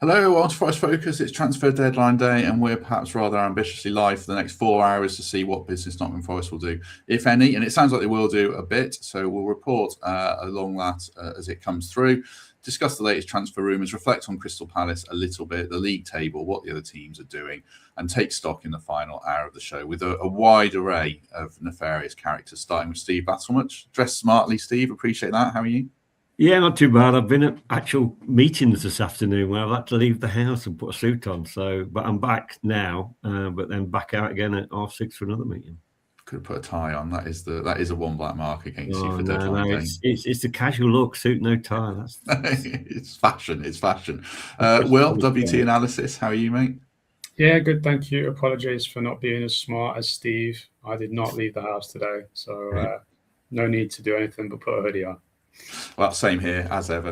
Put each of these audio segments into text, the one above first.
Hello, on Forest Focus. It's transfer deadline day, and we're perhaps rather ambitiously live for the next 4 hours to see what business Nottingham Forest will do, if any. And it sounds like they will do a bit, so we'll report along that as it comes through. Discuss the latest transfer rumours, reflect on Crystal Palace a little bit, the league table, what the other teams are doing, and take stock in the final hour of the show with a wide array of nefarious characters, starting with Steve Battlemuch. Dressed smartly, Steve. Appreciate that. How are you? Yeah, not too bad. I've been at actual meetings this afternoon where I've had to leave the house and put a suit on. But I'm back now, but then back out again at 6:30 for another meeting. Could have put a tie on. That is a one black mark against you for deadline day. It's the casual look, suit, no tie. That's it's fashion. It's fashion. Will, WT analysis. How are you, mate? Yeah, good. Thank you. Apologies for not being as smart as Steve. I did not leave the house today, so no need to do anything but put a hoodie on. Well, same here, as ever.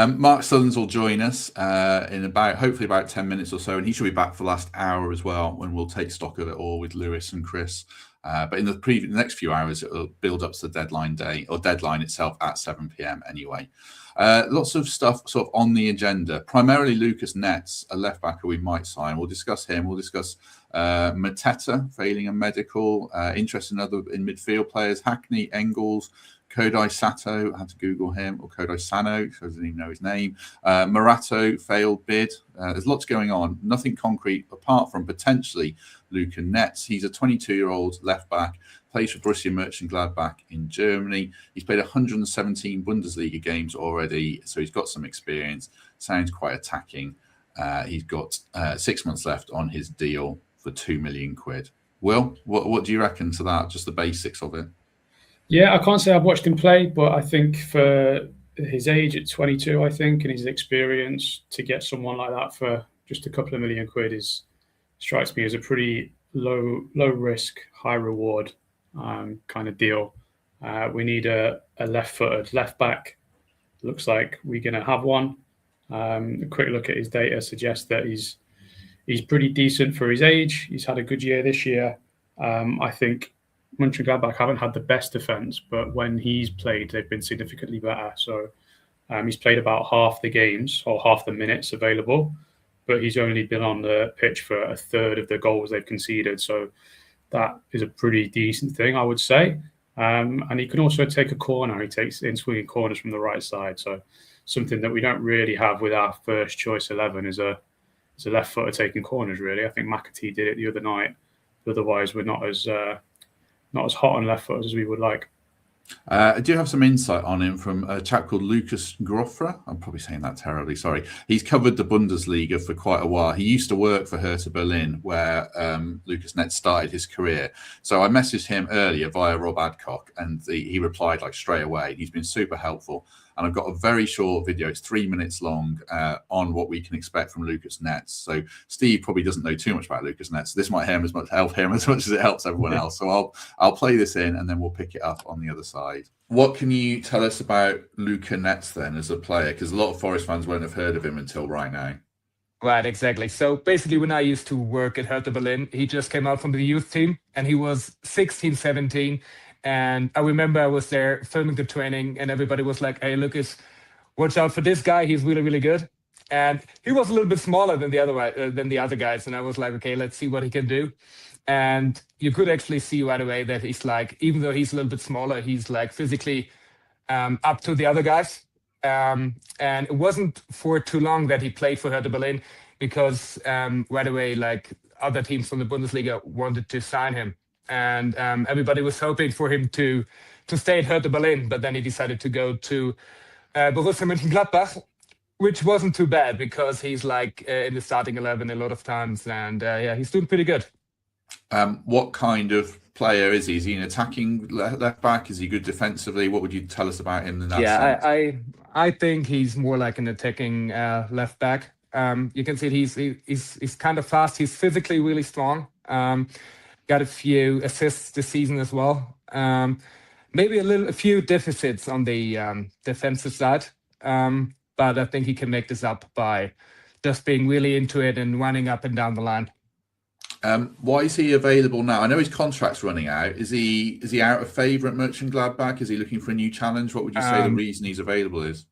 Mark Sutherns will join us in hopefully about 10 minutes or so, and he should be back for the last hour as well, when we'll take stock of it all with Lewis and Chris. But in the next few hours, it'll build up to the deadline day, or deadline itself at 7 p.m. anyway. Lots of stuff sort of on the agenda, primarily Luca Netz, a left-backer we might sign. We'll discuss him. We'll discuss Mateta failing a medical, interest in midfield players, Hackney, Engels, Kodai Sato, I had to Google him, or Kodai Sano, because I didn't even know his name. Morato, failed bid. There's lots going on. Nothing concrete apart from potentially Luca Netz. He's a 22-year-old left-back, plays for Borussia Monchengladbach in Germany. He's played 117 Bundesliga games already, so he's got some experience. Sounds quite attacking. He's got 6 months left on his deal for £2 million. Will, what do you reckon to that? Just the basics of it. Yeah, I can't say I've watched him play, but I think for his age at 22, I think, and his experience, to get someone like that for just a couple of £1 million strikes me as a pretty low risk, high reward kind of deal. We need a left-footed left back. Looks like we're going to have one. A quick look at his data suggests that he's pretty decent for his age. He's had a good year this year. I think Monchengladbach haven't had the best defence, but when he's played, they've been significantly better. So he's played about half the games or half the minutes available, but he's only been on the pitch for a third of the goals they've conceded. So that is a pretty decent thing, I would say. And he can also take a corner. He takes in swinging corners from the right side. So something that we don't really have with our first choice 11 is a left footer taking corners, really. I think McAtee did it the other night. Otherwise, we're not as hot on left footers as we would like. I do have some insight on him from a chap called Lucas Groffra. I'm probably saying that terribly, sorry. He's covered the Bundesliga for quite a while. He used to work for Hertha Berlin, where Luca Netz started his career. So I messaged him earlier via Rob Adcock, and he replied like straight away. He's been super helpful. And I've got a very short video, it's 3 minutes long, on what we can expect from Luca Netz. So Steve probably doesn't know too much about Luca Netz. This might help him as much as it helps everyone else. So I'll play this in, and then we'll pick it up on the other side. What can you tell us about Luca Netz then as a player? Because a lot of Forest fans won't have heard of him until right now. Right, exactly. So basically, when I used to work at Hertha Berlin, he just came out from the youth team, and he was 16, 17. And I remember I was there filming the training, and everybody was like, "Hey, Lucas, watch out for this guy. He's really, really good." And he was a little bit smaller than the other guys. And I was like, "Okay, let's see what he can do." And you could actually see right away that he's like, even though he's a little bit smaller, he's like physically up to the other guys. And it wasn't for too long that he played for Hertha Berlin, because right away, like, other teams from the Bundesliga wanted to sign him. And everybody was hoping for him to stay at Hertha Berlin, but then he decided to go to Borussia Mönchengladbach, which wasn't too bad, because he's like in the starting 11 a lot of times, and he's doing pretty good. What kind of player is he? Is he an attacking left back? Is he good defensively? What would you tell us about him in that sense? I think he's more like an attacking left back. You can see he's kind of fast. He's physically really strong. Got a few assists this season as well. Maybe a few deficits on the defensive side, but I think he can make this up by just being really into it and running up and down the line. Why is he available now? I know his contract's running out. Is he out of favour at Mönchengladbach? Is he looking for a new challenge? What would you say the reason he's available is?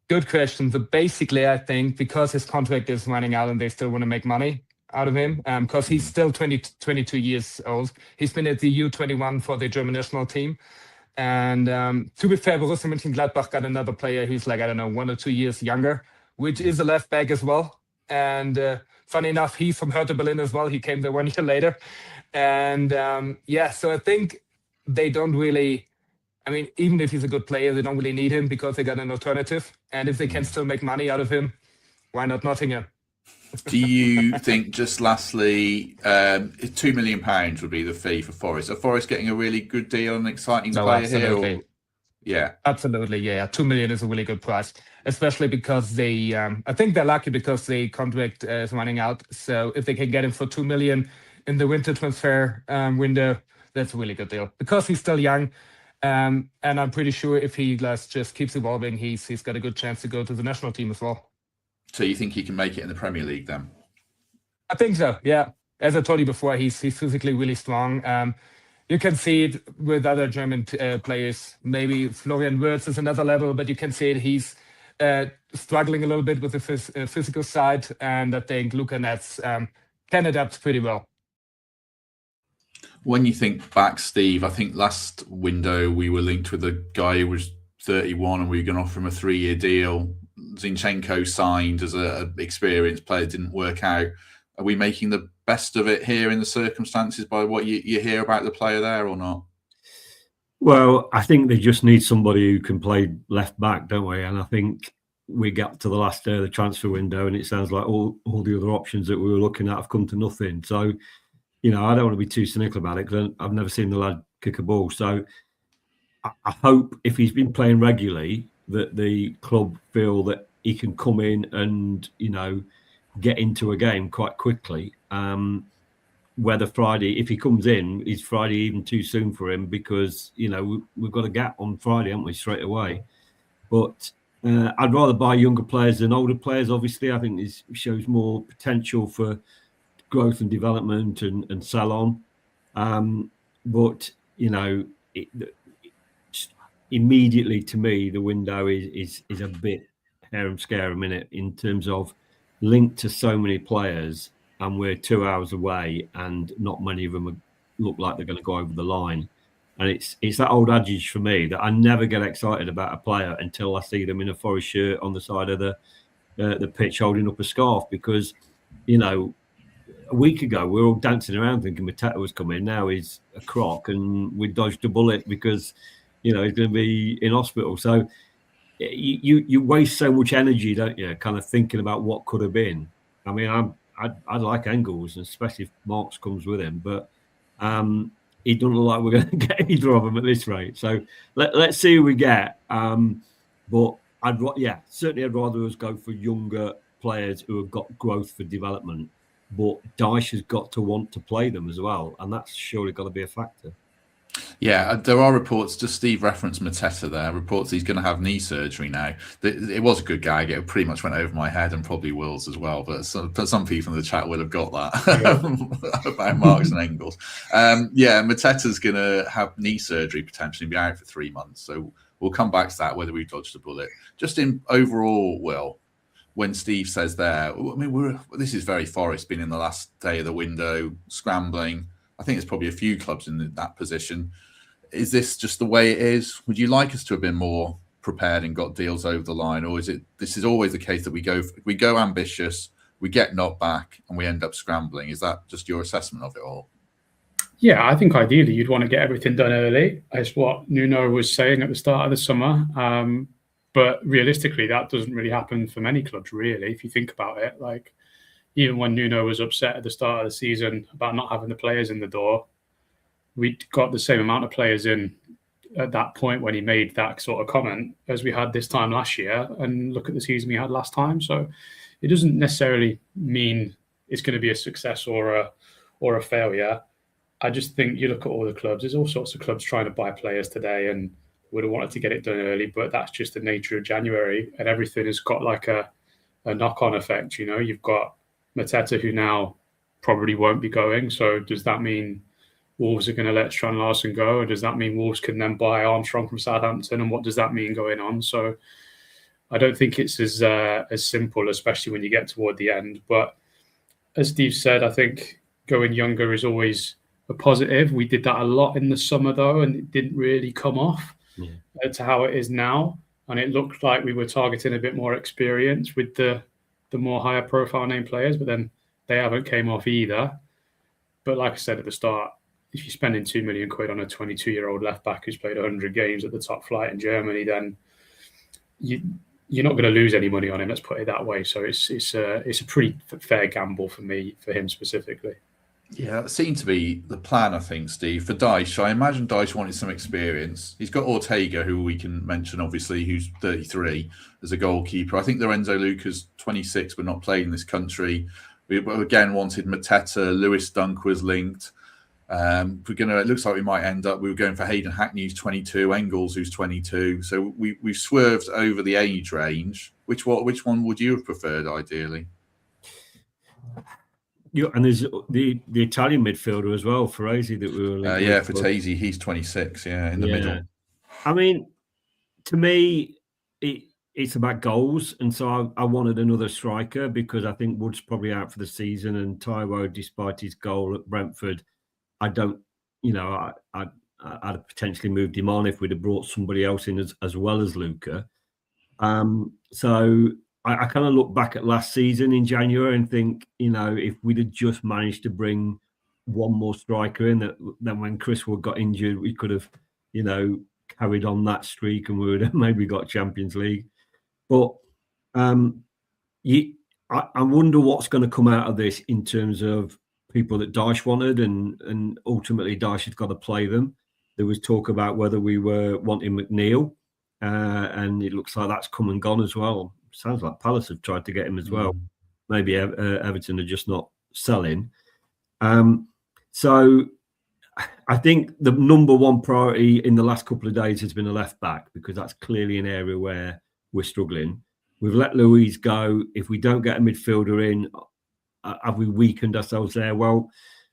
Good question. So basically, I think because his contract is running out and they still want to make money out of him, because he's still 22 years old. He's been at the U21 for the German national team. And to be fair, Borussia Mönchengladbach got another player who's like, I don't know, 1 or 2 years younger, which is a left back as well. And funny enough, he's from Hertha Berlin as well. He came there 1 year later. And so I think they don't really, I mean, even if he's a good player, they don't really need him because they got an alternative. And if they can still make money out of him, why not Nottingham? Do you think, just lastly, £2 million would be the fee for Forest? Are Forest getting a really good deal, an exciting player here? Or... Yeah, absolutely. Yeah, 2 million is a really good price, especially because they. I think they're lucky because the contract is running out. So if they can get him for 2 million in the winter transfer window, that's a really good deal because he's still young. And I'm pretty sure if he just keeps evolving, he's got a good chance to go to the national team as well. So you think he can make it in the Premier League then? I think so, yeah. As I told you before, he's physically really strong. You can see it with other German players. Maybe Florian Wirtz is another level, but you can see it. He's struggling a little bit with the physical side, and I think Luca Netz can adapt pretty well. When you think back, Steve, I think last window we were linked with a guy who was 31 and we were going to offer him a 3-year deal. Zinchenko signed as an experienced player, didn't work out. Are we making the best of it here in the circumstances by what you hear about the player there or not? Well, I think they just need somebody who can play left back, don't we? And I think we got to the last day of the transfer window and it sounds like all the other options that we were looking at have come to nothing. So, I don't want to be too cynical about it because I've never seen the lad kick a ball. So I hope if he's been playing regularly that the club feel that he can come in and, get into a game quite quickly. Whether Friday, if he comes in, is Friday even too soon for him because, we've got a gap on Friday, haven't we, straight away. But I'd rather buy younger players than older players, obviously. I think this shows more potential for growth and development and sell on. But, immediately to me, the window is a bit harum scarum in it in terms of linked to so many players, and we're 2 hours away, and not many of them look like they're going to go over the line. And it's that old adage for me that I never get excited about a player until I see them in a Forest shirt on the side of the pitch holding up a scarf, because a week ago we were all dancing around thinking Mateta was coming. Now he's a crock, and we dodged a bullet because he's going to be in hospital. So you waste so much energy, don't you, kind of thinking about what could have been. I mean, I like Engels, and especially if Marks comes with him, but it doesn't look like we're going to get either of them at this rate. So let's see who we get. But certainly I'd rather us go for younger players who have got growth for development. But Dyche has got to want to play them as well, and that's surely got to be a factor. Yeah, there are reports, just Steve referenced Mateta there, reports he's going to have knee surgery now. It was a good gag. It pretty much went over my head and probably Will's as well, but some people in the chat will have got that about Marks and Engels. Mateta's going to have knee surgery, potentially be out for 3 months. So we'll come back to that, whether we dodged a bullet. Just in overall, Will, when Steve says there, I mean, this is very Forest, been in the last day of the window, scrambling. I think there's probably a few clubs in that position. Is this just the way it is? Would you like us to have been more prepared and got deals over the line, or this is always the case that we go ambitious, we get knocked back, and we end up scrambling? Is that just your assessment of it all? Yeah, I think ideally you'd want to get everything done early, as what Nuno was saying at the start of the summer. But realistically, that doesn't really happen for many clubs, really, if you think about it. Like, even when Nuno was upset at the start of the season about not having the players in the door, we got the same amount of players in at that point when he made that sort of comment as we had this time last year. And look at the season we had last time. So it doesn't necessarily mean it's going to be a success or a failure. I just think you look at all the clubs. There's all sorts of clubs trying to buy players today and would have wanted to get it done early, but that's just the nature of January, and everything has got like a knock-on effect. You've got Mateta, who now probably won't be going. So does that mean Wolves are going to let Strand Larsen go? Or does that mean Wolves can then buy Armstrong from Southampton? And what does that mean going on? So I don't think it's as simple, especially when you get toward the end. But as Steve said, I think going younger is always a positive. We did that a lot in the summer, though, and it didn't really come off to how it is now. And it looked like we were targeting a bit more experience with the more higher profile name players, but then they haven't came off either. But like I said at the start, if you're spending £2 million on a 22-year-old left back who's played 100 games at the top flight in Germany, then you're not going to lose any money on him. Let's put it that way. So it's a pretty fair gamble for him specifically. Yeah, that seemed to be the plan, I think, Steve. For Dyche, I imagine Dyche wanted some experience. He's got Ortega, who we can mention, obviously, who's 33 as a goalkeeper. I think Lorenzo Luca's 26, but not played in this country. We again wanted Mateta. Lewis Dunk was linked. It looks like we might end up. We were going for Hayden Hackney, who's 22, Engels, who's 22. So we've swerved over the age range. Which one would you have preferred, ideally? And there's the Italian midfielder as well, Ferrezi, that we were. Ferrezi, he's 26. Yeah, in the middle. I mean, to me, it's about goals, and so I wanted another striker because I think Wood's probably out for the season, and Taiwo, despite his goal at Brentford, I'd potentially moved him on if we'd have brought somebody else in as well as Luca. So I kind of look back at last season in January and think, if we'd have just managed to bring one more striker in, then when Chris Wood got injured, we could have, carried on that streak and we would have maybe got Champions League. But I wonder what's going to come out of this in terms of people that Dyche wanted, and ultimately Dyche has got to play them. There was talk about whether we were wanting McNeil, and it looks like that's come and gone as well. Sounds like Palace have tried to get him as well. Maybe Everton are just not selling. So I think the number one priority in the last couple of days has been a left back, because that's clearly an area where we're struggling. We've let Louise go. If we don't get a midfielder in, have we weakened ourselves there? Well,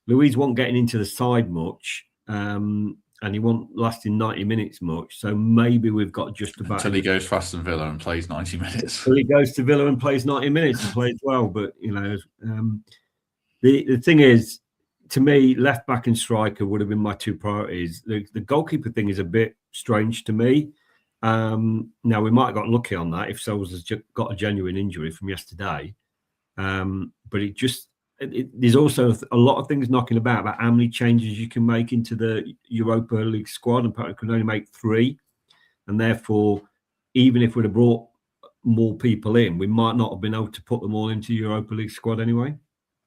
Louise wasn't getting into the side much, and he wasn't lasting 90 minutes much. So maybe we've got just about... Until he goes to Aston Villa and plays 90 minutes. Until he goes to Villa and plays 90 minutes and plays well. But, the thing is, to me, left back and striker would have been my two priorities. The goalkeeper thing is a bit strange to me. Now, we might have got lucky on that if Souls has got a genuine injury from yesterday. But there's also a lot of things knocking about how many changes you can make into the Europa League squad, and probably can only make 3. And therefore, even if we'd have brought more people in, we might not have been able to put them all into Europa League squad anyway.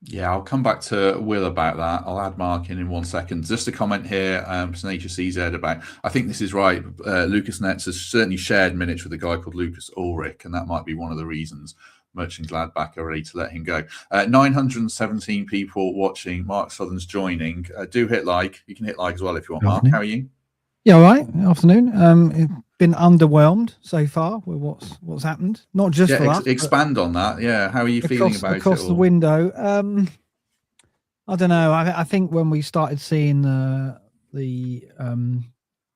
Yeah, I'll come back to Will about that. I'll add Mark in 1 second. Just a comment here, Nature CZ, about, I think this is right. Luca Netz has certainly shared minutes with a guy called Lucas Ulrich, and that might be one of the reasons Monchengladbach are ready to let him go. 917 people watching. Mark Sutherns joining. Do hit like. You can hit like as well if you want, Mark. How are you? Yeah, all right. Afternoon. Been underwhelmed so far with what's happened. Not just for us. Expand on that. Yeah. How are you feeling about it? Across the window. I don't know. I think when we started seeing the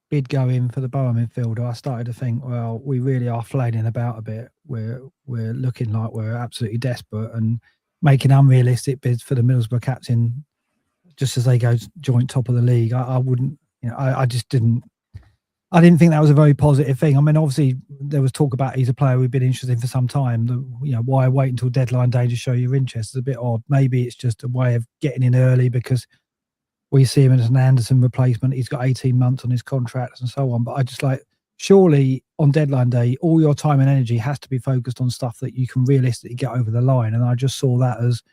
bid go in for the Borough midfielder, I started to think, well, we really are flailing about a bit. We're looking like we're absolutely desperate and making unrealistic bids for the Middlesbrough captain just as they go joint top of the league. I wouldn't, I just didn't. I didn't think that was a very positive thing. I mean, obviously, there was talk about he's a player we've been interested in for some time. Why wait until deadline day to show your interest? It's a bit odd. Maybe it's just a way of getting in early because we see him as an Anderson replacement. He's got 18 months on his contract and so on. But I just surely on deadline day, all your time and energy has to be focused on stuff that you can realistically get over the line. And I just saw that as,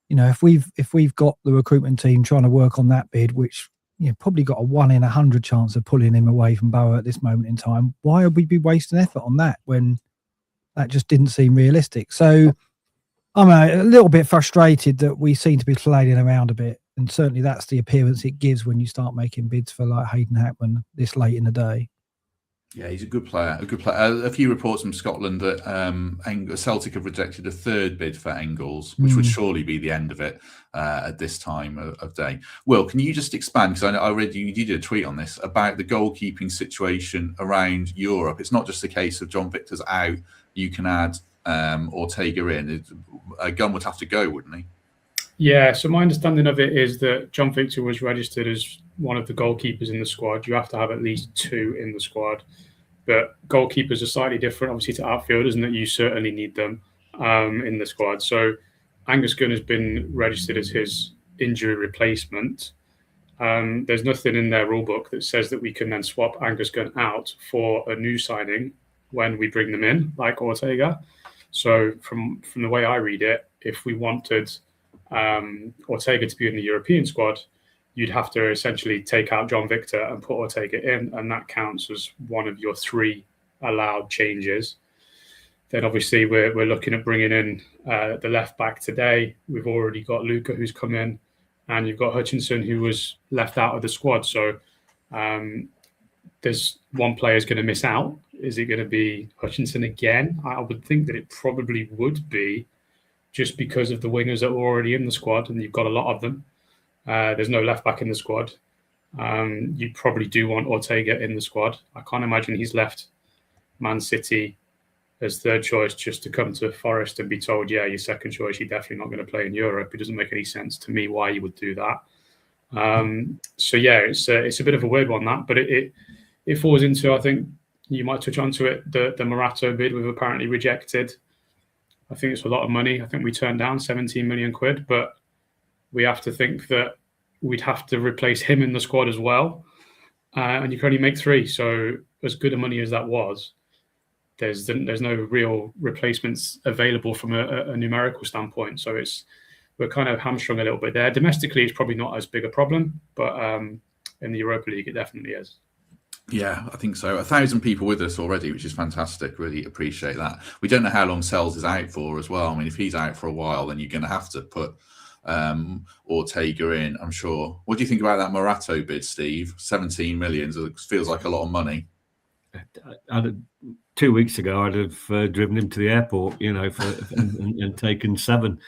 if we've got the recruitment team trying to work on that bid, which probably got a 1 in 100 chance of pulling him away from Borough at this moment in time, why would we be wasting effort on that when that just didn't seem realistic? So I'm a little bit frustrated that we seem to be flailing around a bit, and certainly that's the appearance it gives when you start making bids for like Hayden Hackman this late in the day. Yeah, he's a good player. A good player. A few reports from Scotland that Celtic have rejected a third bid for Engels, which would surely be the end of it at this time of day. Will, can you just expand? Because I read you did a tweet on this about the goalkeeping situation around Europe. It's not just a case of John Victor's out. You can add Ortega in. Gunn would have to go, wouldn't he? Yeah, so my understanding of it is that John Victor was registered as one of the goalkeepers in the squad. You have to have at least 2 in the squad. But goalkeepers are slightly different, obviously, to outfielders, and that you certainly need them in the squad. So Angus Gunn has been registered as his injury replacement. There's nothing in their rulebook that says that we can then swap Angus Gunn out for a new signing when we bring them in, like Ortega. So from the way I read it, if we wanted Ortega to be in the European squad, you'd have to essentially take out John Victor and put Ortega in, and that counts as one of your 3 allowed changes. Then obviously we're looking at bringing in the left back today. We've already got Luca who's come in, and you've got Hutchinson who was left out of the squad. So there's one player's going to miss out. Is it going to be Hutchinson again? I would think that it probably would be, just because of the wingers that were already in the squad, and you've got a lot of them. There's no left back in the squad. You probably do want Ortega in the squad. I can't imagine he's left Man City as third choice just to come to Forest and be told, yeah, your second choice, you're definitely not going to play in Europe. It doesn't make any sense to me why you would do that. So yeah, it's a bit of a weird one, that, but it falls into, I think you might touch onto it, the Morato bid we've apparently rejected. I think it's a lot of money. I think we turned down 17 million quid, but we have to think that we'd have to replace him in the squad as well. And you can only make 3. So as good a money as that was, there's no real replacements available from a numerical standpoint. So we're kind of hamstrung a little bit there. Domestically, it's probably not as big a problem, but in the Europa League, it definitely is. Yeah, I think so. 1,000 people with us already, which is fantastic. Really appreciate that. We don't know how long Sells is out for as well. I mean, if he's out for a while, then you're going to have to put Ortega in, I'm sure. What do you think about that Morato bid, Steve? 17 million feels like a lot of money. 2 weeks ago, I'd have driven him to the airport, and taken 7.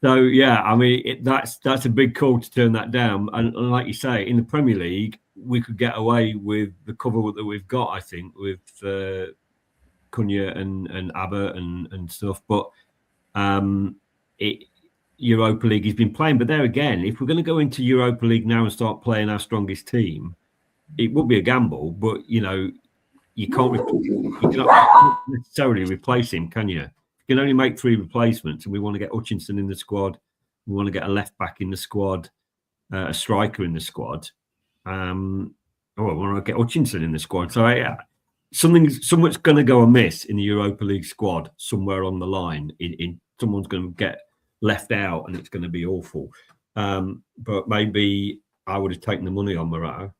So yeah, I mean that's a big call to turn that down. And like you say, in the Premier League, we could get away with the cover that we've got, I think, with Cunha and Abbott and stuff. But Europa League he's been playing. But there again, if we're going to go into Europa League now and start playing our strongest team, it would be a gamble. But you can't necessarily replace him, can you? You can only make 3 replacements, and we want to get Hutchinson in the squad. We want to get a left back in the squad, a striker in the squad. We want to get Hutchinson in the squad. So something's going to go amiss in the Europa League squad somewhere on the line. Someone's going to get left out, and it's going to be awful. But maybe I would have taken the money on Morato.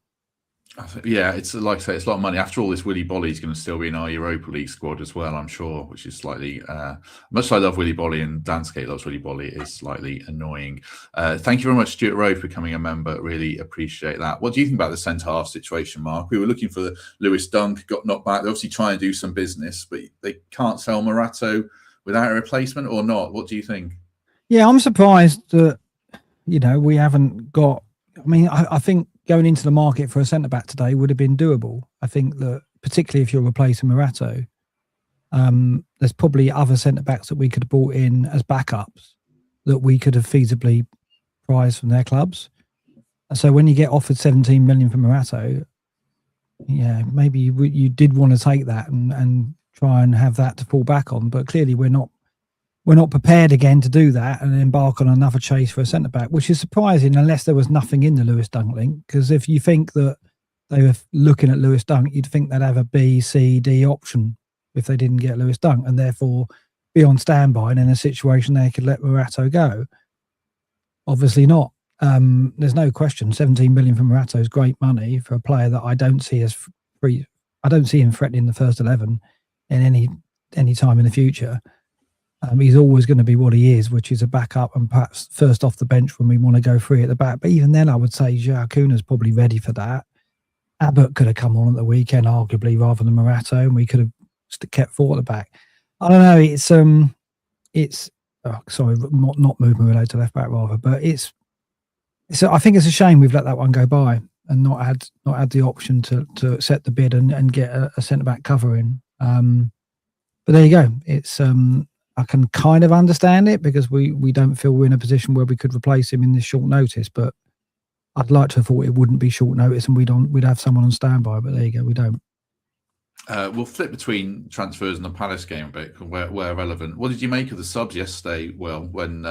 Yeah, it's like I say, it's a lot of money. After all, this Willy Bolly's going to still be in our Europa League squad as well, I'm sure, which is slightly, much as I love Willy Bolly and Danske loves Willy Bolly, it is slightly annoying. Thank you very much, Stuart Rowe, for becoming a member. Really appreciate that. What do you think about the centre-half situation, Mark? We were looking for Lewis Dunk, got knocked back. They're obviously trying to do some business, but they can't sell Morato without a replacement or not? What do you think? Yeah, I'm surprised that, we haven't got... I mean, I think going into the market for a centre-back today would have been doable. I think that, particularly if you're replacing Morato, there's probably other centre-backs that we could have brought in as backups that we could have feasibly prized from their clubs. So when you get offered 17 million for Morato, yeah, maybe you did want to take that and try and have that to fall back on. But clearly we're not prepared again to do that and embark on another chase for a centre-back, which is surprising unless there was nothing in the Lewis Dunk link. Because if you think that they were looking at Lewis Dunk, you'd think they'd have a B, C, D option if they didn't get Lewis Dunk, and therefore be on standby and in a situation they could let Morato go. Obviously not. There's no question 17 million for Morato is great money for a player that I don't see as free. I don't see him threatening the first 11 in any time in the future. He's always going to be what he is, which is a backup and perhaps first off the bench when we want to go free at the back. But even then, I would say João Cuna's probably ready for that. Abbott could have come on at the weekend, arguably, rather than Morato, and we could have kept Ford at the back. I don't know. It's not movement related to left back rather, but it's. I think it's a shame we've let that one go by and not had the option to set the bid and get a centre back cover in. But there you go. It's I can kind of understand it because we don't feel we're in a position where we could replace him in this short notice. But I'd like to have thought it wouldn't be short notice and we'd have someone on standby. But there you go. We don't. We'll flip between transfers and the Palace game a bit where relevant. What did you make of the subs yesterday, Will, when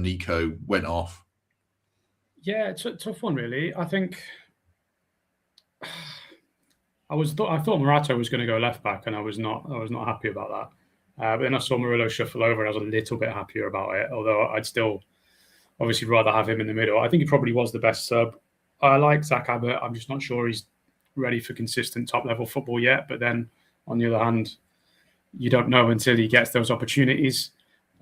Nico went off? Yeah, it's a tough one, really. I think I thought Morato was going to go left back, and I was not happy about that. But then I saw Murillo shuffle over, and I was a little bit happier about it. Although I'd still obviously rather have him in the middle. I think he probably was the best sub. I like Zach Abbott. I'm just not sure he's ready for consistent top level football yet. But then on the other hand, you don't know until he gets those opportunities.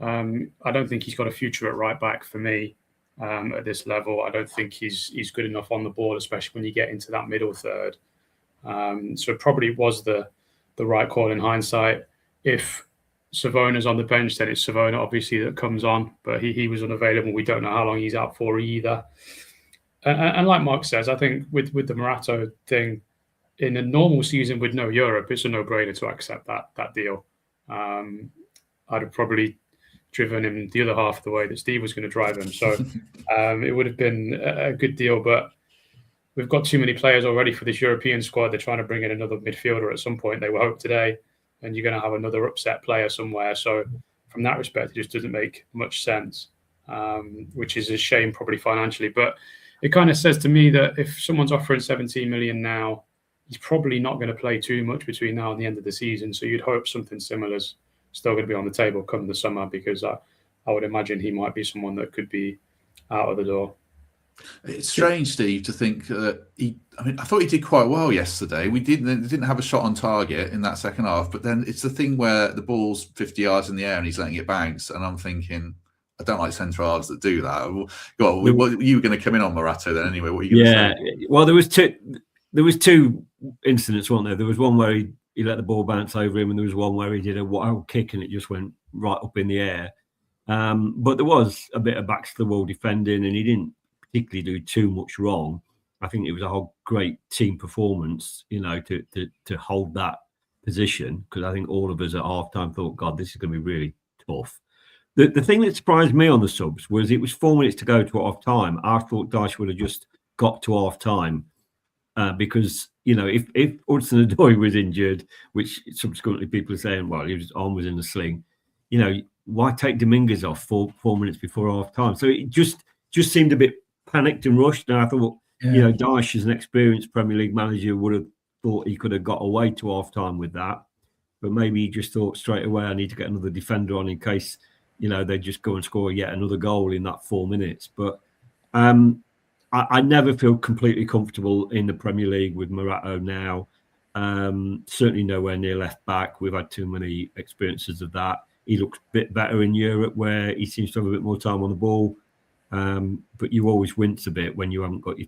I don't think he's got a future at right back for me. At this level, I don't think he's good enough on the ball, especially when you get into that middle third. So it probably was the right call in hindsight. If Savona's on the bench, then it's Savona obviously that comes on, but he was unavailable. We don't know how long he's out for either. And like Mark says, I think with the Morato thing, in a normal season with no Europe, it's a no-brainer to accept that deal. I'd have probably driven him the other half of the way that Steve was going to drive him. So it would have been a good deal, but we've got too many players already for this European squad. They're trying to bring in another midfielder at some point. They will hope today, and you're going to have another upset player somewhere. So from that respect, it just doesn't make much sense, which is a shame probably financially. But it kind of says to me that if someone's offering 17 million now, he's probably not going to play too much between now and the end of the season. So you'd hope something similar is still going to be on the table come the summer, because I would imagine he might be someone that could be out of the door. It's strange, Steve, to think that I thought he did quite well yesterday. We didn't have a shot on target in that second half, but then it's the thing where the ball's 50 yards in the air and he's letting it bounce, and I'm thinking, I don't like centre halves that do that. God, you were going to come in on Morato then anyway. What are you going to say? Well, there was two incidents, weren't there? There was one where he let the ball bounce over him, and there was one where he did a wild kick and it just went right up in the air. But there was a bit of backs to the wall defending, and he didn't particularly do too much wrong. I think it was a whole great team performance, to hold that position, because I think all of us at half-time thought, God, this is going to be really tough. The thing that surprised me on the subs was it was 4 minutes to go to half-time. I thought Dyche would have just got to half-time because, if Hudson-Odoi was injured, which subsequently people are saying, well, his arm was in the sling, why take Dominguez off 4 minutes before half-time? So it just seemed a bit panicked and rushed. And I thought, Dyche, as an experienced Premier League manager, would have thought he could have got away to half-time with that. But maybe he just thought straight away, I need to get another defender on in case, they just go and score yet another goal in that 4 minutes. But I never feel completely comfortable in the Premier League with Morato now. Certainly nowhere near left back. We've had too many experiences of that. He looks a bit better in Europe, where he seems to have a bit more time on the ball. But you always wince a bit when you haven't got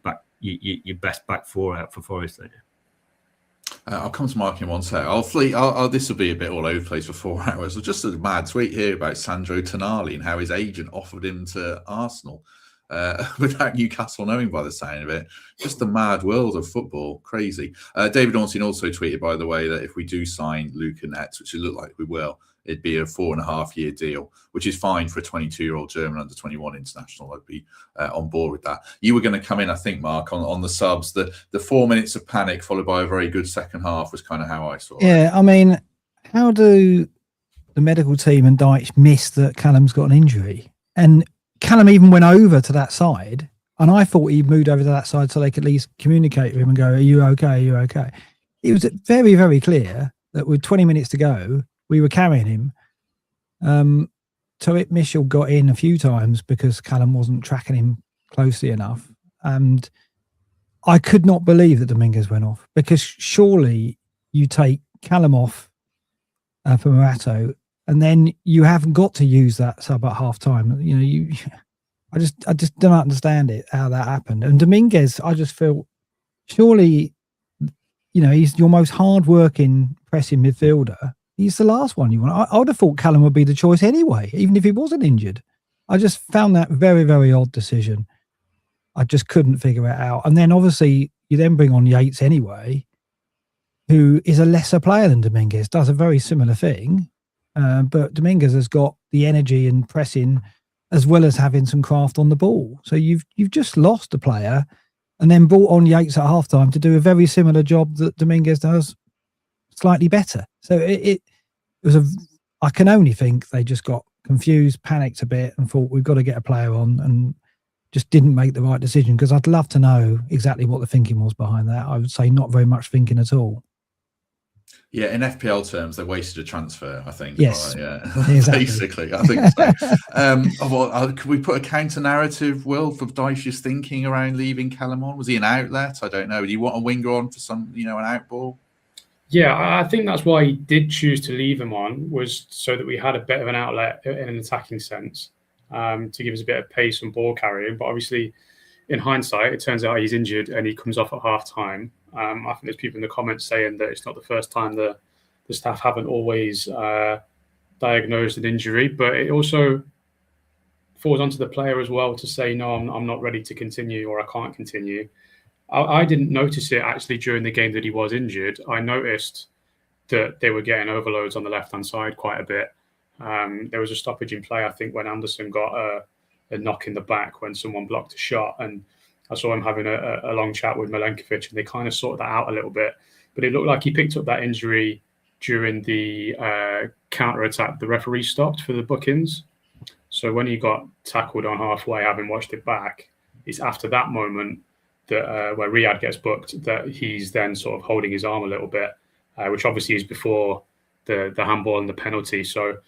your best back four out for Forest there. I'll come to Mark in one sec. This will be a bit all over the place for 4 hours. So just a mad tweet here about Sandro Tonali and how his agent offered him to Arsenal without Newcastle knowing, by the sound of it. Just the mad world of football. Crazy. David Ornstein also tweeted, by the way, that if we do sign Luca Netz, which it looked like we will, it'd be a 4.5-year deal, which is fine for a 22-year-old German under-21 international. I'd be on board with that. You were going to come in, I think, Mark, on the subs. The 4 minutes of panic followed by a very good second half was kind of how I saw it. Yeah, I mean, how do the medical team and Dyche miss that Callum's got an injury? And Callum even went over to that side, and I thought he moved over to that side so they could at least communicate with him and go, are you okay? Are you okay? It was very, very clear that with 20 minutes to go, we were carrying him. Toit Mitchell got in a few times because Callum wasn't tracking him closely enough. And I could not believe that Dominguez went off, because surely you take Callum off for Morato, and then you haven't got to use that sub at half time. I just don't understand it, how that happened. And Dominguez, I just feel surely he's your most hard-working pressing midfielder. He's the last one you want. I would have thought Callum would be the choice anyway, even if he wasn't injured. I just found that very, very odd decision. I just couldn't figure it out. And then obviously you then bring on Yates anyway, who is a lesser player than Dominguez, does a very similar thing. But Dominguez has got the energy and pressing as well as having some craft on the ball. So you've just lost a player and then brought on Yates at halftime to do a very similar job that Dominguez does, slightly better. So it was I can only think they just got confused, panicked a bit and thought we've got to get a player on, and just didn't make the right decision, because I'd love to know exactly what the thinking was behind that. I would say not very much thinking at all. Yeah, in FPL terms, they wasted a transfer, I think. Yes, yeah, exactly. Basically, I think so. Could we put a counter narrative, Will, for Dyche's thinking around leaving Callum on? Was he an outlet? I don't know. Do you want a winger on for some, an out ball? Yeah, I think that's why he did choose to leave him on, was so that we had a bit of an outlet in an attacking sense, to give us a bit of pace and ball carrying. But obviously, in hindsight, it turns out he's injured and he comes off at half time. I think there's people in the comments saying that it's not the first time the staff haven't always diagnosed an injury, but it also falls onto the player as well to say, no, I'm not ready to continue, or I can't continue. I didn't notice it actually during the game that he was injured. I noticed that they were getting overloads on the left-hand side quite a bit. There was a stoppage in play, I think, when Anderson got a knock in the back when someone blocked a shot, and I saw him having a long chat with Milenkovic, and they kind of sorted that out a little bit. But it looked like he picked up that injury during the counter-attack the referee stopped for the bookings. So when he got tackled on halfway, having watched it back, it's after that moment that where Riyad gets booked that he's then sort of holding his arm a little bit, which obviously is before the handball and the penalty. So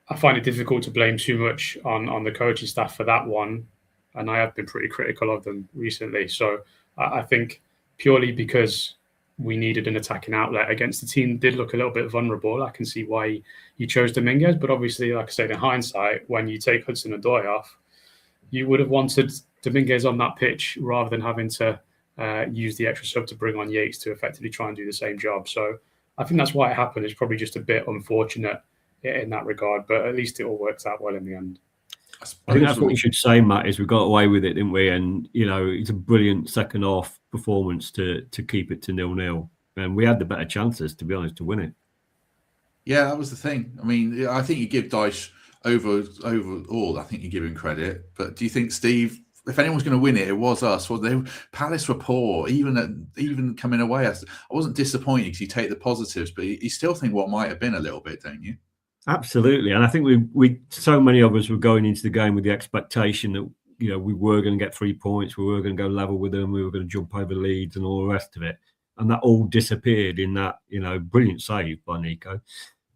I find it difficult to blame too much on the coaching staff for that one. And I have been pretty critical of them recently. So I think purely because we needed an attacking outlet against the team that did look a little bit vulnerable, I can see why he chose Dominguez. But obviously, like I said, in hindsight, when you take Hudson-Odoi off, you would have wanted Dominguez on that pitch rather than having to use the extra sub to bring on Yates to effectively try and do the same job. So I think that's why it happened. It's probably just a bit unfortunate in that regard, but at least it all works out well in the end. I think that's what you should say, Matt, is we got away with it, didn't we? And, it's a brilliant second half performance to keep it to 0-0. And we had the better chances, to be honest, to win it. Yeah, that was the thing. I mean, I think you give Dyche overall, I think you give him credit. But do you think, Steve, if anyone's going to win it, it was us? Well, Palace were poor, even coming away. I wasn't disappointed because you take the positives, but you still think what might have been a little bit, don't you? Absolutely. And I think we so many of us were going into the game with the expectation that, we were going to get 3 points, we were going to go level with them, we were going to jump over Leeds and all the rest of it. And that all disappeared in that, brilliant save by Nico.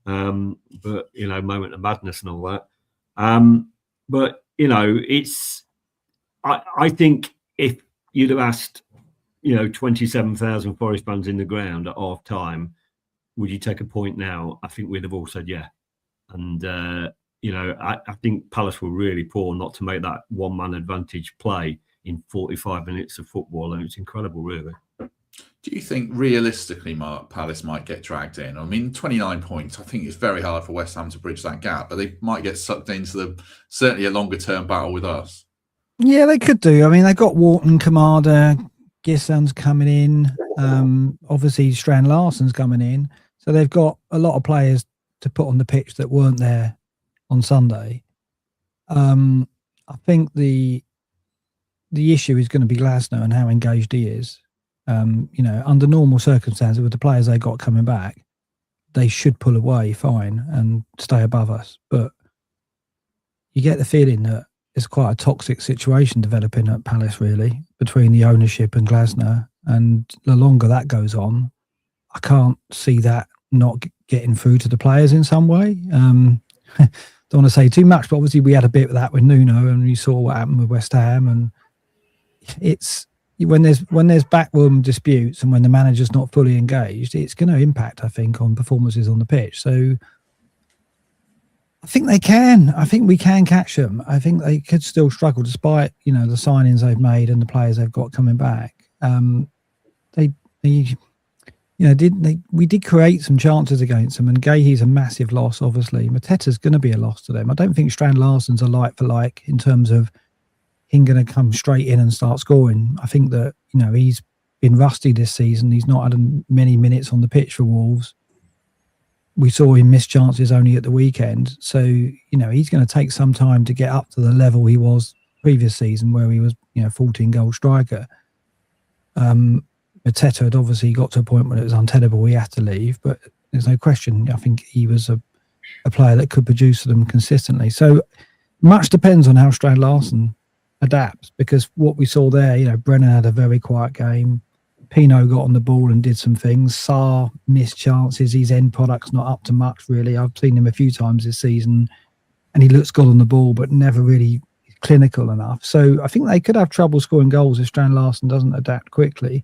But, moment of madness and all that. But, I think if you'd have asked, 27,000 Forest fans in the ground at half time, would you take a point now? I think we'd have all said, yeah. And, I think Palace were really poor not to make that one-man advantage play in 45 minutes of football. And it's incredible, really. Do you think realistically, Mark, Palace might get dragged in? I mean, 29 points, I think it's very hard for West Ham to bridge that gap, but they might get sucked into certainly a longer-term battle with us. Yeah, they could do. I mean, they've got Wharton, Kamada, Gissan's coming in. Obviously, Strand Larsen's coming in. So they've got a lot of players to put on the pitch that weren't there on Sunday. I think the issue is going to be Glasner and how engaged he is. Under normal circumstances with the players they got coming back, they should pull away fine and stay above us. But you get the feeling that it's quite a toxic situation developing at Palace, really, between the ownership and Glasner. And the longer that goes on, I can't see that not getting through to the players in some way. Don't want to say too much, but obviously we had a bit of that with Nuno, and we saw what happened with West Ham. And it's when there's backroom disputes and when the manager's not fully engaged, it's going to impact, I think, on performances on the pitch. So I think they can. I think we can catch them. I think they could still struggle despite, the signings they've made and the players they've got coming back. we did create some chances against them, and Gahey's a massive loss, obviously. Mateta's going to be a loss to them. I don't think Strand Larsen's a like for like in terms of him going to come straight in and start scoring. I think that, he's been rusty this season. He's not had many minutes on the pitch for Wolves. We saw him miss chances only at the weekend. So, he's going to take some time to get up to the level he was previous season where he was, 14-goal striker. Mateta had obviously got to a point when it was untenable. He had to leave, but there's no question. I think he was a player that could produce for them consistently. So much depends on how Strand Larsen adapts, because what we saw there, Brennan had a very quiet game. Pino got on the ball and did some things. Sarr missed chances. His end product's not up to much, really. I've seen him a few times this season, and he looks good on the ball, but never really clinical enough. So I think they could have trouble scoring goals if Strand Larsen doesn't adapt quickly.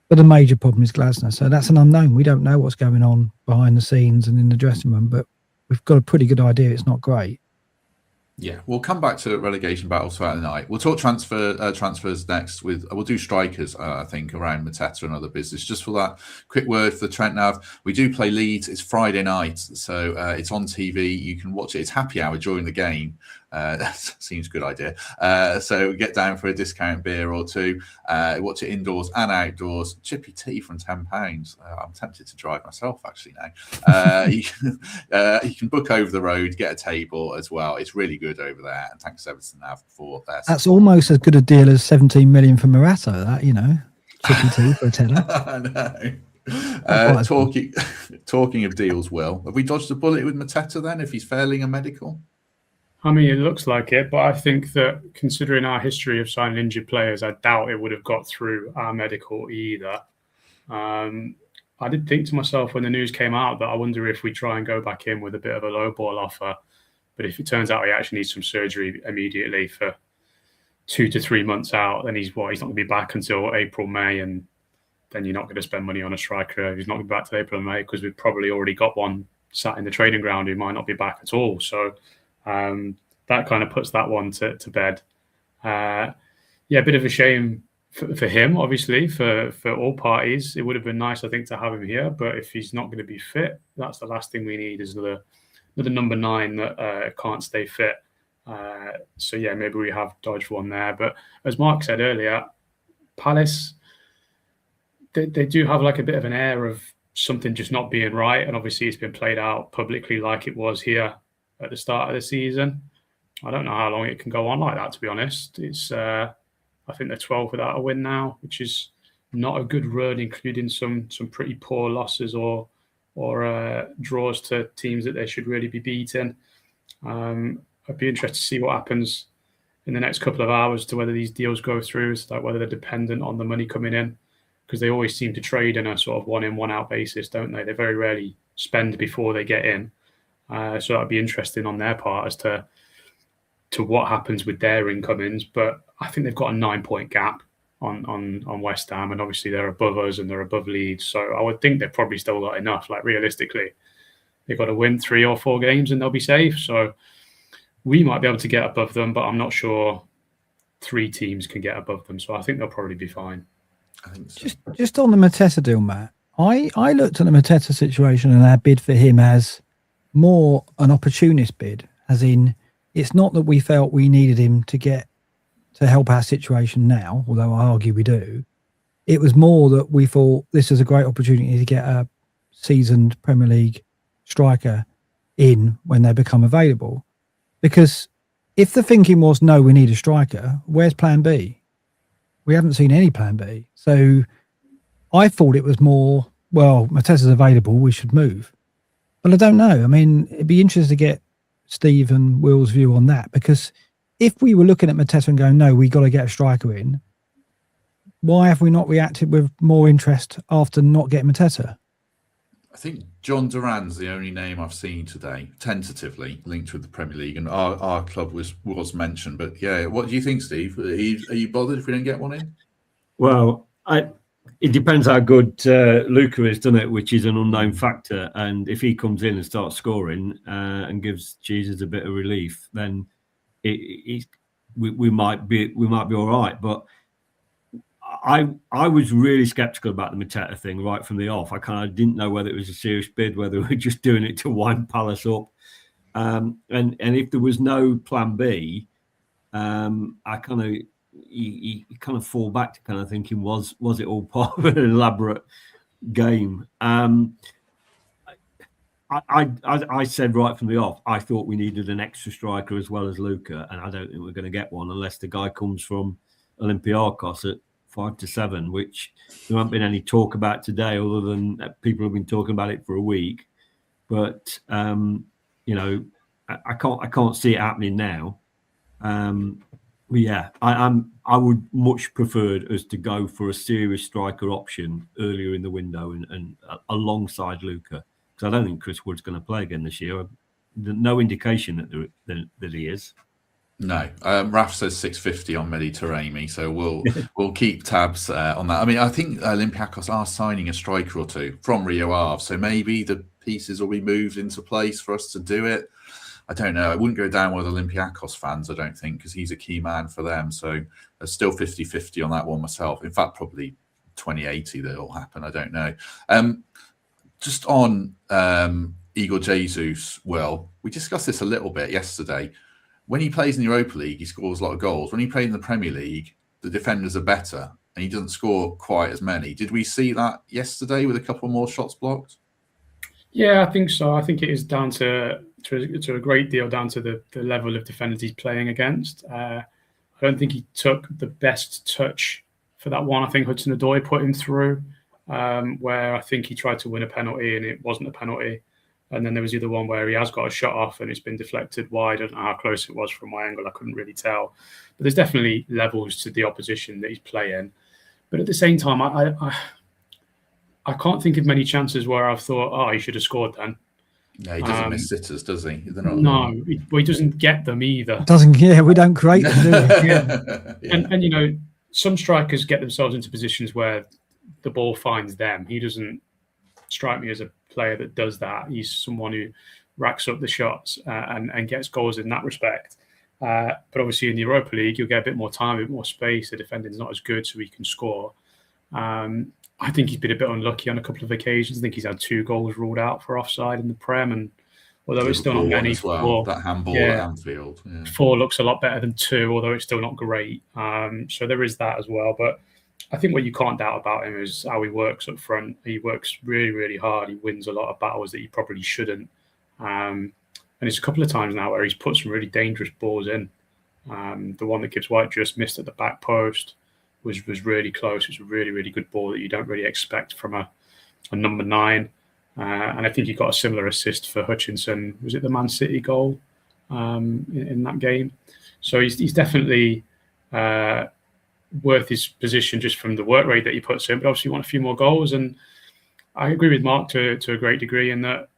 But the major problem is Glasner. So that's an unknown. We don't know what's going on behind the scenes and in the dressing room, but we've got a pretty good idea it's not great. Yeah, we'll come back to relegation battles throughout the night. We'll talk transfers next. We'll do strikers, I think, around Mateta and other business. Just for that quick word for the Trent Nav, we do play Leeds. It's Friday night, so it's on TV. You can watch it. It's happy hour during the game. That seems a good idea. So get down for a discount beer or two. Watch it indoors and outdoors. Chippy tea from £10. I'm tempted to drive myself actually now. You can book over the road, get a table as well. It's really good over there. And thanks Everton Nav for that. That's almost as good a deal as 17 million for Morata. That chippy tea for a tenner. I know. Talking of deals, Will, have we dodged a bullet with Mateta then? If he's failing a medical. I mean, it looks like it, but I think that considering our history of signing injured players, I doubt it would have got through our medical either. I did think to myself when the news came out that I wonder if we try and go back in with a bit of a low ball offer. But if it turns out he actually needs some surgery immediately for 2 to 3 months out, then he's not going to be back until April, May, and then you're not going to spend money on a striker. He's not going to be back to April and May because we've probably already got one sat in the training ground who might not be back at all. So that kind of puts that one to bed. A bit of a shame for him, obviously, for all parties. It would have been nice, I think, to have him here. But if he's not going to be fit, that's the last thing we need is another number 9 that can't stay fit. Maybe we have dodged one there. But as Mark said earlier, Palace, they do have like a bit of an air of something just not being right. And obviously it's been played out publicly like it was here at the start of the season. I don't know how long it can go on like that, to be honest. It's I think they're 12 without a win now, which is not a good run, including some pretty poor losses or draws to teams that they should really be beating. I'd be interested to see what happens in the next couple of hours to whether these deals go through, so like whether they're dependent on the money coming in, because they always seem to trade in a sort of one in, one out basis, don't they? They very rarely spend before they get in. So that'd be interesting on their part as to what happens with their incomings. But I think they've got a 9-point gap on West Ham, and obviously they're above us and they're above Leeds. So I would think they've probably still got enough. Like realistically, they've got to win 3 or 4 games and they'll be safe. So we might be able to get above them, but I'm not sure 3 teams can get above them. So I think they'll probably be fine. I think so. Just on the Mateta deal, Matt, I looked at the Mateta situation and our bid for him as more an opportunist bid, as in it's not that we felt we needed him to help our situation now, although I argue we do. It was more that we thought this is a great opportunity to get a seasoned Premier League striker in when they become available. Because if the thinking was, no, we need a striker, where's plan B? We haven't seen any plan B. So I thought it was more, well, Mateta's available, we should move. But I don't know. I mean, it'd be interesting to get Steve and Will's view on that, because if we were looking at Mateta and going, no, we got to get a striker in, why have we not reacted with more interest after not getting Mateta? I think John Duran's the only name I've seen today, tentatively linked with the Premier League, and our club was mentioned. But yeah, what do you think, Steve? Are you bothered if we don't get one in? Well, it depends how good Luca is, doesn't it? Which is an unknown factor. And if he comes in and starts scoring and gives Jesus a bit of relief, then we might be all right. But I was really sceptical about the Mateta thing right from the off. I kind of didn't know whether it was a serious bid, whether we were just doing it to wind Palace up. And if there was no plan B, I kind of you kind of fall back to kind of thinking, was it all part of an elaborate game? I said right from the off, I thought we needed an extra striker as well as Luca, and I don't think we're going to get one unless the guy comes from Olympiacos at 5 to 7, which there hasn't been any talk about today, other than people have been talking about it for a week. But you know, I can't see it happening now. But yeah, I would much preferred us to go for a serious striker option earlier in the window and alongside Luca. Because I don't think Chris Wood's going to play again this year. No indication that he is. No, Raf says 650 on Mehdi Taremi, so we'll keep tabs on that. I mean, I think Olympiacos are signing a striker or two from Rio Ave, so maybe the pieces will be moved into place for us to do it. I don't know. I wouldn't go down with Olympiacos fans, I don't think, because he's a key man for them. So there's still 50-50 on that one myself. In fact, probably 20-80 that will happen. I don't know. Just on Igor Jesus, Will, we discussed this a little bit yesterday. When he plays in the Europa League, he scores a lot of goals. When he plays in the Premier League, the defenders are better and he doesn't score quite as many. Did we see that yesterday with a couple more shots blocked? Yeah, I think so. I think it is down to a great deal down to the level of defenders he's playing against. I don't think he took the best touch for that one. I think Hudson-Odoi put him through. Where I think he tried to win a penalty and it wasn't a penalty. And then there was the other one where he has got a shot off and it's been deflected wide. I don't know how close it was from my angle. I couldn't really tell. But there's definitely levels to the opposition that he's playing. But at the same time, I can't think of many chances where I've thought, he should have scored then. Yeah, he doesn't miss sitters, does he? No, he doesn't get them either. We don't create them, do we? Yeah. And you know, some strikers get themselves into positions where the ball finds them. He doesn't strike me as a player that does that. He's someone who racks up the shots and gets goals in that respect. But obviously in the Europa League, you'll get a bit more time, a bit more space. The defending's not as good, so he can score. I think he's been a bit unlucky on a couple of occasions. I think he's had 2 goals ruled out for offside in the Prem, and although it's still not many, as well. That handball at Anfield. Yeah. 4 looks a lot better than 2, although it's still not great. So there is that as well. But I think what you can't doubt about him is how he works up front. He works really, really hard. He wins a lot of battles that he probably shouldn't. And it's a couple of times now where he's put some really dangerous balls in. The one that Gibbs White just missed at the back post was really close. It was a really, really good ball that you don't really expect from a number 9. And I think he got a similar assist for Hutchinson. Was it the Man City goal in that game? So he's definitely worth his position just from the work rate that he puts in. But obviously you want a few more goals. And I agree with Mark to a great degree in that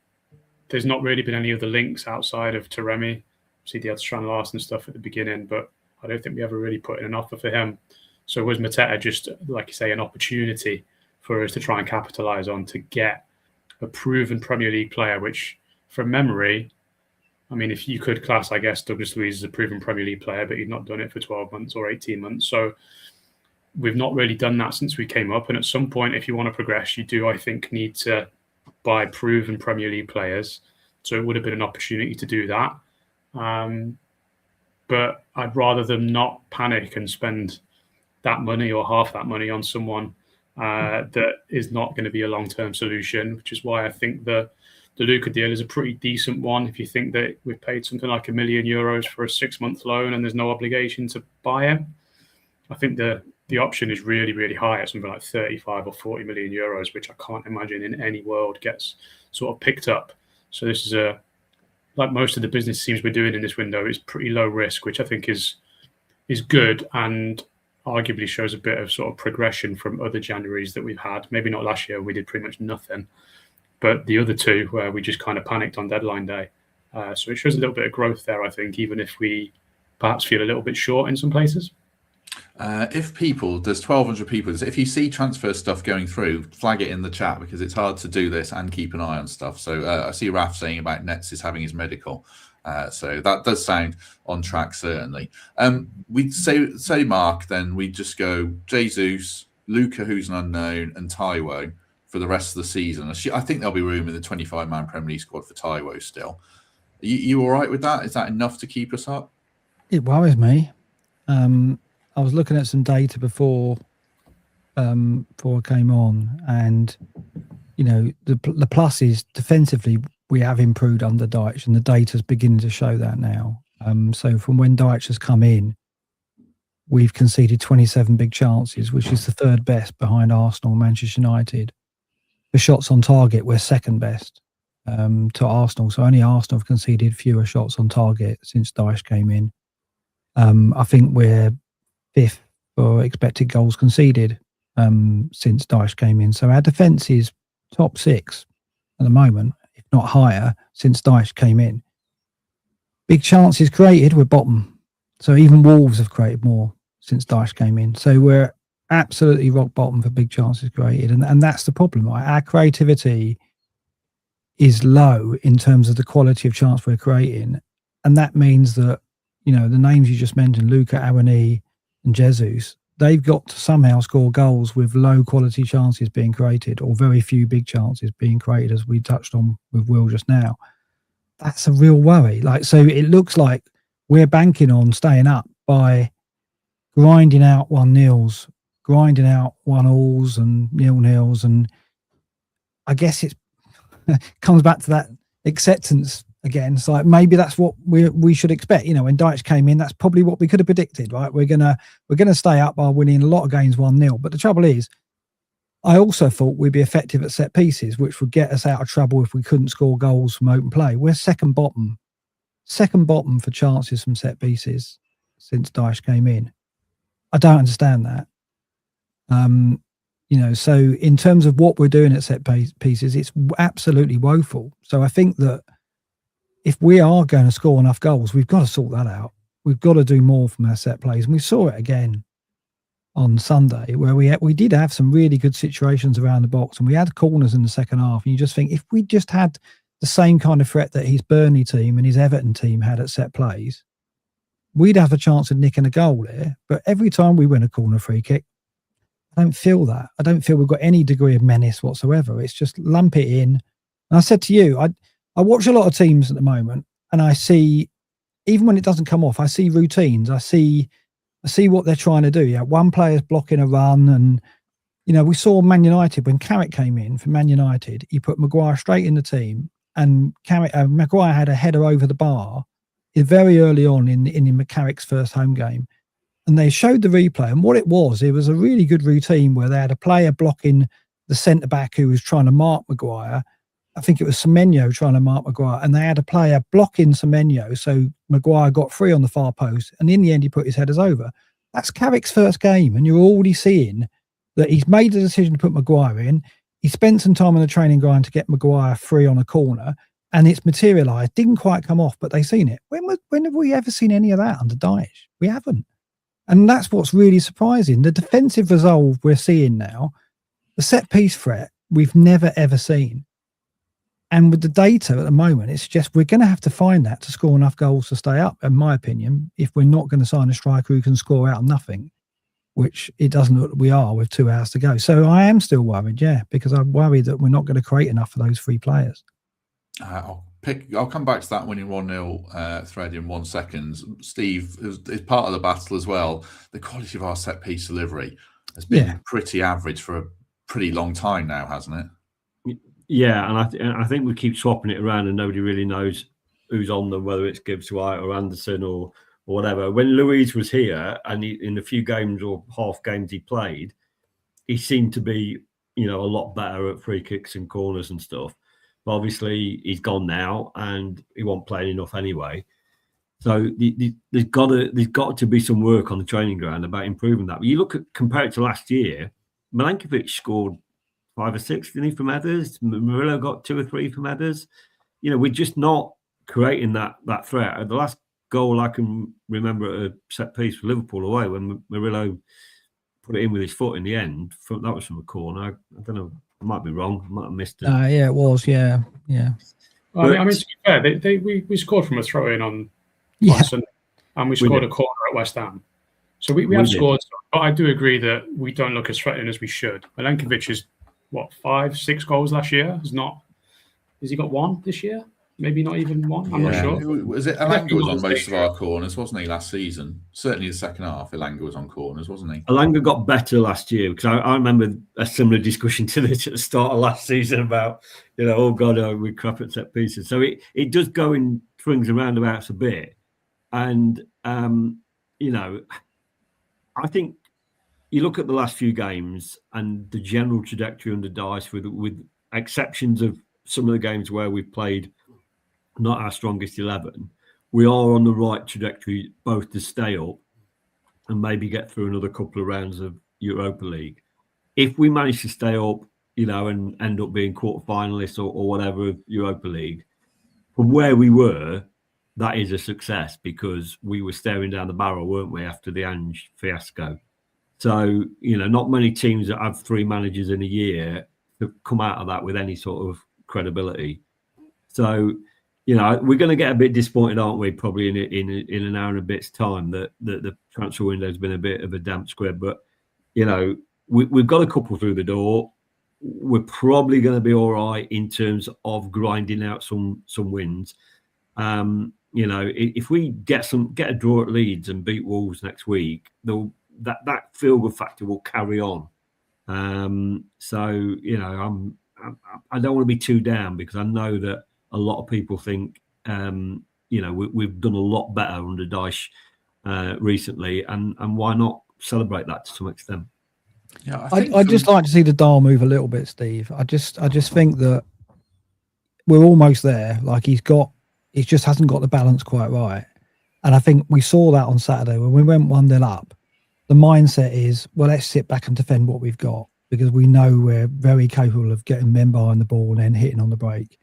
there's not really been any other links outside of Taremi. See the other Strand Larsen stuff at the beginning, but I don't think we ever really put in an offer for him. So was Mateta just, like you say, an opportunity for us to try and capitalise on to get a proven Premier League player, which from memory, I mean, if you could class, I guess, Douglas Luiz as a proven Premier League player, but he's not done it for 12 months or 18 months. So we've not really done that since we came up. And at some point, if you want to progress, you do, I think, need to buy proven Premier League players. So it would have been an opportunity to do that. But I'd rather them not panic and spend that money or half that money on someone that is not going to be a long-term solution, which is why I think the Luca deal is a pretty decent one. If you think that we've paid something like €1 million for a 6-month loan and there's no obligation to buy him, I think the option is really, really high at something like 35 or 40 million euros, which I can't imagine in any world gets sort of picked up. So this is like most of the business teams we're doing in this window, is pretty low risk, which I think is good and arguably shows a bit of sort of progression from other Januaries that we've had. Maybe not last year, we did pretty much nothing, but the other 2 where we just kind of panicked on deadline day. So it shows a little bit of growth there, I think, even if we perhaps feel a little bit short in some places. If people, there's 1,200 people, if you see transfer stuff going through, flag it in the chat, because it's hard to do this and keep an eye on stuff. So I see Raf saying about Netz is having his medical. So that does sound on track, certainly. We'd say Mark, then we'd just go Jesus, Luca, who's an unknown, and Taiwo for the rest of the season. I think there'll be room in the 25-man Premier League squad for Taiwo still. You all right with that? Is that enough to keep us up? It worries me. I was looking at some data before I came on, and the plus is defensively we have improved under Dyche, and the data's beginning to show that now. So from when Dyche has come in, we've conceded 27 big chances, which is the third best behind Arsenal and Manchester United. For shots on target, we're second best to Arsenal. So only Arsenal have conceded fewer shots on target since Dyche came in. I think we're fifth for expected goals conceded since Dyche came in. So our defence is top 6 at the moment, if not higher, since Dyche came in. Big chances created, we're bottom. So even Wolves have created more since Dyche came in. So we're absolutely rock bottom for big chances created. And that's the problem, right? Our creativity is low in terms of the quality of chance we're creating. And that means that, the names you just mentioned, Luca, Arne and Jesus, they've got to somehow score goals with low quality chances being created, or very few big chances being created, as we touched on with Will just now. That's a real worry. So it looks like we're banking on staying up by grinding out 1-0s, grinding out 1-alls and 0-0s. And I guess it comes back to that acceptance again. It's like, maybe that's what we should expect. When Dyche came in, that's probably what we could have predicted, right? We're gonna stay up by winning a lot of games 1-0. But the trouble is, I also thought we'd be effective at set pieces, which would get us out of trouble if we couldn't score goals from open play. We're second bottom for chances from set pieces since Dyche came in. I don't understand that. So in terms of what we're doing at set pieces, it's absolutely woeful. So I think that if we are going to score enough goals, we've got to sort that out. We've got to do more from our set plays. And we saw it again on Sunday, where we did have some really good situations around the box, and we had corners in the second half. And you just think, if we just had the same kind of threat that his Burnley team and his Everton team had at set plays, we'd have a chance of nicking a goal there. But every time we win a corner free kick, I don't feel that. I don't feel we've got any degree of menace whatsoever. It's just lump it in. And I said to you, I watch a lot of teams at the moment, and I see, even when it doesn't come off, I see routines. I see what they're trying to do. Yeah, one player's blocking a run, and we saw Man United when Carrick came in for Man United. He put Maguire straight in the team, and Maguire had a header over the bar very early on in Carrick's first home game. And they showed the replay, and what it was a really good routine where they had a player blocking the centre back who was trying to mark Maguire. I think it was Semenyo trying to mark Maguire, and they had a player blocking Semenyo, so Maguire got free on the far post, and in the end he put his headers over. That's Carrick's first game, and you're already seeing that he's made the decision to put Maguire in. He spent some time on the training ground to get Maguire free on a corner, and it's materialised. Didn't quite come off, but they've seen it. When have we ever seen any of that under Dyche? We haven't. And that's what's really surprising. The defensive resolve we're seeing now, the set-piece threat, we've never, ever seen. And with the data at the moment, it suggests we're going to have to find that to score enough goals to stay up, in my opinion, if we're not going to sign a striker who can score out of nothing, which it doesn't look we are with 2 hours to go. So I am still worried, because I'm worried that we're not going to create enough for those 3 players. I'll come back to that winning 1-0 thread in 1 second. Steve, is part of the battle as well. The quality of our set-piece delivery has been pretty average for a pretty long time now, hasn't it? Yeah, and I think we keep swapping it around, and nobody really knows who's on them, whether it's Gibbs White or Anderson or whatever. When Louise was here, and in the few games or half games he played, he seemed to be, a lot better at free kicks and corners and stuff. But obviously, he's gone now, and he won't play enough anyway. So there's got to be some work on the training ground about improving that. But you look at, compare it to last year, Milankovic scored 5 or 6, didn't he, from headers? Murillo got 2 or 3 from headers. We're just not creating that threat. The last goal I can remember at a set piece for Liverpool away, when Murillo put it in with his foot in the end, that was from a corner. I don't know, I might be wrong. I might have missed it. Yeah, it was. Yeah. Well, I mean, to be fair, we scored from a throw-in on Sunday, and we scored a corner at West Ham. So we We have did. scored, but I do agree that we don't look as threatening as we should. Milenkovic is, 5-6 goals last year? Has he got one this year? Maybe not even one. I'm not sure. Was it Definitely Elanga was not on as most of dangerous. our corners, wasn't he, last season? Certainly the second half, Elanga was on corners, wasn't he? Elanga got better last year because I remember a similar discussion to this at the start of last season about, oh God, we crap at set pieces. So it does go in swings and roundabouts a bit. And, I think you look at the last few games and the general trajectory under Davies, with exceptions of some of the games where we've played not our strongest 11, we are on the right trajectory both to stay up and maybe get through another couple of rounds of Europa League. If we manage to stay up, and end up being quarter-finalists or whatever of Europa League, from where we were, that is a success because we were staring down the barrel, weren't we, after the Ange fiasco? So, not many teams that have 3 managers in a year have come out of that with any sort of credibility. So, we're going to get a bit disappointed, aren't we, probably in an hour and a bit's time that the transfer window has been a bit of a damp squib. But, we've got a couple through the door. We're probably going to be all right in terms of grinding out some wins. If we get a draw at Leeds and beat Wolves next week, that feel-good factor will carry on. I don't want to be too down because I know that a lot of people think, we've done a lot better under Davies recently, and why not celebrate that to some extent? Yeah, I'd just like to see the dial move a little bit, Steve. I just think that we're almost there. Like he just hasn't got the balance quite right. And I think we saw that on Saturday when we went 1-0 up. The mindset is, well, let's sit back and defend what we've got because we know we're very capable of getting men behind the ball and then hitting on the break.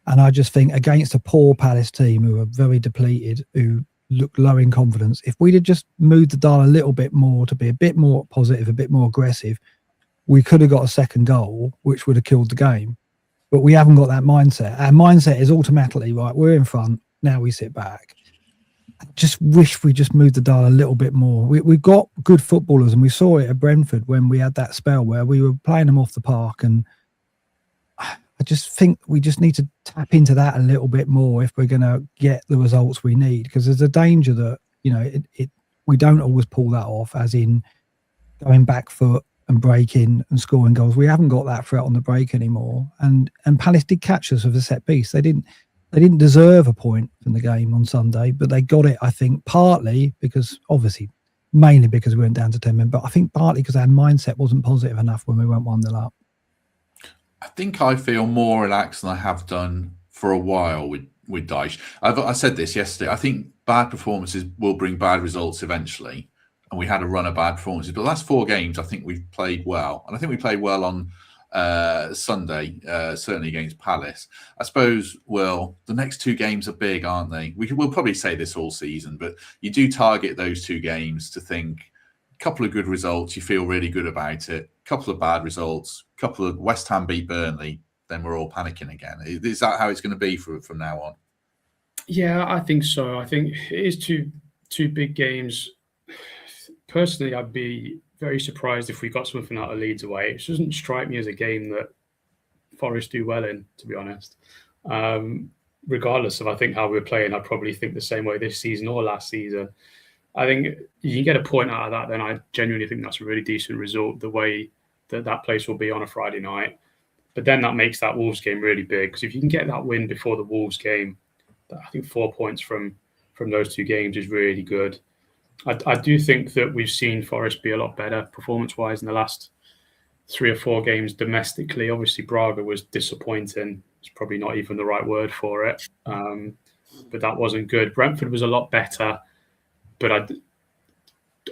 And I just think against a poor Palace team who are very depleted, who look low in confidence, if we'd have just moved the dial a little bit more to be a bit more positive, a bit more aggressive, we could have got a second goal, which would have killed the game. But we haven't got that mindset. Our mindset is automatically, right, we're in front, now we sit back. I just wish we just moved the dial a little bit more. We've got good footballers, and we saw it at Brentford when we had that spell where we were playing them off the park, and I just think we just need to tap into that a little bit more if we're going to get the results we need, because there's a danger that, we don't always pull that off, as in going back foot and breaking and scoring goals. We haven't got that threat on the break anymore. And Palace did catch us with a set piece. They didn't deserve a point from the game on Sunday, but they got it, I think, partly because, obviously, mainly because we went down to 10 men, but I think partly because our mindset wasn't positive enough when we went 1-0 up. I think I feel more relaxed than I have done for a while with Davies. I said this yesterday. I think bad performances will bring bad results eventually, and we had a run of bad performances. But the last 4 games, I think we've played well, and I think we played well on Sunday, certainly against Palace. I suppose, well, the next 2 games are big, aren't they? We'll probably say this all season, but you do target those 2 games to think a couple of good results, you feel really good about it. A couple of bad results, a couple of West Ham beat Burnley, then we're all panicking again. Is that how it's going to be from now on? Yeah, I think so. I think it is two big games. Personally, I'd be very surprised if we got something out of Leeds away. It doesn't strike me as a game that Forest do well in, to be honest. Regardless of, I think, how we're playing, I probably think the same way this season or last season. I think you can get a point out of that, then I genuinely think that's a really decent result, the way that place will be on a Friday night. But then that makes that Wolves game really big, because if you can get that win before the Wolves game, I think 4 points from those 2 games is really good. I do think that we've seen Forest be a lot better performance-wise in the last 3 or 4 games domestically. Obviously, Braga was disappointing. It's probably not even the right word for it. But that wasn't good. Brentford was a lot better. But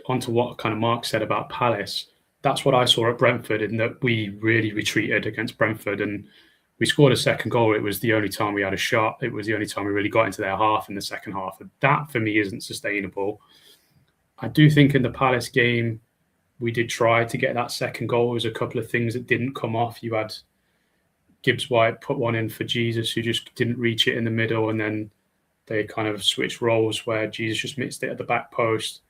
onto what kind of Mark said about Palace, that's what I saw at Brentford, in that we really retreated against Brentford, and we scored a second goal. It was the only time we had a shot. It was the only time we really got into their half in the second half. And that, for me, isn't sustainable. I do think in the Palace game, we did try to get that second goal. There was a couple of things that didn't come off. You had Gibbs White put one in for Jesus, who just didn't reach it in the middle, and then they kind of switched roles where Jesus just missed it at the back post.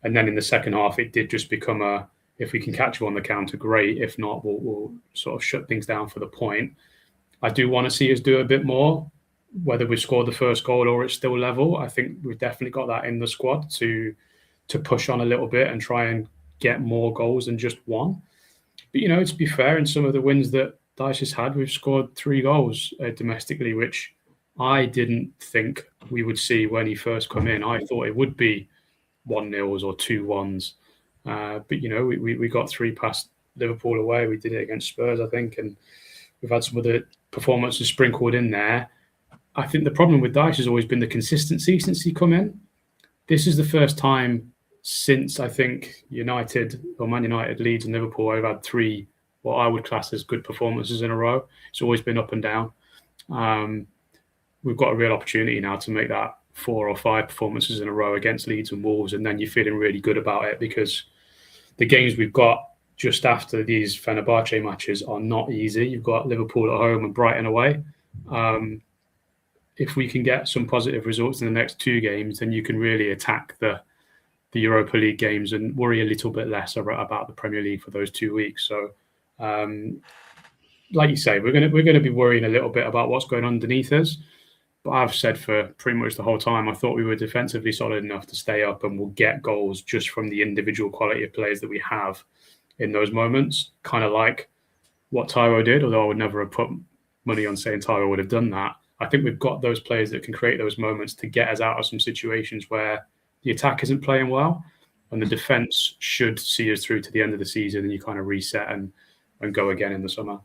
And then in the second half, it did just become if we can catch you on the counter, great. If not, we'll sort of shut things down for the point. I do want to see us do a bit more, whether we've scored the first goal or it's still level. I think we've definitely got that in the squad to push on a little bit and try and get more goals than just one. But, to be fair, in some of the wins that Davies has had, we've scored 3 goals domestically, which I didn't think we would see when he first come in. I thought it would be 1-0s or 2-1s. But, we got 3 past Liverpool away. We did it against Spurs, I think, and we've had some other performances sprinkled in there. I think the problem with Davies has always been the consistency since he come in. This is the first time since, I think, Man United, Leeds and Liverpool, I've had 3 what I would class as good performances in a row. It's always been up and down. We've got a real opportunity now to make that 4 or 5 performances in a row against Leeds and Wolves, and then you're feeling really good about it, because the games we've got just after these Fenerbahce matches are not easy. You've got Liverpool at home and Brighton away. If we can get some positive results in the next 2 games, then you can really attack the Europa League games and worry a little bit less about the Premier League for those 2 weeks. So, like you say, we're going to be worrying a little bit about what's going on underneath us. But I've said for pretty much the whole time, I thought we were defensively solid enough to stay up, and we'll get goals just from the individual quality of players that we have in those moments. Kind of like what Tyro did, although I would never have put money on saying Tyro would have done that. I think we've got those players that can create those moments to get us out of some situations where the attack isn't playing well, and the defence should see us through to the end of the season, and you kind of reset and go again in the summer.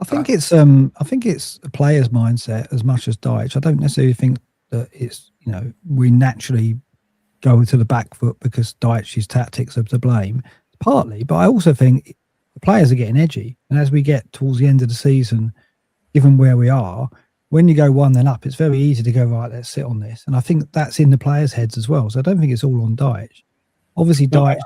I think it's a player's mindset as much as Davies. I don't necessarily think that it's we naturally go to the back foot because Davies' tactics are to blame. Partly, but I also think the players are getting edgy, and as we get towards the end of the season, given where we are, when you go 1-0 up, it's very easy to go, right, let's sit on this. And I think that's in the players' heads as well. So I don't think it's all on Davies. Obviously, Davies,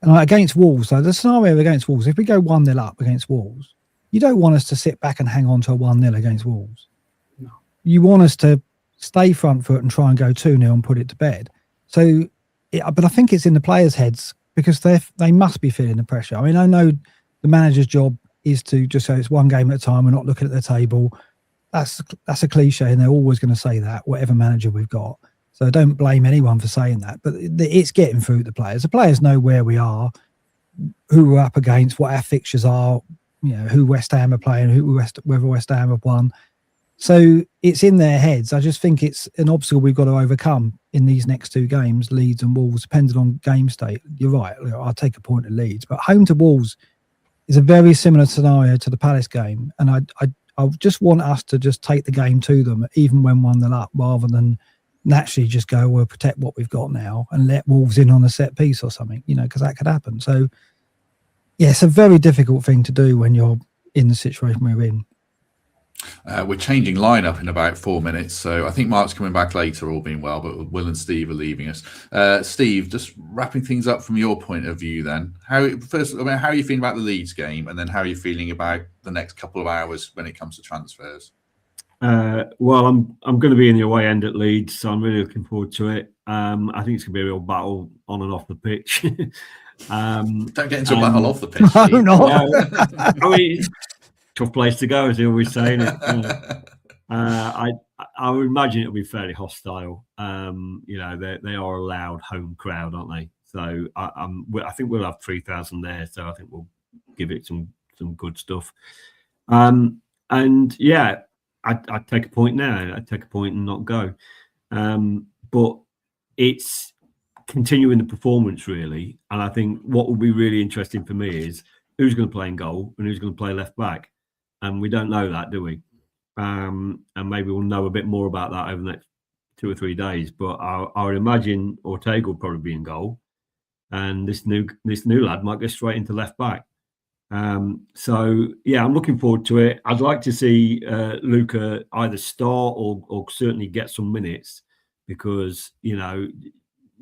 and against Wolves, so the scenario against Wolves, if we go 1-0 up against Wolves, you don't want us to sit back and hang on to a 1-0 against Wolves. No. You want us to stay front foot and try and go 2-0 and put it to bed. So, but I think it's in the players' heads, because they must be feeling the pressure. I mean, I know the manager's job is to just say it's one game at a time. We're not looking at the table. That's a cliche, and they're always going to say that, whatever manager we've got. So don't blame anyone for saying that. But it's getting through the players. The players know where we are, who we're up against, what our fixtures are, who West Ham are playing, whether West Ham have won. So it's in their heads. I just think it's an obstacle we've got to overcome in these next 2 games, Leeds and Wolves, depending on game state. You're right. I'll take a point at Leeds, but home to Wolves is a very similar scenario to the Palace game. And I just want us to just take the game to them, even when 1-0 up, rather than naturally just go, we'll protect what we've got now and let Wolves in on a set piece or something, because that could happen. So, yeah, it's a very difficult thing to do when you're in the situation we're in. We're changing lineup in about 4 minutes, so I think Mark's coming back later, all being well, but Will and Steve are leaving us. Steve, just wrapping things up from your point of view then. How are you feeling about the Leeds game, and then how are you feeling about the next couple of hours when it comes to transfers? Well, I'm going to be in the away end at Leeds, so I'm really looking forward to it. I think it's going to be a real battle on and off the pitch. Don't get into a battle off the pitch. I mean, tough place to go, as they always say. I would imagine it'll be fairly hostile. They are a loud home crowd, aren't they? So I think we'll have 3,000 there. So I think we'll give it some good stuff. And yeah, I'd take a point now. I'd take a point and not go. But it's continuing the performance, really. And I think what will be really interesting for me is who's going to play in goal and who's going to play left back. And we don't know that, do we? And maybe we'll know a bit more about that over the next 2 or 3 days. But I would imagine Ortega will probably be in goal, and this new lad might go straight into left back. So yeah, I'm looking forward to it. I'd like to see Luca either start or certainly get some minutes, because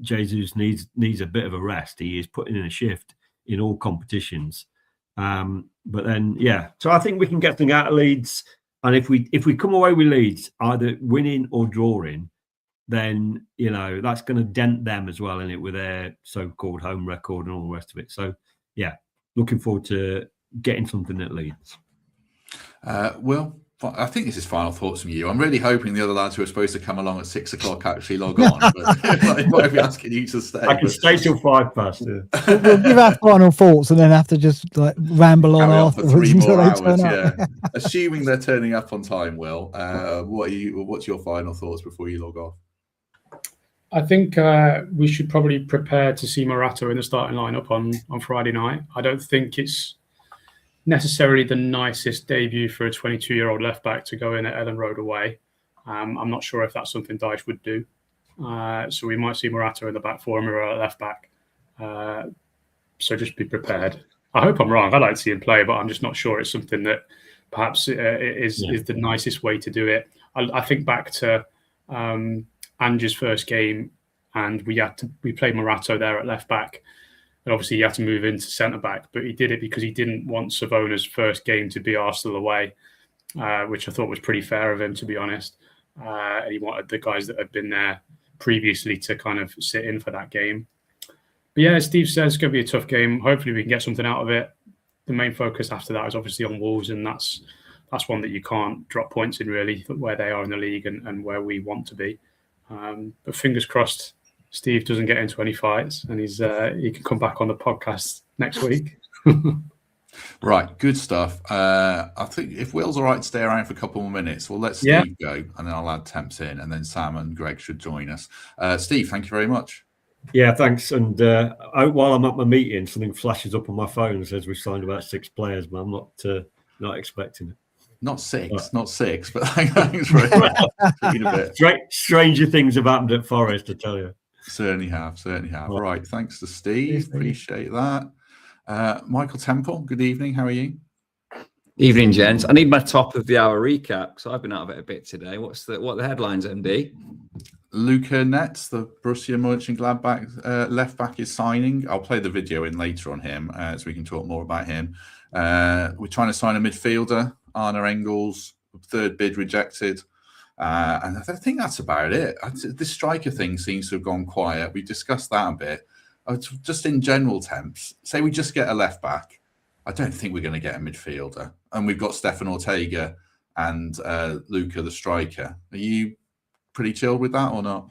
Jesus needs a bit of a rest. He is putting in a shift in all competitions. But then, yeah, so I think we can get something out of Leeds. And if we come away with Leeds, either winning or drawing, then, that's going to dent them as well, innit, with their so-called home record and all the rest of it. So, yeah, looking forward to getting something at Leeds. Will, I think this is final thoughts from you. I'm really hoping the other lads who are supposed to come along at 6 o'clock actually log on. But I might be asking you to stay. I can stay till 5:30. We'll give our final thoughts and then have to just ramble on for 3 until more they turn hours. up. Assuming they're turning up on time, Will. What's your final thoughts before you log off? I think we should probably prepare to see Morata in the starting lineup on Friday night. I don't think it's necessarily the nicest debut for a 22-year-old left back to go in at Ellen Road away. I'm not sure if that's something Dyche would do. So we might see Morata in the back four and Morata at left back. So just be prepared. I hope I'm wrong. I'd like to see him play, but I'm just not sure it's something that perhaps is the nicest way to do it. I think back to Ange's first game, and we played Morata there at left back. And obviously, he had to move into centre-back, but he did it because he didn't want Savona's first game to be Arsenal away, which I thought was pretty fair of him, to be honest. And he wanted the guys that had been there previously to kind of sit in for that game. But yeah, as Steve says, it's going to be a tough game. Hopefully, we can get something out of it. The main focus after that is obviously on Wolves, and that's one that you can't drop points in, really, where they are in the league and where we want to be. But fingers crossed, Steve doesn't get into any fights, and he can come back on the podcast next week. Right, good stuff. I think if Will's all right to stay around for a couple more minutes, we'll let Steve go, and then I'll add Temps in, and then Sam and Greg should join us. Steve, thank you very much. Yeah, thanks. And while I'm at my meeting, something flashes up on my phone and says we've signed about 6 players, but I'm not expecting it. Not six, but thanks very much. Stranger things have happened at Forest, I tell you. Certainly have. Right, thanks to Steve. Appreciate that. Michael Temple, good evening. How are you? Evening, gents. I need my top of the hour recap because I've been out of it a bit today. What are the headlines, MD? Luca Netz, the Borussia Monchengladbach left back, is signing. I'll play the video in later on him so we can talk more about him. We're trying to sign a midfielder, Arne Engels, third bid rejected. And I think that's about it. This striker thing seems to have gone quiet. We discussed that a bit. Just in general Temps, say we just get a left back. I don't think we're going to get a midfielder. And we've got Stefan Ortega and Luca, the striker. Are you pretty chilled with that or not?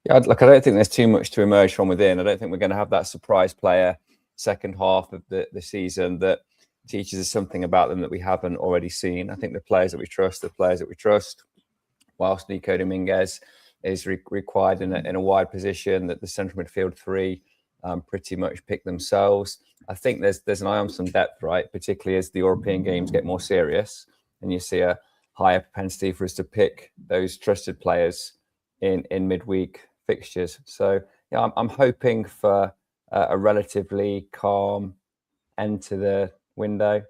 Yeah, look, I don't think there's too much to emerge from within. I don't think we're going to have that surprise player second half of the season that teaches us something about them that we haven't already seen. I think the players that we trust, whilst Nico Dominguez is required in a wide position, that the central midfield three pretty much pick themselves. I think there's an eye on some depth, right? Particularly as the European games get more serious and you see a higher propensity for us to pick those trusted players in midweek fixtures. So yeah, I'm hoping for a relatively calm end to the window.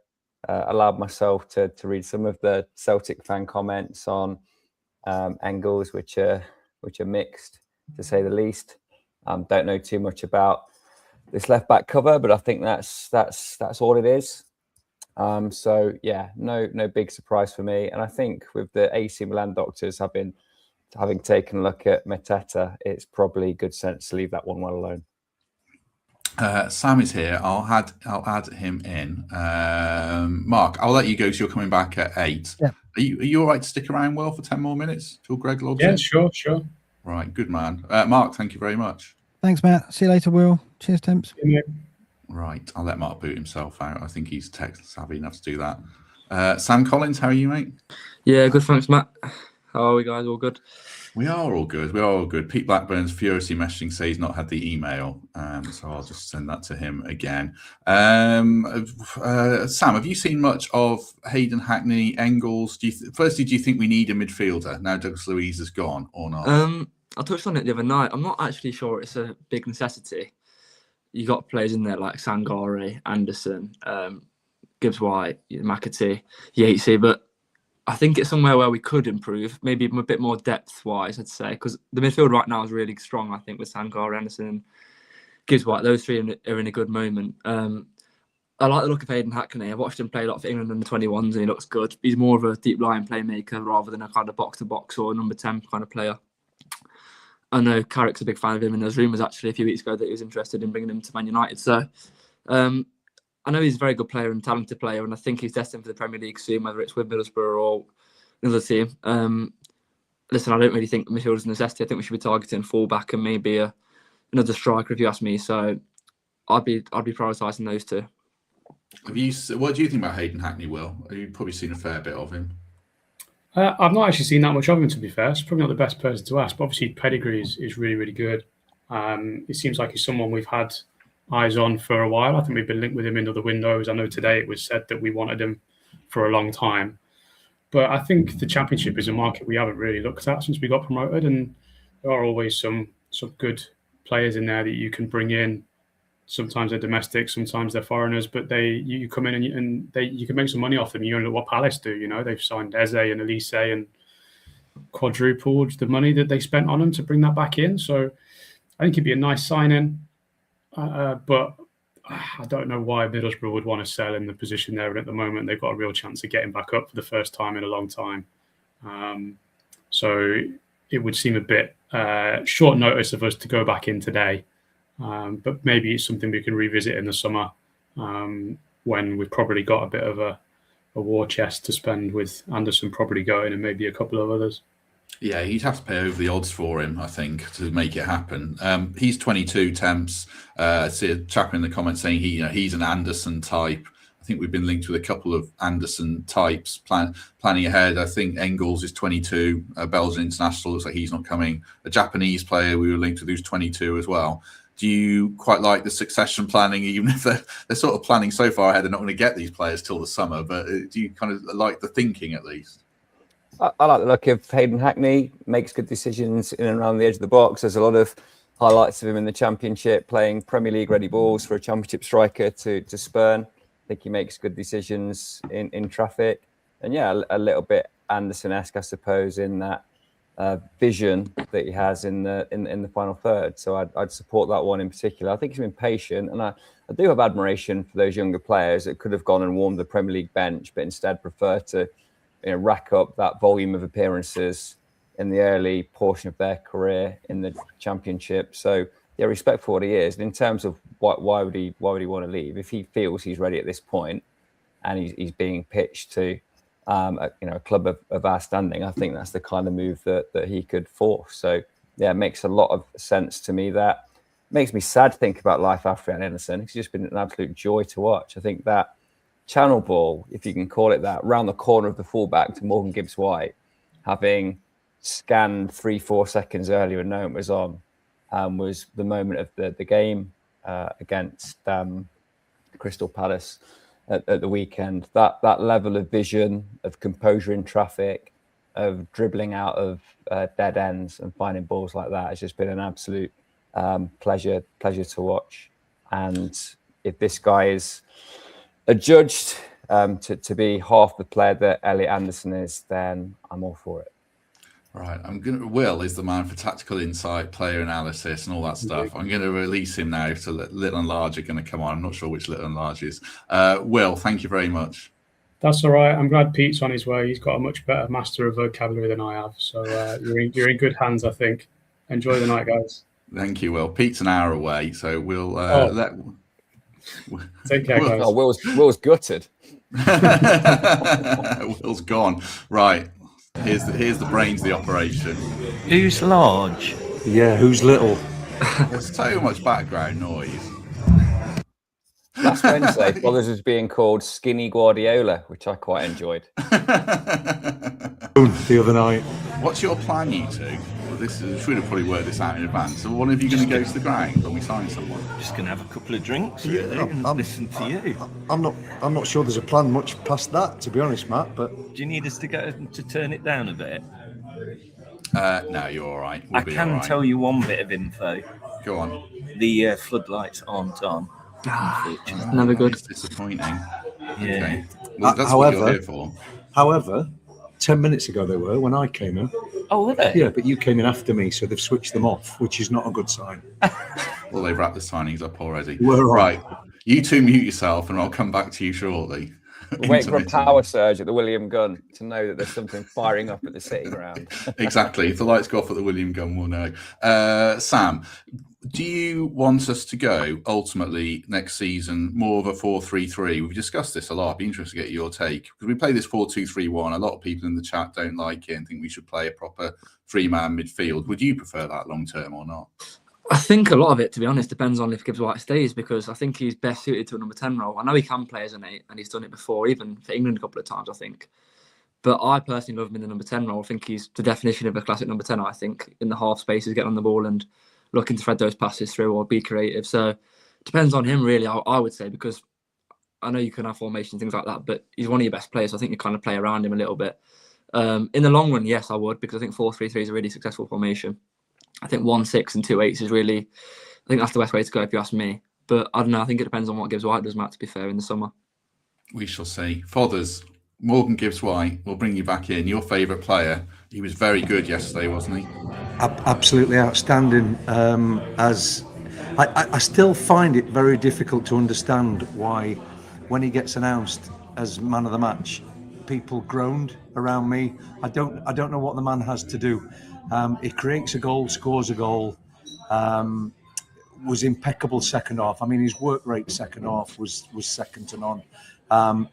Allowed myself to read some of the Celtic fan comments on Engels, which are mixed to say the least. Don't know too much about this left back cover, but I think that's all it is. So yeah, no big surprise for me. And I think with the AC Milan doctors having taken a look at Mateta, it's probably good sense to leave that one well alone. Sam is here. I'll add him in. Mark, I'll let you go because you're coming back at 8. Yeah. Are you all right to stick around, Will, for 10 more minutes till Greg logs in? Yeah, sure. Right, good man. Mark, thank you very much. Thanks, Matt. See you later, Will. Cheers, Temps. Yeah. Right, I'll let Mark boot himself out. I think he's tech savvy enough to do that. Sam Collins, how are you, mate? Yeah, good, thanks, Matt. How are we, guys? All good? We are all good. Pete Blackburn's furiously messaging say he's not had the email, so I'll just send that to him again. Sam, have you seen much of Hayden, Hackney, Engels? Firstly, do you think we need a midfielder now Douglas Luiz is gone or not? I touched on it the other night. I'm not actually sure it's a big necessity. You got players in there like Sangare, Anderson, Gibbs White, McAtee, Yatesy, but I think it's somewhere where we could improve, maybe a bit more depth-wise, I'd say, because the midfield right now is really strong, I think, with Sangare, Anderson, and Gibbs White. Those three are in a good moment. I like the look of Hayden Hackney. I've watched him play a lot for England under 21s, and he looks good. He's more of a deep-lying playmaker rather than a kind of box-to-box or a number 10 kind of player. I know Carrick's a big fan of him, and there's rumours actually a few weeks ago that he was interested in bringing him to Man United. So I know he's a very good player and talented player, and I think he's destined for the Premier League soon, whether it's with Middlesbrough or another team. Listen, I don't really think midfield is a necessity. I think we should be targeting full-back and maybe another striker, if you ask me. So I'd be prioritising those two. What do you think about Hayden Hackney, Will? You've probably seen a fair bit of him. I've not actually seen that much of him, to be fair. It's probably not the best person to ask, but obviously pedigree is really, really good. It seems like he's someone we've had eyes on for a while. I think we've been linked with him in other windows. I know today it was said that we wanted him for a long time. But I think the Championship is a market we haven't really looked at since we got promoted, and there are always some good players in there that you can bring in. Sometimes they're domestic, sometimes they're foreigners, but you come in and you can make some money off them. You know what Palace do, you know, they've signed Eze and Elise and quadrupled the money that they spent on them to bring that back in. So I think it'd be a nice signing, but I don't know why Middlesbrough would want to sell in the position they're in at the moment. They've got a real chance of getting back up for the first time in a long time. So it would seem a bit short notice of us to go back in today. But maybe it's something we can revisit in the summer when we've probably got a bit of a war chest to spend, with Anderson probably going and maybe a couple of others. Yeah, you'd have to pay over the odds for him, I think, to make it happen. He's 22, Temps. I see a chap in the comments saying he's an Anderson type. I think we've been linked with a couple of Anderson types planning ahead. I think Engels is 22. Belgian international, looks like he's not coming. A Japanese player we were linked with who's 22 as well. Do you quite like the succession planning, even if they're sort of planning so far ahead, they're not going to get these players till the summer, but do you kind of like the thinking at least? I like the look of Hayden Hackney, makes good decisions in and around the edge of the box. There's a lot of highlights of him in the Championship, playing Premier League ready balls for a Championship striker to spurn. I think he makes good decisions in traffic. And yeah, a little bit Anderson-esque, I suppose, in that vision that he has in the final third. So I'd support that one in particular. I think he's been patient, and I do have admiration for those younger players that could have gone and warmed the Premier League bench, but instead prefer to rack up that volume of appearances in the early portion of their career in the Championship. So yeah, respect for what he is. And in terms of why would he want to leave? If he feels he's ready at this point and he's being pitched to a club of our standing, I think that's the kind of move that he could force. So yeah, it makes a lot of sense to me. That makes me sad to think about life after Anderson. It's just been an absolute joy to watch. I think that channel ball, if you can call it that, round the corner of the fullback to Morgan Gibbs-White, having scanned 3-4 seconds earlier and known it was on, was the moment of the game against Crystal Palace at the weekend. That level of vision, of composure in traffic, of dribbling out of dead ends and finding balls like that has just been an absolute pleasure to watch. And if this guy is adjudged to be half the player that Elliot Anderson is, then I'm all for it. Right, Will is the man for tactical insight, player analysis, and all that stuff. I'm going to release him now. So Little and Large are going to come on. I'm not sure which Little and Large is. Will, thank you very much. That's all right. I'm glad Pete's on his way. He's got a much better master of vocabulary than I have. So you're in good hands, I think. Enjoy the night, guys. Thank you, Will. Pete's an hour away, so we'll let. Take care, guys. Oh, Will's gutted. Will's gone. Right. Here's the brains of the operation. Who's large? Yeah, who's little? There's so much background noise. Last Wednesday, Fothers was being called Skinny Guardiola, which I quite enjoyed. The other night. What's your plan, you two? We should have probably worked this out in advance. So one of you going to go to the ground when we sign someone? Just going to have a couple of drinks, really, and listen to you. I'm not sure there's a plan much past that, to be honest, Matt. But do you need us to turn it down a bit? No, you're all right. I can tell you one bit of info. Go on. The floodlights aren't on. Never good. It's disappointing. Yeah. Okay. Well, that's what you're here for. However, 10 minutes ago they were when I came in. Oh, were they? Yeah, but you came in after me, so they've switched them off, which is not a good sign. Well, they've wrapped the signings up already. We're right. You two mute yourself, and I'll come back to you shortly. We're waiting for a power surge at the William Gunn to know that there's something firing up at the City ground. Exactly. If the lights go off at the William Gunn, we'll know. Sam, do you want us to go ultimately next season more of a 4-3-3? We've discussed this a lot. I'd be interested to get your take because we play this 4-2-3-1. A lot of people in the chat don't like it and think we should play a proper 3-man midfield. Would you prefer that long term or not? I think a lot of it, to be honest, depends on if Gibbs White stays, because I think he's best suited to a number 10 role. I know he can play as an 8 and he's done it before, even for England a couple of times, I think. But I personally love him in the number 10 role. I think he's the definition of a classic number 10, I think, in the half spaces, getting on the ball and looking to thread those passes through or be creative. So it depends on him, really, I would say, because I know you can have formation, things like that, but he's one of your best players. So I think you kind of play around him a little bit. In the long run, yes, I would, because I think 4-3-3 is a really successful formation. I think 1-6 and 2-8s is really, I think that's the best way to go if you ask me. But I don't know, I think it depends on what Gibbs White does, Matt, to be fair, in the summer. We shall see. Fothers, Morgan Gibbs White, we'll bring you back in. Your favourite player. He was very good yesterday, wasn't he? Absolutely outstanding. As I still find it very difficult to understand why, when he gets announced as man of the match, people groaned around me. I don't know what the man has to do. He creates a goal, scores a goal. Was impeccable second half. I mean, his work rate second half was second to none.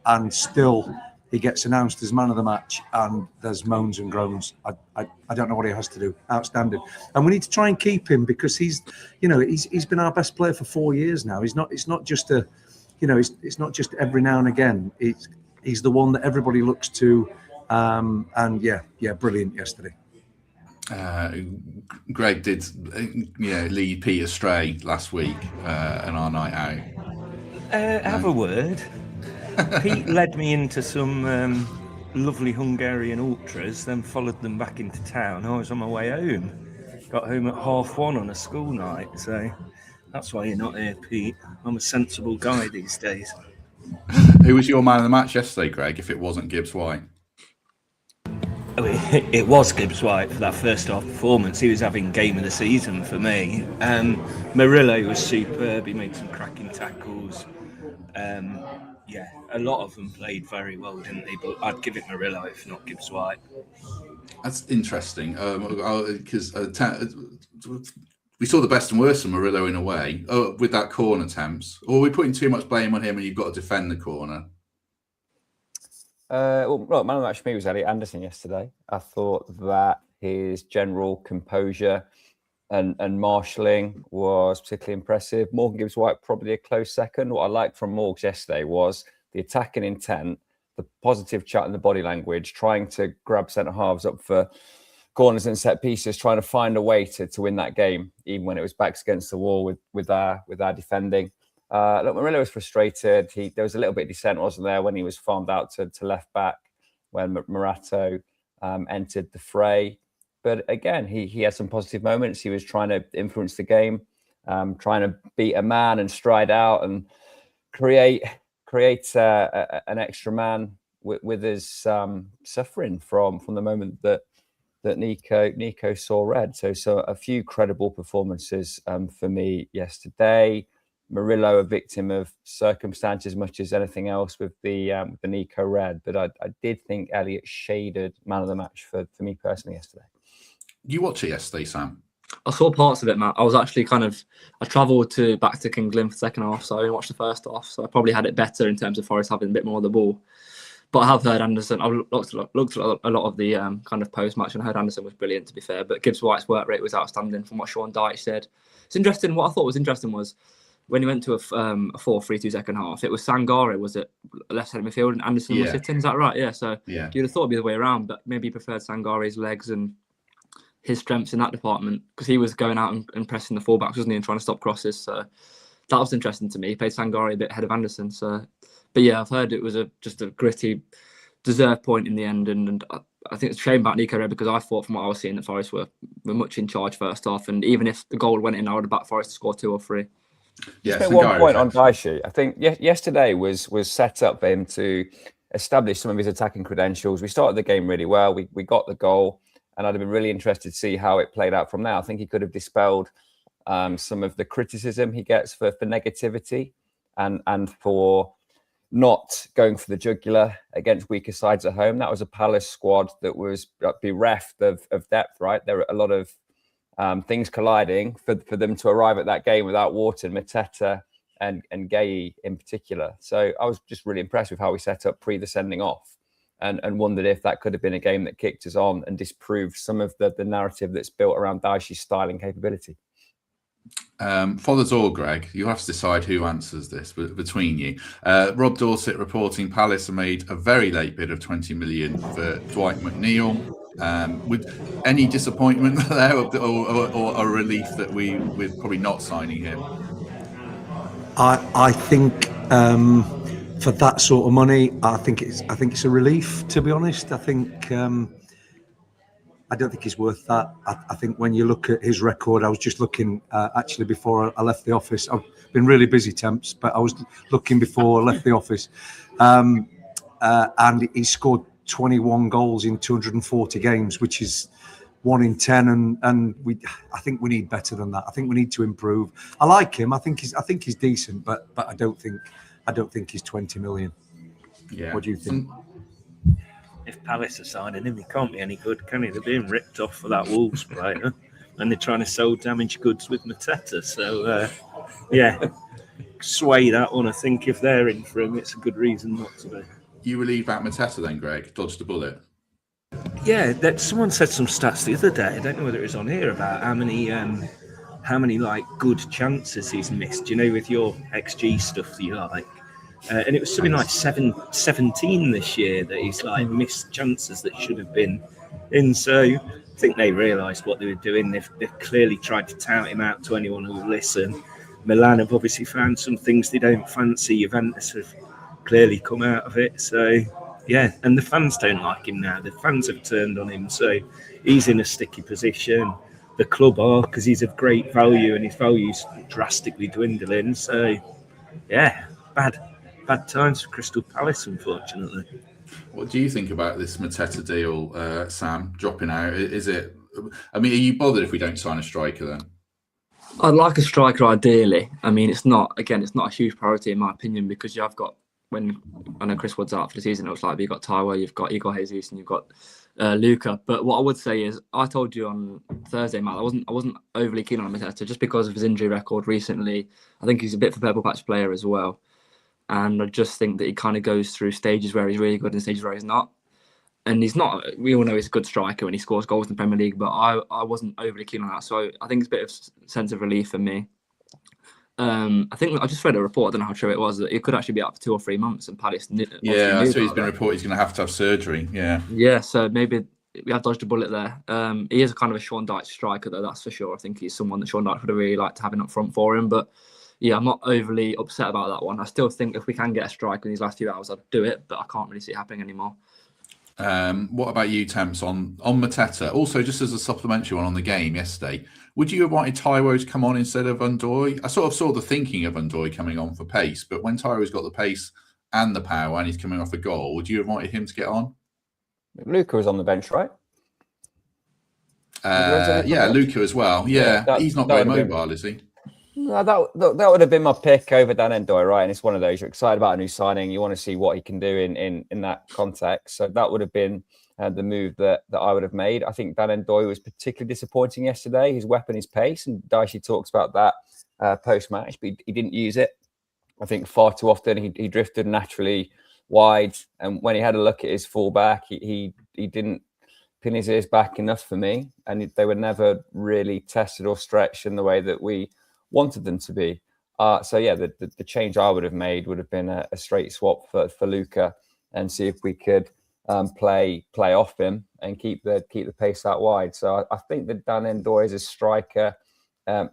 And still, he gets announced as man of the match, and there's moans and groans. I don't know what he has to do. Outstanding. And we need to try and keep him, because he's been our best player for 4 years now. It's not just it's not just every now and again. He's the one that everybody looks to. And yeah, brilliant yesterday. Greg did lead Pete astray last week on our night out. Have a word. Pete led me into some lovely Hungarian ultras, then followed them back into town. I was on my way home. Got home at 1:30 on a school night, so that's why you're not here, Pete. I'm a sensible guy these days. Who was your man of the match yesterday, Greg, if it wasn't Gibbs White? I mean, it was Gibbs White for that first half performance. He was having game of the season for me. Murillo was superb. He made some cracking tackles. A lot of them played very well, didn't they? But I'd give it Murillo if not Gibbs White. That's interesting, because we saw the best and worst of Murillo in a way with that corner, Temps. Or are we putting too much blame on him and you've got to defend the corner? Man of the match for me was Elliot Anderson yesterday. I thought that his general composure and marshalling was particularly impressive. Morgan Gibbs White probably a close second. What I liked from Morgs yesterday was the attacking intent, the positive chat and the body language, trying to grab centre halves up for corners and set pieces, trying to find a way to win that game, even when it was backs against the wall with our defending. Look, Murillo was frustrated. There was a little bit of dissent, wasn't there, when he was farmed out to left back when Morato entered the fray. But again, he had some positive moments. He was trying to influence the game, trying to beat a man and stride out and create an extra man with his suffering from the moment that Nico saw red. So a few credible performances for me yesterday. Murillo a victim of circumstance as much as anything else with the Nico red, but I did think Elliot shaded man of the match for me personally yesterday. You watch it yesterday, Sam? I saw parts of it, Matt. I was actually I travelled back to Kings Lynn for the second half, so I only watched the first half. So I probably had it better in terms of Forest having a bit more of the ball. But I have heard Anderson. I've looked at a lot of the kind of post-match, and I heard Anderson was brilliant, to be fair. But Gibbs White's work rate was outstanding from what Sean Dyche said. It's interesting. What I thought was interesting was when he went to a 4-3-2 second half, it was Sangare, was it, left-handed midfield, and Anderson was sitting. Is that right? Yeah. So you'd have thought it'd be the way around, but maybe he preferred Sangare's legs and his strengths in that department, because he was going out and pressing the fullbacks, wasn't he, and trying to stop crosses. So that was interesting to me. He played Sangare a bit ahead of Anderson. So, but yeah, I've heard it was just a gritty, deserved point in the end, and I think it's a shame about Nico Red, because I thought from what I was seeing that Forest were much in charge first half, and even if the goal went in, I would have backed Forest to score 2 or 3. Yeah, one point on Dyche. I think yesterday was set up for him to establish some of his attacking credentials. We started the game really well. We got the goal, and I'd have been really interested to see how it played out from now. I think he could have dispelled some of the criticism he gets for negativity and for not going for the jugular against weaker sides at home. That was a Palace squad that was bereft of depth, right? There were a lot of things colliding for them to arrive at that game without Wharton, Mateta and Gay in particular. So I was just really impressed with how we set up pre the sending off, and wondered if that could have been a game that kicked us on and disproved some of the narrative that's built around Daish's style and capability. Fothers or Greg, you have to decide who answers this between you. Rob Dorset reporting Palace have made a very late bid of 20 million for Dwight McNeil. With any disappointment there, or a relief that we're probably not signing him? I think for that sort of money, I think it's a relief, to be honest. I don't think he's worth that. I think when you look at his record, I was just looking actually before I left the office. I've been really busy, Temps, but I was looking before I left the office, and he scored 21 goals in 240 games, which is 1 in 10, and I think we need better than that. I think we need to improve. I like him. I think he's decent, but I don't think he's 20 million. Yeah. What do you think? If Palace are signing him, he can't be any good, can he? They're being ripped off for that Wolves player, and they're trying to sell damaged goods with Mateta. So, sway that one. I think if they're in for him, it's a good reason not to be. You relieve out Mateta then, Greg? Dodged a bullet. Yeah, someone said some stats the other day. I don't know whether it was on here about how many like good chances he's missed. You know, with your XG stuff that you like. And it was something like 17 this year that he's like missed chances that should have been in. So I think they realised what they were doing. They've clearly tried to tout him out to anyone who will listen. Milan have obviously found some things they don't fancy. Juventus have clearly come out of it. So yeah, and the fans don't like him now. The fans have turned on him. So he's in a sticky position. The club are, because he's of great value and his value's drastically dwindling. So yeah, bad times for Crystal Palace, unfortunately. What do you think about this Mateta deal, Sam, dropping out? Is it? I mean, are you bothered if we don't sign a striker then? I'd like a striker ideally. I mean, it's not a huge priority in my opinion, because you have got, when I know Chris Wood's out for the season, it was like you've got Taiwo, you've got Igor Jesus, and you've got Luca. But what I would say is, I told you on Thursday, Matt, I wasn't overly keen on Mateta just because of his injury record recently. I think he's a bit of a purple patch player as well. And I just think that he kind of goes through stages where he's really good and stages where he's not. And he's not, we all know he's a good striker and he scores goals in the Premier League, but I wasn't overly keen on that. So I think it's a bit of sense of relief for me. I think I just read a report, I don't know how true it was, that it could actually be up for 2 or 3 months and Palace. Yeah, that's what he's been reported. He's going to have surgery. Yeah. Yeah, so maybe we have dodged a bullet there. He is kind of a Sean Dyche striker, though, that's for sure. I think he's someone that Sean Dyche would have really liked having up front for him. But yeah, I'm not overly upset about that one. I still think if we can get a striker in these last few hours, I'd do it, but I can't really see it happening anymore. What about you, Temps, on Mateta? Also, just as a supplementary one on the game yesterday, would you have wanted Taiwo to come on instead of Undoy? I sort of saw the thinking of Undoy coming on for pace, but when Taiwo's got the pace and the power and he's coming off a goal, would you have wanted him to get on? Luca was on the bench, right? Yeah, Luca as well. Yeah, he's not very mobile, is he? No, that would have been my pick over Dan Ndoye, right? And it's one of those, you're excited about a new signing, you want to see what he can do in that context. So that would have been the move that I would have made. I think Dan Ndoye was particularly disappointing yesterday. His weapon is pace, and Dicey talks about that post-match, but he didn't use it. I think far too often he drifted naturally wide, and when he had a look at his fullback, he didn't pin his ears back enough for me, and they were never really tested or stretched in the way that we wanted them to be. So yeah, the change I would have made would have been a straight swap for Luca, and see if we could play off him and keep the pace out wide. So I think that Dan Ndoye as a striker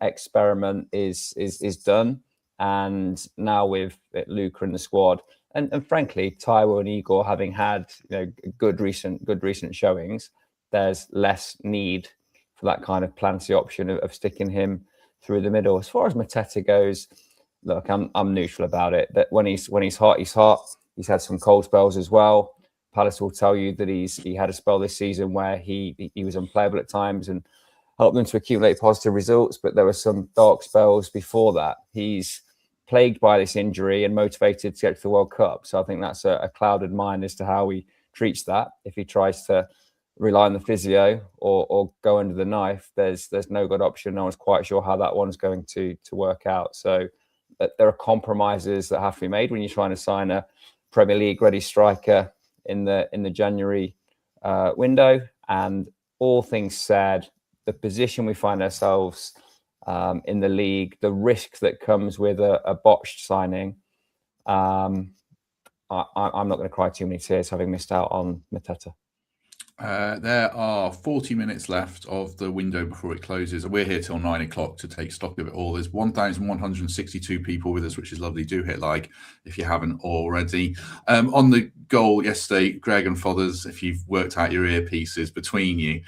experiment is done, and now with Luca in the squad, and frankly Taiwo and Igor having had good recent showings, there's less need for that kind of planty option of sticking him through the middle. As far as Mateta goes, look, I'm neutral about it. That when he's hot, he's hot. He's had some cold spells as well. Palace will tell you that he had a spell this season where he was unplayable at times and helped them to accumulate positive results. But there were some dark spells before that. He's plagued by this injury and motivated to get to the World Cup. So I think that's a clouded mind as to how he treats that. If he tries to rely on the physio or go under the knife, there's no good option. No one's quite sure how that one's going to work out. So there are compromises that have to be made when you're trying to sign a Premier League ready striker in the January window. And all things said, the position we find ourselves in the league, the risk that comes with a botched signing, I'm not going to cry too many tears having missed out on Mateta. There are 40 minutes left of the window before it closes. We're here till 9 o'clock to take stock of it all. There's 1,162 people with us, which is lovely. Do hit like if you haven't already. On the goal yesterday, Greg and Fothers, if you've worked out your earpieces between you,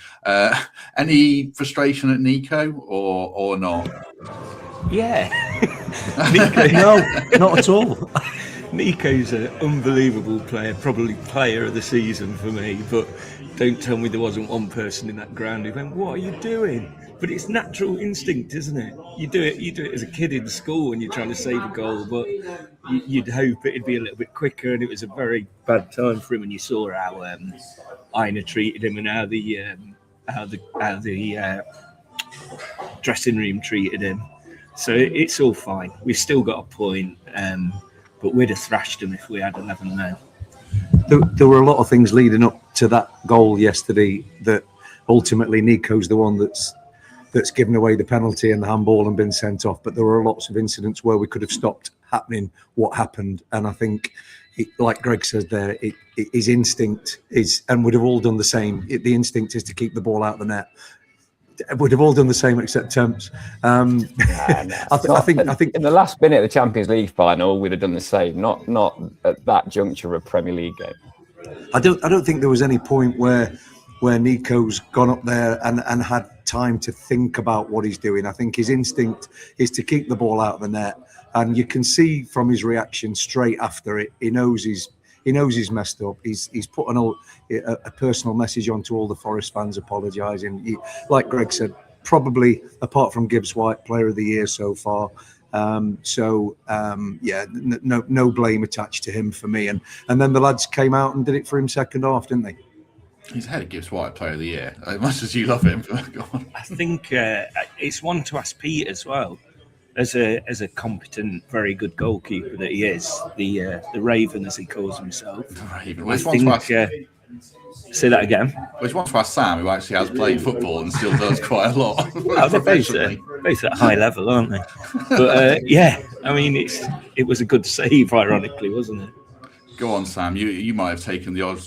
any frustration at Nico or not? Yeah. No, not at all. Nico's an unbelievable player, probably player of the season for me, but don't tell me there wasn't one person in that ground who went, "What are you doing?" But it's natural instinct, isn't it? You do it as a kid in school when you're trying to save a goal, but you'd hope it'd be a little bit quicker, and it was a very bad time for him. And you saw how Arne treated him and how the dressing room treated him. So it's all fine. We've still got a point, but we'd have thrashed them if we had 11 men. There were a lot of things leading up to that goal yesterday that ultimately Nico's the one that's given away the penalty and the handball and been sent off. But there were lots of incidents where we could have stopped happening what happened. And I think, like Greg says there, his instinct is, and we'd have all done the same. The instinct is to keep the ball out of the net. Would have all done the same except Temps. I think in the last minute of the Champions League final, we'd have done the same. Not at that juncture of a Premier League game. I don't think there was any point where Nico's gone up there and had time to think about what he's doing. I think his instinct is to keep the ball out of the net, and you can see from his reaction straight after it, he knows he's messed up. He's put a personal message on to all the Forest fans apologising. Like Greg said, probably apart from Gibbs White, Player of the Year so far. No blame attached to him for me. And then the lads came out and did it for him second half, didn't they? He's had a Gibbs White Player of the Year, as much as you love him. I think it's one to ask Pete as well. As a competent, very good goalkeeper that he is, the Raven as he calls himself. The Raven. Say that again. Which one for Sam, who actually has played football and still does quite a lot. They're both at a high level, aren't they? But I mean, it was a good save, ironically, wasn't it? Go on, Sam. You might have taken the odd,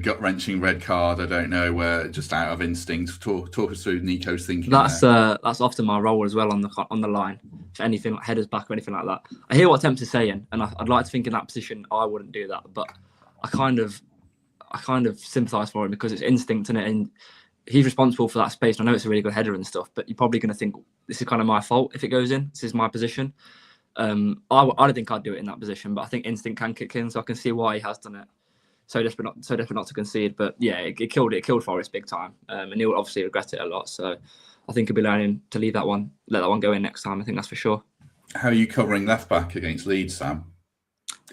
gut-wrenching red card. I don't know, where just out of instinct. Talk us through Nico's thinking. That's often my role as well on the line. For anything like headers back or anything like that. I hear what Temps is saying, and I'd like to think in that position I wouldn't do that, but I kind of sympathise for him because it's instinct, and he's responsible for that space. And I know it's a really good header and stuff, but you're probably going to think this is kind of my fault if it goes in. This is my position. I don't think I'd do it in that position, but I think instinct can kick in, so I can see why he has done it. So desperate not to concede, but yeah, it killed Forest big time, and he'll obviously regret it a lot. So I think he'll be learning to let that one go in next time. I think that's for sure. How are you covering left back against Leeds, Sam?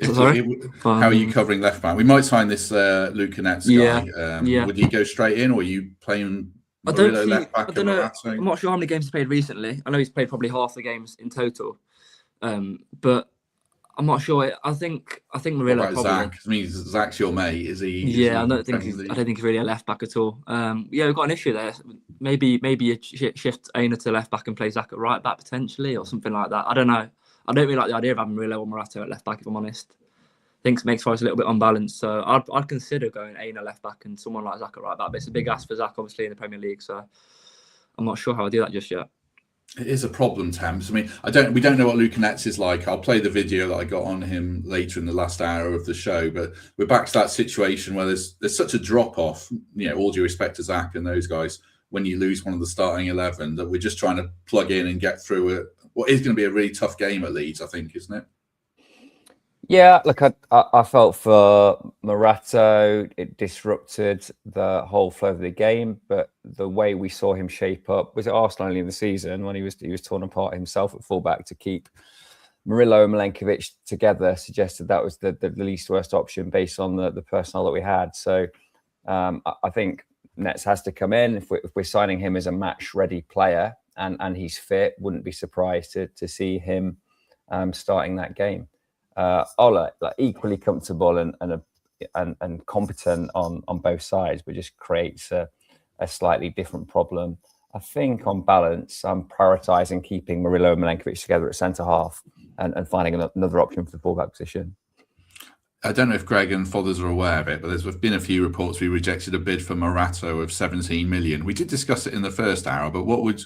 Sorry? How are you covering left back? We might sign this Luca Netz guy. Would he go straight in, or are you playing? I don't know. I'm not sure how many games he's played recently. I know he's played probably half the games in total. But I'm not sure. I think Marilla probably. Zach? I mean, Zach's your mate. Is he? I don't think he's really a left back at all. We've got an issue there. Maybe you shift Aylmer to left back and play Zach at right back potentially, or something like that. I don't know. I don't really like the idea of having Marilla or Morata at left back, if I'm honest. I think it makes Forest a little bit unbalanced. So I'd consider going Aylmer left back and someone like Zach at right back. But it's a big ask for Zach, obviously, in the Premier League. So I'm not sure how I do that just yet. It is a problem, Temps. I mean, we don't know what Luca Netz is like. I'll play the video that I got on him later in the last hour of the show. But we're back to that situation where there's such a drop off. All due respect to Zach and those guys, when you lose one of the starting 11, that we're just trying to plug in and get through what is going to be a really tough game at Leeds, I think, isn't it? Yeah, look, I felt for Morata, it disrupted the whole flow of the game. But the way we saw him shape up was at Arsenal early in the season when he was torn apart himself at fullback to keep Murillo and Milenkovic together suggested that was the least worst option based on the personnel that we had. So I think Netz has to come in. If we're signing him as a match-ready player and he's fit, wouldn't be surprised to see him starting that game. Ola, like equally comfortable and competent on both sides, but just creates a slightly different problem. I think on balance, I'm prioritising keeping Murillo and Milenkovic together at centre half and finding another option for the fullback position. I don't know if Greg and Fothers are aware of it, but there's been a few reports we rejected a bid for Morato of 17 million. We did discuss it in the first hour, but would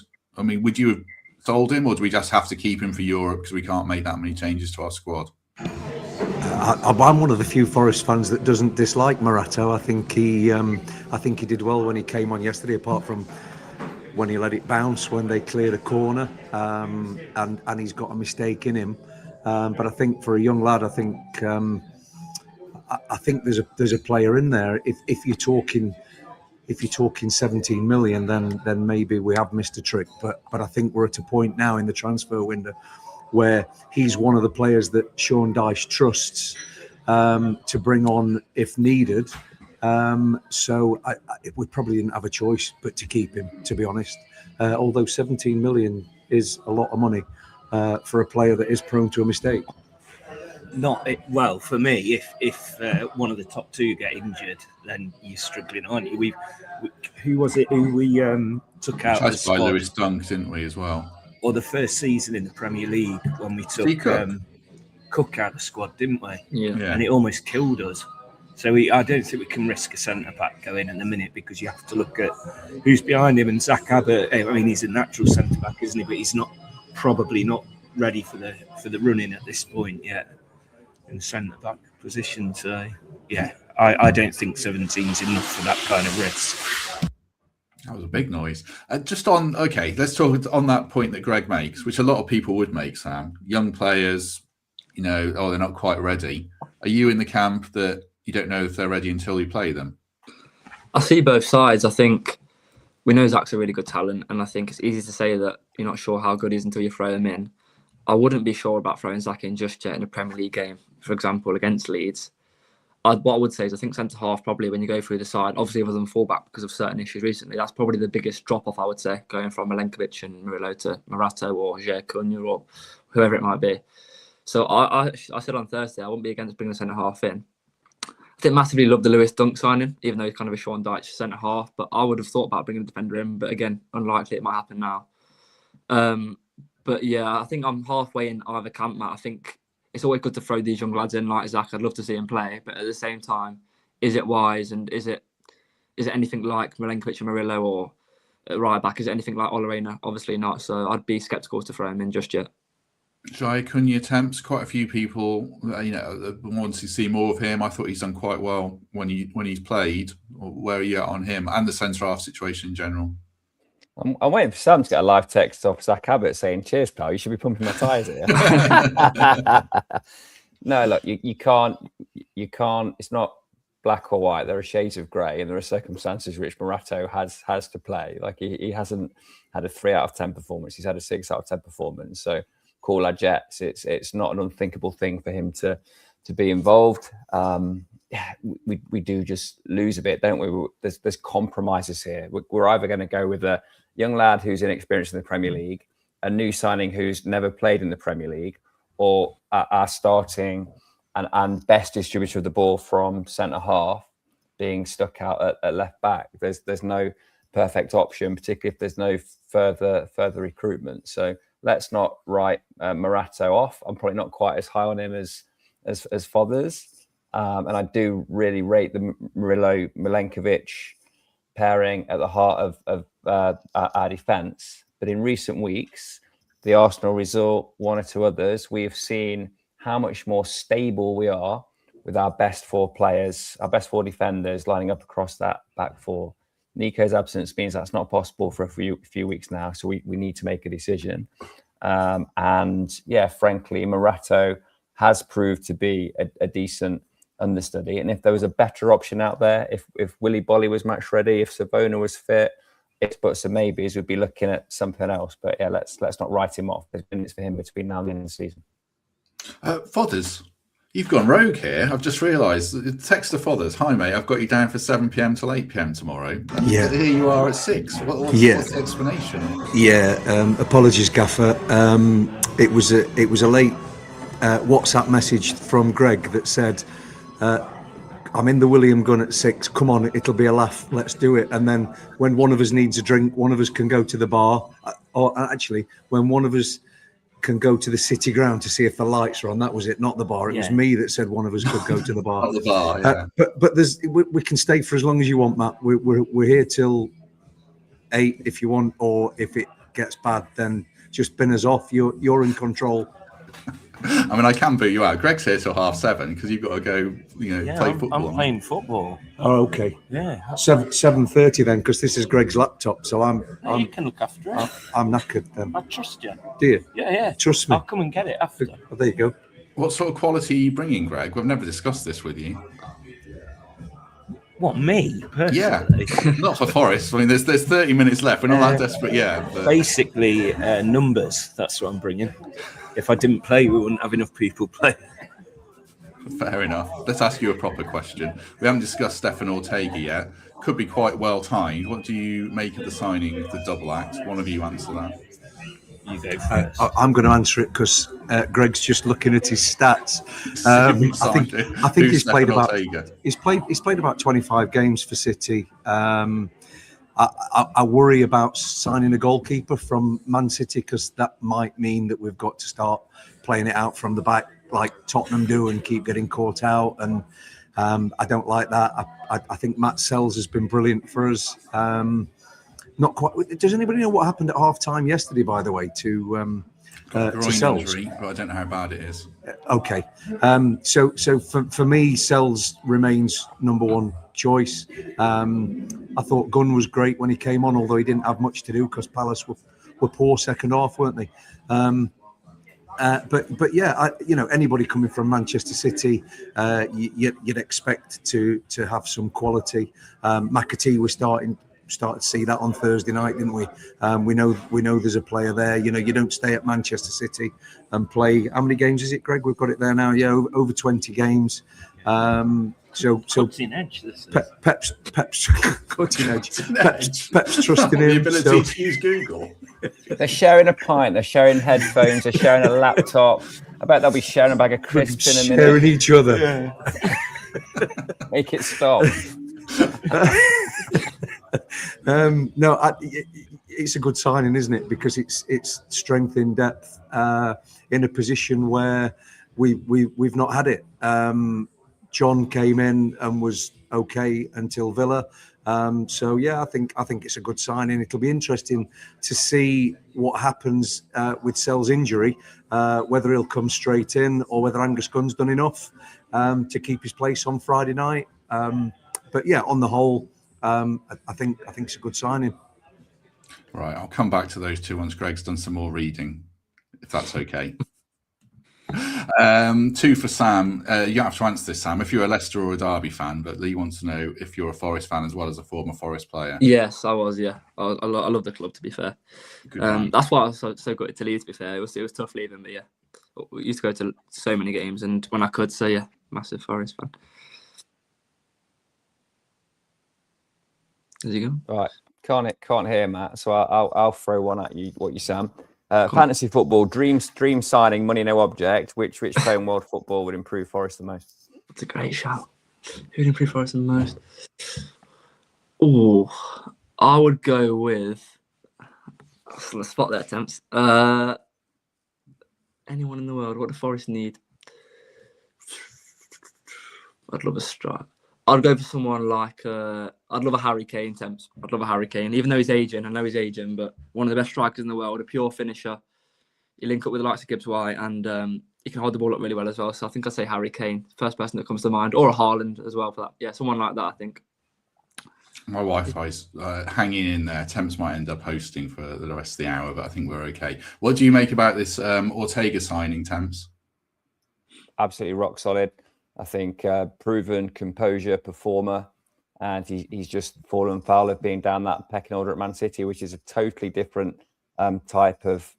you have sold him, or do we just have to keep him for Europe because we can't make that many changes to our squad? I'm one of the few Forest fans that doesn't dislike Morato. I think he did well when he came on yesterday, apart from when he let it bounce when they cleared a corner, and he's got a mistake in him. But I think for a young lad, I think there's a player in there. If you're talking 17 million, then maybe we have missed a trick. But I think we're at a point now in the transfer window where he's one of the players that Sean Dyche trusts to bring on if needed. So we probably didn't have a choice but to keep him, to be honest. Although 17 million is a lot of money for a player that is prone to a mistake. Well, for me, if one of the top two get injured, then you're struggling, aren't you? Who was it who we took out of the squad? By Lewis Dunk, didn't we, as well? Or the first season in the Premier League when we took Cook out of the squad, didn't we? Yeah. And it almost killed us. So I don't think we can risk a centre-back going in a minute, because you have to look at who's behind him. And Zach Abbott, I mean, he's a natural centre-back, isn't he? But he's probably not ready for the running at this point yet in the centre-back position. So, yeah, I don't think 17's enough for that kind of risk. That was a big noise. Let's talk on that point that Greg makes, which a lot of people would make, Sam. Young players, they're not quite ready. Are you in the camp that you don't know if they're ready until you play them? I see both sides. I think we know Zach's a really good talent, and I think it's easy to say that you're not sure how good he is until you throw him in. I wouldn't be sure about throwing Zach in just yet in a Premier League game, for example, against Leeds. What I would say is I think centre-half, probably when you go through the side, obviously other than full-back because of certain issues recently, that's probably the biggest drop-off, I would say, going from Milenkovic and Murillo to Morato or Jay Cunha or whoever it might be. So I said on Thursday I wouldn't be against bringing the centre-half in. I didn't massively love the Lewis Dunk signing, even though he's kind of a Sean Dyche centre-half, but I would have thought about bringing a defender in, but again, unlikely it might happen now. But yeah, I think I'm halfway in either camp, Matt. I think it's always good to throw these young lads in like Zach. I'd love to see him play, but at the same time, is it wise, and is it anything like Milenkovic and Murillo or right back? Is it anything like Ola? Obviously not. So I'd be sceptical to throw him in just yet. Jai Cunha Temps, quite a few people, want to see more of him. I thought he's done quite well when he's played. Where are you at on him and the centre half situation in general? I'm waiting for Sam to get a live text off Zach Abbott saying, "Cheers, pal. You should be pumping my tyres here." No, look, you can't. It's not black or white. There are shades of grey, and there are circumstances which Morato has to play. Like he hasn't had a 3 out of 10 performance. He's had a 6 out of 10 performance. So call our jets. It's not an unthinkable thing for him to be involved. We do just lose a bit, don't we? There's compromises here. We're either going to go with a young lad who's inexperienced in the Premier League, a new signing who's never played in the Premier League, or our starting and best distributor of the ball from centre half being stuck out at left back. There's no perfect option, particularly if there's no further recruitment. So let's not write Morato off. I'm probably not quite as high on him as Fothers. And I do really rate the Murillo-Milenkovic pairing at the heart of our defence. But in recent weeks, the Arsenal result, one or two others, we have seen how much more stable we are with our best 4 players, our best 4 defenders lining up across that back 4. Nico's absence means that's not possible for a few weeks now. So we need to make a decision. And yeah, frankly, Morato has proved to be a decent understudy. And if there was a better option out there, if Willy Bolly was match ready, if Savona was fit, it's but some maybes, we'd be looking at something else. But yeah, let's not write him off. There's minutes for him between now and the end of the season. Fothers, you've gone rogue here. I've just realised. Text to Fothers. Hi, mate. I've got you down for 7 p.m. till 8 p.m. tomorrow. And here you are at 6. What's the explanation? Yeah. Apologies, Gaffer. It was a late WhatsApp message from Greg that said, I'm in the William gun at 6. Come on, it'll be a laugh. Let's do it. And then when one of us needs a drink, one of us can go to the bar. Or actually, when one of us can go to the city ground to see if the lights are on. That was it, not the bar. It was me that said one of us could go to the bar. Not the bar, yeah. But we can stay for as long as you want, Matt. We're here till 8 if you want, or if it gets bad, then just bin us off. You're in control. I mean, I can boot you out. Greg's here till 7:30 because you've got to go, play football. I'm playing football. Oh, okay. Yeah. 7:30 then, because this is Greg's laptop. So you can look after it. I'm knackered then. I trust you. Do you? Yeah. Trust me. I'll come and get it after. Oh, there you go. What sort of quality are you bringing, Greg? We've never discussed this with you. What, me personally? Yeah, not for Forest. I mean, there's 30 minutes left. We're not that desperate yet. But... Basically, numbers. That's what I'm bringing. If I didn't play, we wouldn't have enough people play. Fair enough. Let's ask you a proper question. We haven't discussed Stefan Ortega yet. Could be quite well timed. What do you make of the signing of the double act? One of you answer that. You go first. I'm going to answer it because Greg's just looking at his stats. I think he's played about 25 games for City. I worry about signing a goalkeeper from Man City because that might mean that we've got to start playing it out from the back like Tottenham do and keep getting caught out. And I don't like that. I think Matt Sells has been brilliant for us. Not quite. Does anybody know what happened at half-time yesterday, by the way, to Sells? Injury, but I don't know how bad it is. Okay. So for me, Sells remains number one choice. I thought Gunn was great when he came on, although he didn't have much to do because Palace were poor second half, weren't they? But yeah, anybody coming from Manchester City, you'd expect to have some quality. McAtee was started to see that on Thursday night, didn't we? We know there's a player there. You don't stay at Manchester City and play. How many games is it, Greg? We've got it there now. Yeah, over 20 games. So cutting edge. Pep's cutting edge. Pep's trusting him. The ability to use Google. They're sharing a pint. They're sharing headphones. They're sharing a laptop. I bet they'll be sharing a bag of crisps in a minute. Sharing each other. Yeah. Make it stop. No, it's a good signing, isn't it? Because it's strength in depth in a position where we've not had it. John came in and was okay until Villa. So yeah, I think it's a good signing. It'll be interesting to see what happens with Sells' injury, whether he'll come straight in or whether Angus Gunn's done enough to keep his place on Friday night. But yeah, on the whole, I think it's a good signing. Right, I'll come back to those two once Greg's done some more reading, if that's okay. 2 for Sam. You don't have to answer this, Sam, if you're a Leicester or a Derby fan, but Lee wants to know if you're a Forest fan as well as a former Forest player. Yes, I was, yeah. I love the club, to be fair. That's why I was so good to leave, to be fair. It was tough leaving, but yeah. We used to go to so many games, and when I could, so yeah, massive Forest fan. There you go. Right, can't hear, Matt, so I'll throw one at you. What you, Sam? Fantasy football, dream signing, money no object. Which player in world football would improve Forest the most? That's a great shout. Who would improve Forest the most? Oh, I would go with. Let's spot that, Temps. Anyone in the world? What do Forest need? I'd love a strike. I'd go for someone like I'd love a Harry Kane, Temps. I'd love a Harry Kane, even though he's aging. I know he's aging, but one of the best strikers in the world, a pure finisher. You link up with the likes of Gibbs White, and he can hold the ball up really well as well. So I think I'd say Harry Kane, first person that comes to mind, or a Haaland as well for that. Yeah, someone like that, I think. My Wi-Fi's hanging in there. Temps might end up hosting for the rest of the hour, but I think we're okay. What do you make about this Ortega signing, Temps? Absolutely rock solid. I think proven composure performer, and he's just fallen foul of being down that pecking order at Man City, which is a totally different type of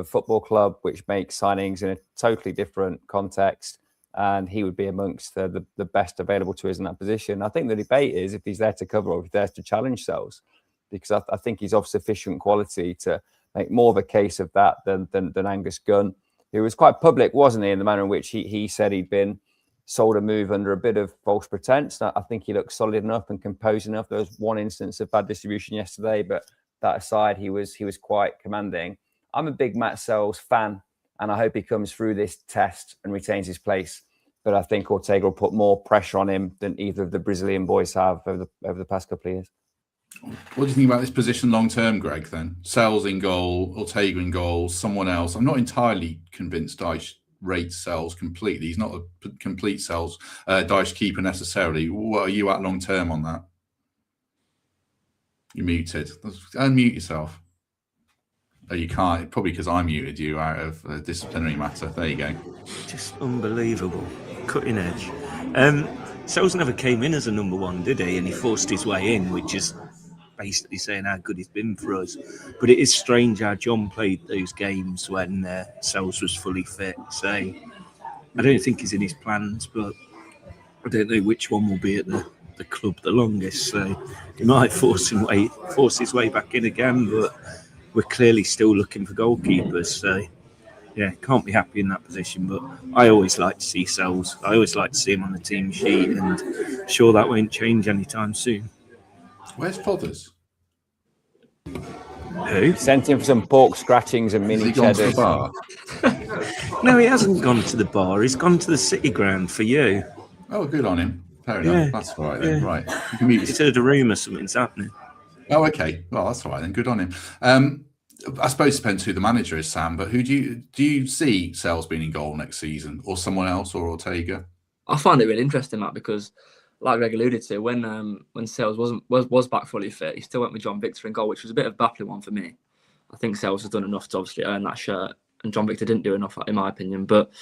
football club, which makes signings in a totally different context. And he would be amongst the best available to us in that position. I think the debate is if he's there to cover or if he's there to challenge Sells, because I think he's of sufficient quality to make more of a case of that than Angus Gunn, who was quite public, wasn't he, in the manner in which he said he'd been sold a move under a bit of false pretense. I think he looked solid enough and composed enough. There was one instance of bad distribution yesterday, but that aside, he was quite commanding. I'm a big Matt Sells fan, and I hope he comes through this test and retains his place. But I think Ortega will put more pressure on him than either of the Brazilian boys have over the past couple of years. What do you think about this position long term, Greg? Then Sells in goal, Ortega in goal, someone else. I'm not entirely convinced Dyche rates Sells completely. He's not a complete Sells Dyche keeper necessarily. What are you at long term on that? You're muted. Unmute yourself. Oh, you can't. Probably because I muted you out of a disciplinary matter. There you go. Just unbelievable. Cutting edge. Sells never came in as a number one, did he? And he forced his way in, which is basically saying how good he's been for us. But it is strange how John played those games when Sells was fully fit. So I don't think he's in his plans, but I don't know which one will be at the club the longest. So he might force his way back in again, but we're clearly still looking for goalkeepers. So yeah, can't be happy in that position. But I always like to see Sells. I always like to see him on the team sheet, and sure that won't change anytime soon. Where's Fothers? Who? Sent him for some pork scratchings and mini cheddars. No, he hasn't gone to the bar. He's gone to the City Ground for you. Oh, good on him. Fair enough. That's all right then. Right. You can He's heard a rumour something's happening. Oh, okay. Well, that's all right then. Good on him. I suppose it depends who the manager is, Sam. But who do you see Sells being in goal next season, or someone else, or Ortega? I find it really interesting, Matt, because like Greg alluded to, when Sells was back fully fit, he still went with John Victor in goal, which was a bit of a baffling one for me. I think Sells has done enough to obviously earn that shirt, and John Victor didn't do enough, in my opinion. But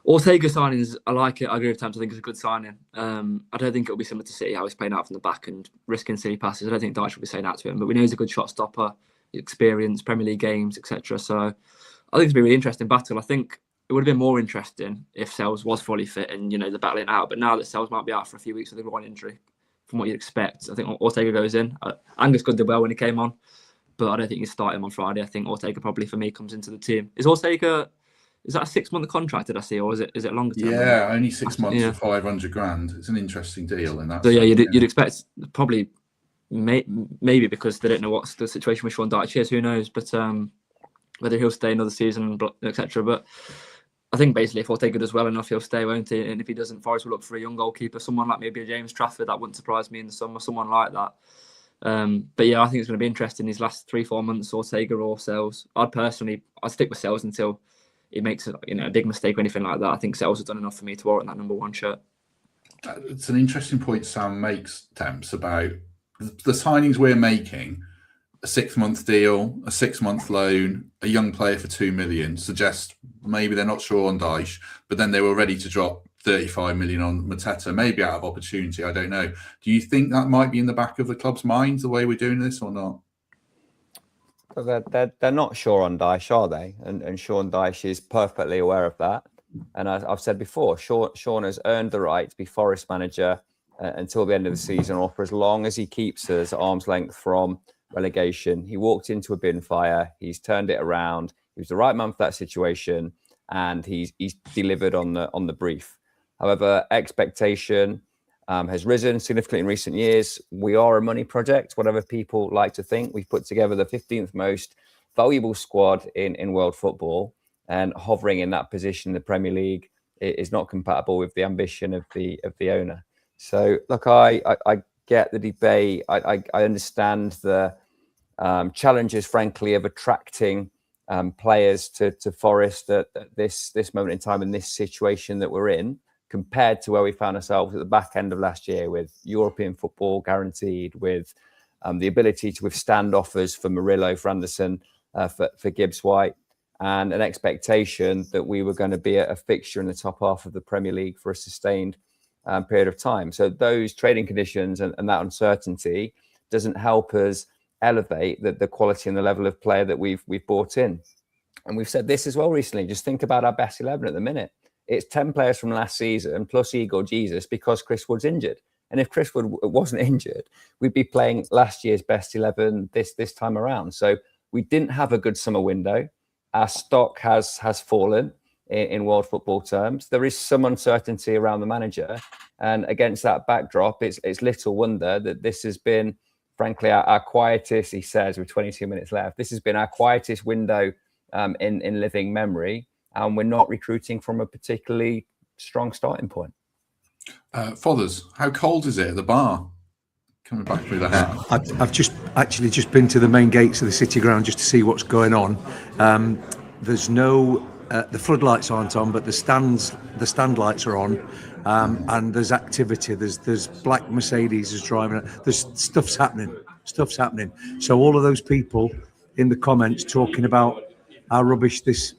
Ortega signings, I like it. I agree with Temps. I think it's a good signing. I don't think it'll be similar to City, how he's playing out from the back and risking silly passes. I don't think Dyche will be saying that to him, but we know he's a good shot stopper, experience, Premier League games, etc. So I think it's been a really interesting battle. I think it would have been more interesting if Sells was fully fit and, they're battling out. But now that Sells might be out for a few weeks with a groin injury, from what you'd expect, I think Ortega goes in. Angus Gunn did well when he came on, but I don't think he's starting on Friday. I think Ortega probably, for me, comes into the team. Is Ortega... Is that a 6-month contract, did I see, or is it longer term? Yeah, only 6 months for 500 grand. It's an interesting deal in that. So yeah, you'd expect probably maybe because they don't know what's the situation with Sean Dyche is. Who knows? But whether he'll stay another season, etc. But I think basically if Ortega does well enough, he'll stay, won't he? And if he doesn't, Forest will look for a young goalkeeper, someone like maybe a James Trafford. That wouldn't surprise me in the summer, someone like that. But yeah, I think it's going to be interesting these last 3-4 months, Ortega or Sells. I'd stick with Sells until he makes a big mistake or anything like that. I think Sells has done enough for me to warrant that number one shirt. It's an interesting point Sam makes, Temps, about the signings we're making. A 6-month deal, a 6-month loan, a young player for 2 million suggests maybe they're not sure on Dyche, but then they were ready to drop 35 million on Mateta, maybe out of opportunity. I don't know. Do you think that might be in the back of the club's minds, the way we're doing this, or not? They're not sure on Dyche, are they? And Sean Dyche is perfectly aware of that. And I've said before, Sean has earned the right to be Forest manager until the end of the season, or for as long as he keeps us at arm's length from relegation. He walked into a bin fire. He's turned it around. He was the right man for that situation, and he's delivered on the brief. However, expectation has risen significantly in recent years. We are a money project, whatever people like to think. We've put together the 15th most valuable squad in world football, and hovering in that position in the Premier League is not compatible with the ambition of the owner. So, look, I get the debate. I understand the challenges, frankly, of attracting players to Forest at this moment in time, in this situation that we're in, compared to where we found ourselves at the back end of last year, with European football guaranteed, with the ability to withstand offers for Murillo, for Anderson, for Gibbs-White, and an expectation that we were going to be a fixture in the top half of the Premier League for a sustained period of time. So those trading conditions and that uncertainty doesn't help us elevate the quality and the level of player that we've brought in. And we've said this as well recently. Just think about our best 11 at the minute. It's 10 players from last season plus Igor Jesus because Chris Wood's injured. And if Chris Wood wasn't injured, we'd be playing last year's best 11 this time around. So we didn't have a good summer window. Our stock has fallen in world football terms. There is some uncertainty around the manager. And against that backdrop, it's little wonder that this has been, frankly, our quietest, he says, with 22 minutes left, this has been our quietest window in living memory. And we're not recruiting from a particularly strong starting point. Fothers, how cold is it at the bar? Coming back through the house. I've just been to the main gates of the City Ground just to see what's going on. There's no the floodlights aren't on, but the stand lights are on, and there's activity. There's black Mercedes is driving. There's stuff's happening. So all of those people in the comments talking about how rubbish this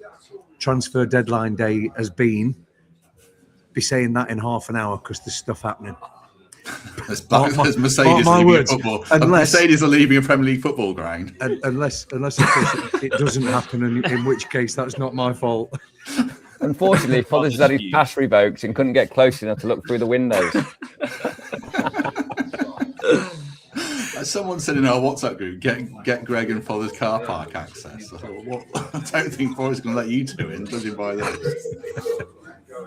transfer deadline day has been, be saying that in half an hour because there's stuff happening. There's Mercedes leaving football. Mercedes are leaving a Premier League football ground. Unless of course, it doesn't happen, and in which case that's not my fault. Unfortunately, Fothers had his pass revoked and couldn't get close enough to look through the windows. Someone said in our WhatsApp group, get Greg and Fothers car park access. I thought, I don't think Fothers going to let you two in, judging by this.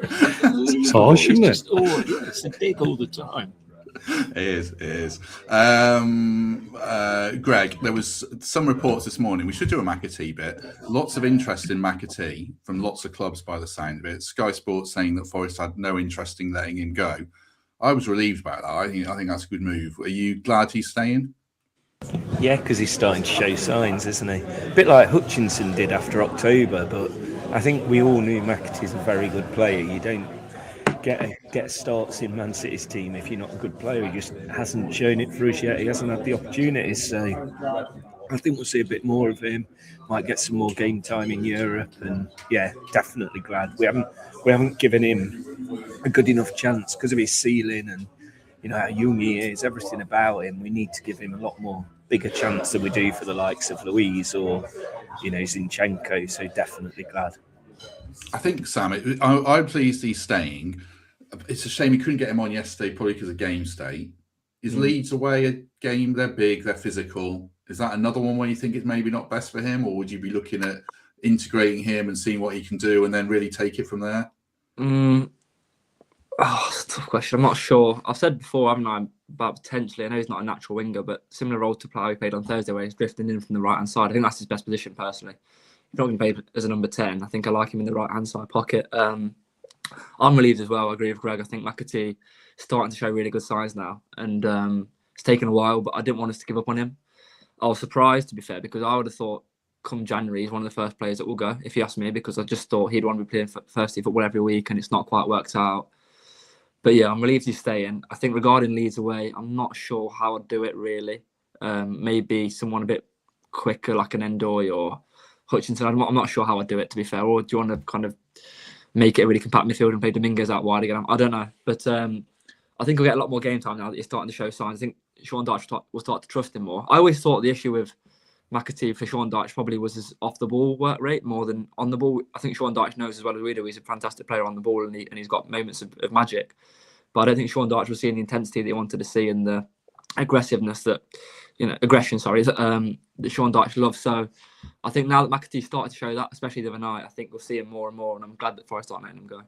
It's harsh, isn't it? It's a dig all the time. It is. Greg, there was some reports this morning. We should do a McAtee bit. Lots of interest in McAtee from lots of clubs by the sound of it. Sky Sports saying that Forest had no interest in letting him go. I was relieved about that. I think that's a good move. Are you glad he's staying? Yeah, because he's starting to show signs, isn't he? A bit like Hutchinson did after October, but I think we all knew McAtee's a very good player. You don't get starts in Man City's team if you're not a good player. He just hasn't shown it for us yet. He hasn't had the opportunities. So I think we'll see a bit more of him. Might get some more game time in Europe. And yeah, definitely glad we haven't given him a good enough chance because of his ceiling and how young he is. Everything about him. We need to give him a lot more bigger chance than we do for the likes of Louise or Zinchenko. So definitely glad. I think, Sam, I'm pleased he's staying. It's a shame he couldn't get him on yesterday, probably because of game state. Is Leeds away a game? They're big, they're physical. Is that another one where you think it's maybe not best for him, or would you be looking at integrating him and seeing what he can do and then really take it from there? It's a tough question. I'm not sure. I've said before, haven't I, about potentially, I know he's not a natural winger, but similar role to Plough he played on Thursday where he's drifting in from the right-hand side. I think that's his best position, personally. He's not going to play as a number 10. I think I like him in the right-hand side pocket. I'm relieved as well. I agree with Greg. I think McAtee is starting to show really good signs now. And it's taken a while, but I didn't want us to give up on him. I was surprised, to be fair, because I would have thought come January, he's one of the first players that will go, if you ask me, because I just thought he'd want to be playing first team football every week, and it's not quite worked out. But yeah, I'm relieved he's staying. I think regarding Leeds away, I'm not sure how I'd do it, really. Maybe someone a bit quicker, like an Endoy or Hutchinson. I'm not sure how I'd do it, to be fair. Or do you want to kind of make it a really compact midfield and play Dominguez out wide again? I don't know. But I think he'll get a lot more game time now that he's starting to show signs. I think Sean Dyche will start to trust him more. I always thought the issue with McAtee for Sean Dyche probably was his off-the-ball work rate more than on the ball. I think Sean Dyche knows as well as we do he's a fantastic player on the ball and he's got moments of magic. But I don't think Sean Dyche was seeing the intensity that he wanted to see and the aggressiveness that Sean Dyche loves. So I think now that McAtee started to show that, especially the other night, I think we'll see him more and more, and I'm glad that Forest aren't letting him go.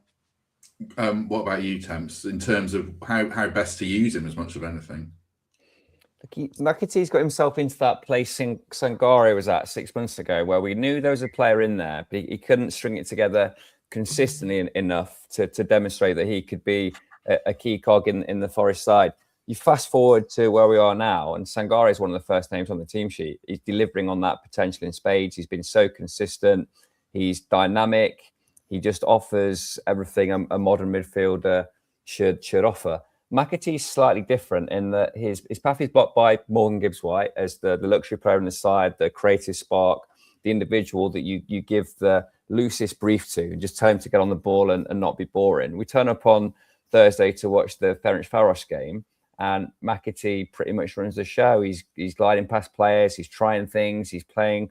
What about you, Temps, in terms of how best to use him as much of anything? McAtee's got himself into that place Sangare was at 6 months ago, where we knew there was a player in there, but he couldn't string it together consistently enough to demonstrate that he could be a key cog in the Forest side. You fast forward to where we are now, and Sangare is one of the first names on the team sheet. He's delivering on that potential in spades. He's been so consistent. He's dynamic. He just offers everything a modern midfielder should offer. McAtee's slightly different in that his path is blocked by Morgan Gibbs-White as the luxury player on the side, the creative spark, the individual that you give the loosest brief to and just tell him to get on the ball and not be boring. We turn up on Thursday to watch the Ferencváros game, and McAtee pretty much runs the show. He's gliding past players, he's trying things, he's playing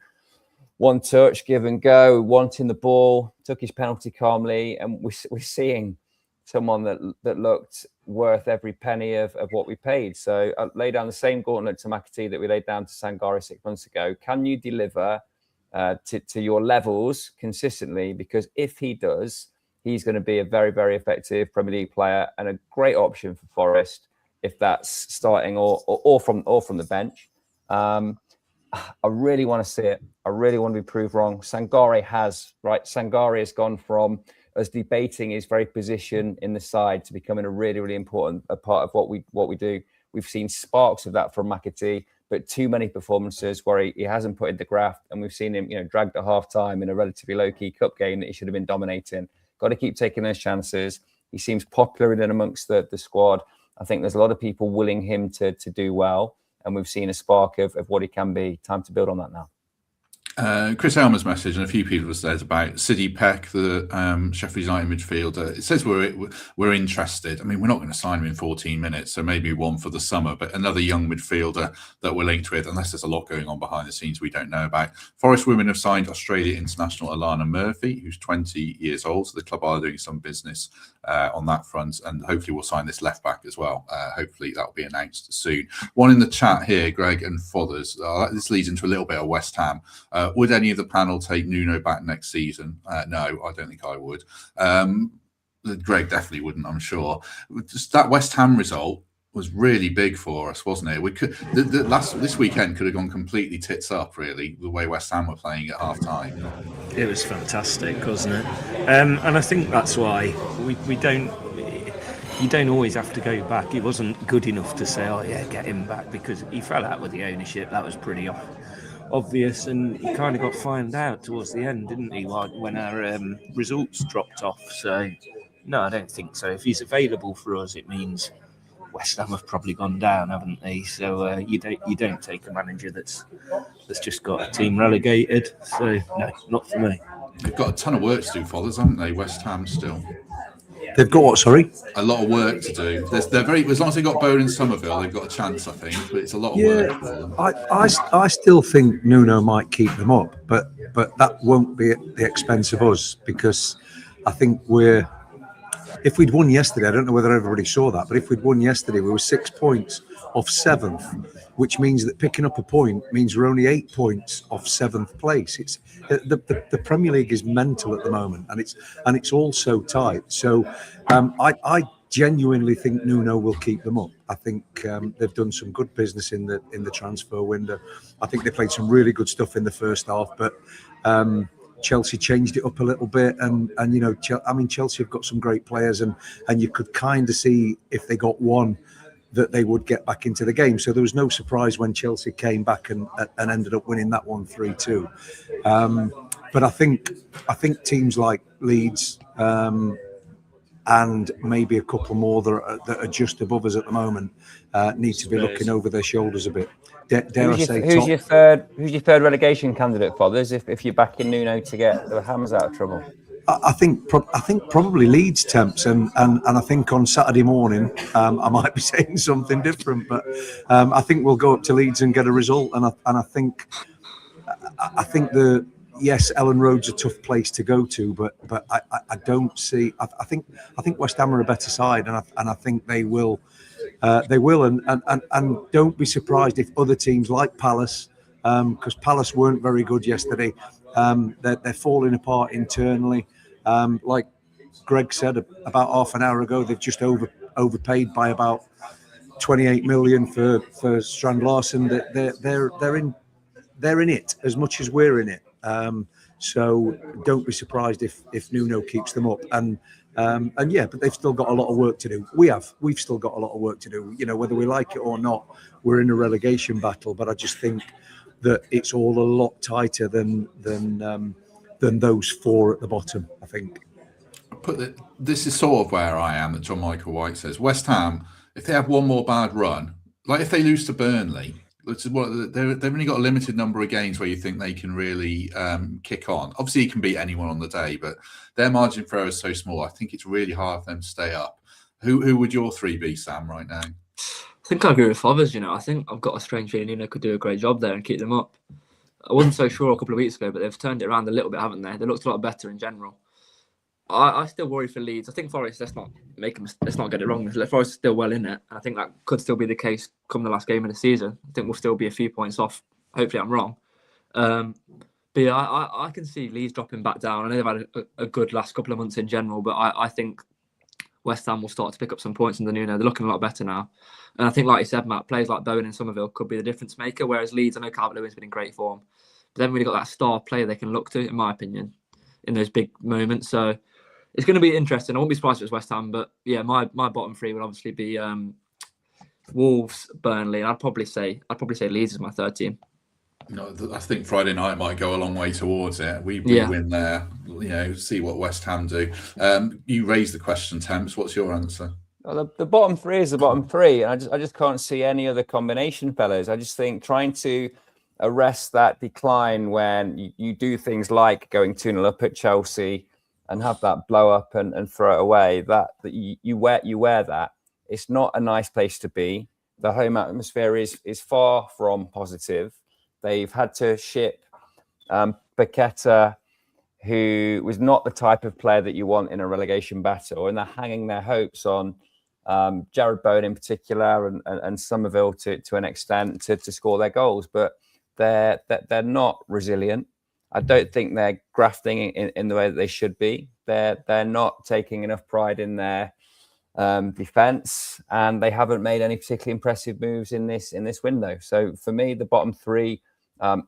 one touch, give and go, wanting the ball, took his penalty calmly, and we're seeing someone that looked worth every penny of what we paid. So I lay down the same gauntlet to McAtee that we laid down to Sangare 6 months ago. Can you deliver to your levels consistently? Because if he does, he's going to be a very, very effective Premier League player and a great option for Forest if that's starting or from the bench. I really want to see it. I really want to be proved wrong. Sangare has gone from us debating his very position in the side to becoming a really, really important part of what we do. We've seen sparks of that from McAtee, but too many performances where he hasn't put in the graft, and we've seen him, dragged at half time in a relatively low-key cup game that he should have been dominating. Got to keep taking those chances. He seems popular in and amongst the squad. I think there's a lot of people willing him to do well, and we've seen a spark of what he can be. Time to build on that now. Chris Aylmer's message, and a few people have said about Sidney Peck, the Sheffield United midfielder. It says we're interested. I mean, we're not going to sign him in 14 minutes, so maybe one for the summer, but another young midfielder that we're linked with, unless there's a lot going on behind the scenes we don't know about. Forest women have signed Australia international Alana Murphy, who's 20 years old, so the club are doing some business on that front, and hopefully we'll sign this left back as well. Hopefully that'll be announced soon. One in the chat here, Greg and Fothers. This leads into a little bit of West Ham. Would any of the panel take Nuno back next season? No, I don't think I would. Greg definitely wouldn't, I'm sure. Just that West Ham result was really big for us, wasn't it? We could this weekend could have gone completely tits up, really, the way West Ham were playing at half time. It was fantastic, wasn't it? And I think that's why we don't. You don't always have to go back. It wasn't good enough to say, "Oh yeah, get him back," because he fell out with the ownership. That was pretty obvious, and he kind of got found out towards the end, didn't he? When our results dropped off. So no, I don't think so. If he's available for us, it means West Ham have probably gone down, haven't they? So you don't take a manager that's just got a team relegated. So no, not for me. They've got a ton of work to do, Fothers, haven't they? West Ham still. They've got what? Sorry, a lot of work to do. They're very, as long as they've got Bowen and Somerville, they've got a chance, I think. But it's a lot of work for them. I still think Nuno might keep them up, but that won't be at the expense of us, because I think if we'd won yesterday, I don't know whether everybody saw that, but if we'd won yesterday, we were 6 points off 7th, which means that picking up a point means we're only 8 points off 7th place. It's the Premier League is mental at the moment, and it's all so tight. So I genuinely think Nuno will keep them up. I think they've done some good business in the transfer window. I think they played some really good stuff in the first half, but Chelsea changed it up a little bit, and Chelsea have got some great players, and you could kind of see if they got one that they would get back into the game. So there was no surprise when Chelsea came back and ended up winning that one 3-2. But I think teams like Leeds and maybe a couple more that are just above us at the moment need to be looking over their shoulders a bit. Who's your third relegation candidate, Fothers? If you're backing Nuno to get the Hammers out of trouble, I think probably Leeds, Temps, and I think on Saturday morning I might be saying something different, but I think we'll go up to Leeds and get a result, and I think yes, Ellen Road's a tough place to go to, but I don't see. I think West Ham are a better side, and I think they will. And don't be surprised if other teams like Palace, because Palace weren't very good yesterday. They're falling apart internally. Like Greg said about half an hour ago, they've just overpaid by about 28 million for Strand Larsen. They're in it as much as we're in it. So don't be surprised if Nuno keeps them up. And yeah, but they've still got a lot of work to do. We've still got a lot of work to do. Whether we like it or not, we're in a relegation battle. But I just think that it's all a lot tighter than those four at the bottom, I think. This is sort of where I am, that John Michael White says. West Ham, if they have one more bad run, like if they lose to Burnley, they've only got a limited number of games where you think they can really kick on. Obviously, you can beat anyone on the day, but their margin for error is so small. I think it's really hard for them to stay up. Who would your three be, Sam, right now? think I agree with Fothers. I think I've got a strange feeling Nuno could do a great job there and keep them up. I wasn't so sure a couple of weeks ago, but they've turned it around a little bit, haven't they? They looked a lot better in general. I still worry for Leeds. I think Forest, let's not get it wrong. Forest is still well in it. I think that could still be the case come the last game of the season. I think we'll still be a few points off. Hopefully I'm wrong. But yeah, I can see Leeds dropping back down. I know they've had a good last couple of months in general, but I think West Ham will start to pick up some points under Nuno. They're looking a lot better now. And I think, like you said, Matt, players like Bowen and Somerville could be the difference maker, whereas Leeds, I know Calvert-Lewin's been in great form, but they've really got that star player they can look to, in my opinion, in those big moments. So it's going to be interesting. I won't be surprised if it's West Ham, but yeah, my bottom three would obviously be Wolves, Burnley, and I'd probably say Leeds is my third team. No, I think Friday night might go a long way towards it. We win there, see what West Ham do. You raised the question, Temps. What's your answer? Well, the bottom three is the bottom three. And I just can't see any other combination, fellas. I just think trying to arrest that decline when you do things like going 2-0 up at Chelsea and have that blow up and throw it away, that you wear that. It's not a nice place to be. The home atmosphere is far from positive. They've had to ship Paqueta, who was not the type of player that you want in a relegation battle, and they're hanging their hopes on Jared Bowen in particular and Somerville to an extent to score their goals. But they're not resilient. I don't think they're grafting in the way that they should be. They're not taking enough pride in their defense, and they haven't made any particularly impressive moves in this window. So for me, the bottom three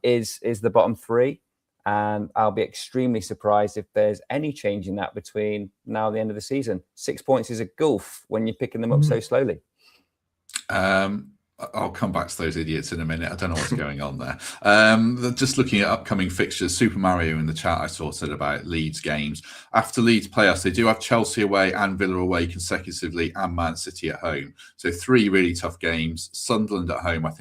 is the bottom three, and I'll be extremely surprised if there's any change in that between now and the end of the season. 6 points is a gulf when you're picking them up so slowly. I'll come back to those idiots in a minute. I don't know what's going on there. Just looking at upcoming fixtures, Super Mario in the chat I saw said about Leeds games. After Leeds play us, they do have Chelsea away and Villa away consecutively and Man City at home. So 3 really tough games. Sunderland at home, I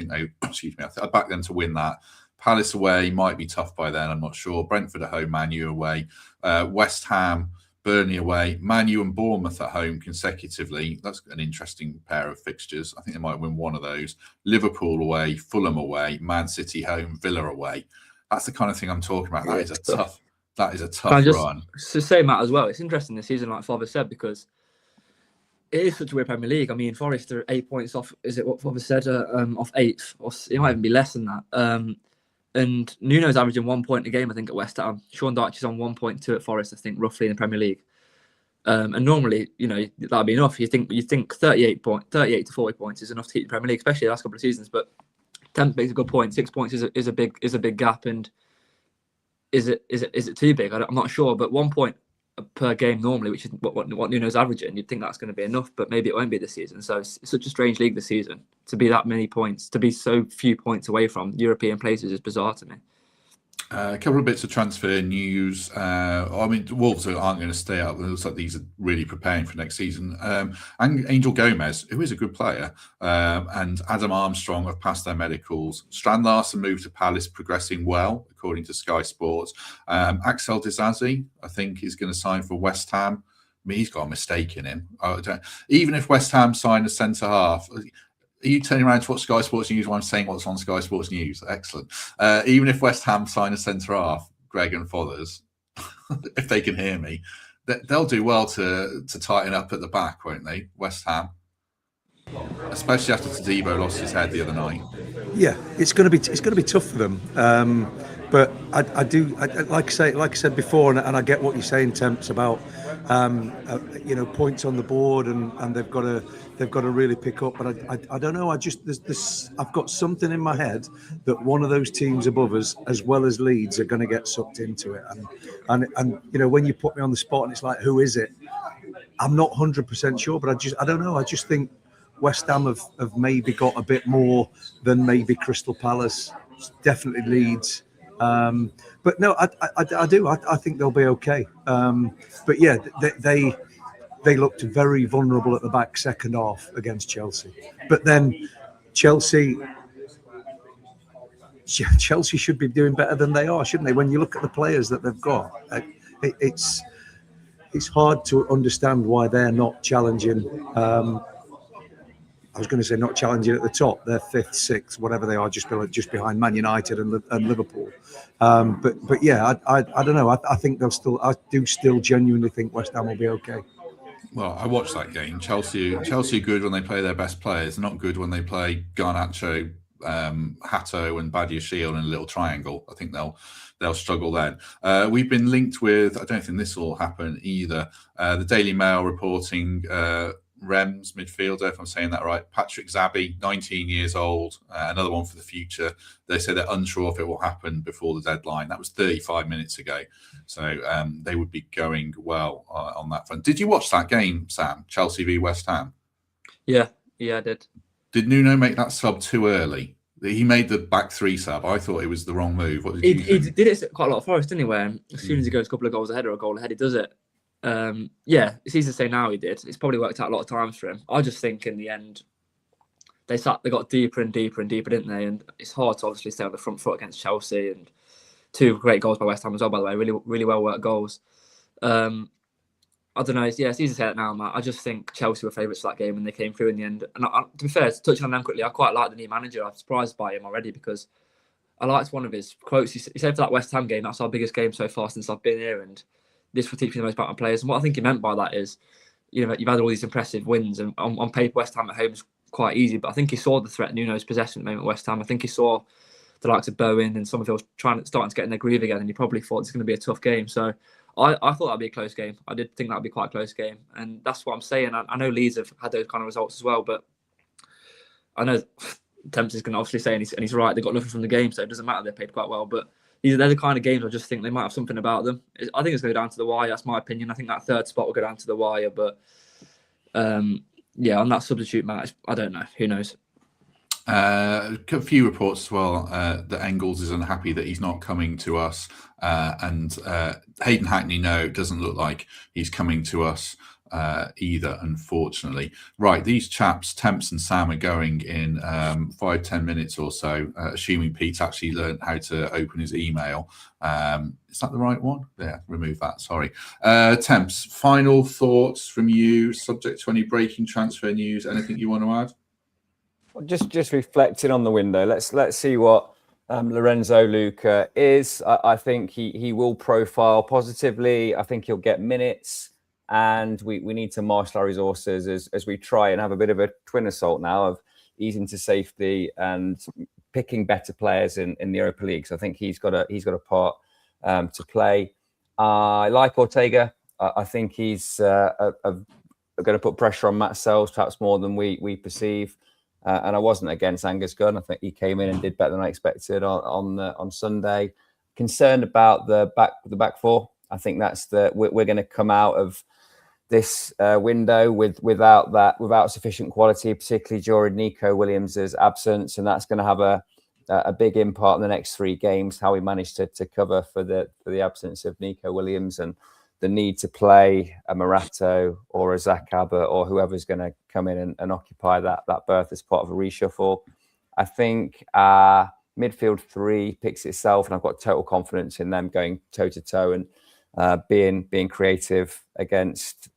back them to win that. Palace away might be tough by then, I'm not sure. Brentford at home, Man U away. West Ham, Burnley away, Man U and Bournemouth at home consecutively. That's an interesting pair of fixtures. I think they might win one of those. Liverpool away, Fulham away, Man City home, Villa away. That's the kind of thing I'm talking about. That is a tough run. To say, Matt, as well, it's interesting this season, like Father said, because it is such a weird Premier League. I mean, Forest are 8 points off. Is it what Father said? Off 8th, or it might even be less than that. And Nuno's averaging 1 point a game, I think, at West Ham. Sean Dyche's on 1.2 at Forest, I think, roughly in the Premier League. And normally, that'd be enough. You think 38 to 40 points is enough to keep the Premier League, especially the last couple of seasons. But Temps makes a good point. 6 points is a big gap, and is it too big? I'm not sure. But 1 point per game normally, which is what Nuno's averaging, you'd think that's going to be enough, but maybe it won't be this season. So it's such a strange league this season to be that many points, to be so few points away from European places is bizarre to me. A couple of bits of transfer news. Wolves aren't going to stay up. It looks like these are really preparing for next season. And Angel Gomez, who is a good player, and Adam Armstrong have passed their medicals. Strand Larsen moved to Palace, progressing well, according to Sky Sports. Axel Disasi, I think, is going to sign for West Ham. I mean, he's got a mistake in him. Even if West Ham sign a centre half, are you turning around to watch Sky Sports News while I'm saying what's on Sky Sports News? Excellent. Even if West Ham sign a centre half, Greg and Fothers, if they can hear me, they'll do well to tighten up at the back, won't they? West Ham, especially after Tadibo lost his head the other night. Yeah, it's going to be tough for them. But I like I said before, and I get what you're saying, Temps, about points on the board, and they've got to really pick up. But I don't know. I've got something in my head that one of those teams above us, as well as Leeds, are going to get sucked into it. And when you put me on the spot, and it's like, who is it? I'm not 100% sure, but I don't know. I just think West Ham have maybe got a bit more than maybe Crystal Palace, definitely Leeds. But no, I do. I think they'll be okay. But yeah, they looked very vulnerable at the back second half against Chelsea. But then Chelsea should be doing better than they are, shouldn't they? When you look at the players that they've got, it's hard to understand why they're not challenging I was going to say not challenging at the top. They're 5th, 6th, whatever they are, just behind Man United and Liverpool. But yeah, I don't know. I think they'll still. I do still genuinely think West Ham will be okay. Well, I watched that game. Chelsea are good when they play their best players. Not good when they play Garnacho, Hato, and Badiashile in a little triangle. I think they'll struggle then. We've been linked with. I don't think this will happen either. The Daily Mail reporting. Rems midfielder, if I'm saying that right, Patrick Zabby, 19 years old, another one for the future. They say they're unsure if it will happen before the deadline. That was 35 minutes ago, so they would be going well on that front. Did you watch that game, Sam? Chelsea v West Ham? Yeah, I did. Did Nuno make that sub too early? He made the back 3 sub. I thought it was the wrong move. What did you think? He did it quite a lot of Forest, didn't he? Where as soon as he goes a couple of goals ahead or a goal ahead, he does it. Yeah, it's easy to say now he did. It's probably worked out a lot of times for him. I just think in the end, they got deeper and deeper and deeper, didn't they? And it's hard to obviously stay on the front foot against Chelsea. And 2 great goals by West Ham as well, by the way. Really, really well worked goals. I don't know. Yeah, it's easy to say that now, Matt. I just think Chelsea were favourites for that game and they came through in the end. And to be fair, touching on them quickly, I quite like the new manager. I'm surprised by him already because I liked one of his quotes. He said for that West Ham game, that's our biggest game so far since I've been here. And this will teach me the most about my players. And what I think he meant by that is, you've had all these impressive wins, and on paper, West Ham at home is quite easy. But I think he saw the threat Nuno's possession at the moment at West Ham. I think he saw the likes of Bowen and Summerfield starting to get in their groove again, and he probably thought it's going to be a tough game. So I thought that'd be a close game. I did think that'd be quite a close game, and that's what I'm saying. I know Leeds have had those kind of results as well, but I know Temps is going to obviously say, and he's right, they got nothing from the game, so it doesn't matter. They played quite well, but they're the kind of games I just think they might have something about them. I think it's going to go down to the wire. That's my opinion. I think that 3rd spot will go down to the wire. But yeah, on that substitute match, I don't know. Who knows? A few reports as well that Engels is unhappy that he's not coming to us. And Hayden Hackney, no, it doesn't look like he's coming to us either, unfortunately. Right, these chaps, Temps and Sam, are going in 5-10 minutes or so, assuming Pete's actually learned how to open his email. Is that the right one? Yeah, remove that, sorry. Temps, final thoughts from you, subject to any breaking transfer news, anything you want to add? Well, just reflecting on the window, let's see what Lorenzo Luca is. I think he will profile positively. I think he'll get minutes. And we need to marshal our resources as we try and have a bit of a twin assault now of easing to safety and picking better players in the Europa League. So I think he's got a part to play. I like Ortega. I think he's going to put pressure on Matt Sells, perhaps more than we perceive. And I wasn't against Angus Gunn. I think he came in and did better than I expected on Sunday. Concerned about the back 4. I think that's we're going to come out of this window without sufficient quality, particularly during Nico Williams' absence, and that's going to have a big impact in the next 3 games. How we manage to cover for the absence of Nico Williams and the need to play a Morato or a Zach Abbott or whoever's going to come in and occupy that berth as part of a reshuffle. I think midfield 3 picks itself, and I've got total confidence in them going toe to toe and being creative against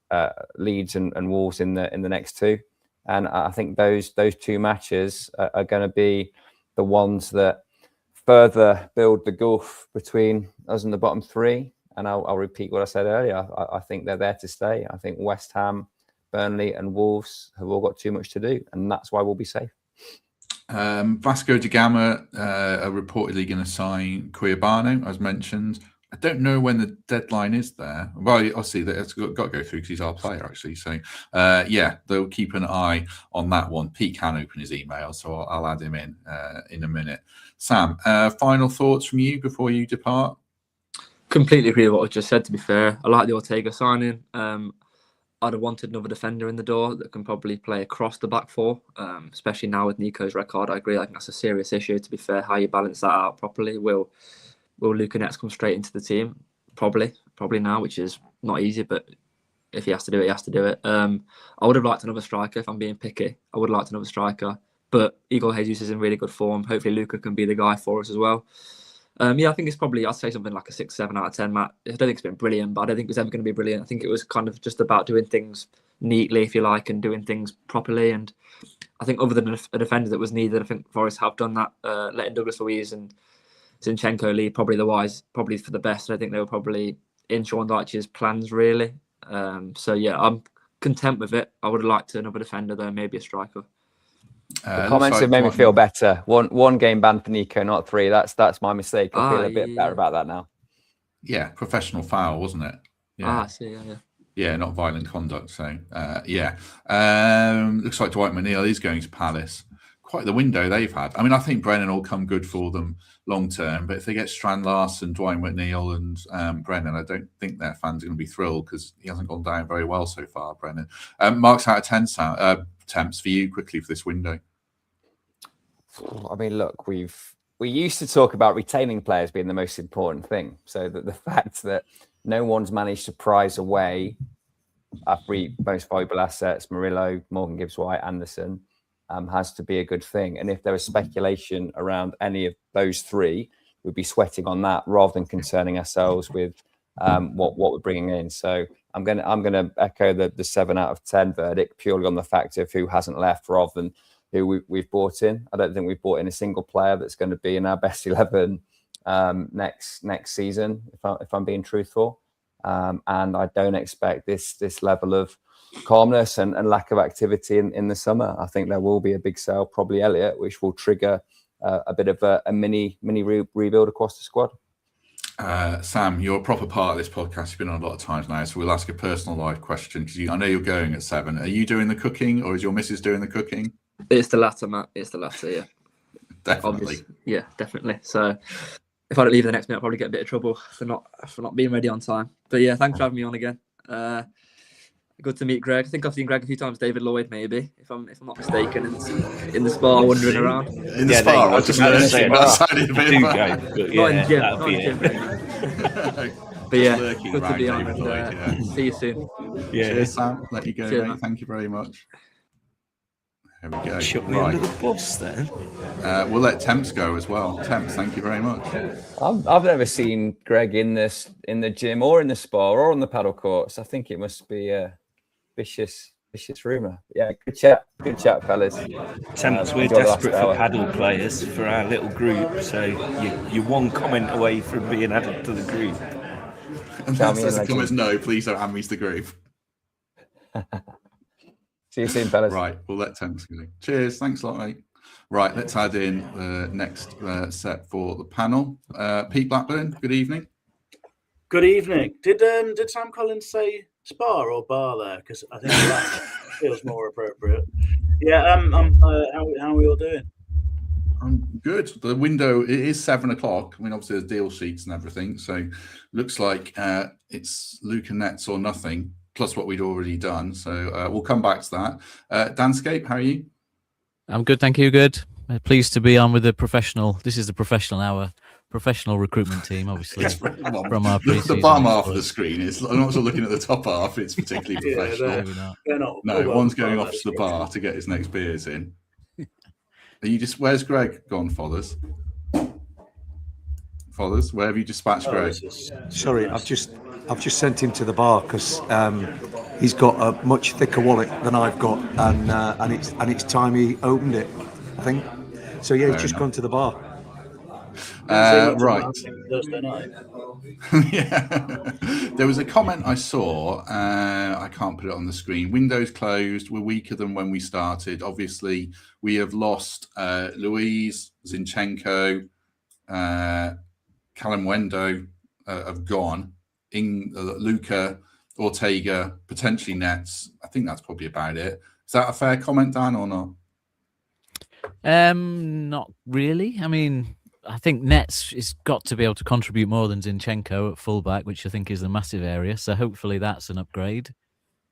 Leeds and Wolves in the next 2. And I think those 2 matches are going to be the ones that further build the gulf between us and the bottom 3. And I'll repeat what I said earlier. I think they're there to stay. I think West Ham, Burnley and Wolves have all got too much to do, and that's why we'll be safe. Vasco da Gama are reportedly going to sign Cuiabano, as mentioned. I don't know when the deadline is there. Well, obviously, it's got to go through because he's our player, actually. So, yeah, they'll keep an eye on that one. Pete can open his email, so I'll add him in a minute. Sam, final thoughts from you before you depart? Completely agree with what I just said, to be fair. I like the Ortega signing. I'd have wanted another defender in the door that can probably play across the back 4, especially now with Nico's record. I agree. I think that's a serious issue, to be fair, how you balance that out properly. Will Luca Netz come straight into the team? Probably now, which is not easy, but if he has to do it, he has to do it. I would have liked another striker, if I'm being picky. I would have liked another striker, but Igor Jesus is in really good form. Hopefully Luca can be the guy for us as well. Yeah, I think it's probably, I'd say something like a 6-7 out of 10, Matt. I don't think it's been brilliant, but I don't think it was ever going to be brilliant. I think it was kind of just about doing things neatly, if you like, and doing things properly. And I think other than a defender that was needed, I think Forest have done that, letting Douglas Luiz and Zinchenko leave probably for the best. I think they were probably in Sean Dyche's plans, really. So yeah, I'm content with it. I would have liked another defender though, maybe a striker. The comments have made me feel better. One game ban for Nico, not 3. That's my mistake. I feel a bit better about that now. Yeah, professional foul, wasn't it? Yeah. I see. Yeah. Yeah, not violent conduct. So, yeah. Looks like Dwight McNeil is going to Palace. Quite the window they've had. I mean, I think Brennan will come good for them long term, but if they get Strand Larsen, Dwight McNeil and Brennan, I don't think their fans are going to be thrilled because he hasn't gone down very well so far, Brennan. Marks out of 10 Temps for you quickly for this window. I mean, look, we used to talk about retaining players being the most important thing. So that the fact that no one's managed to prize away our 3 most valuable assets, Murillo, Morgan Gibbs-White, Anderson, has to be a good thing. And if there was speculation around any of those 3, we'd be sweating on that rather than concerning ourselves with what we're bringing in. So I'm gonna echo the 7 out of 10 verdict purely on the fact of who hasn't left rather than who we've brought in. I don't think we've brought in a single player that's going to be in our best 11 next season, if I'm being truthful. And I don't expect this level of calmness and lack of activity in the summer. I think there will be a big sale, probably Elliott, which will trigger a bit of a mini rebuild across the squad. Sam, you're a proper part of this podcast. You've been on a lot of times now, so we'll ask a personal life question because I know you're going at 7. Are you doing the cooking, or is your missus doing the cooking? It's the latter, Matt. It's the latter, yeah. Definitely. Yeah, definitely. So if I don't leave the next minute, I'll probably get a bit of trouble for not being ready on time. But yeah, thanks for having me on again. Good to meet Greg. I think I've seen Greg a few times. David Lloyd, maybe, if I'm not mistaken, in the spa wandering around. In the spa, I was just going to say that sounded a bit not in the gym. But yeah, good to be on. And, see you soon. Yeah. Cheers, Sam. Let you go, mate. Man. Thank you very much. There we go. Shut me under the bus then. We'll let Temps go as well. Temps, thank you very much. I've never seen Greg in the gym or in the spa or on the paddle courts. I think it must be a vicious rumour. Yeah, good chat, fellas. Temps, we're desperate for paddle players for our little group, so you're one comment away from being added to the group. And that's the comments, no, please don't add me to the group. See you soon, fellas. Right, we'll let Temps go. Cheers, thanks a lot, mate. Right, let's add in the next set for the panel. Pete Blackburn, good evening. Good evening. Did Sam Collins say spa or bar there? Because I think that feels more appropriate. Yeah, how are we all doing? I'm good. The window, it is 7 o'clock. I mean, obviously there's deal sheets and everything, so looks like it's Luca Netz or nothing, plus what we'd already done. So we'll come back to that. Danscape, how are you? I'm good, thank you. Good. Pleased to be on with the professional. This is the professional hour. Professional recruitment team, obviously. From our the bottom half of the screen is. I'm not looking at the top half. It's particularly professional. They're not. No, one's going off to the bar to get his next beers in. Are you just? Where's Greg gone, Fothers? Fothers, where have you dispatched Greg? Sorry, I've just sent him to the bar because he's got a much thicker wallet than I've got, and it's time he opened it, I think. So yeah, he's just gone to the bar. Right. Thursday night. Yeah. There was a comment I saw. I can't put it on the screen. Windows closed. We're weaker than when we started. Obviously, we have lost Luiz, Zinchenko, Calamuendo have gone. Luca, Ortega, potentially Netz. I think that's probably about it. Is that a fair comment, Dan, or not? Not really. I mean, I think Netz has got to be able to contribute more than Zinchenko at fullback, which I think is a massive area. So hopefully that's an upgrade.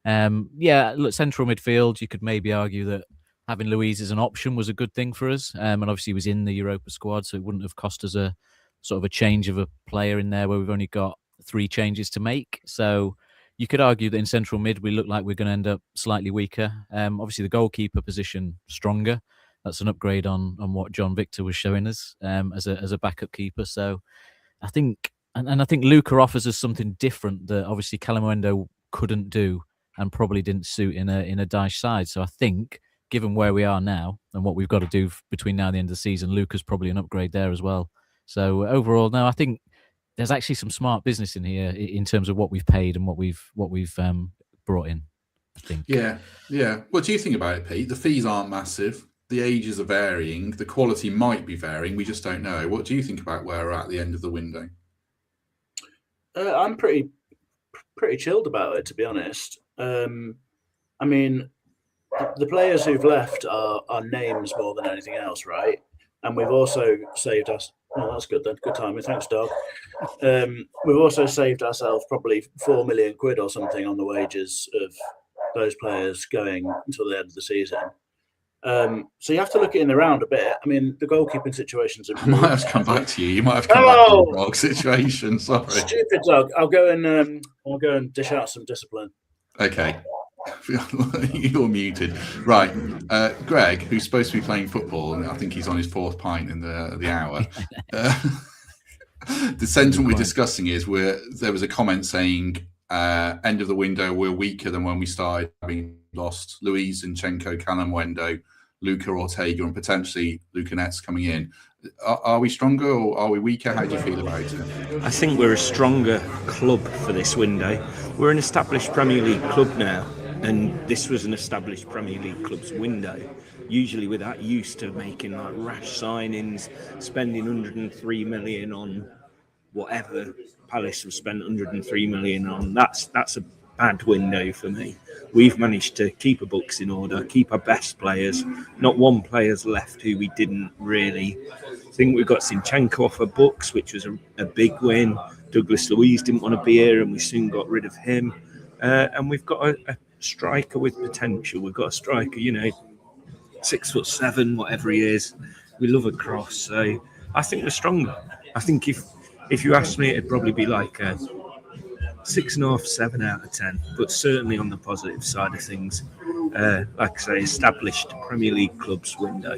Yeah, look, central midfield, you could maybe argue that having Luiz as an option was a good thing for us. And obviously he was in the Europa squad, so it wouldn't have cost us a sort of a change of a player in there where we've only got 3 changes to make. So you could argue that in central mid, we look like we're going to end up slightly weaker. Obviously the goalkeeper position stronger. That's an upgrade on what John Victor was showing us as a backup keeper. So I think, and I think Luca offers us something different that obviously Calamuendo couldn't do and probably didn't suit in a Dyche side. So I think given where we are now and what we've got to do between now and the end of the season, Luca's probably an upgrade there as well. So overall, no, I think there's actually some smart business in here in terms of what we've paid and what we've brought in, I think. Yeah. What do you think about it, Pete? The fees aren't massive. The ages are varying. The quality might be varying. We just don't know. What do you think about where we're at the end of the window? I'm pretty chilled about it, to be honest. I mean, the players who've left are names more than anything else, right? And we've also saved us. Oh, that's good then. Good timing. Thanks, dog. We've also saved ourselves probably £4 million or something on the wages of those players going until the end of the season. So you have to look it in the round a bit. I mean, the goalkeeping situation's improved. I might have to come back to you. You might have to come back to the dog situation. Sorry. Stupid dog. I'll go and dish out some discipline. Okay. You're muted. Right. Greg, who's supposed to be playing football, and I think he's on his 4th pint in the hour. The sentiment we're discussing is there was a comment saying end of the window, we're weaker than when we started, having lost Luis, Zinchenko, Kalamwendo, Luca, Ortega, and potentially Luca Netz coming in. Are we stronger or are we weaker? How do you feel about it? I think we're a stronger club for this window. We're an established Premier League club now, and this was an established Premier League club's window. Usually we're that used to making like rash signings, spending 103 million on whatever Palace have spent 103 million on. That's a bad window for me. We've managed to keep our books in order, keep our best players. Not one player's left who we didn't really think. We've got Zinchenko off our books, which was a big win. Douglas Luiz didn't want to be here, and we soon got rid of him. And we've got a striker with potential. We've got a striker, 6'7", whatever he is. We love a cross, so I think we're stronger. I think if you ask me, it'd probably be like a 6.5, 7 out of 10, but certainly on the positive side of things. Like I say, established Premier League clubs window.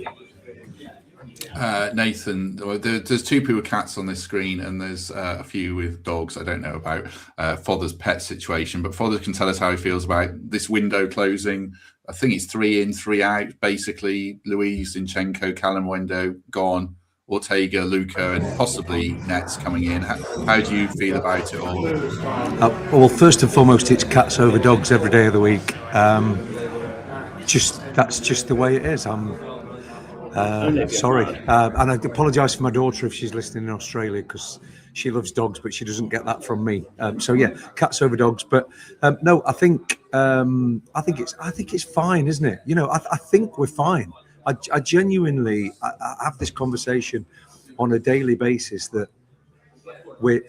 Nathan, there's 2 people with cats on this screen, and there's a few with dogs. I don't know about Fothers' pet situation, but Fothers can tell us how he feels about this window closing. I think it's 3 in, 3 out, basically. Luis, Zinchenko, Kalamwendo gone, Ortega, Luca, and possibly Netz coming in. How do you feel about it all? Well, first and foremost, it's cats over dogs every day of the week. That's just the way it is. I'm sorry, and I apologise for my daughter if she's listening in Australia, because she loves dogs, but she doesn't get that from me. So yeah, cats over dogs. But no, I think it's fine, isn't it? I think we're fine. I genuinely I have this conversation on a daily basis that we're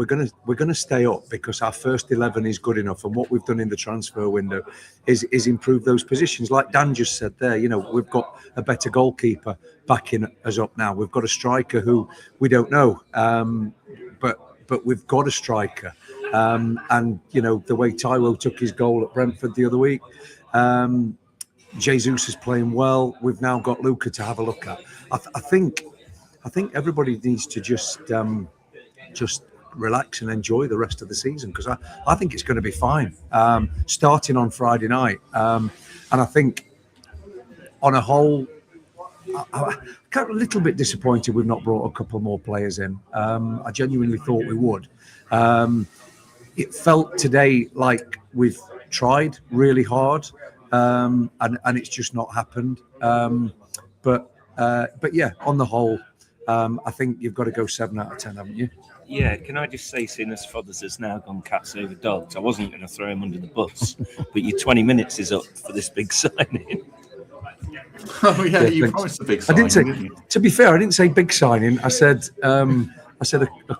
gonna stay up because our first 11 is good enough, and what we've done in the transfer window is improve those positions. Like Dan just said there, we've got a better goalkeeper backing us up now. We've got a striker who we don't know, but we've got a striker, and the way Taiwo took his goal at Brentford the other week. Jesus is playing well. We've now got Luca to have a look at. I think everybody needs to just relax and enjoy the rest of the season, because I think it's going to be fine. Starting on Friday night, and I think on a whole, I'm a little bit disappointed we've not brought a couple more players in. I genuinely thought we would. It felt today like we've tried really hard. And it's just not happened. But yeah, on the whole, I think you've got to go 7 out of 10, haven't you? Yeah, can I just say, seeing as Fothers has now gone cats over dogs, I wasn't going to throw him under the bus, but your 20 minutes is up for this big signing. Oh yeah, you promised a big signing. I didn't say. To be fair, I didn't say big signing. I said a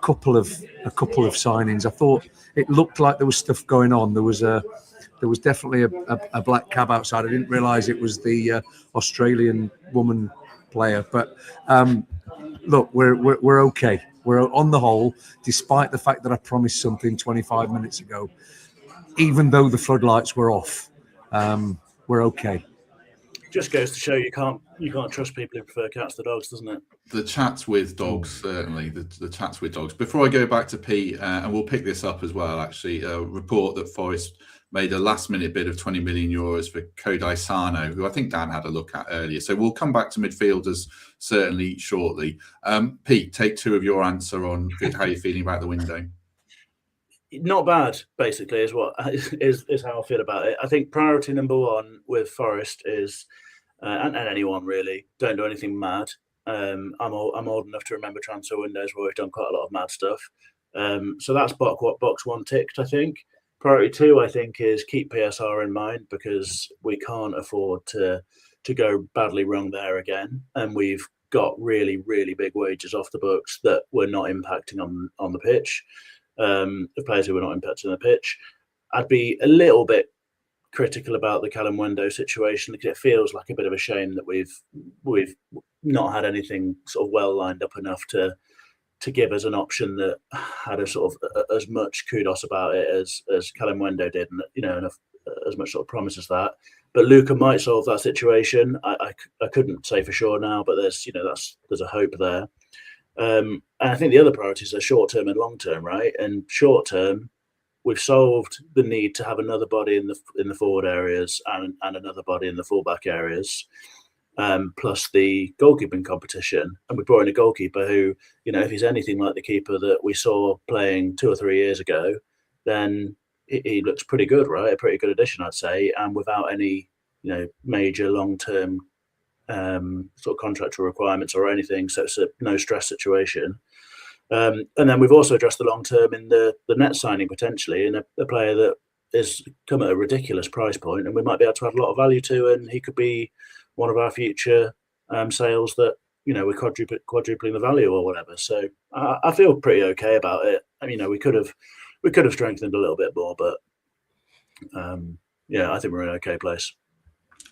couple of signings. I thought it looked like there was stuff going on. There was definitely a black cab outside. I didn't realise it was the Australian woman player. But look, we're okay. We're on the whole, despite the fact that I promised something 25 minutes ago. Even though the floodlights were off, we're okay. Just goes to show you can't trust people who prefer cats to dogs, doesn't it? The chats with dogs, certainly. The chats with dogs. Before I go back to Pete, and we'll pick this up as well, actually, a report that Forest made a last-minute bid of €20 million for Kodai Sano, who I think Dan had a look at earlier. So we'll come back to midfielders certainly shortly. Pete, take 2 of your answer on how you're feeling about the window. Not bad, basically, is how I feel about it. I think priority number 1 with Forest is, and anyone really, don't do anything mad. I'm old enough to remember transfer windows where we've done quite a lot of mad stuff. So that's box 1 ticked, I think. Priority 2, I think, is keep PSR in mind, because we can't afford to go badly wrong there again. And we've got really, really big wages off the books that we're not impacting on the pitch. The players who were not impacting on the pitch. I'd be a little bit critical about the Callum Wendo situation, because it feels like a bit of a shame that we've not had anything sort of well lined up enough to give us an option that had a sort of as much kudos about it as Callum Wendo did, and enough, as much sort of promise as that. But Luca might solve that situation. I couldn't say for sure now, but there's a hope there. And I think the other priorities are short term and long term, right? And short term, we've solved the need to have another body in the forward areas and another body in the fullback areas, plus the goalkeeping competition. And we brought in a goalkeeper who, if he's anything like the keeper that we saw playing 2 or 3 years ago, then he looks pretty good, right? A pretty good addition, I'd say, and without any, major long term sort of contractual requirements or anything. So it's a no stress situation. And then we've also addressed the long term in the net signing potentially, in a player that is come at a ridiculous price point, and we might be able to add a lot of value to, and he could be one of our future sales that we're quadrupling the value or whatever. So I feel pretty okay about it. I mean, we could have strengthened a little bit more, but I think we're in an okay place.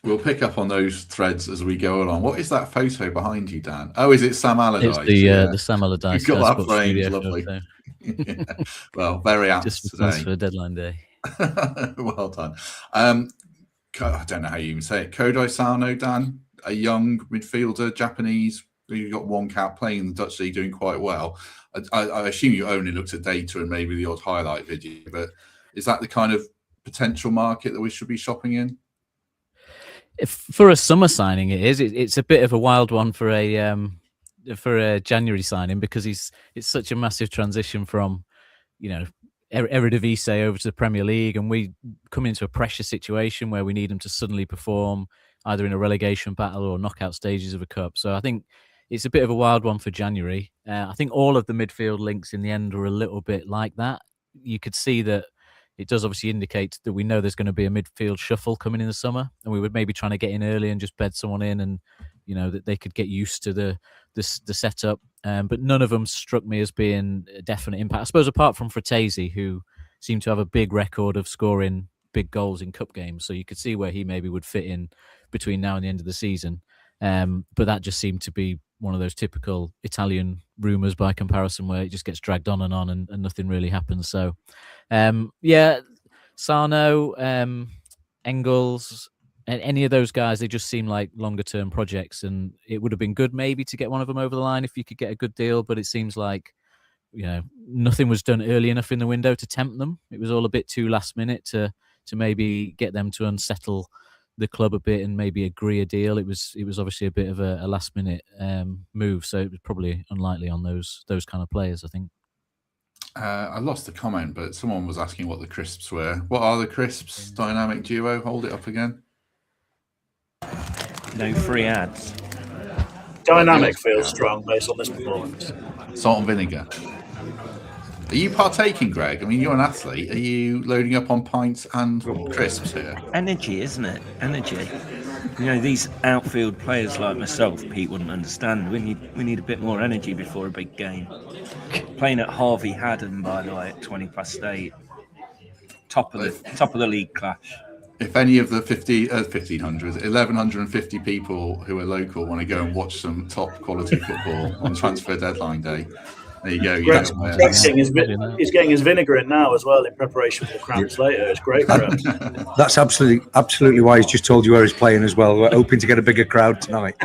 We'll pick up on those threads as we go along. What is that photo behind you, Dan? Oh, is it Sam Allardyce? It's the Sam Allardyce. You've got that framed, lovely. Yeah. Well, very apt just today. for deadline day. Well done. I don't know how you even say it. Kodai Sano, Dan, a young midfielder, Japanese, who got 1 cap, playing in the Dutch league, doing quite well. I assume you only looked at data and maybe the odd highlight video, but is that the kind of potential market that we should be shopping in? For a summer signing, it is. It's a bit of a wild one for a January signing, because it's such a massive transition from, Eredivisie over to the Premier League, and we come into a pressure situation where we need him to suddenly perform either in a relegation battle or knockout stages of a cup. So I think it's a bit of a wild one for January. I think all of the midfield links in the end are a little bit like that. You could see that it does obviously indicate that we know there's going to be a midfield shuffle coming in the summer, and we would maybe trying to get in early and just bed someone in, and that they could get used to the setup. But none of them struck me as being a definite impact. I suppose apart from Fratesi, who seemed to have a big record of scoring big goals in cup games, so you could see where he maybe would fit in between now and the end of the season. But that just seemed to be one of those typical Italian rumours by comparison, where it just gets dragged on and nothing really happens. So, Sano, Engels, and any of those guys, they just seem like longer term projects, and it would have been good maybe to get one of them over the line if you could get a good deal. But it seems like nothing was done early enough in the window to tempt them. It was all a bit too last minute to maybe get them to unsettle the club a bit and maybe agree a deal. It was obviously a bit of a last minute move, so it was probably unlikely on those kind of players, I think. I lost the comment, but someone was asking what the crisps were. What are the crisps? Dynamic duo. Hold it up again. No free ads. Dynamic feels strong based on this performance. Salt and vinegar. Are you partaking, Greg? I mean, you're an athlete. Are you loading up on pints and crisps here? Energy, isn't it? Energy. These outfield players like myself, Pete wouldn't understand. We need a bit more energy before a big game. Playing at Harvey Haddon, by the way, at 8:20. Top of the league clash. If any of the 1,150 people who are local want to go and watch some top quality football on transfer deadline day, there you go. Greg's getting his vinegar in now as well in preparation for the cramps later. It's great for him. That's absolutely why he's just told you where he's playing as well. We're hoping to get a bigger crowd tonight.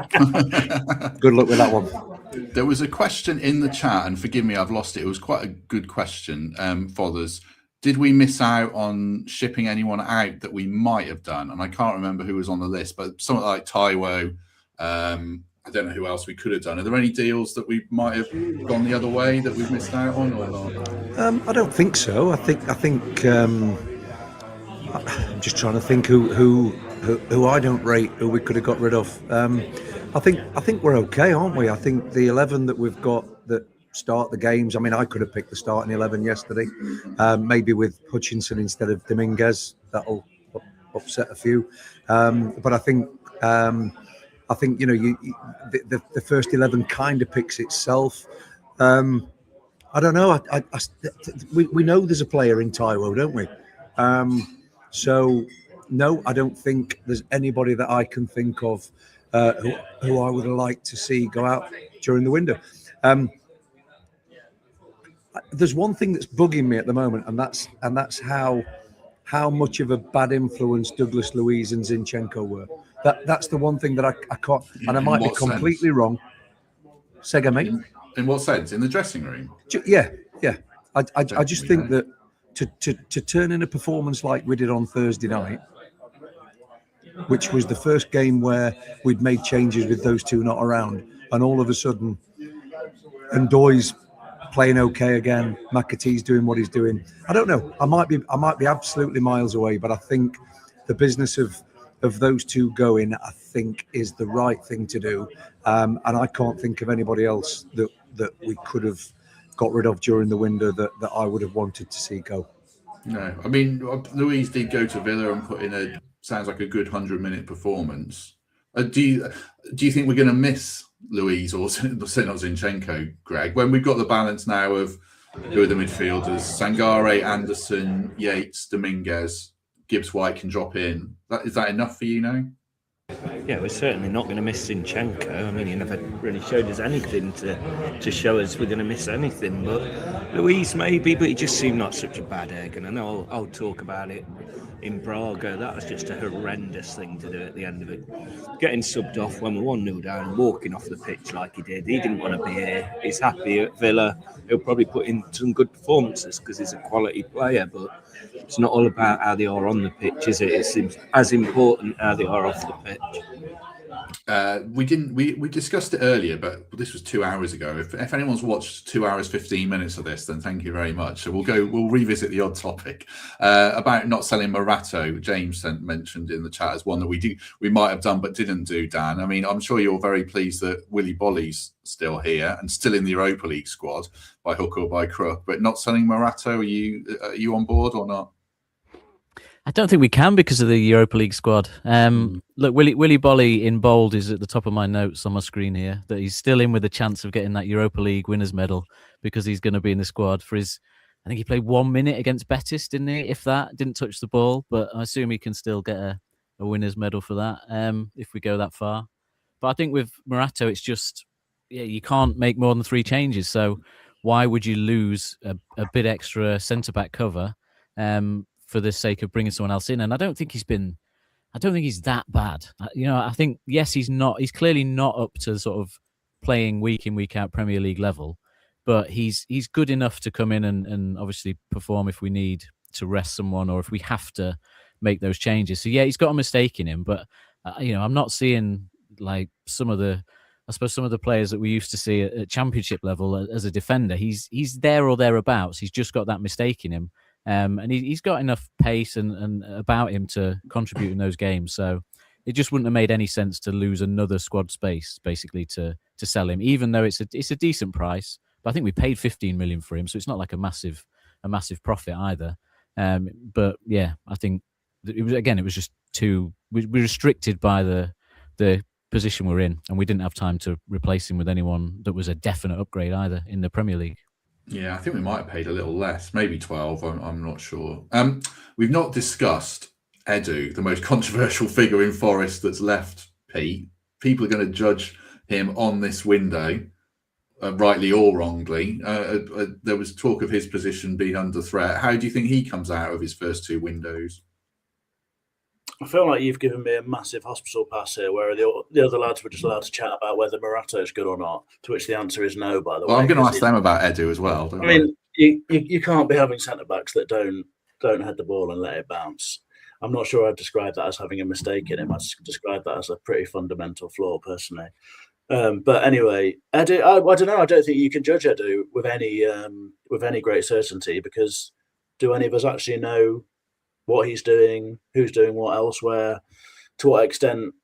Good luck with that one. There was a question in the chat, and forgive me, I've lost it. It was quite a good question, Fothers. did we miss out on shipping anyone out that we might have done? And I can't remember who was on the list, but something like Taiwo. I don't know who else we could have done. Are there any deals that we might have gone the other way that we've missed out on, or not? I don't think so. I think. I'm just trying to think who I don't rate, who we could have got rid of. I think we're okay, aren't we? I think the 11 that we've got that start the games. I mean, I could have picked the starting 11 yesterday, maybe with Hutchinson instead of Dominguez. That'll upset a few. But I think the first 11 kind of picks itself. I don't know. We know there's a player in Taiwo, don't we? So no, I don't think there's anybody that I can think of who I would have liked to see go out during the window. There's one thing that's bugging me at the moment, and that's how much of a bad influence Douglas Luiz and Zinchenko were. That's the one thing that I can't, and I might be completely wrong. Say again, mate. In what sense? In the dressing room? Yeah. I just think that to turn in a performance like we did on Thursday night, which was the first game where we'd made changes with those two not around, and all of a sudden, and Doy's playing okay again, McAtee's doing what he's doing. I don't know. I might be absolutely miles away, but I think the business of those two going, I think, is the right thing to do. And I can't think of anybody else that we could have got rid of during the window that I would have wanted to see go. No, I mean, Luiz did go to Villa and put in sounds like a good 100-minute performance. Do you think we're going to miss Luiz or Zinchenko, Greg, when we've got the balance now of who are the midfielders? Sangare, Anderson, Yates, Dominguez, Gibbs-White can drop in. Is that enough for you now? Yeah, we're certainly not going to miss Zinchenko. I mean, he never really showed us anything to show us we're going to miss anything. But Luiz maybe, but he just seemed like such a bad egg. And I know I'll talk about it in Braga. That was just a horrendous thing to do at the end of it. Getting subbed off when we're 1-0 down and walking off the pitch like he did. He didn't want to be here. He's happy at Villa. He'll probably put in some good performances because he's a quality player. But it's not all about how they are on the pitch, is it? It seems as important how they are off the pitch. We discussed it earlier, but this was 2 hours ago. If anyone's watched 2 hours 15 minutes of this, then thank you very much. So we'll revisit the odd topic about not selling Morato. James mentioned in the chat as one that we might have done but didn't do. Dan, I mean, I'm sure you're very pleased that Willy Bolly's still here and still in the Europa League squad by hook or by crook, but not selling Morato. Are you on board or not? I don't think we can because of the Europa League squad. Look, Willy Bolly in bold is at the top of my notes on my screen here, that he's still in with a chance of getting that Europa League winners medal because he's going to be in the squad for his, I think he played 1 minute against Betis, didn't he? If that, didn't touch the ball, but I assume he can still get a winners medal for that if we go that far. But I think with Morato, it's just, you can't make more than 3 changes. So why would you lose a bit extra centre-back cover for the sake of bringing someone else in? And I don't think he's that bad. I think, yes, he's clearly not up to sort of playing week in, week out Premier League level, but he's good enough to come in and obviously perform if we need to rest someone or if we have to make those changes. So yeah, he's got a mistake in him, but I'm not seeing like some of the players that we used to see at championship level as a defender. He's there or thereabouts. He's just got that mistake in him. And he's got enough pace and about him to contribute in those games. So it just wouldn't have made any sense to lose another squad space, basically, to sell him, even though it's a decent price. But I think we paid 15 million for him, so it's not like a massive profit either. But yeah, I think it was just we're restricted by the position we're in, and we didn't have time to replace him with anyone that was a definite upgrade either in the Premier League. Yeah, I think we might have paid a little less, maybe 12. I'm not sure. We've not discussed Edu, the most controversial figure in Forest that's left, Pete. People are going to judge him on this window, rightly or wrongly. There was talk of his position being under threat. How do you think he comes out of his first 2 windows? I feel like you've given me a massive hospital pass here, where the other lads were just allowed to chat about whether Morato's good or not, to which the answer is no, by the way. Well, I'm going to ask them about Edu as well. you can't be having centre backs that don't head the ball and let it bounce. I'm not sure I'd describe that as having a mistake in him. I'd describe that as a pretty fundamental flaw, personally. But anyway, Edu, I don't know. I don't think you can judge Edu with any great certainty, because do any of us actually know what he's doing, who's doing what elsewhere, to what extent,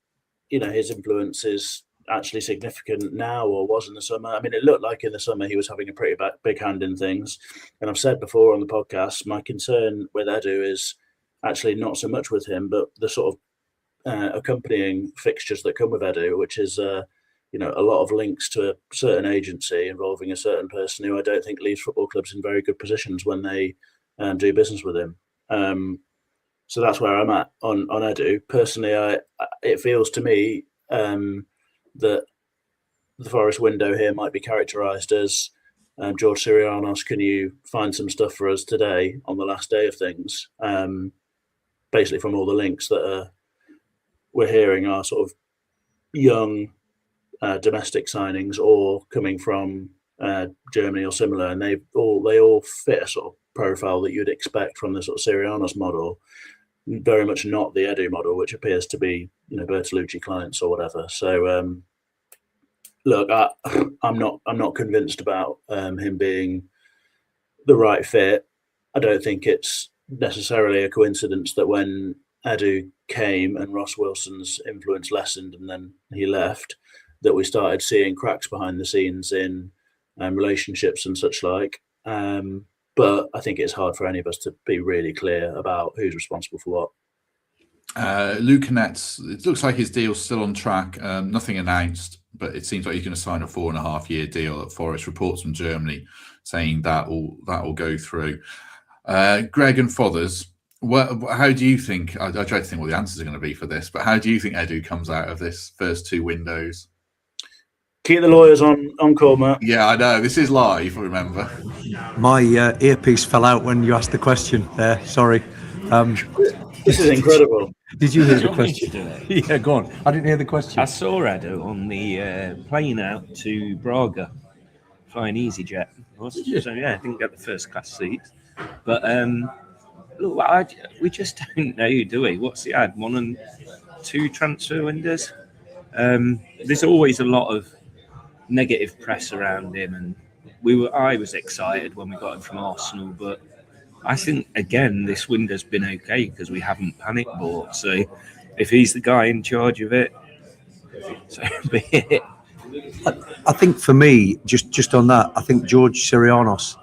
his influence is actually significant now or was in the summer. I mean, it looked like in the summer he was having a pretty big hand in things. And I've said before on the podcast, my concern with Edu is actually not so much with him, but the sort of accompanying fixtures that come with Edu, which is a lot of links to a certain agency involving a certain person who I don't think leaves football clubs in very good positions when they do business with him. So that's where I'm at on Edu. Personally, it feels to me that the Forest window here might be characterised as George Sirianos, can you find some stuff for us today on the last day of things? Basically, from all the links that we're hearing are sort of young domestic signings or coming from Germany or similar, and they all fit a sort of profile that you'd expect from the sort of Sirianos model. Very much not the Edu model, which appears to be Bertolucci clients or whatever. So look, I'm not convinced about him being the right fit. I don't think it's necessarily a coincidence that when Edu came and Ross Wilson's influence lessened and then he left, that we started seeing cracks behind the scenes in relationships and such like. But I think it's hard for any of us to be really clear about who's responsible for what. Luca Netz, it looks like his deal's still on track. Nothing announced, but it seems like he's going to sign a 4.5-year deal at Forest. Reports from Germany saying that will go through. Greg and Fothers, how do you think? I try to think what the answers are going to be for this, but how do you think Edu comes out of this first two windows? Keep the lawyers on call, Matt. Yeah, I know. This is live, remember. My earpiece fell out when you asked the question there. Sorry. This is incredible. Did you hear the Want me to question? do it? Yeah, go on. I didn't hear the question. I saw Edu on the plane out to Braga, flying EasyJet. So yeah, I didn't get the first class seats. But look, we just don't know, do we? What's he had? 1 and 2 transfer windows? There's always a lot of negative press around him, and I was excited when we got him from Arsenal, but I think again this window's been okay because we haven't panic bought. So if he's the guy in charge of it, so be it. I think for me, just on that, I think George Sirianos,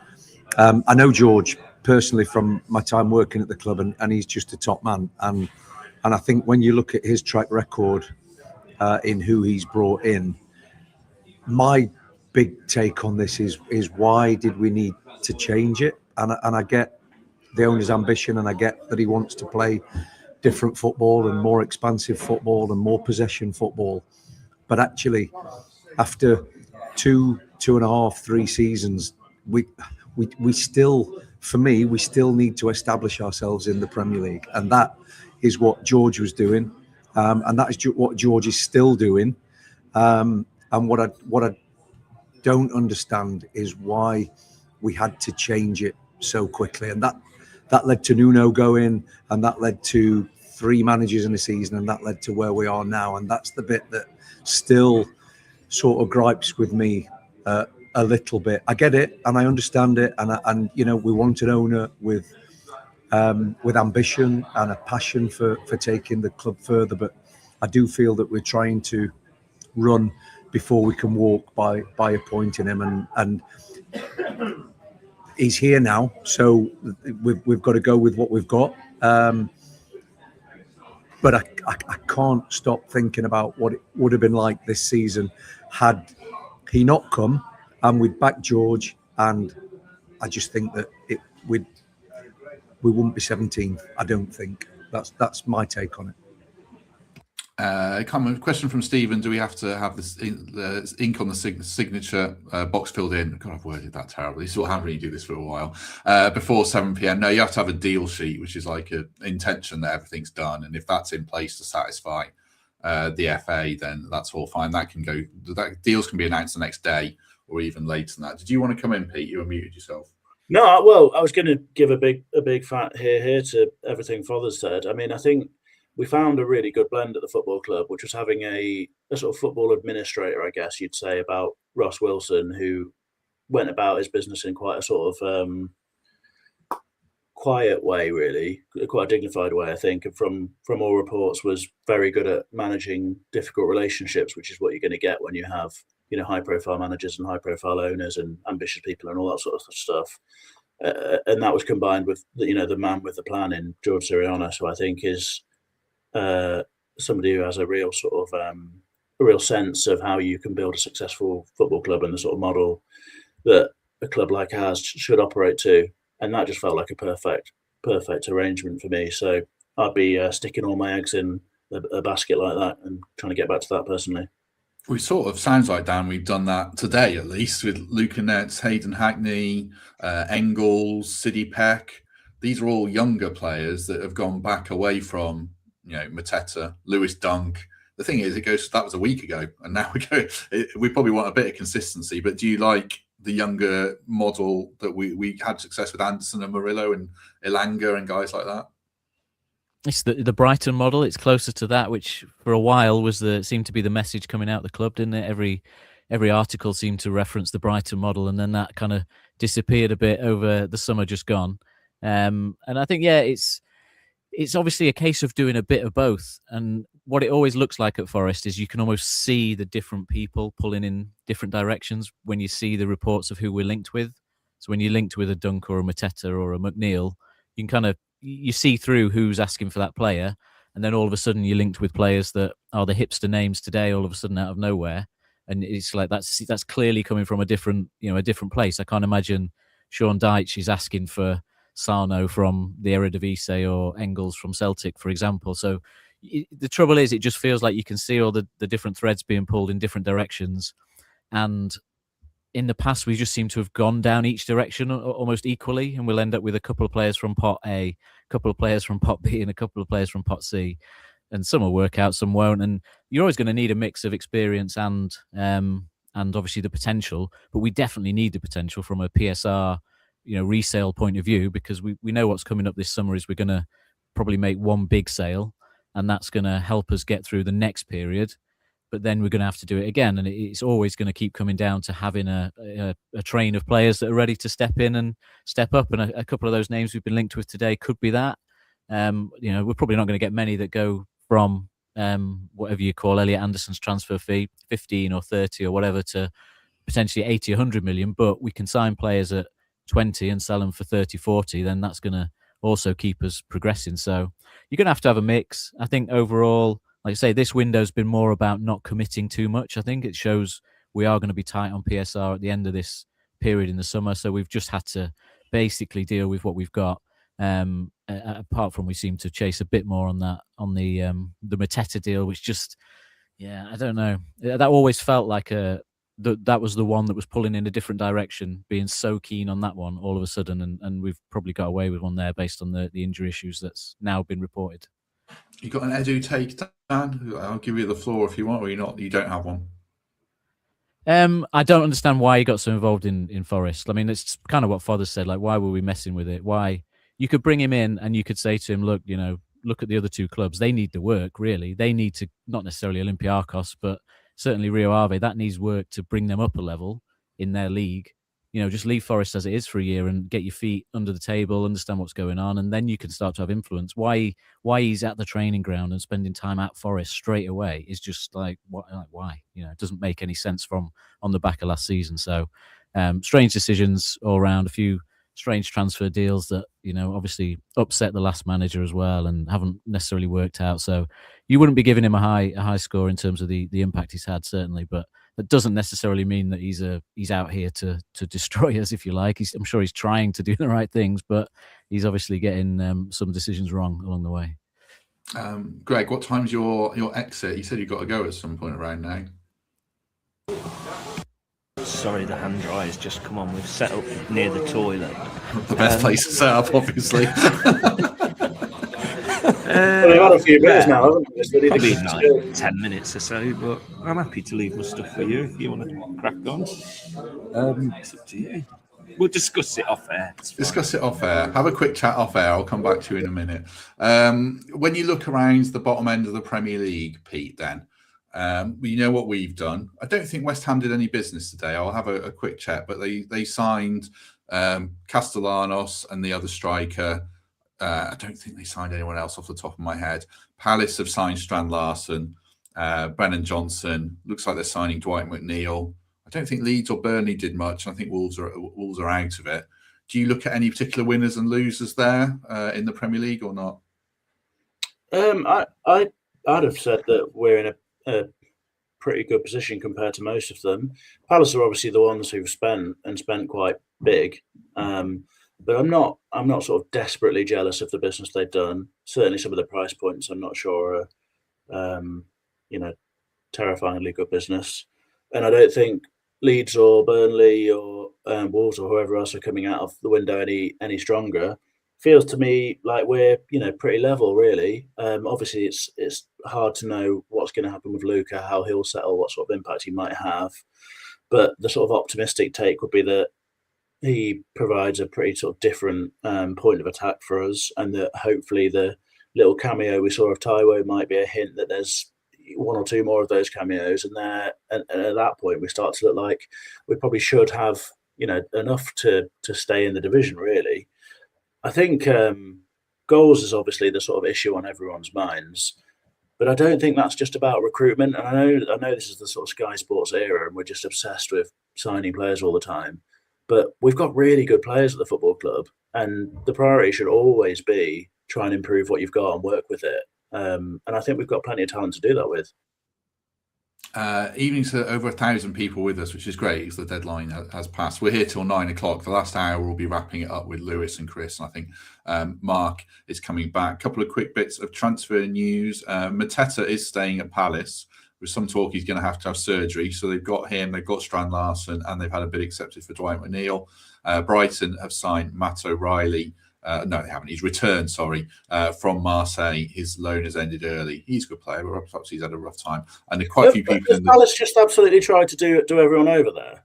I know George personally from my time working at the club, and he's just a top man, and I think when you look at his track record in who he's brought in, my big take on this is why did we need to change it? And I get the owner's ambition, and I get that he wants to play different football and more expansive football and more possession football. But actually, after 2.5, 3 seasons, we still, for me, we still need to establish ourselves in the Premier League, and that is what George was doing, and that is what George is still doing. And what I don't understand is why we had to change it so quickly, and that led to Nuno going, and that led to 3 managers in a season, and that led to where we are now. And that's the bit that still sort of gripes with me a little bit. I get it, and I understand it, and we want an owner with ambition and a passion for taking the club further, but I do feel that we're trying to run before we can walk by appointing him, and he's here now, so we've got to go with what we've got. But I can't stop thinking about what it would have been like this season had he not come and we'd back George, and I just think that we wouldn't be 17th. I don't think. That's my take on it. Question from Stephen: do we have to have this ink on the signature box filled in? God, I've worded that terribly. This is what happens when you do this for a while. Before 7 p.m. No, you have to have a deal sheet, which is like an intention that everything's done, and if that's in place to satisfy the FA, then that's all fine. That can go. Deals can be announced the next day or even later than that. Did you want to come in, Pete? You unmuted yourself. No, well, I was going to give a big fat here to everything Fothers said. I mean, I think we found a really good blend at the football club, which was having a sort of football administrator, I guess you'd say, about Ross Wilson, who went about his business in quite a sort of quiet way, really, quite a dignified way, I think. And from all reports, was very good at managing difficult relationships, which is what you're going to get when you have, you know, high-profile managers and high-profile owners and ambitious people and all that sort of stuff. And that was combined with, you know, the man with the plan in George Sirianni, who I think is somebody who has a real sort of a real sense of how you can build a successful football club and the sort of model that a club like ours should operate to. And that just felt like a perfect arrangement for me. So I'd be sticking all my eggs in a basket like that and trying to get back to that personally. We sort of, sounds like, Dan, we've done that today, at least, with Luca Netz, Hayden, Hackney, Engels, Sidney Peck. These are all younger players that have gone back away from, you know, Mateta, Lewis Dunk. The thing is, that was a week ago, and now we probably want a bit of consistency. But do you like the younger model that we had success with Anderson and Murillo and Elanga and guys like that? It's the Brighton model. It's closer to that, which for a while seemed to be the message coming out of the club, didn't it? Every article seemed to reference the Brighton model, and then that kind of disappeared a bit over the summer just gone. And I think, yeah, it's obviously a case of doing a bit of both. And what it always looks like at Forest is you can almost see the different people pulling in different directions when you see the reports of who we're linked with. So when you're linked with a Dunk or a Mateta or a McNeil, you can kind of, you see through who's asking for that player. And then all of a sudden you're linked with players that are the hipster names today, all of a sudden out of nowhere. And it's like, that's clearly coming from a different place. I can't imagine Sean Dyche is asking for Sano from the Eredivisie or Engels from Celtic, for example. So the trouble is, it just feels like you can see all the different threads being pulled in different directions. And in the past, we just seem to have gone down each direction almost equally, and we'll end up with a couple of players from pot A, a couple of players from pot B, and a couple of players from pot C. And some will work out, some won't. And you're always going to need a mix of experience and obviously the potential. But we definitely need the potential from a PSR, resale point of view, because we know what's coming up this summer is we're going to probably make one big sale, and that's going to help us get through the next period. But then we're going to have to do it again, and it's always going to keep coming down to having a train of players that are ready to step in and step up. And a couple of those names we've been linked with today could be that. We're probably not going to get many that go from whatever you call Elliot Anderson's transfer fee, 15 or 30 or whatever, to potentially 80, 100 million. But we can sign players at 20 and sell them for 30, 40. Then that's going to also keep us progressing. So you're going to have a mix. I think overall, like I say, this window's been more about not committing too much. I think it shows we are going to be tight on PSR at the end of this period in the summer. So we've just had to basically deal with what we've got. Apart from we seem to chase a bit more on the Mateta deal, which just, I don't know. That always felt like that was the one that was pulling in a different direction, being so keen on that one all of a sudden. And we've probably got away with one there based on the injury issues that's now been reported. You got an Edu take, Dan? I'll give you the floor if you want, or you don't have one. I don't understand why he got so involved in Forest. I mean, it's kind of what Fothers said. Like, why were we messing with it? Why? You could bring him in and you could say to him, look, look at the other two clubs. They need the work, really. They need to, not necessarily Olympiacos, but certainly Rio Ave. That needs work to bring them up a level in their league. Just leave Forest as it is for a year and get your feet under the table, understand what's going on, and then you can start to have influence. Why he's at the training ground and spending time at Forest straight away is just like, why? It doesn't make any sense from on the back of last season. So strange decisions all around, a few strange transfer deals that, obviously upset the last manager as well and haven't necessarily worked out. So you wouldn't be giving him a high score in terms of the impact he's had, certainly, but that doesn't necessarily mean that he's out here to destroy us, if you like. I'm sure he's trying to do the right things, but he's obviously getting some decisions wrong along the way. Greg, what time's your exit? You said you've got to go at some point around now. Sorry, the hand dryer's just come on. We've set up near the toilet. The best place to set up, obviously. We've had a few minutes now, haven't we? Probably like 10 minutes or so, but I'm happy to leave my stuff for you if you want to crack on. It's up to you. We'll discuss it off air. Discuss it off air. Have a quick chat off air. I'll come back to you in a minute. When you look around the bottom end of the Premier League, Pete, then you know what we've done. I don't think West Ham did any business today. I'll have a quick check, but they signed Castellanos and the other striker. I don't think they signed anyone else off the top of my head. Palace have signed Strand Larsen, Brennan Johnson. Looks like they're signing Dwight McNeil. I don't think Leeds or Burnley did much. I think Wolves are out of it. Do you look at any particular winners and losers there in the Premier League or not? I'd have said that we're in a pretty good position compared to most of them. Palace are obviously the ones who've spent quite big, but I'm not sort of desperately jealous of the business they've done. Certainly, some of the price points I'm not sure are, terrifyingly good business, and I don't think Leeds or Burnley or Wolves or whoever else are coming out of the window any stronger. Feels to me like we're pretty level, really. Obviously, it's hard to know what's going to happen with Luca, how he'll settle, what sort of impact he might have. But the sort of optimistic take would be that he provides a pretty sort of different point of attack for us, and that hopefully the little cameo we saw of Taiwo might be a hint that there's one or two more of those cameos, and at that point we start to look like we probably should have enough to stay in the division, really. I think goals is obviously the sort of issue on everyone's minds, but I don't think that's just about recruitment. And I know this is the sort of Sky Sports era, and we're just obsessed with signing players all the time. But we've got really good players at the football club, and the priority should always be try and improve what you've got and work with it. And I think we've got plenty of talent to do that with. Evening to over 1,000 people with us, which is great because the deadline has passed. We're here till 9 o'clock. The last hour we'll be wrapping it up with Lewis and Chris. And I think Mark is coming back. A couple of quick bits of transfer news. Mateta is staying at Palace. With some talk he's going to have surgery. So they've got him, they've got Strand Larsen, and they've had a bid accepted for Dwight McNeil. Brighton have signed Matt O'Reilly. No, they haven't. He's returned, from Marseille. His loan has ended early. He's a good player, but perhaps he's had a rough time. And there are quite a few people. Palace just absolutely tried to do everyone over there.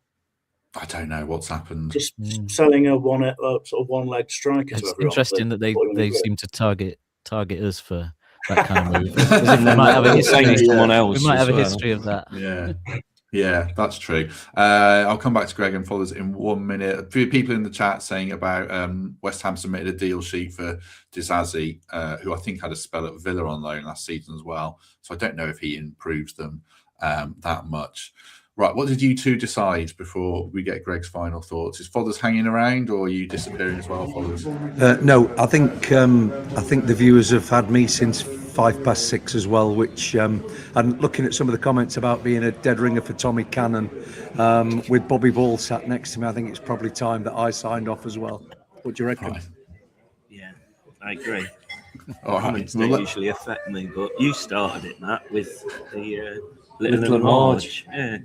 I don't know what's happened. Just selling a sort of one-leg striker. It's interesting that they seem to target us for that kind of move. We might have a history of that. Yeah. Yeah, that's true. I'll come back to Greg and Fothers in 1 minute. A few people in the chat saying about West Ham submitted a deal sheet for Disasi, who I think had a spell at Villa on loan last season as well. So I don't know if he improves them that much. Right, what did you two decide before we get Greg's final thoughts? Is Fothers hanging around, or are you disappearing as well, Fothers? No, I think the viewers have had me since 6:05 as well, which and looking at some of the comments about being a dead ringer for Tommy Cannon, with Bobby Ball sat next to me, I think it's probably time that I signed off as well. What do you reckon? Right. Yeah, I agree. All right. Comments don't usually affect me, but you started it, Matt, with the Little and Large. Yeah.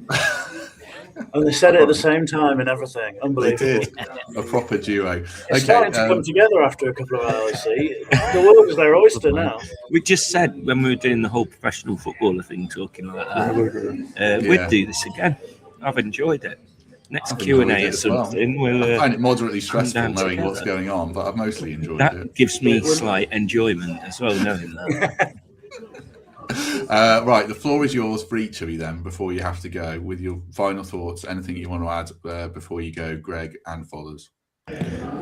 And they said it at the same time and everything. Unbelievable. They did. A proper duo. It's starting to come together after a couple of hours, see? The world is their oyster now. We just said when we were doing the whole professional footballer thing, talking like that, we'd do this again. I've enjoyed it. Next Q&A or something. Well. I find it moderately stressful knowing what's going on, but I've mostly enjoyed it. That gives me slight enjoyment as well, knowing that. Right, the floor is yours for each of you then before you have to go with your final thoughts. Anything you want to add before you go, Greg and Fothers?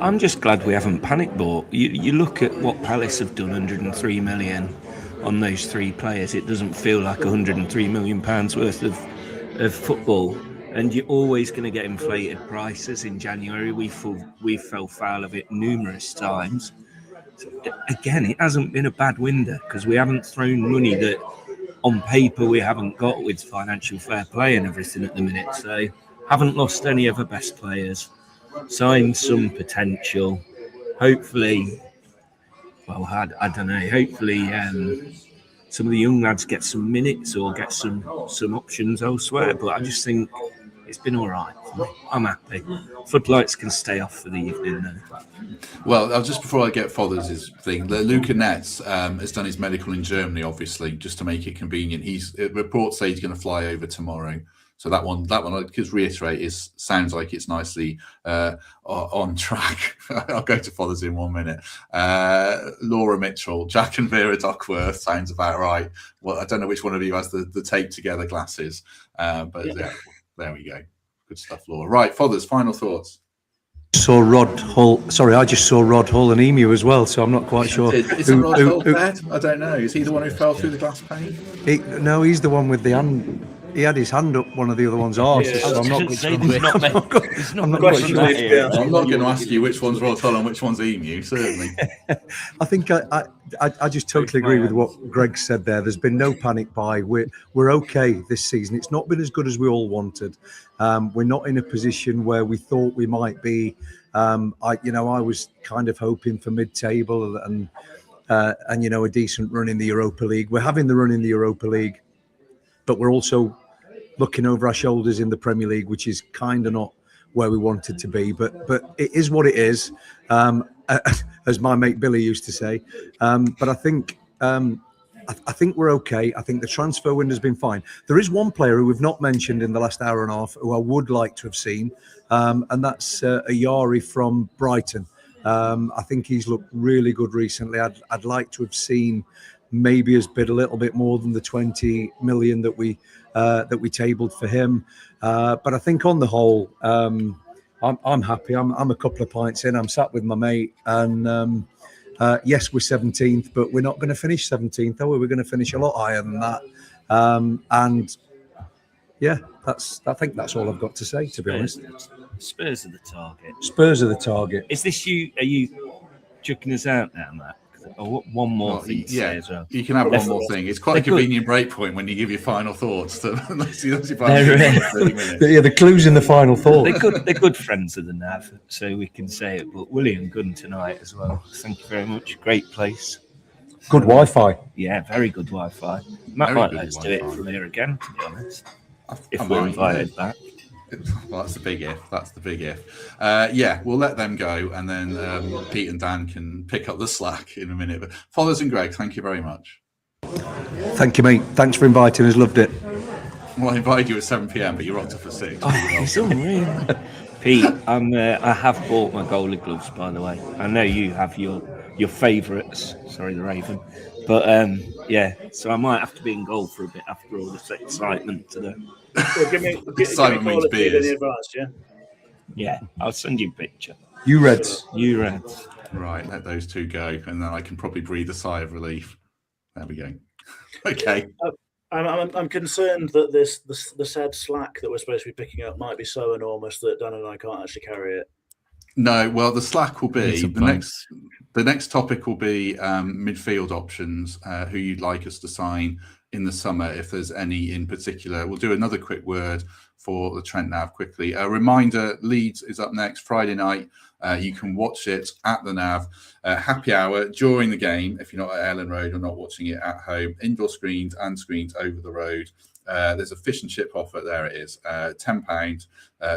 I'm just glad we haven't panic bought. You look at what Palace have done, 103 million on those three players. It doesn't feel like 103 million pounds worth of football. And you're always going to get inflated prices in January. We fell foul of it numerous times. So, again, it hasn't been a bad window because we haven't thrown money that on paper we haven't got with financial fair play and everything at the minute. So haven't lost any of our best players. Signed some potential. Hopefully, well, I don't know. Hopefully, some of the young lads get some minutes or get some options elsewhere. But I just think it's been all right for me. I'm happy. Floodlights can stay off for the evening though. Well, just before I get Fothers' thing, Luca Netz has done his medical in Germany, obviously, just to make it convenient. Reports say he's going to fly over tomorrow. So that one, I just reiterate, sounds like it's nicely on track. I'll go to Fothers in 1 minute. Laura Mitchell, Jack and Vera Duckworth sounds about right. Well, I don't know which one of you has the tape together glasses, but yeah, there we go. Good stuff, Laura. Right, Fothers, final thoughts. Saw Rod Hull. Sorry, I just saw Rod Hull and Emu as well, so I'm not quite sure. Is it Rod Hull dead? I don't know. Is he the one who fell through the glass pane? No, he's the one with the hand. He had his hand up one of the other one's arse. Yeah. So I'm not going to ask you which one's Rod Hull and which one's Emu, certainly. I think I just totally agree with what Greg said there. There's been no panic buy. We're okay this season. It's not been as good as we all wanted. We're not in a position where we thought we might be. I was kind of hoping for mid-table and a decent run in the Europa League. We're having the run in the Europa League, but we're also looking over our shoulders in the Premier League, which is kind of not where we wanted to be. But it is what it is, as my mate Billy used to say. But I think we're okay. I think the transfer window's been fine. There is one player who we've not mentioned in the last hour and a half who I would like to have seen, and that's Ayari from Brighton. I think he's looked really good recently. I'd like to have seen maybe has bid a little bit more than the 20 million that we tabled for him. But I think on the whole, I'm happy. I'm a couple of pints in. I'm sat with my mate, and yes, we're 17th, but we're not going to finish 17th, are we? We're going to finish a lot higher than that. And yeah, I think that's all I've got to say, to be honest. Spurs are the target. Spurs are the target. Is this you? Are you chucking us out now, Matt? Or one more thing to say as well. You can have one more thing. It's quite a convenient break point when you give your final thoughts. The clues in the final thought. They're good friends of the NAV, so we can say it. But William Gunn tonight as well. Thank you very much. Great place. Good Wi-Fi. Yeah, very good Wi-Fi. Matt might let us do it from here again, to be honest. If we're invited back. Well, that's the big if. Yeah, we'll let them go, and then Pete and Dan can pick up the slack in a minute. But Fothers and Greg, thank you very much. Thank you, mate. Thanks for inviting us. Loved it. Well, I invited you at 7 p.m, but you rocked up for 6. It's unreal. Pete, I have bought my goalie gloves, by the way. I know you have your favourites. Sorry, the Raven. But yeah, so I might have to be in goal for a bit after all this excitement today. Well, give me excitement means beers. Advice, yeah? Yeah, I'll send you a picture. You Reds. Right, let those two go, and then I can probably breathe a sigh of relief. There we go. Okay. I'm concerned that the said slack that we're supposed to be picking up might be so enormous that Dan and I can't actually carry it. No, well, the slack will be the next topic will be midfield options, who you'd like us to sign in the summer, if there's any in particular. We'll do another quick word for the Trent Nav quickly. A reminder, Leeds is up next Friday night. You can watch it at the Nav. Happy hour during the game, if you're not at Ellen Road or not watching it at home. Indoor screens and screens over the road. There's a fish and chip offer. There it is. £10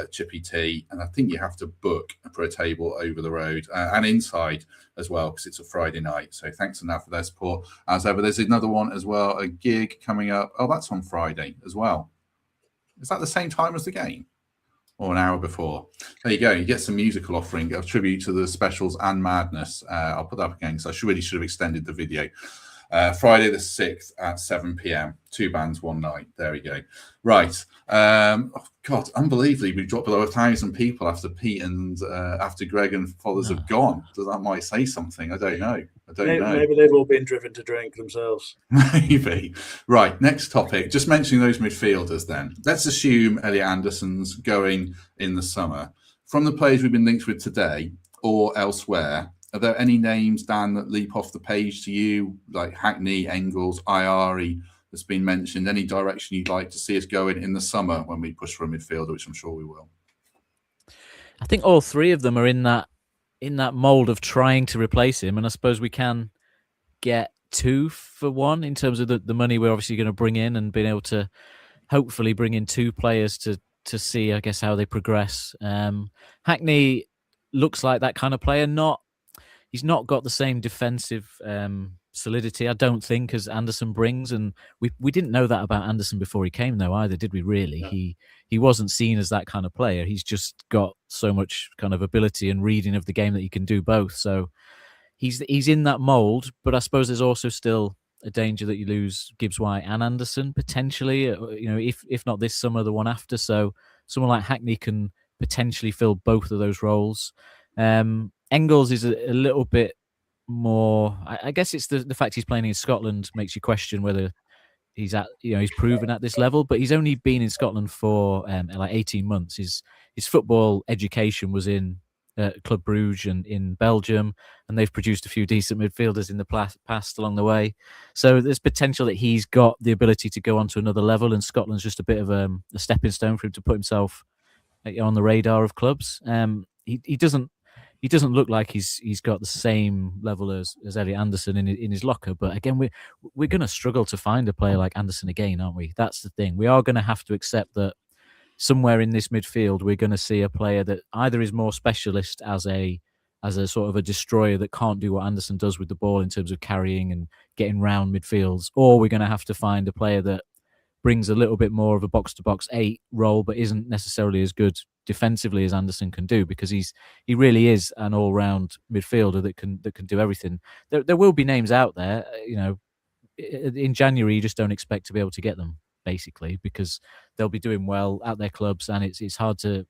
chippy tea. And I think you have to book for a table over the road and inside as well, because it's a Friday night. So thanks to Nav for their support. As ever, there's another one as well, a gig coming up. Oh, that's on Friday as well. Is that the same time as the game? Or an hour before? There you go. You get some musical offering of tribute to the specials and madness. I'll put that up again, because I really should have extended the video. Friday the 6th at 7 p.m. 2 bands, 1 night. There we go. Right. God, unbelievably, we've dropped below 1,000 people after Pete and after Greg and Fothers have gone. So that might say something. I don't know. Maybe they've all been driven to drink themselves. Maybe. Right. Next topic. Just mentioning those midfielders then. Let's assume Elliot Anderson's going in the summer. From the players we've been linked with today or elsewhere, are there any names, Dan, that leap off the page to you, like Hackney, Engels, Ayari that's been mentioned? Any direction you'd like to see us going in the summer when we push for a midfielder, which I'm sure we will? I think all three of them are in that mould of trying to replace him, and I suppose we can get 2 for 1 in terms of the money we're obviously going to bring in, and being able to hopefully bring in 2 players to see, I guess, how they progress. Hackney looks like that kind of player. He's not got the same defensive solidity, I don't think, as Anderson brings. And we didn't know that about Anderson before he came, though, either, did we? Really, Yeah. he wasn't seen as that kind of player. He's just got so much kind of ability and reading of the game that he can do both. So he's in that mould. But I suppose there's also still a danger that you lose Gibbs White and Anderson potentially. If not this summer, the one after. So someone like Hackney can potentially fill both of those roles. Engels is a little bit more. I guess it's the fact he's playing in Scotland makes you question whether he's proven at this level. But he's only been in Scotland for like 18 months. His football education was in Club Brugge and in Belgium, and they've produced a few decent midfielders in the past along the way. So there's potential that he's got the ability to go on to another level, and Scotland's just a bit of a stepping stone for him to put himself on the radar of clubs. He doesn't look like he's got the same level as Elliot Anderson in his locker. But again, we're going to struggle to find a player like Anderson again, aren't we? That's the thing. We are going to have to accept that somewhere in this midfield, we're going to see a player that either is more specialist as a sort of a destroyer that can't do what Anderson does with the ball in terms of carrying and getting round midfields, or we're going to have to find a player that brings a little bit more of a box-to-box 8 role, but isn't necessarily as good defensively as Anderson can do, because he really is an all-round midfielder that can do everything. There will be names out there, in January you just don't expect to be able to get them, basically, because they'll be doing well at their clubs and it's hard to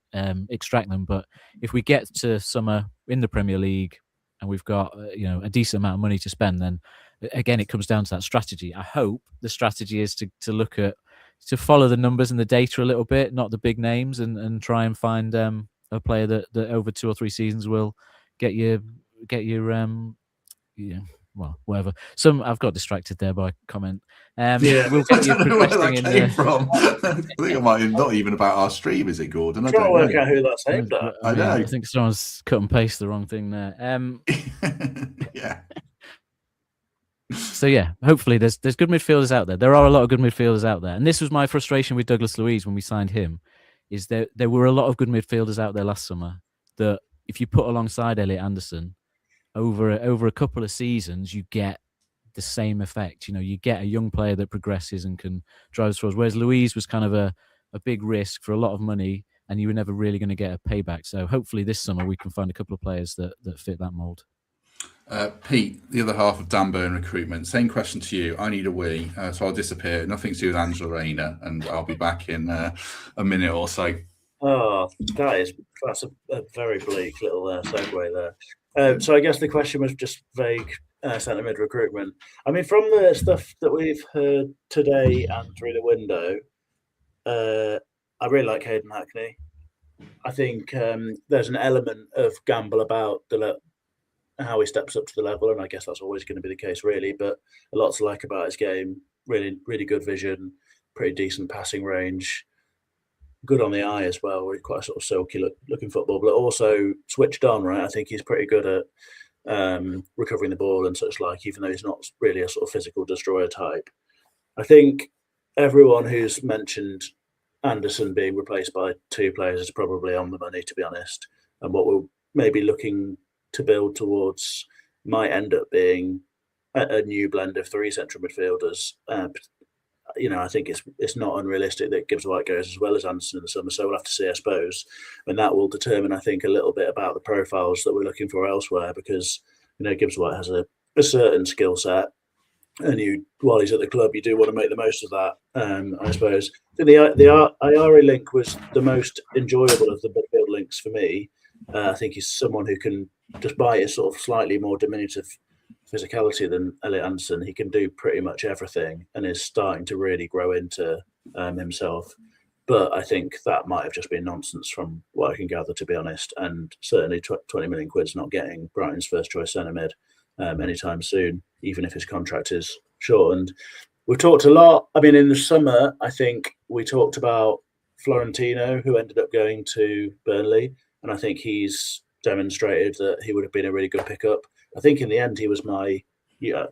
extract them. But if we get to summer in the Premier League and we've got a decent amount of money to spend, then again it comes down to that strategy. I hope the strategy is to follow the numbers and the data a little bit, not the big names, and try and find a player that over 2 or 3 seasons will get your well, whatever. I've got distracted there by comment. We'll get you I don't know where that came from. I think it might not even about our stream, is it, Gordon? I'm trying to work out who that's aimed at. I know. I think someone's cut and paste the wrong thing there. Yeah. So yeah, hopefully there's good midfielders out there. There are a lot of good midfielders out there, and this was my frustration with Douglas Luiz when we signed him. Is there were a lot of good midfielders out there last summer that if you put alongside Elliot Anderson over a couple of seasons, you get the same effect. You get a young player that progresses and can drive us forward. Whereas Luiz was kind of a big risk for a lot of money, and you were never really going to get a payback. So hopefully this summer we can find a couple of players that fit that mould. Pete, the other half of Dan Burn recruitment. Same question to you. I need a wee, so I'll disappear. Nothing to do with Angela Rayner, and I'll be back in a minute or so. Oh, that's a very bleak little segue there. So I guess the question was just vague centre mid recruitment. I mean, from the stuff that we've heard today and through the window, I really like Hayden Hackney. I think there's an element of gamble about how he steps up to the level, and I guess that's always going to be the case, really. But a lot to like about his game. Really, really good vision, pretty decent passing range, good on the eye as well. Quite a sort of silky looking football, but also switched on. Right, I think he's pretty good at recovering the ball and such like, even though he's not really a sort of physical destroyer type. I think everyone who's mentioned Anderson being replaced by 2 players is probably on the money, to be honest. And what we're maybe looking to build towards might end up being a new blend of 3 central midfielders. I think it's not unrealistic that Gibbs White goes as well as Anderson in the summer, so we'll have to see, I suppose. And that will determine, I think, a little bit about the profiles that we're looking for elsewhere, because Gibbs White has a certain skill set, and while he's at the club, you do want to make the most of that. I suppose the Iari link was the most enjoyable of the midfield links for me. I think he's someone who can, despite his sort of slightly more diminutive physicality than Elliot Anderson, he can do pretty much everything and is starting to really grow into himself. But I think that might have just been nonsense from what I can gather, to be honest. And certainly 20 million quid's not getting Brighton's first choice centre mid anytime soon, even if his contract is shortened. We've talked a lot. I mean, in the summer, I think we talked about Florentino, who ended up going to Burnley. And I think he's demonstrated that he would have been a really good pickup. I think in the end, he was I think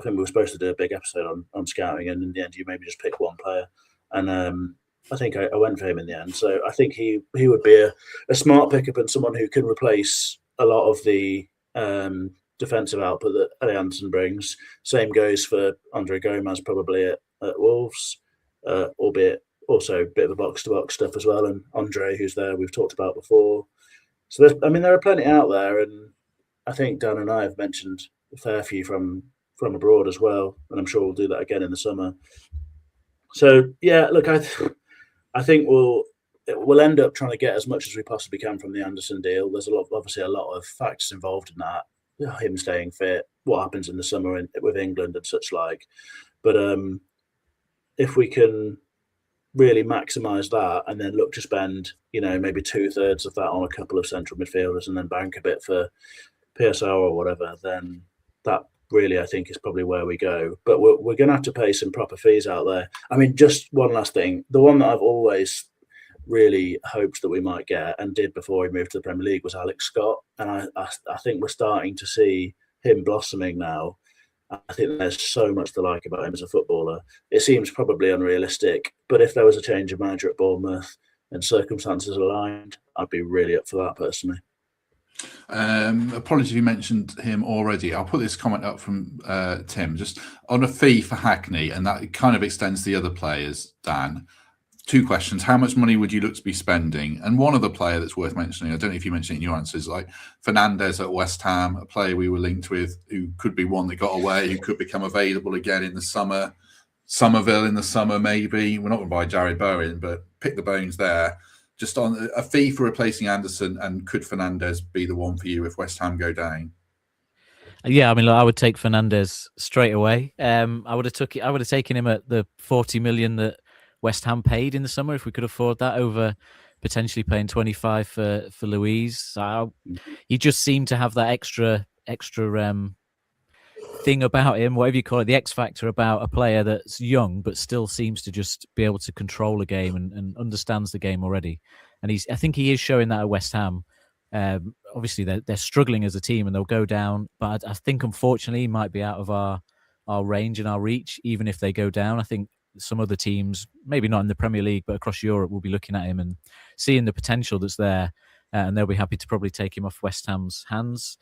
we were supposed to do a big episode on scouting, and in the end, you maybe just pick one player. And I think I went for him in the end. So I think he would be a smart pickup and someone who can replace a lot of the defensive output that Ellie Anderson brings. Same goes for Andre Gomez probably at Wolves, albeit also a bit of a box-to-box stuff as well. And Andre, who's there, we've talked about before. So there are plenty out there, and I think Dan and I have mentioned a fair few from abroad as well, and I'm sure we'll do that again in the summer. So yeah, look, I think we'll end up trying to get as much as we possibly can from the Anderson deal. There's obviously a lot of factors involved in that. Him staying fit, what happens in the summer with England and such like. But if we can really maximise that and then look to spend, maybe 2/3 of that on a couple of central midfielders and then bank a bit for PSR or whatever, then that really, I think, is probably where we go. But we're going to have to pay some proper fees out there. I mean, just one last thing. The one that I've always really hoped that we might get and did before he moved to the Premier League was Alex Scott. And I think we're starting to see him blossoming now. I think there's so much to like about him as a footballer. It seems probably unrealistic, but if there was a change of manager at Bournemouth and circumstances aligned, I'd be really up for that personally. Apologies if you mentioned him already. I'll put this comment up from Tim, just on a fee for Hackney, and that kind of extends to the other players, Dan. 2 questions. How much money would you look to be spending? And one other player that's worth mentioning, I don't know if you mentioned it in your answers, like Fernandez at West Ham, a player we were linked with who could be one that got away, who could become available again in the summer. Somerville in the summer, maybe. We're not going to buy Jared Bowen, but pick the bones there. Just on a fee for replacing Anderson, and could Fernandez be the one for you if West Ham go down? Yeah, I mean, look, I would take Fernandez straight away. I would have taken him at the 40 million that West Ham paid in the summer if we could afford that, over potentially paying 25 for Louise. He just seemed to have that extra thing about him, whatever you call it, the X factor about a player that's young but still seems to just be able to control a game and understands the game already. And I think he is showing that at West Ham. Obviously, they're struggling as a team and they'll go down, but I think unfortunately he might be out of our range and our reach, even if they go down. I think some other teams, maybe not in the Premier League, but across Europe, will be looking at him and seeing the potential that's there, and they'll be happy to probably take him off West Ham's hands.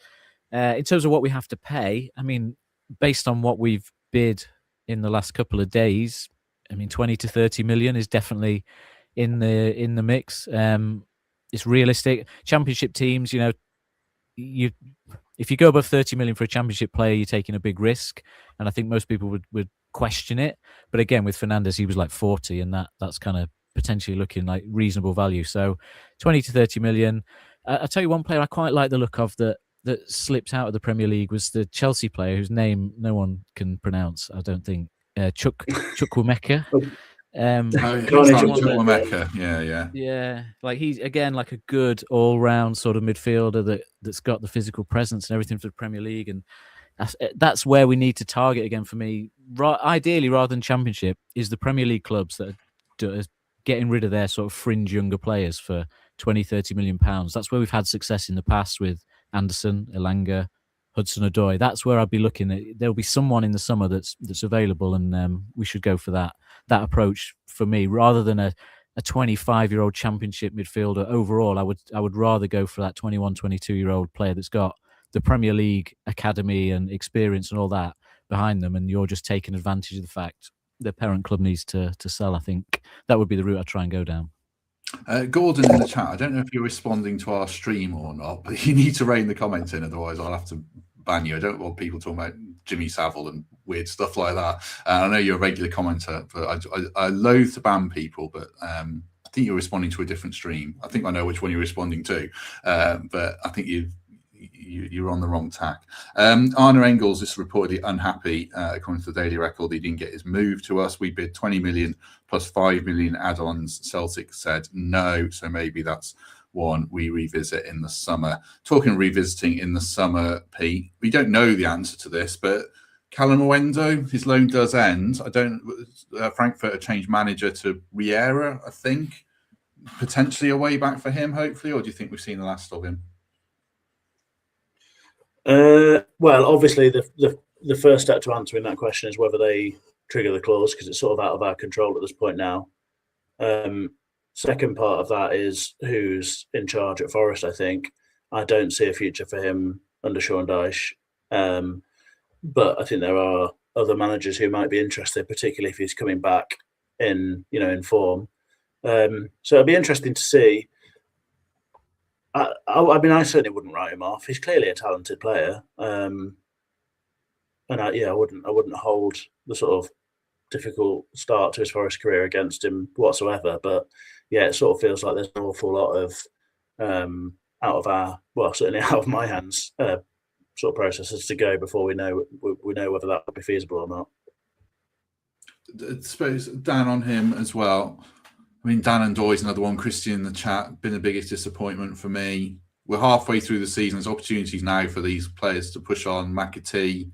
In terms of what we have to pay, I mean, based on what we've bid in the last couple of days, I mean, 20 to 30 million is definitely in the mix. It's realistic. Championship teams, if you go above 30 million for a championship player, you're taking a big risk, and I think most people would question it. But again, with Fernandez, he was like 40, and that's kind of potentially looking like reasonable value. So 20 to 30 million. I'll tell you one player I quite like the look of that slipped out of the Premier League was the Chelsea player whose name no one can pronounce, I don't think. Chukwuemeka. Chukwuemeka. Yeah. Like he's again like a good all-round sort of midfielder that's got the physical presence and everything for the Premier League, and that's where we need to target again for me. Ideally, rather than Championship, is the Premier League clubs that are getting rid of their sort of fringe younger players for 20, 30 million pounds. That's where we've had success in the past with Anderson, Elanga, Hudson-Odoi. That's where I'd be looking at. There'll be someone in the summer that's available, and we should go for that approach for me, rather than a 25-year-old Championship midfielder. Overall, I would rather go for that 21, 22-year-old player that's got the Premier League academy and experience and all that behind them, and you're just taking advantage of the fact the parent club needs to sell. I think that would be the route I'd try and go down. Gordon in the chat, I don't know if you're responding to our stream or not, but you need to rein the comments in, otherwise I'll have to ban you. I don't want people talking about Jimmy Savile and weird stuff like that. I know you're a regular commenter, but I loathe to ban people, but I think you're responding to a different stream. I think I know which one you're responding to, but I think you're on the wrong tack. Arne Engels is reportedly unhappy, according to the Daily Record. He didn't get his move to us. We bid 20 million plus 5 million add-ons. Celtic said no, so maybe that's one we revisit in the summer. Talking of revisiting in the summer, Pete, we don't know the answer to this, but Callum Owendo, his loan does end. Frankfurt have changed manager to Riera, I think. Potentially a way back for him, hopefully, or do you think we've seen the last of him? Well, obviously, the first step to answering that question is whether they trigger the clause, because it's sort of out of our control at this point now. Second part of that is who's in charge at Forest, I think. I don't see a future for him under Sean Dyche. But I think there are other managers who might be interested, particularly if he's coming back in form. So it'll be interesting to see. I mean, I certainly wouldn't write him off. He's clearly a talented player, and I wouldn't hold the sort of difficult start to his Forest career against him whatsoever. But yeah, it sort of feels like there's an awful lot of certainly out of my hands, sort of processes to go before we know whether that would be feasible or not. I suppose Dan on him as well. I mean, Dan and Doy's another one. Christian in the chat, been the biggest disappointment for me. We're halfway through the season. There's opportunities now for these players to push on. McAtee,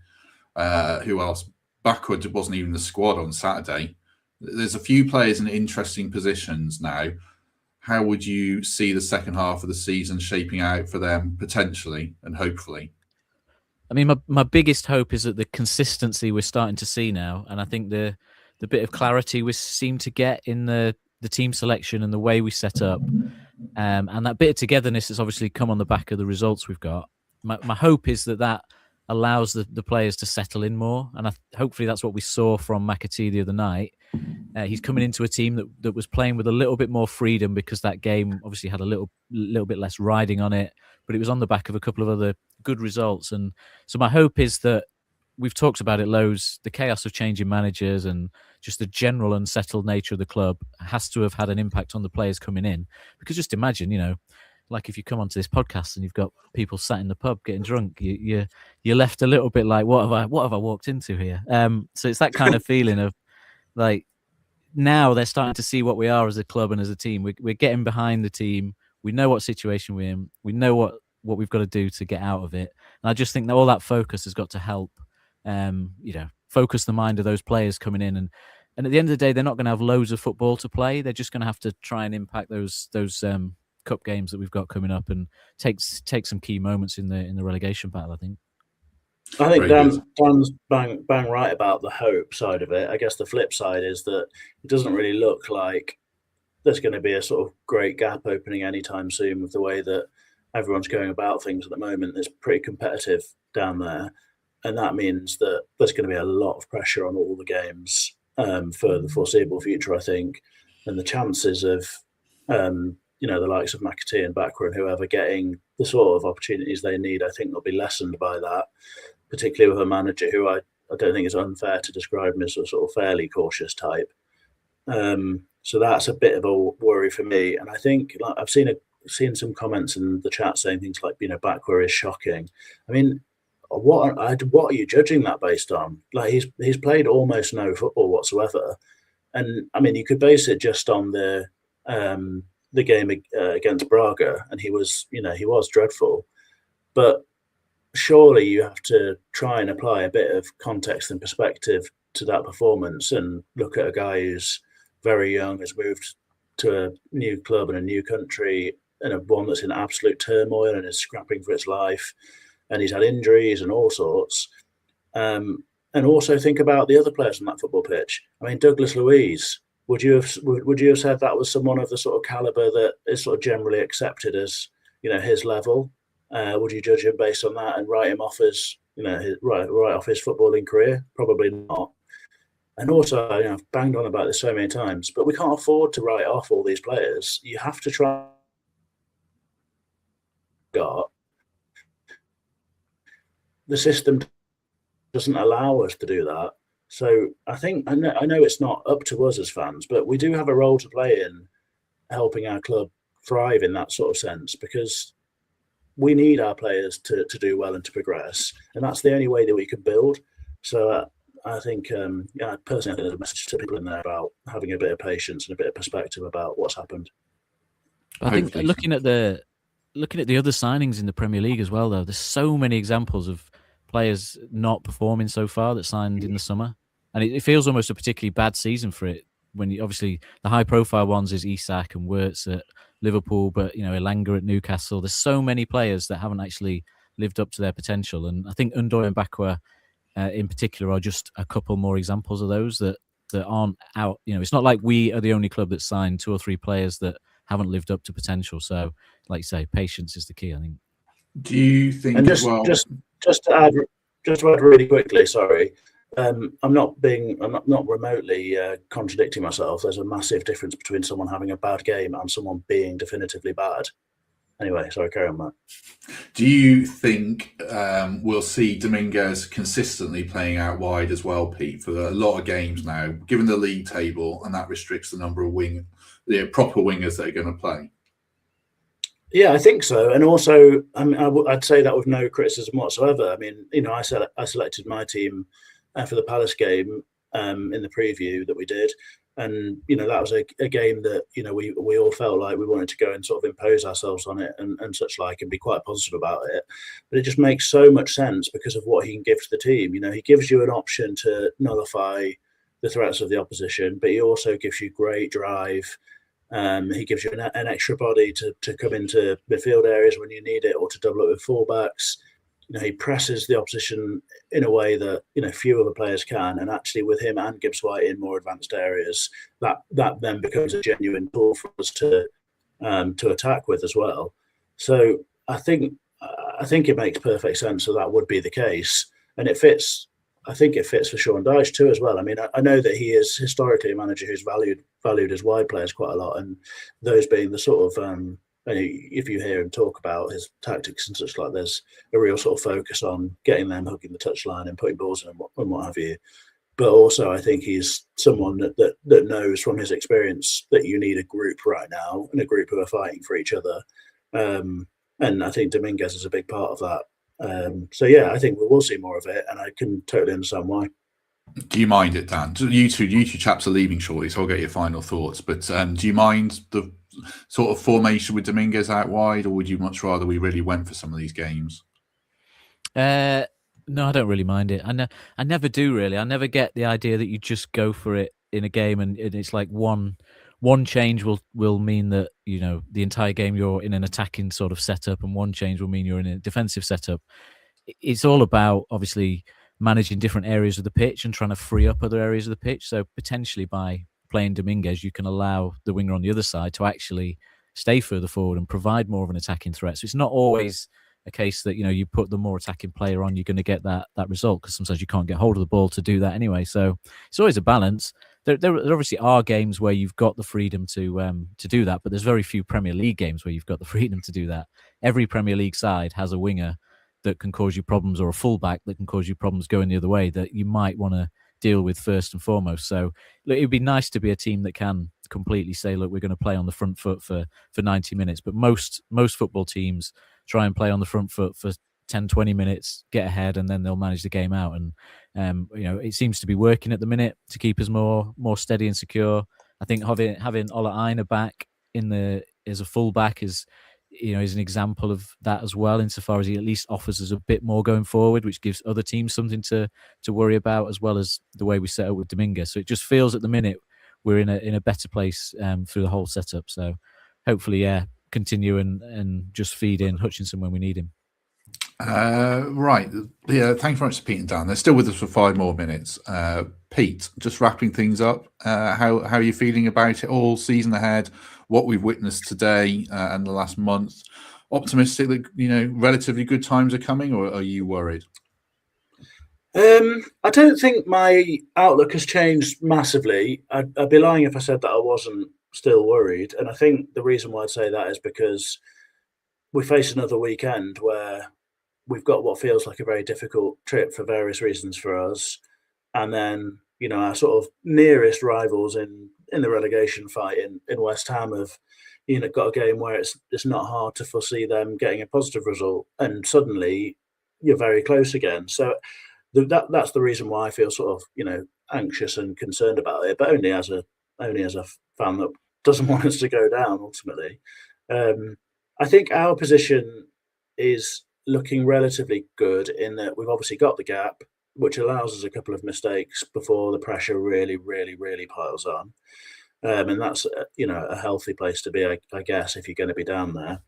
who else? Backwood wasn't even the squad on Saturday. There's a few players in interesting positions now. How would you see the second half of the season shaping out for them potentially and hopefully? I mean, my biggest hope is that the consistency we're starting to see now, and I think the bit of clarity we seem to get in the team selection and the way we set up, and that bit of togetherness has obviously come on the back of the results we've got. My hope is that allows the players to settle in more, and hopefully that's what we saw from McAtee the other night. He's coming into a team that was playing with a little bit more freedom because that game obviously had a little bit less riding on it, but it was on the back of a couple of other good results. And so my hope is that we've talked about it loads, the chaos of changing managers and just the general unsettled nature of the club has to have had an impact on the players coming in. Because just imagine, like if you come onto this podcast and you've got people sat in the pub getting drunk, you're left a little bit like, what have I walked into here? So it's that kind of feeling of like, now they're starting to see what we are as a club and as a team. We're getting behind the team. We know what situation we're in. We know what we've got to do to get out of it. And I just think that all that focus has got to help, focus the mind of those players coming in. And at the end of the day, they're not going to have loads of football to play. They're just going to have to try and impact those cup games that we've got coming up and take some key moments in the relegation battle, I think. I think Dan's bang right about the hope side of it. I guess the flip side is that it doesn't really look like there's going to be a sort of great gap opening anytime soon with the way that everyone's going about things at the moment. It's pretty competitive down there. And that means that there's going to be a lot of pressure on all the games for the foreseeable future, I think. And the chances of, the likes of McAtee and Backwood, whoever, getting the sort of opportunities they need, I think will be lessened by that, particularly with a manager who I don't think it's unfair to describe him as a sort of fairly cautious type. So that's a bit of a worry for me. And I think I've seen some comments in the chat saying things like, Backwood is shocking. I mean, what are you judging that based on? Like he's played almost no football whatsoever, and I mean you could base it just on the game against Braga, and he was dreadful. But surely you have to try and apply a bit of context and perspective to that performance, and look at a guy who's very young, has moved to a new club and a new country, and one that's in absolute turmoil and is scrapping for its life. And he's had injuries and all sorts. And also think about the other players on that football pitch. I mean, Douglas Luiz, would you have said that was someone of the sort of calibre that is sort of generally accepted as, his level? Would you judge him based on that and write him off as, right off his footballing career? Probably not. And also, I've banged on about this so many times, but we can't afford to write off all these players. You have to try. The system doesn't allow us to do that. So I know it's not up to us as fans, but we do have a role to play in helping our club thrive in that sort of sense, because we need our players to do well and to progress. And that's the only way that we can build. So I think, personally, I think there's a message to people in there about having a bit of patience and a bit of perspective about what's happened. I think looking at the other signings in the Premier League as well, though, there's so many examples of players not performing so far that signed in the summer, and it feels almost a particularly bad season for it. When obviously the high-profile ones is Isak and Wirtz at Liverpool, but Elanga at Newcastle. There's so many players that haven't actually lived up to their potential, and I think Undoy and Bakwa in particular are just a couple more examples of those that aren't out. It's not like we are the only club that signed 2 or 3 players that haven't lived up to potential. So, like you say, patience is the key, I think. Do you think? And just to add to add really quickly, sorry. I'm not remotely contradicting myself. There's a massive difference between someone having a bad game and someone being definitively bad. Anyway, sorry, carry on, Matt. Do you think we'll see Dominguez consistently playing out wide as well, Pete, for a lot of games now, given the league table, and that restricts the number of proper wingers that are going to play? Yeah, I think so. And also, I mean, I'd say that with no criticism whatsoever. I mean, I selected my team for the Palace game in the preview that we did. And, that was a game that, we all felt like we wanted to go and sort of impose ourselves on it and such like, and be quite positive about it. But it just makes so much sense because of what he can give to the team. He gives you an option to nullify the threats of the opposition, but he also gives you great drive. He gives you an extra body to come into midfield areas when you need it, or to double it with fullbacks. He presses the opposition in a way that few other players can, and actually with him and Gibbs White in more advanced areas, that then becomes a genuine tool for us to attack with as well. So I think it makes perfect sense that would be the case, and it fits. I think it fits for Sean Dyche too as well. I mean, I know that he is historically a manager who's valued his wide players quite a lot, and those being the sort of if you hear him talk about his tactics and such like, there's a real sort of focus on getting them hugging the touchline and putting balls in and what have you. But also, I think he's someone that knows from his experience that you need a group right now, and a group who are fighting for each other. And I think Dominguez is a big part of that. So yeah, I think we will see more of it, and I can totally understand why. Do you mind it, Dan? You two chaps are leaving shortly, so I'll get your final thoughts. But do you mind the sort of formation with Dominguez out wide, or would you much rather we really went for some of these games? No, I don't really mind it. I never do really. I never get the idea that you just go for it in a game and it's like one change will mean that the entire game you're in an attacking sort of setup, and one change will mean you're in a defensive setup. It's all about obviously managing different areas of the pitch and trying to free up other areas of the pitch. So potentially by playing Dominguez, you can allow the winger on the other side to actually stay further forward and provide more of an attacking threat. So it's not always a case that you put the more attacking player on, you're going to get that result, because sometimes you can't get hold of the ball to do that anyway. So it's always a balance. There obviously are games where you've got the freedom to do that, but there's very few Premier League games where you've got the freedom to do that. Every Premier League side has a winger that can cause you problems, or a fullback that can cause you problems going the other way, that you might want to deal with first and foremost. So look, it would be nice to be a team that can completely say, look, we're going to play on the front foot for 90 minutes. But most football teams try and play on the front foot for 10, 20 minutes, get ahead, and then they'll manage the game out. And it seems to be working at the minute to keep us more steady and secure. I think having Ola Aina back as a fullback is an example of that as well, insofar as he at least offers us a bit more going forward, which gives other teams something to worry about, as well as the way we set up with Dominguez. So it just feels at the minute we're in a better place through the whole setup. So hopefully, continue and just feed in Hutchinson when we need him. Right. Yeah, thanks very much to Pete and Dan. They're still with us for 5 more minutes. Pete, just wrapping things up, how are you feeling about it all, season ahead, what we've witnessed today and the last month? Optimistic that, relatively good times are coming, or are you worried? I don't think my outlook has changed massively. I'd be lying if I said that I wasn't still worried. And I think the reason why I'd say that is because we face another weekend where we've got what feels like a very difficult trip for various reasons for us. And then, our sort of nearest rivals in the relegation fight in West Ham have, got a game where it's not hard to foresee them getting a positive result. And suddenly you're very close again. So that's the reason why I feel sort of, anxious and concerned about it, but only as a fan that doesn't want us to go down ultimately. I think our position is looking relatively good in that we've obviously got the gap, which allows us a couple of mistakes before the pressure really, really, really piles on. And that's, a healthy place to be, I guess, if you're going to be down there.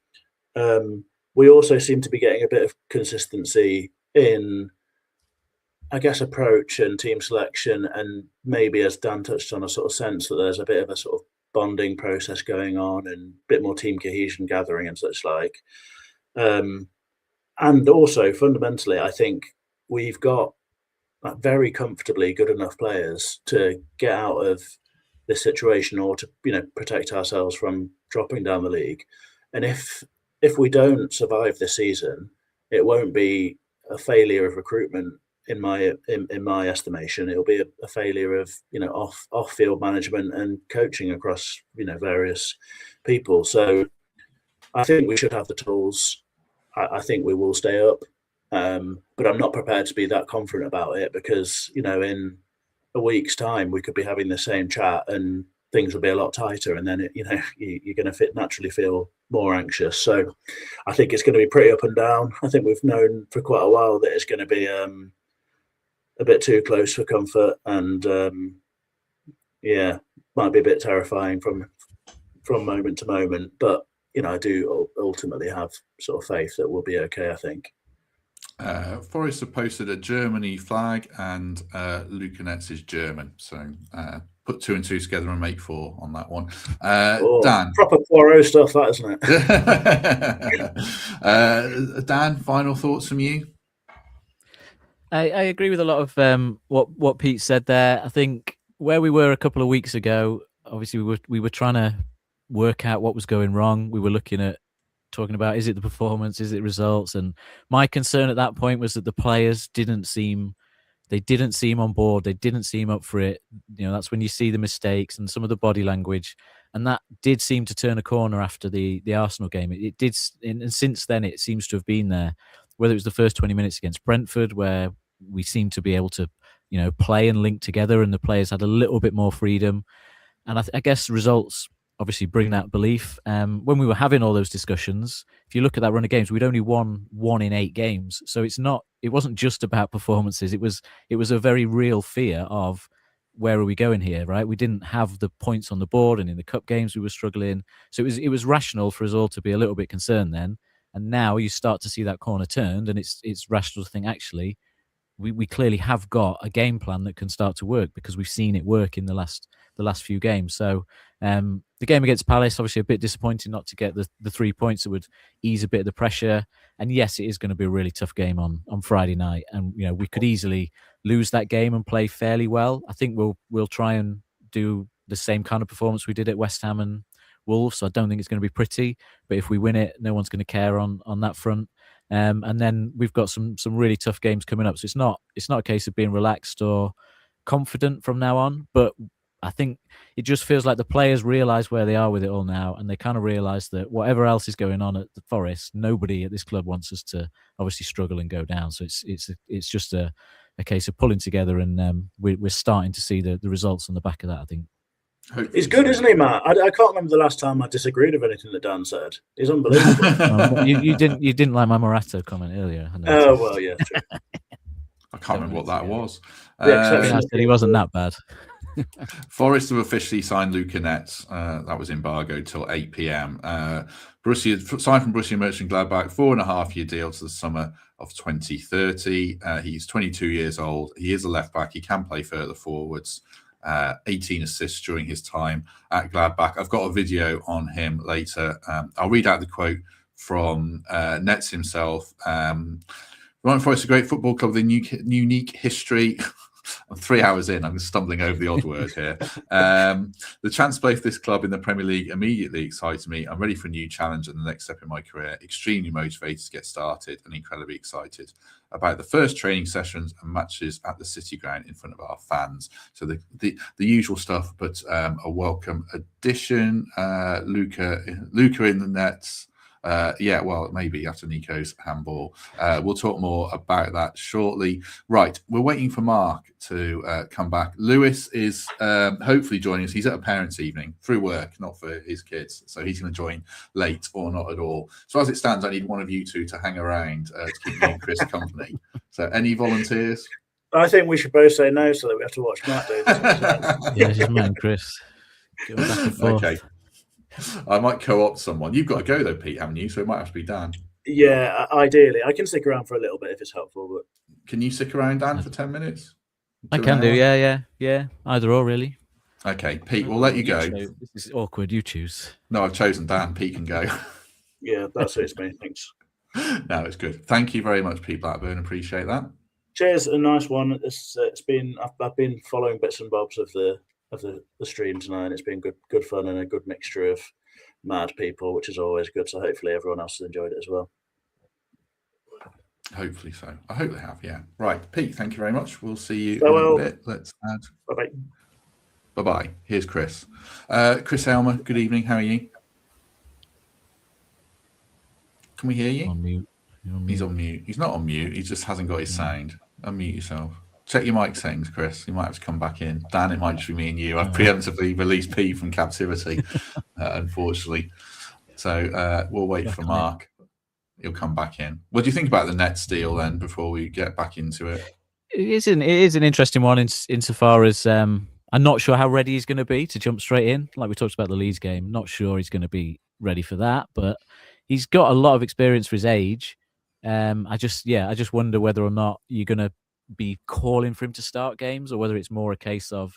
We also seem to be getting a bit of consistency in, I guess, approach and team selection, and maybe, as Dan touched on, a sort of sense that there's a bit of a sort of bonding process going on and a bit more team cohesion gathering and such like. And also, fundamentally, I think we've got very comfortably good enough players to get out of this situation, or to protect ourselves from dropping down the league. And if we don't survive this season, it won't be a failure of recruitment in my estimation. It'll be a failure of off field management and coaching across various people. So I think we should have the tools. I think we will stay up, but I'm not prepared to be that confident about it, because in a week's time we could be having the same chat and things will be a lot tighter, and then you're going to naturally feel more anxious. So I think it's going to be pretty up and down. I think we've known for quite a while that it's going to be a bit too close for comfort, and might be a bit terrifying from moment to moment. But I do ultimately have sort of faith that we'll be okay, I think. Forest have posted a Germany flag, and Luca Netz is German. So put 2 and 2 together and make 4 on that one. Dan. Proper Poirot stuff, that, isn't it? Dan, final thoughts from you? I agree with a lot of what Pete said there. I think where we were a couple of weeks ago, obviously we were trying to work out what was going wrong. We were looking at talking about, is it the performance, is it results? And my concern at that point was that the players didn't seem on board. They didn't seem up for it. That's when you see the mistakes and some of the body language. And that did seem to turn a corner after the Arsenal game. It did, and since then it seems to have been there. Whether it was the first 20 minutes against Brentford, where we seemed to be able to, play and link together, and the players had a little bit more freedom. And I guess results obviously bring that belief. When we were having all those discussions, if you look at that run of games, we'd only won 1 in 8 games. So it wasn't just about performances. It was a very real fear of, where are we going here, right? We didn't have the points on the board, and in the cup games we were struggling. So it was rational for us all to be a little bit concerned then. And now you start to see that corner turned, and it's rational to think, actually, we clearly have got a game plan that can start to work, because we've seen it work in the last few games. So the game against Palace, obviously a bit disappointing not to get the 3 points that would ease a bit of the pressure. And yes, it is going to be a really tough game on Friday night. And we could easily lose that game and play fairly well. I think we'll try and do the same kind of performance we did at West Ham and Wolves. So I don't think it's going to be pretty, but if we win it, no one's going to care on that front. And then we've got some really tough games coming up. So it's not a case of being relaxed or confident from now on, but I think it just feels like the players realise where they are with it all now, and they kind of realise that whatever else is going on at the Forest, nobody at this club wants us to obviously struggle and go down. So it's just a case of pulling together, and we're starting to see the results on the back of that, I think. He's good, isn't he, Matt? I can't remember the last time I disagreed with anything that Dan said. He's unbelievable. You didn't like my Morata comment earlier. Oh well, yeah. True. I can't remember what that was. I said he wasn't that bad. Forest have officially signed Luca Netz. That was embargoed till 8 p.m. Borussia signed from Borussia Monchengladbach, 4.5-year deal to the summer of 2030. He's 22 years old. He is a left back. He can play further forwards. 18 assists during his time at Gladbach. I've got a video on him later. I'll read out the quote from Netz himself. Nottingham Forest is a great football club with a unique history. I'm 3 hours in. I'm stumbling over the odd word here. The chance to play for this club in the Premier League immediately excites me. I'm ready for a new challenge and the next step in my career. Extremely motivated to get started and incredibly excited about the first training sessions and matches at the City Ground in front of our fans. So the usual stuff, but a welcome addition. Luca in the nets. Well, maybe after Nico's handball. We'll talk more about that shortly. Right, we're waiting for Mark to come back. Lewis is hopefully joining us. He's at a parents' evening through work, not for his kids. So he's going to join late or not at all. So as it stands, I need one of you two to hang around to keep me and Chris company. So any volunteers? I think we should both say no so that we have to watch Matt do this. Yeah, just Matt and Chris. Back and forth. Okay. I might co-opt someone. You've got to go though, Pete, haven't you? So it might have to be Dan. Yeah, ideally. I can stick around for a little bit if it's helpful. But can you stick around, Dan, for 10 minutes? I can do, yeah. Either or, really. Okay, Pete, we'll let you go. This is awkward. You choose. No, I've chosen Dan. Pete can go. Yeah, that suits me. Thanks. No, it's good. Thank you very much, Pete Blackburn. Appreciate that. cheers, a nice one. It's been I've been following bits and bobs of the stream tonight. It's been good fun and a good mixture of mad people, which is always good. So hopefully everyone else has enjoyed it as well. Hopefully so. I hope they have. Yeah. Right, Pete. Thank you very much. We'll see you Farewell. in a bit. Let's add. Bye bye. Bye. Here's Chris. Chris Aylmer, good evening. How are you? Can we hear you? On mute. He's on mute. He's not on mute. He just hasn't got his sound. Unmute yourself. Check your mic settings, Chris. You might have to come back in. Dan, it might just be me and you. I've preemptively released P from captivity, unfortunately. So we'll wait for Mark. He'll come back in. What do you think about the Netz deal then before we get back into it? It is an interesting one insofar as I'm not sure how ready he's going to be to jump straight in. Like we talked about the Leeds game, not sure he's going to be ready for that, but he's got a lot of experience for his age. I just wonder whether or not you're going to be calling for him to start games, or whether it's more a case of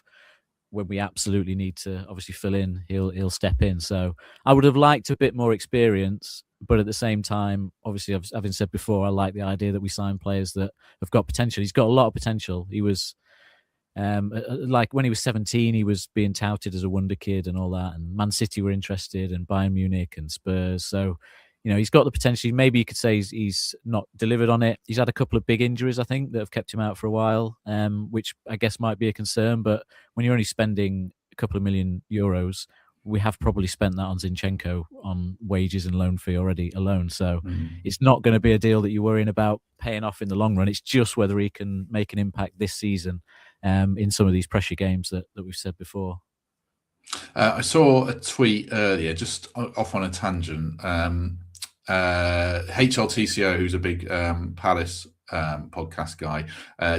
when we absolutely need to obviously fill in, he'll step in. So I would have liked a bit more experience, but at the same time, obviously, having said before, I like the idea that we sign players that have got potential. He's got a lot of potential. He was like when he was 17, he was being touted as a wonder kid and all that, and Man City were interested, and Bayern Munich and Spurs. So, he's got the potential. Maybe you could say he's not delivered on it. He's had a couple of big injuries, I think, that have kept him out for a while, which I guess might be a concern. But when you're only spending a couple of €1 million, we have probably spent that on Zinchenko on wages and loan fee alone. So it's not going to be a deal that you're worrying about paying off in the long run. It's just whether he can make an impact this season in some of these pressure games that we've said before. I saw a tweet earlier, just off on a tangent. HLTCO, who's a big Palace podcast guy,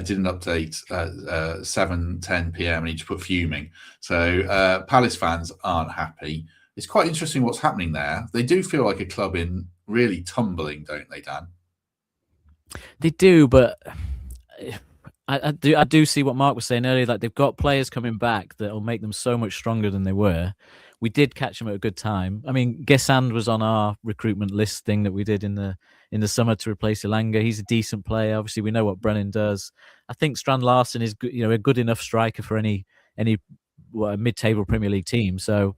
did an update at 7:10 p.m. and he just put fuming. So Palace fans aren't happy. It's quite interesting what's happening there. They do feel like a club in really tumbling, don't they, Dan? They do, but I do see what Mark was saying earlier. Like they've got players coming back that will make them so much stronger than they were. We did catch them at a good time. I mean, Gesand was on our recruitment list thing that we did in the summer to replace Elanga. He's a decent player. Obviously, we know what Brennan does. I think Strand Larsen is a good enough striker for any mid-table Premier League team. So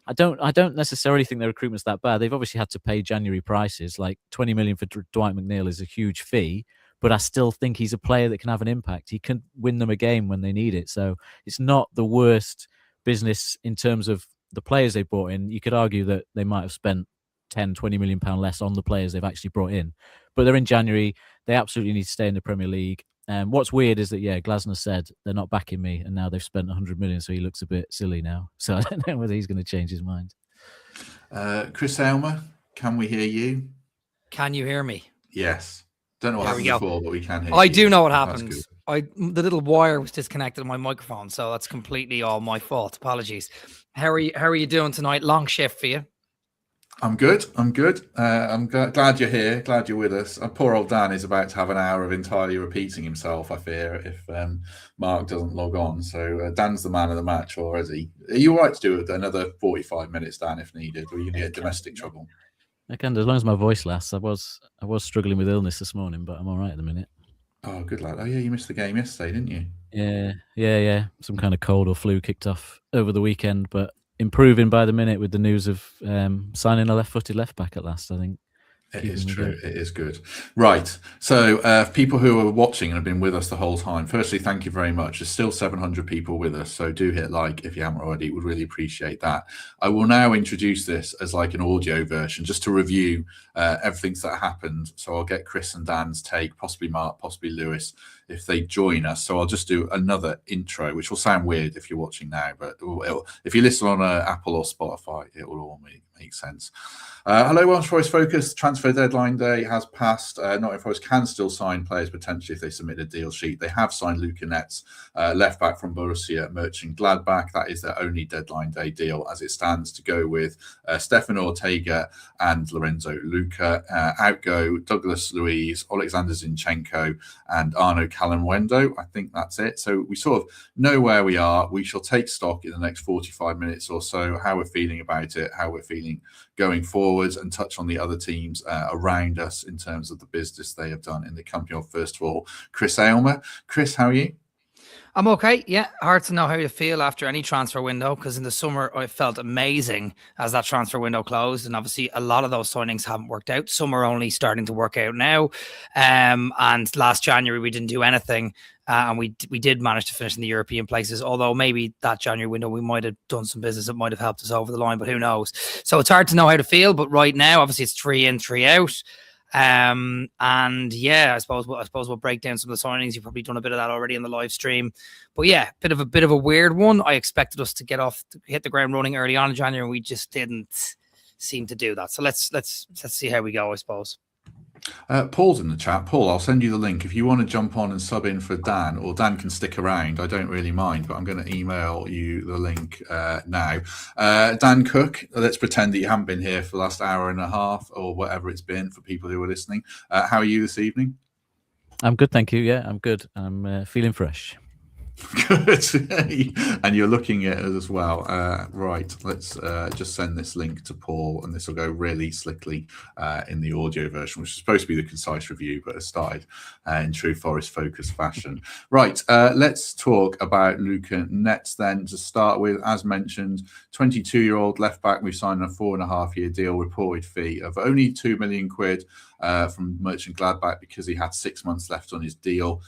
I don't necessarily think their recruitment's that bad. They've obviously had to pay January prices. Like 20 million for Dwight McNeil is a huge fee, but I still think he's a player that can have an impact. He can win them a game when they need it. So it's not the worst business in terms of the players they brought in. You could argue that they might have spent 10, 20 million pound less on the players they've actually brought in, but they're in January. They absolutely need to stay in the Premier League. What's weird is that, Glasner said they're not backing me, and now they've spent 100 million, so he looks a bit silly now. So I don't know whether he's going to change his mind. Chris Aylmer, can we hear you? Can you hear me? Yes. Don't know what happened before, but we can hear I you. do know what happened. The little wire was disconnected on my microphone, so that's completely all my fault. Apologies. How are you doing tonight? Long shift for you? I'm good. I'm glad you're here. Glad you're with us. Poor old Dan is about to have an hour of entirely repeating himself, I fear, if Mark doesn't log on. So Dan's the man of the match already. Are you all right to do another 45 minutes, Dan, if needed? Or are you going to get domestic trouble? I can, as long as my voice lasts. I was struggling with illness this morning, but I'm all right at the minute. Oh, good lad. Oh, yeah, you missed the game yesterday, didn't you? Yeah. Some kind of cold or flu kicked off over the weekend, but improving by the minute with the news of signing a left-footed left-back at last, I think. It is true. It is good. Right. So for people who are watching and have been with us the whole time, firstly, thank you very much. There's still 700 people with us, so do hit like if you haven't already. Would really appreciate that. I will now introduce this as like an audio version, just to review everything that happened. So I'll get Chris and Dan's take, possibly Mark, possibly Lewis, if they join us. So I'll just do another intro, which will sound weird if you're watching now, but if you listen on Apple or Spotify, it will all make sense. Hello, Welsh Forest Focus. Transfer deadline day has passed. Nottingham Forest can still sign players potentially if they submit a deal sheet. They have signed Luca Netz, left back from Borussia Monchengladbach. That is their only deadline day deal as it stands, to go with Stefan Ortega and Lorenzo Luca. Outgo Douglas Luiz, Alexander Zinchenko, and Arne Callum Wendo. I think that's it. So we sort of know where we are. We shall take stock in the next 45 minutes or so, how we're feeling about it, how we're feeling going forwards, and touch on the other teams around us in terms of the business they have done in the company of, first of all, Chris Aylmer. Chris, how are you? I'm okay. Yeah, hard to know how you feel after any transfer window, because in the summer I felt amazing as that transfer window closed, and obviously a lot of those signings haven't worked out. Some are only starting to work out now. And last January we didn't do anything, and we did manage to finish in the European places. Although maybe that January window we might have done some business that might have helped us over the line, but who knows? So it's hard to know how to feel. But right now, obviously, it's 3 in, 3 out. And yeah, I suppose we'll break down some of the signings. You've probably done a bit of that already in the live stream, but yeah, bit of a weird one. I expected us to hit the ground running early on in January, and we just didn't seem to do that. So let's see how we go, I suppose. Paul's in the chat. Paul, I'll send you the link if you want to jump on and sub in for Dan, or Dan can stick around. I don't really mind, but I'm going to email you the link now. Dan Cook, let's pretend that you haven't been here for the last hour and a half or whatever it's been for people who are listening. How are you this evening? I'm good, thank you. Yeah, I'm good. I'm feeling fresh. Good. And you're looking at it as well. Right, let's just send this link to Paul, and this will go really slickly in the audio version, which is supposed to be the concise review, but has started in true Forest focus fashion. Right, let's talk about Luca Netz then to start with. As mentioned, 22-year-old left back. We've signed a 4.5-year deal, reported fee of only £2 million from Monchengladbach because he had 6 months left on his deal.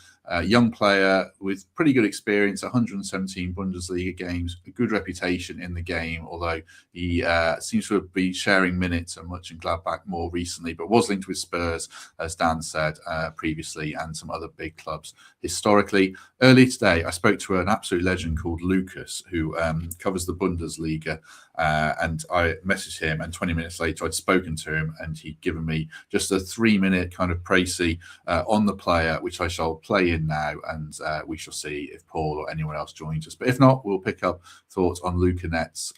Young player with pretty good experience, 117 Bundesliga games, a good reputation in the game, although he seems to be sharing minutes at Monchengladbach more recently, but was linked with Spurs, as Dan said previously, and some other big clubs historically. Earlier today, I spoke to an absolute legend called Lucas, who covers the Bundesliga, and I messaged him, and 20 minutes later I'd spoken to him, and he'd given me just a 3-minute kind of précis on the player, which I shall play in now, and we shall see if Paul or anyone else joins us. But if not, we'll pick up thoughts on Luca Netz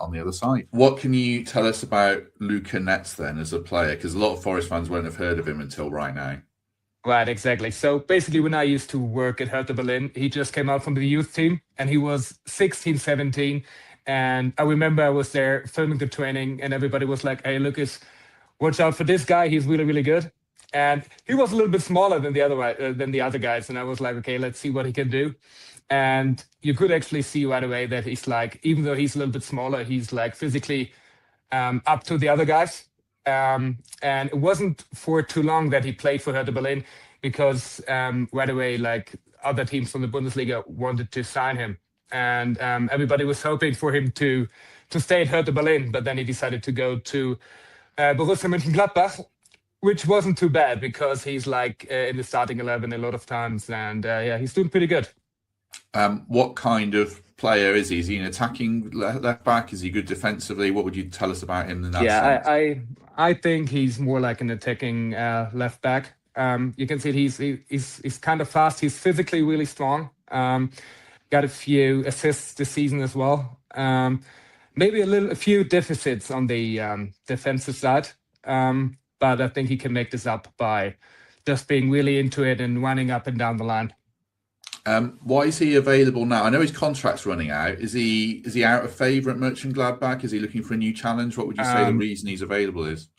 on the other side. What can you tell us about Luca Netz then as a player? Because a lot of Forest fans won't have heard of him until right now. Right, exactly. So basically, when I used to work at Hertha Berlin, he just came out from the youth team, and he was 16, 17. And I remember I was there filming the training, and everybody was like, "Hey, Lucas, watch out for this guy. He's really, really good." And he was a little bit smaller than the other guys, and I was like, "Okay, let's see what he can do." And you could actually see right away that he's like, even though he's a little bit smaller, he's like physically up to the other guys. And it wasn't for too long that he played for Hertha Berlin, because right away, like, other teams from the Bundesliga wanted to sign him, and everybody was hoping for him to stay at Hertha Berlin, but then he decided to go to Borussia Mönchengladbach, which wasn't too bad because he's like in the starting 11 a lot of times, and yeah, he's doing pretty good. What kind of player is he? Is he an attacking left back? Is he good defensively? What would you tell us about him in that sense? I think he's more like an attacking left back. You can see he's kind of fast. He's physically really strong. Got a few assists this season as well. Maybe a few deficits on the defensive side. But I think he can make this up by just being really into it and running up and down the line. Why is he available now? I know his contract's running out. Is he out of favour at Mönchengladbach? Is he looking for a new challenge? What would you say the reason he's available is?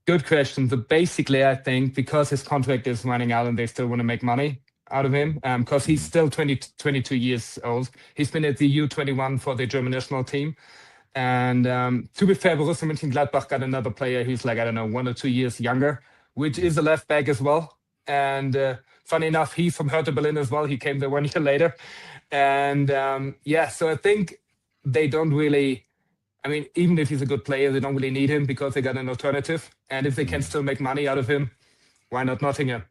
Good question. So basically, I think because his contract is running out and they still want to make money out of him, because he's still 22 years old. He's been at the U21 for the German national team. And to be fair, Borussia Mönchengladbach got another player who's like, I don't know, 1 or 2 years younger, which is a left back as well. And funny enough, he's from Hertha Berlin as well. He came there 1 year later. And yeah, so I think they don't really, I mean, even if he's a good player, they don't really need him because they got an alternative. And if they can still make money out of him, why not Nottingham?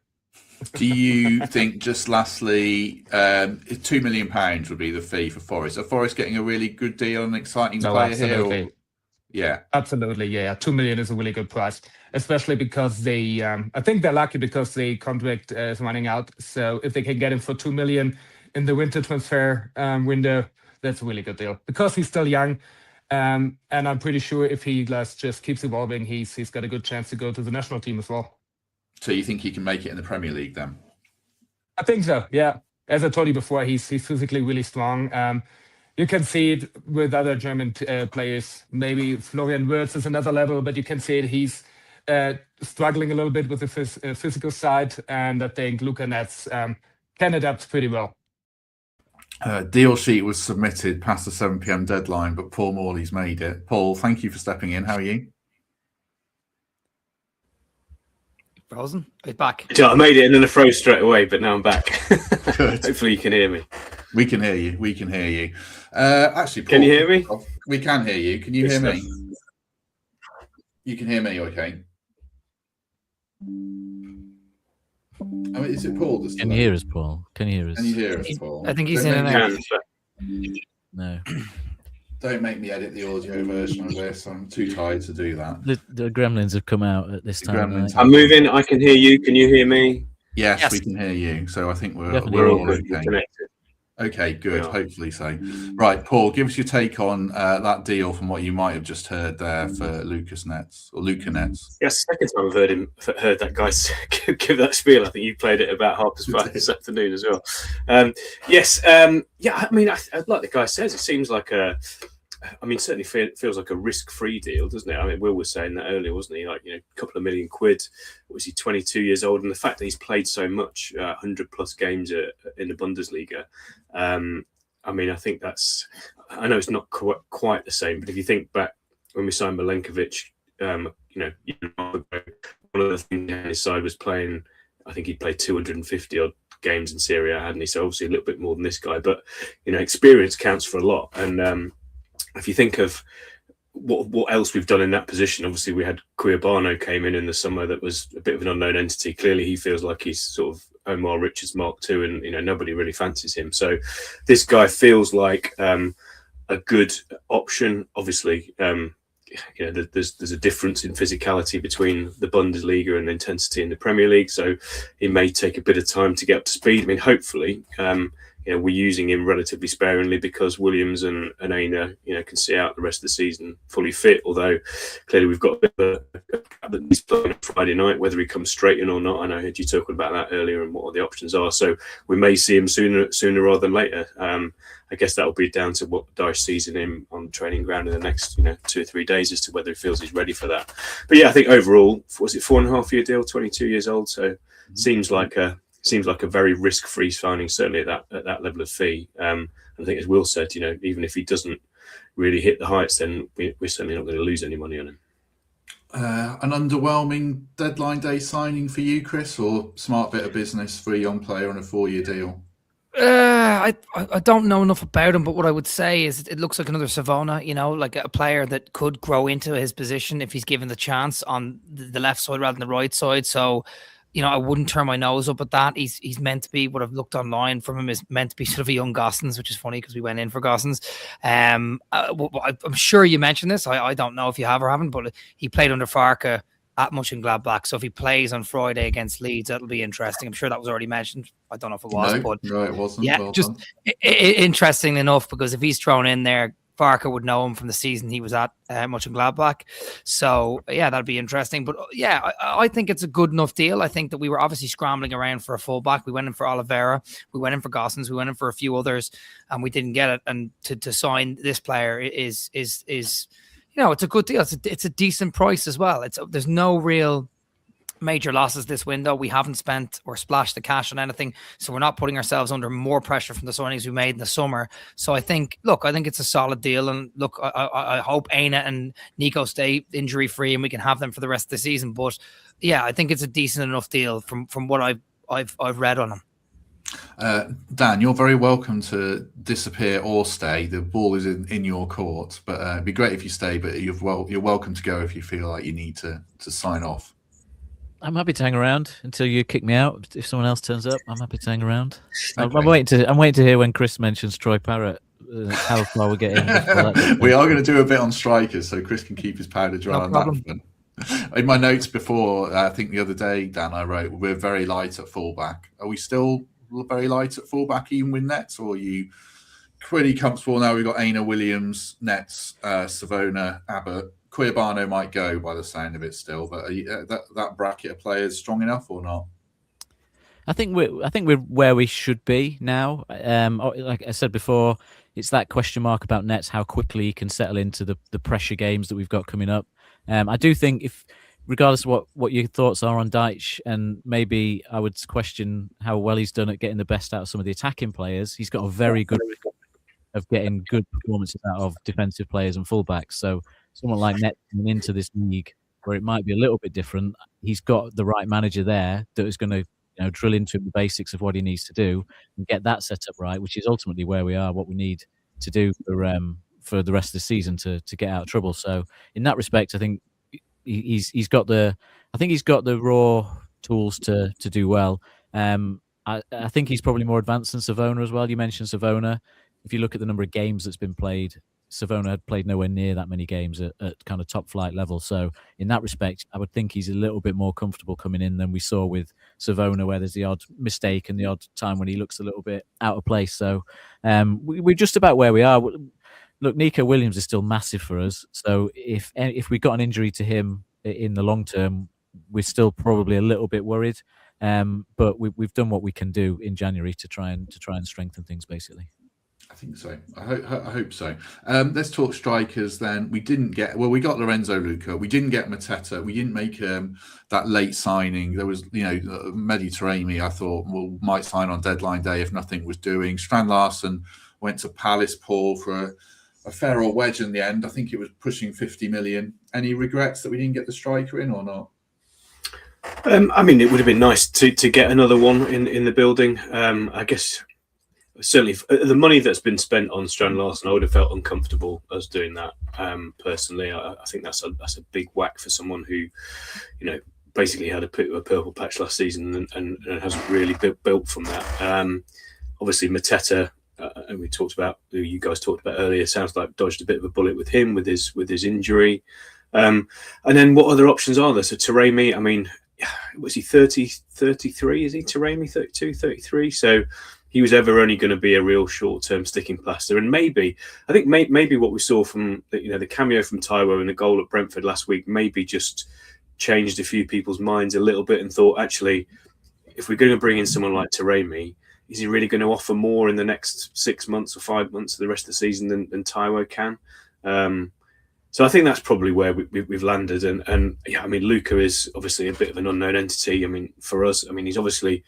Do you think, just lastly, £2 million would be the fee for Forest? Are Forest getting a really good deal, an exciting player absolutely. here? Or... Yeah, absolutely. Yeah, $2 million is a really good price, especially because they. I think they're lucky because the contract is running out. So if they can get him for $2 million in the winter transfer window, that's a really good deal because he's still young. And I'm pretty sure if he just keeps evolving, he's got a good chance to go to the national team as well. So you think he can make it in the Premier League then? I think so. Yeah, as I told you before, he's physically really strong. You can see it with other German players. Maybe Florian Wirtz is another level, but you can see it. He's struggling a little bit with the physical side, and I think Luca Netz can adapt pretty well. Deal sheet was submitted past the 7 p.m. deadline, but Paul Morley's made it. Paul, thank you for stepping in. How are you? Frozen? He's back. I made it and then I froze straight away, but now I'm back. Hopefully you can hear me. We can hear you. We can hear you. Actually, Paul, can you hear me? We can hear you. Can you hear me? You can hear me, okay? I mean, is it Paul? Can you hear us, Paul? Can you hear us? Can you hear us, Paul? I think he's in and out. No. Don't make me edit the audio version of this. I'm too tired to do that. The gremlins have come out at this time. I'm moving. I can hear you. Can you hear me? Yes, we can hear you. So I think we're all okay. Connected. Okay, good. Yeah. Hopefully so. Right, Paul, give us your take on that deal from what you might have just heard there for Luca Netz. Yes, second time I've heard that guy give that spiel. I think you played it about 5:30 this afternoon as well. Yeah. I mean, like the guy says, it seems like certainly feels like a risk-free deal, doesn't it? I mean, Will was saying that earlier, wasn't he? Like, a couple of million quid. Was he 22 years old? And the fact that he's played so much, 100+ games in the Bundesliga. I mean, I think I know it's not quite the same, but if you think back when we signed Milenkovic, one of the things on his side was playing, I think he played 250 odd games in Serie A, hadn't he? So obviously a little bit more than this guy, but experience counts for a lot. And if you think of what else we've done in that position, obviously we had Cuiabano came in the summer that was a bit of an unknown entity. Clearly he feels like he's sort of Omar Richards Mark II, and nobody really fancies him. So this guy feels like a good option. Obviously, there's a difference in physicality between the Bundesliga and the intensity in the Premier League. So it may take a bit of time to get up to speed. I mean, hopefully, we're using him relatively sparingly because Williams and Aylmer, can see out the rest of the season fully fit. Although clearly we've got a bit of a that he's playing on Friday night, whether he comes straight in or not. I know I heard you talking about that earlier and what the options are. So we may see him sooner rather than later. I guess that will be down to what Dyche sees in him on the training ground in the next 2 or 3 days as to whether he feels he's ready for that. But yeah, I think overall, was it 4.5-year deal, 22 years old? So seems like a very risk-free signing, certainly at that level of fee. I think, as Will said, even if he doesn't really hit the heights, then we're certainly not going to lose any money on him. An underwhelming deadline day signing for you, Chris, or smart bit of business for a young player on a 4-year deal? I don't know enough about him, but what I would say is it looks like another Savona, like a player that could grow into his position if he's given the chance on the left side rather than the right side. So, I wouldn't turn my nose up at that. He's meant to be, what I've looked online from him, is meant to be sort of a young Gossens, which is funny because we went in for Gossens. I'm sure you mentioned this. I don't know if you have or haven't, but he played under Farke at Monchengladbach. So if he plays on Friday against Leeds, that'll be interesting. I'm sure that was already mentioned. I don't know if it was, but no, it wasn't. Yeah, well just interesting enough, because if he's thrown in there, Farke would know him from the season he was at Monchengladbach. So yeah, that'd be interesting. But yeah, I think it's a good enough deal. I think that we were obviously scrambling around for a fullback. We went in for Oliveira, we went in for Gossens, we went in for a few others, and we didn't get it. And to sign this player is it's a good deal. It's a decent price as well. There's no real major losses this window. We haven't spent or splashed the cash on anything, so we're not putting ourselves under more pressure from the signings we made in the summer. So I think it's a solid deal, and look, I hope Arne and Nico stay injury free and we can have them for the rest of the season. But yeah, I think it's a decent enough deal from what I've read on them. Dan, you're very welcome to disappear or stay. The ball is in your court, but it'd be great if you stay. But you're welcome to go if you feel like you need to sign off. I'm happy to hang around until you kick me out. If someone else turns up, I'm happy to hang around. Okay. I'm waiting to hear when Chris mentions Troy Parrott. How far we're getting. We are going to do a bit on strikers, so Chris can keep his powder dry on that one. In my notes before, I think the other day, Dan, I wrote, we're very light at fullback. Are we still very light at fullback, even with Netz, or are you pretty comfortable now? We've got Aylmer, Williams, Netz, Savona, Abbott. Querbano might go by the sound of it still, but that bracket of players strong enough or not? I think we're where we should be now. Like I said before, it's that question mark about Netz, how quickly he can settle into the pressure games that we've got coming up. I do think, if regardless of what your thoughts are on Deitch, and maybe I would question how well he's done at getting the best out of some of the attacking players, he's got a very good record of getting good performances out of defensive players and fullbacks. So someone like Netz coming into this league, where it might be a little bit different, he's got the right manager there that is going to drill into the basics of what he needs to do and get that set up right, which is ultimately where we are, what we need to do for the rest of the season to get out of trouble. So in that respect, I think he's got the raw tools to do well. I think he's probably more advanced than Savona as well. You mentioned Savona. If you look at the number of games that's been played, Savona had played nowhere near that many games at kind of top flight level. So in that respect, I would think he's a little bit more comfortable coming in than we saw with Savona, where there's the odd mistake and the odd time when he looks a little bit out of place. So we're just about where we are. Look, Nico Williams is still massive for us. So if we got an injury to him in the long term, we're still probably a little bit worried. But we've done what we can do in January to try and strengthen things, basically. I think so. I hope so. Let's talk strikers then. We got Lorenzo Luca. We didn't get Mateta. We didn't make that late signing. There was, Mehdi Taremi, I thought, might sign on deadline day if nothing was doing. Strand Larsen went to Palace, Paul, for a fair old wedge in the end. I think it was pushing 50 million. Any regrets that we didn't get the striker in or not? I mean, it would have been nice to get another one in the building. I guess certainly the money that's been spent on Strand Larsen, I would have felt uncomfortable us doing that. Personally, I think that's a big whack for someone who, basically had a purple patch last season and hasn't really built from that. Obviously, Mateta, and who you guys talked about earlier, sounds like dodged a bit of a bullet with him with his injury. And then what other options are there? So Taremi, I mean, was he 33? Is he Taremi 32, 33? So he was ever only going to be a real short-term sticking plaster. And maybe what we saw from the cameo from Taiwo and the goal at Brentford last week maybe just changed a few people's minds a little bit and thought, actually, if we're going to bring in someone like Taremi, is he really going to offer more in the next 6 months or 5 months of the rest of the season than Taiwo can? So I think that's probably where we've landed. And yeah, I mean, Luca is obviously a bit of an unknown entity. I mean, for us, I mean, he's obviously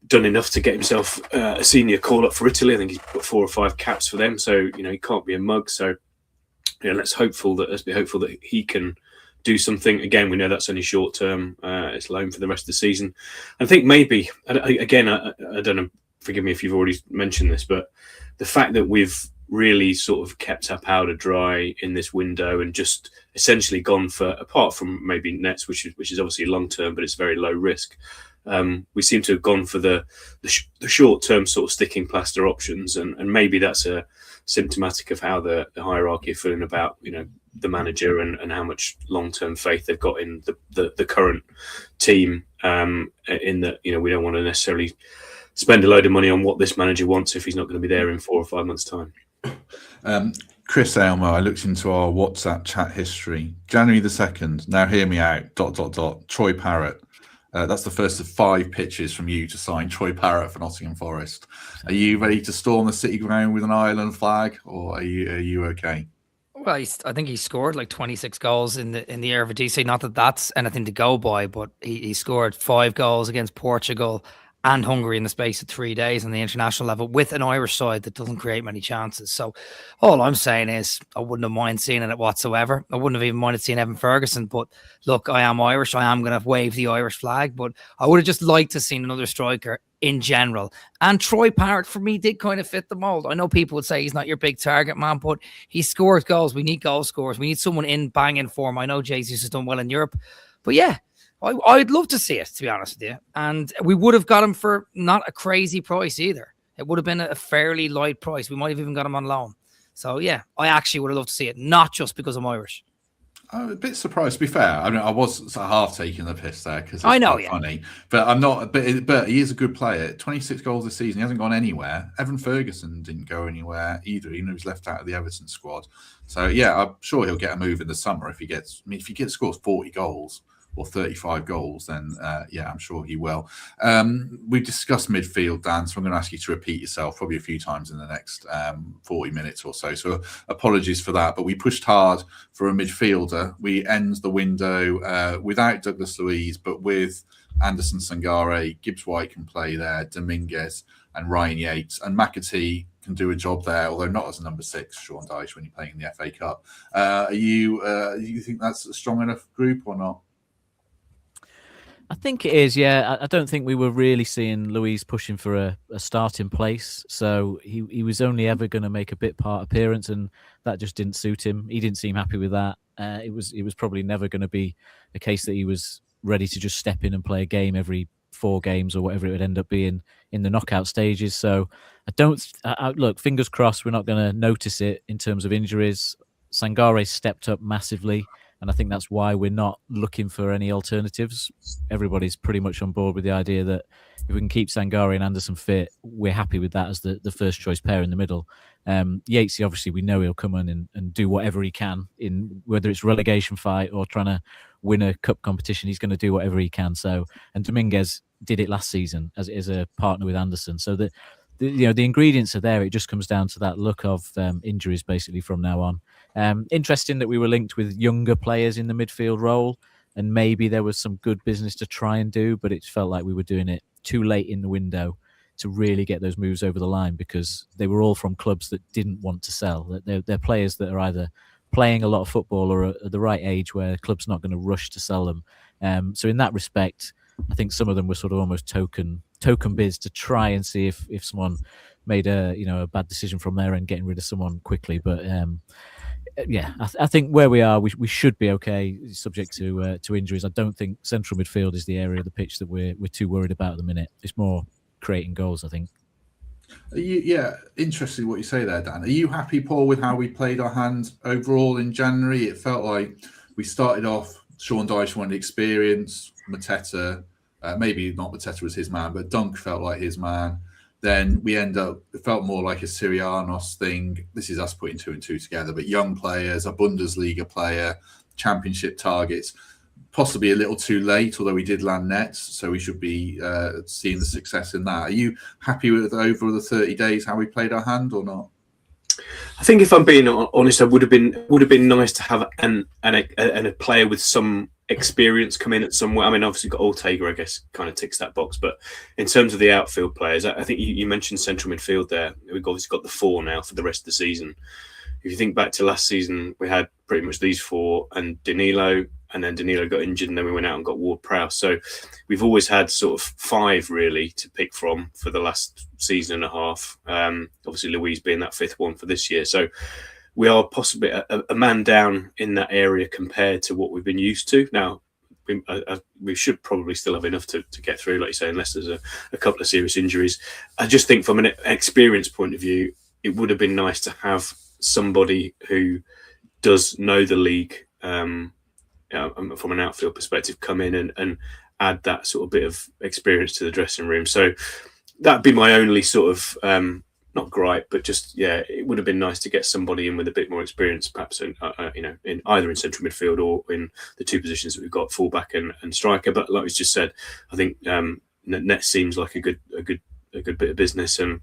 done enough to get himself a senior call up for Italy. I think he's put 4 or 5 caps for them. So, he can't be a mug. So, let's be hopeful that he can do something. Again, we know that's only short term. It's loan for the rest of the season. I think maybe, again, I don't know, forgive me if you've already mentioned this, but the fact that we've really sort of kept our powder dry in this window and just essentially gone for, apart from maybe Netz, which is obviously long term, but it's very low risk. We seem to have gone for the short term sort of sticking plaster options, and maybe that's a symptomatic of how the hierarchy are feeling about the manager and how much long term faith they've got in the current team. In that we don't want to necessarily spend a load of money on what this manager wants if he's not going to be there in 4 or 5 months' time. Chris Aylmer, I looked into our WhatsApp chat history. January the 2nd, now hear me out, ... Troy Parrott. That's the first of 5 pitches from you to sign Troy Parrott for Nottingham Forest. Are you ready to storm the City ground with an Ireland flag, or are you okay? Well, I think he scored like 26 goals in the Eredivisie. Not that that's anything to go by, but he scored 5 goals against Portugal and Hungary in the space of 3 days on the international level with an Irish side that doesn't create many chances. So all I'm saying is I wouldn't have minded seeing it whatsoever. I wouldn't have even minded seeing Evan Ferguson. But look, I am Irish. I am going to wave the Irish flag. But I would have just liked to see another striker in general. And Troy Parrott, for me, did kind of fit the mould. I know people would say he's not your big target man, but he scores goals. We need goal scorers. We need someone in banging form. I know Jesus has done well in Europe. But yeah, I'd love to see it, to be honest with you. And we would have got him for not a crazy price either. It would have been a fairly light price. We might have even got him on loan. So, yeah, I actually would have loved to see it, not just because I'm Irish. I'm a bit surprised, to be fair. I mean, I was sort of half taking the piss there because it's I know, quite funny, but I'm not. But he is a good player. 26 goals this season. He hasn't gone anywhere. Evan Ferguson didn't go anywhere either. Even though he was left out of the Everton squad. So yeah, I'm sure he'll get a move in the summer if he gets. I mean, if he scores 40 goals or 35 goals, then yeah, I'm sure he will. We discussed midfield, Dan, so I'm going to ask you to repeat yourself probably a few times in the next 40 minutes or so. So apologies for that, but we pushed hard for a midfielder. We end the window without Douglas Luiz, but with Anderson Sangare. Gibbs White can play there, Dominguez and Ryan Yates, and McAtee can do a job there, although not as a number 6, Sean Dyche, when you're playing in the FA Cup. You think that's a strong enough group or not? I think it is, yeah. I don't think we were really seeing Luiz pushing for a starting place. So he was only ever going to make a bit part appearance, and that just didn't suit him. He didn't seem happy with that. It was probably never going to be a case that he was ready to just step in and play a game every 4 games or whatever it would end up being in the knockout stages. So look, fingers crossed we're not going to notice it in terms of injuries. Sangare stepped up massively. And I think that's why we're not looking for any alternatives. Everybody's pretty much on board with the idea that if we can keep Sangare and Anderson fit, we're happy with that as the first choice pair in the middle. Yatesy, obviously, we know he'll come in and do whatever he can, in whether it's relegation fight or trying to win a cup competition. He's going to do whatever he can. So, and Dominguez did it last season as a partner with Anderson. So the ingredients are there. It just comes down to that luck of injuries basically from now on. Interesting that we were linked with younger players in the midfield role, and maybe there was some good business to try and do, but it felt like we were doing it too late in the window to really get those moves over the line, because they were all from clubs that didn't want to sell. They're players that are either playing a lot of football or at the right age where club's not going to rush to sell them. So in that respect, I think some of them were sort of almost token bids to try and see if someone made a bad decision from there and getting rid of someone quickly. But yeah, I think where we are, we should be okay, subject to injuries. I don't think central midfield is the area of the pitch that we're too worried about at the minute. It's more creating goals, I think. Yeah, interesting what you say there, Dan. Are you happy, Paul, with how we played our hand overall in January? It felt like we started off, Sean Dyche wanted experience, Mateta, maybe not Mateta was his man, but Dunk felt like his man. Then we it felt more like a Sirianos thing. This is us putting 2 and 2 together, but young players, a Bundesliga player, championship targets, possibly a little too late, although we did land Netz, so we should be seeing the success in that. Are you happy with over the 30 days how we played our hand or not? I think if I'm being honest, it would have been nice to have a player with some experience come in at somewhere. I mean, obviously got Ortega, I guess, kind of ticks that box. But in terms of the outfield players, I think you mentioned central midfield there. We've obviously got the 4 now for the rest of the season. If you think back to last season, we had pretty much these 4 and Danilo, and then Danilo got injured, and then we went out and got Ward-Prowse. So we've always had sort of 5 really to pick from for the last season and a half. Obviously, Luiz being that 5th one for this year. So we are possibly a man down in that area compared to what we've been used to. Now, we should probably still have enough to get through, like you say, unless there's a couple of serious injuries. I just think from an experience point of view, it would have been nice to have somebody who does know the league from an outfield perspective come in and add that sort of bit of experience to the dressing room. So that'd be my only sort of not gripe, but just it would have been nice to get somebody in with a bit more experience, perhaps in either in central midfield or in the 2 positions that we've got, fullback and striker. But like we just said, I think Netz seems like a good bit of business, and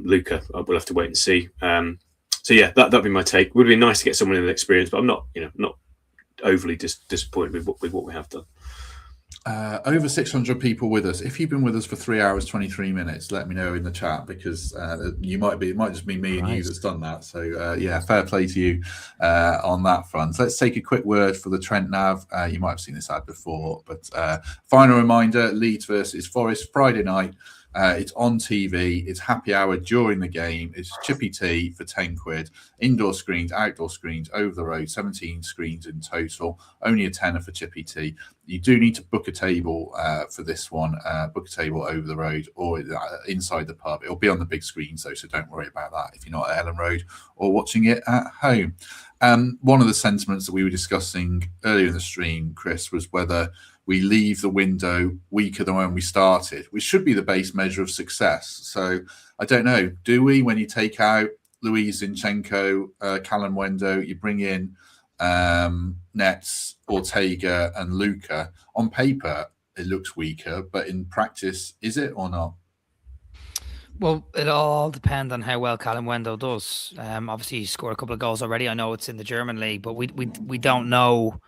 Luca, we'll have to wait and see. So yeah, that'd be my take. Would be nice to get someone in with experience, but I'm not overly disappointed with what we have done. Over 600 people with us. If you've been with us for 3 hours 23 minutes, let me know in the chat, because it might just be me and you that's done that. So yeah, fair play to you on that front. Let's take a quick word for the Trent Nav. You might have seen this ad before, but final reminder: Leeds versus Forest Friday night. It's on TV. It's happy hour during the game. It's chippy tea for 10 quid. Indoor screens, outdoor screens, over the road, 17 screens in total. Only a tenner for chippy tea. You do need to book a table for this one. Book a table over the road or inside the pub. It'll be on the big screens though, so don't worry about that if you're not at Ellen Road or watching it at home. One of the sentiments that we were discussing earlier in the stream, Chris, was whether we leave the window weaker than when we started, which should be the base measure of success. So I don't know, do we, when you take out Luis Zinchenko, Callum Wendo, you bring in Netz, Ortega and Luca, on paper it looks weaker, but in practice, is it or not? Well, it all depends on how well Callum Wendo does. Obviously, he scored a couple of goals already. I know it's in the German league, but we don't know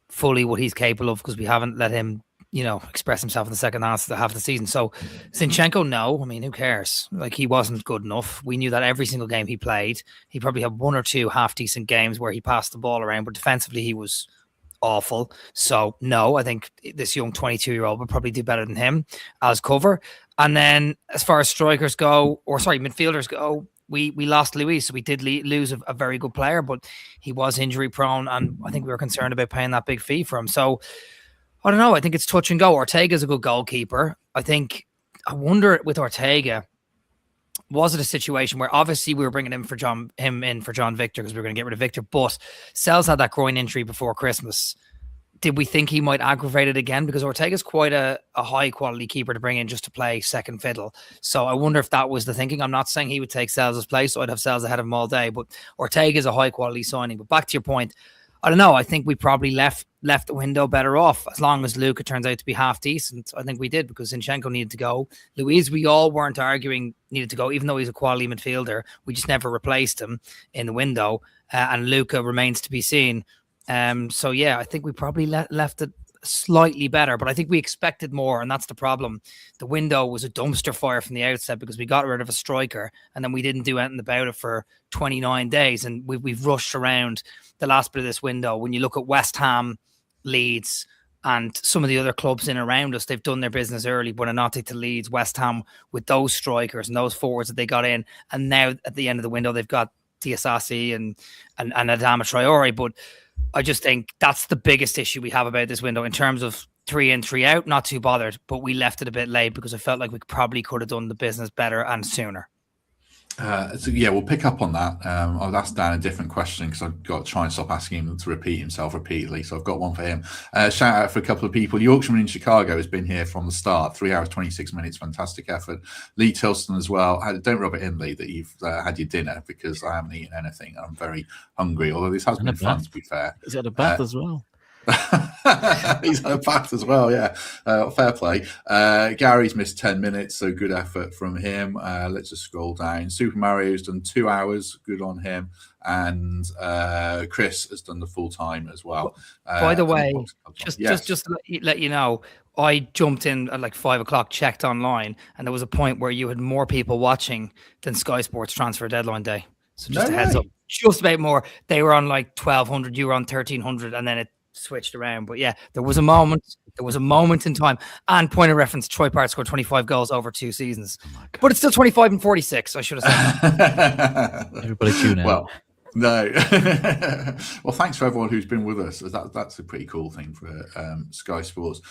fully what he's capable of because we haven't let him, express himself in the second half of the season. So Zinchenko, no. I mean, who cares? Like, he wasn't good enough. We knew that every single game he played. He probably had one or two half-decent games where he passed the ball around, but defensively he was awful. So, no, I think this young 22-year-old would probably do better than him as cover. And then as far as strikers go, midfielders go, we lost Luis, so we did lose a very good player, but he was injury prone, and I think we were concerned about paying that big fee for him. So I don't know. I think it's touch and go. Ortega's a good goalkeeper. I wonder with Ortega, was it a situation where obviously we were bringing him in for John Victor because we were going to get rid of Victor, but Sells had that groin injury before Christmas. Did we think he might aggravate it again? Because Ortega's quite a high-quality keeper to bring in just to play second fiddle. So I wonder if that was the thinking. I'm not saying he would take Sells' place, so I'd have Sells ahead of him all day, but Ortega's a high-quality signing. But back to your point, I don't know. I think we probably left the window better off. As long as Luca turns out to be half-decent, I think we did, because Zinchenko needed to go. Luis, we all weren't arguing needed to go, even though he's a quality midfielder. We just never replaced him in the window. And Luca remains to be seen. So yeah, I think we probably left it slightly better, but I think we expected more, and that's the problem. The window was a dumpster fire from the outset because we got rid of a striker and then we didn't do anything about it for 29 days, and we've rushed around the last bit of this window. When you look at West Ham, Leeds, and some of the other clubs in around us, they've done their business early. Buonanotte to Leeds, West Ham with those strikers and those forwards that they got in, and now at the end of the window they've got Diasasi and Adama Traore, but I just think that's the biggest issue we have about this window in terms of 3 in, 3 out. Not too bothered, but we left it a bit late because I felt like we probably could have done the business better and sooner. So yeah, we'll pick up on that. I've asked Dan a different question because I've got to try and stop asking him to repeat himself repeatedly. So I've got one for him. Shout out for a couple of people. Yorkshireman in Chicago has been here from the start. 3 hours, 26 minutes. Fantastic effort. Lee Tilston as well. Don't rub it in, Lee, that you've had your dinner, because I haven't eaten anything. I'm very hungry, although this has been fun, to be fair. He's had a bath as well. He's had a bath as well, yeah. Fair play. Gary's missed 10 minutes, so good effort from him. Let's just scroll down. Super Mario's done 2 hours, good on him. And Chris has done the full time as well. By the way, just to let you know, I jumped in at like 5 o'clock, checked online, and there was a point where you had more people watching than Sky Sports transfer deadline day. So just a heads up, just about more. They were on like 1,200, you were on 1,300, and then it switched around. But yeah, there was a moment in time. And point of reference, Troy Parrott scored 25 goals over 2 seasons. But it's still 25 and 46, I should have said. Everybody tune in. Well, no. Well, thanks for everyone who's been with us. That's a pretty cool thing for Sky Sports.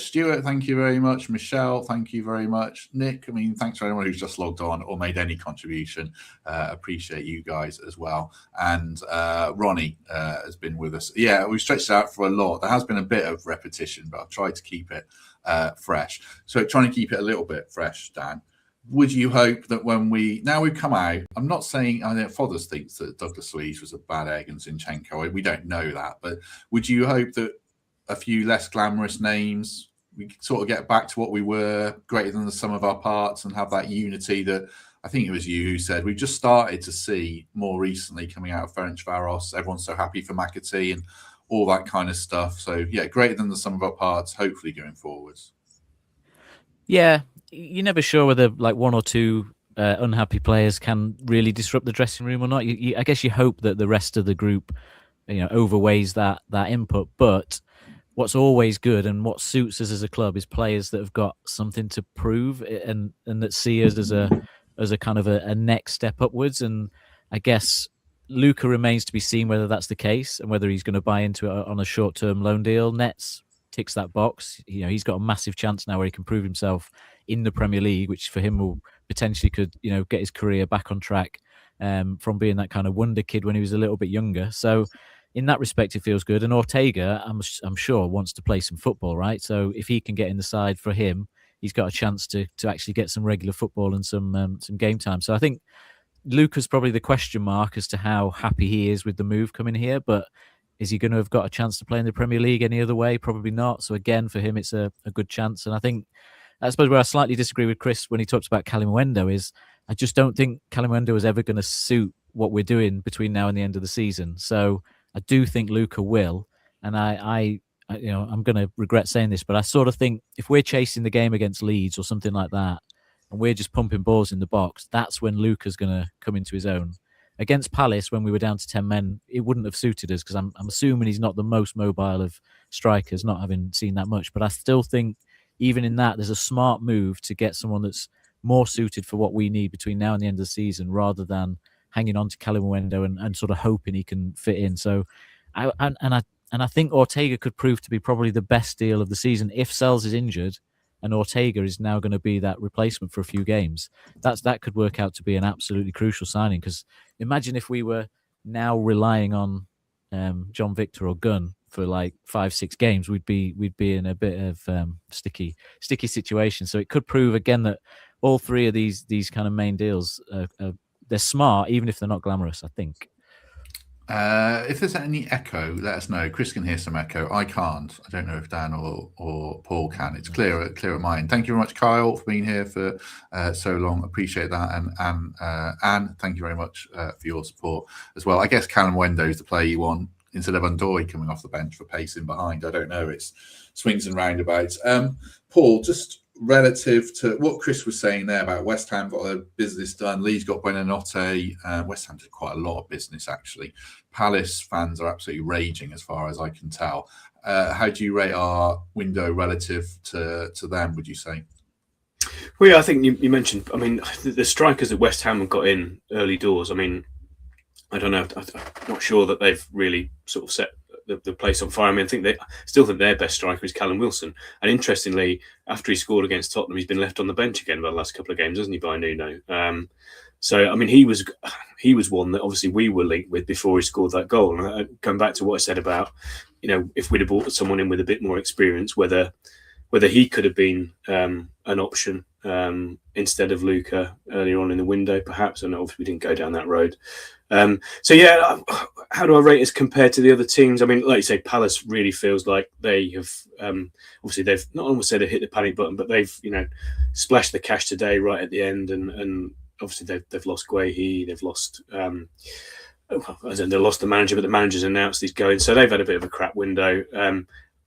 Stuart, thank you very much. Michelle, thank you very much. Nick, thanks for anyone who's just logged on or made any contribution. Appreciate you guys as well. And Ronnie has been with us. Yeah, we've stretched out for a lot. There has been a bit of repetition, but I've tried to keep it fresh. So trying to keep it a little bit fresh, Dan. Would you hope that now we've come out, I'm not saying, I know Fothers thinks that Douglas Luiz was a bad egg and Zinchenko, we don't know that, but would you hope that a few less glamorous names, we sort of get back to what we were, greater than the sum of our parts, and have that unity that, I think it was you who said, we've just started to see more recently coming out of Ferencváros, everyone's so happy for McAtee and all that kind of stuff. So yeah, greater than the sum of our parts, hopefully going forwards. Yeah, you're never sure whether like 1 or 2 unhappy players can really disrupt the dressing room or not. I guess you hope that the rest of the group, overweighs that input. But what's always good and what suits us as a club is players that have got something to prove and that see us as a kind of a next step upwards. And I guess Luca remains to be seen whether that's the case and whether he's going to buy into it on a short-term loan deal. Netz ticks that box. He's got a massive chance now where he can prove himself in the Premier League, which for him will potentially could get his career back on track from being that kind of wonder kid when he was a little bit younger. So in that respect, it feels good. And Ortega, I'm sure, wants to play some football, right? So if he can get in the side for him, he's got a chance to actually get some regular football and some game time. So I think Luca's probably the question mark as to how happy he is with the move coming here. But is he going to have got a chance to play in the Premier League any other way? Probably not. So again, for him, it's a good chance. And I suppose where I slightly disagree with Chris when he talks about Kalimuendo is I just don't think Kalimuendo is ever going to suit what we're doing between now and the end of the season. So I do think Luca will, and I'm going to regret saying this, but I sort of think if we're chasing the game against Leeds or something like that, and we're just pumping balls in the box, that's when Luca's going to come into his own. Against Palace, when we were down to 10 men, it wouldn't have suited us because I'm assuming he's not the most mobile of strikers, not having seen that much. But I still think even in that, there's a smart move to get someone that's more suited for what we need between now and the end of the season rather than hanging on to Kalimuendo and sort of hoping he can fit in. So I think Ortega could prove to be probably the best deal of the season if Sells is injured and Ortega is now going to be that replacement for a few games. That could work out to be an absolutely crucial signing, because imagine if we were now relying on John Victor or Gunn for like 5-6 games, we'd be in a bit of sticky situation. So it could prove again that all three of these kind of main deals they're smart, even if they're not glamorous, I think. If there's any echo, let us know. Chris can hear some echo. I can't. I don't know if Dan or Paul can. It's clear at mine. Thank you very much, Kyle, for being here for so long. Appreciate that. And Anne, thank you very much for your support as well. I guess Kalimuendo is the player you want instead of Undoy coming off the bench for pacing behind. I don't know. It's swings and roundabouts. Paul, just relative to what Chris was saying there about West Ham got their business done, Leeds got Buonanotte, West Ham did quite a lot of business actually. Palace fans are absolutely raging as far as I can tell. How do you rate our window relative to them, would you say? Well, yeah, I think you mentioned, I mean, the strikers that West Ham have got in early doors, I mean, I don't know, I'm not sure that they've really sort of set the place on fire. I mean, I still think their best striker is Callum Wilson. And interestingly, after he scored against Tottenham, he's been left on the bench again for the last couple of games, hasn't he, by Nuno? So, I mean, he was one that obviously we were linked with before he scored that goal. And going back to what I said about, if we'd have brought someone in with a bit more experience, whether he could have been an option instead of Luca earlier on in the window, perhaps. And obviously we didn't go down that road. So yeah, how do I rate us compared to the other teams? I mean, like you say, Palace really feels like they have obviously they've not almost said they hit the panic button, but they've splashed the cash today right at the end, and obviously they've lost Guehi, they've lost they lost the manager, but the manager's announced he's going, so they've had a bit of a crap window.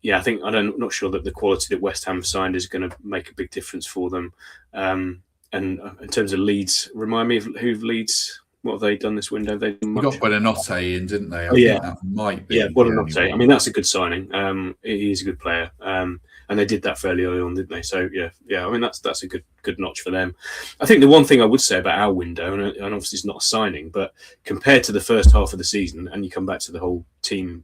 Yeah, I'm not sure that the quality that West Ham signed is going to make a big difference for them. And in terms of Leeds, remind me of who Leeds. What have they done this window? They got Buonanotte in, didn't they? I think that might be. Yeah, Buonanotte. I mean, that's a good signing. He's a good player, and they did that fairly early on, didn't they? So yeah. I mean, that's a good notch for them. I think the one thing I would say about our window, and obviously it's not a signing, but compared to the first half of the season, and you come back to the whole team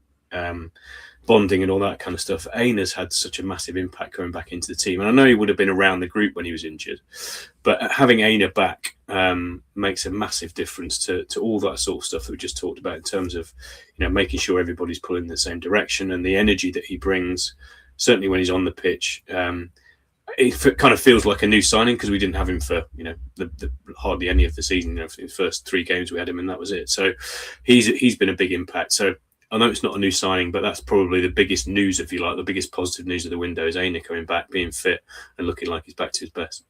bonding and all that kind of stuff, Aylmer's had such a massive impact going back into the team. And I know he would have been around the group when he was injured, but having Aylmer back makes a massive difference to all that sort of stuff that we just talked about in terms of making sure everybody's pulling in the same direction, and the energy that he brings, certainly when he's on the pitch. It kind of feels like a new signing because we didn't have him for hardly any of the season. For the first 3 games we had him, and that was it. So he's been a big impact. So I know it's not a new signing, but that's probably the biggest news, if you like, the biggest positive news of the window is Aylmer coming back, being fit and looking like he's back to his best.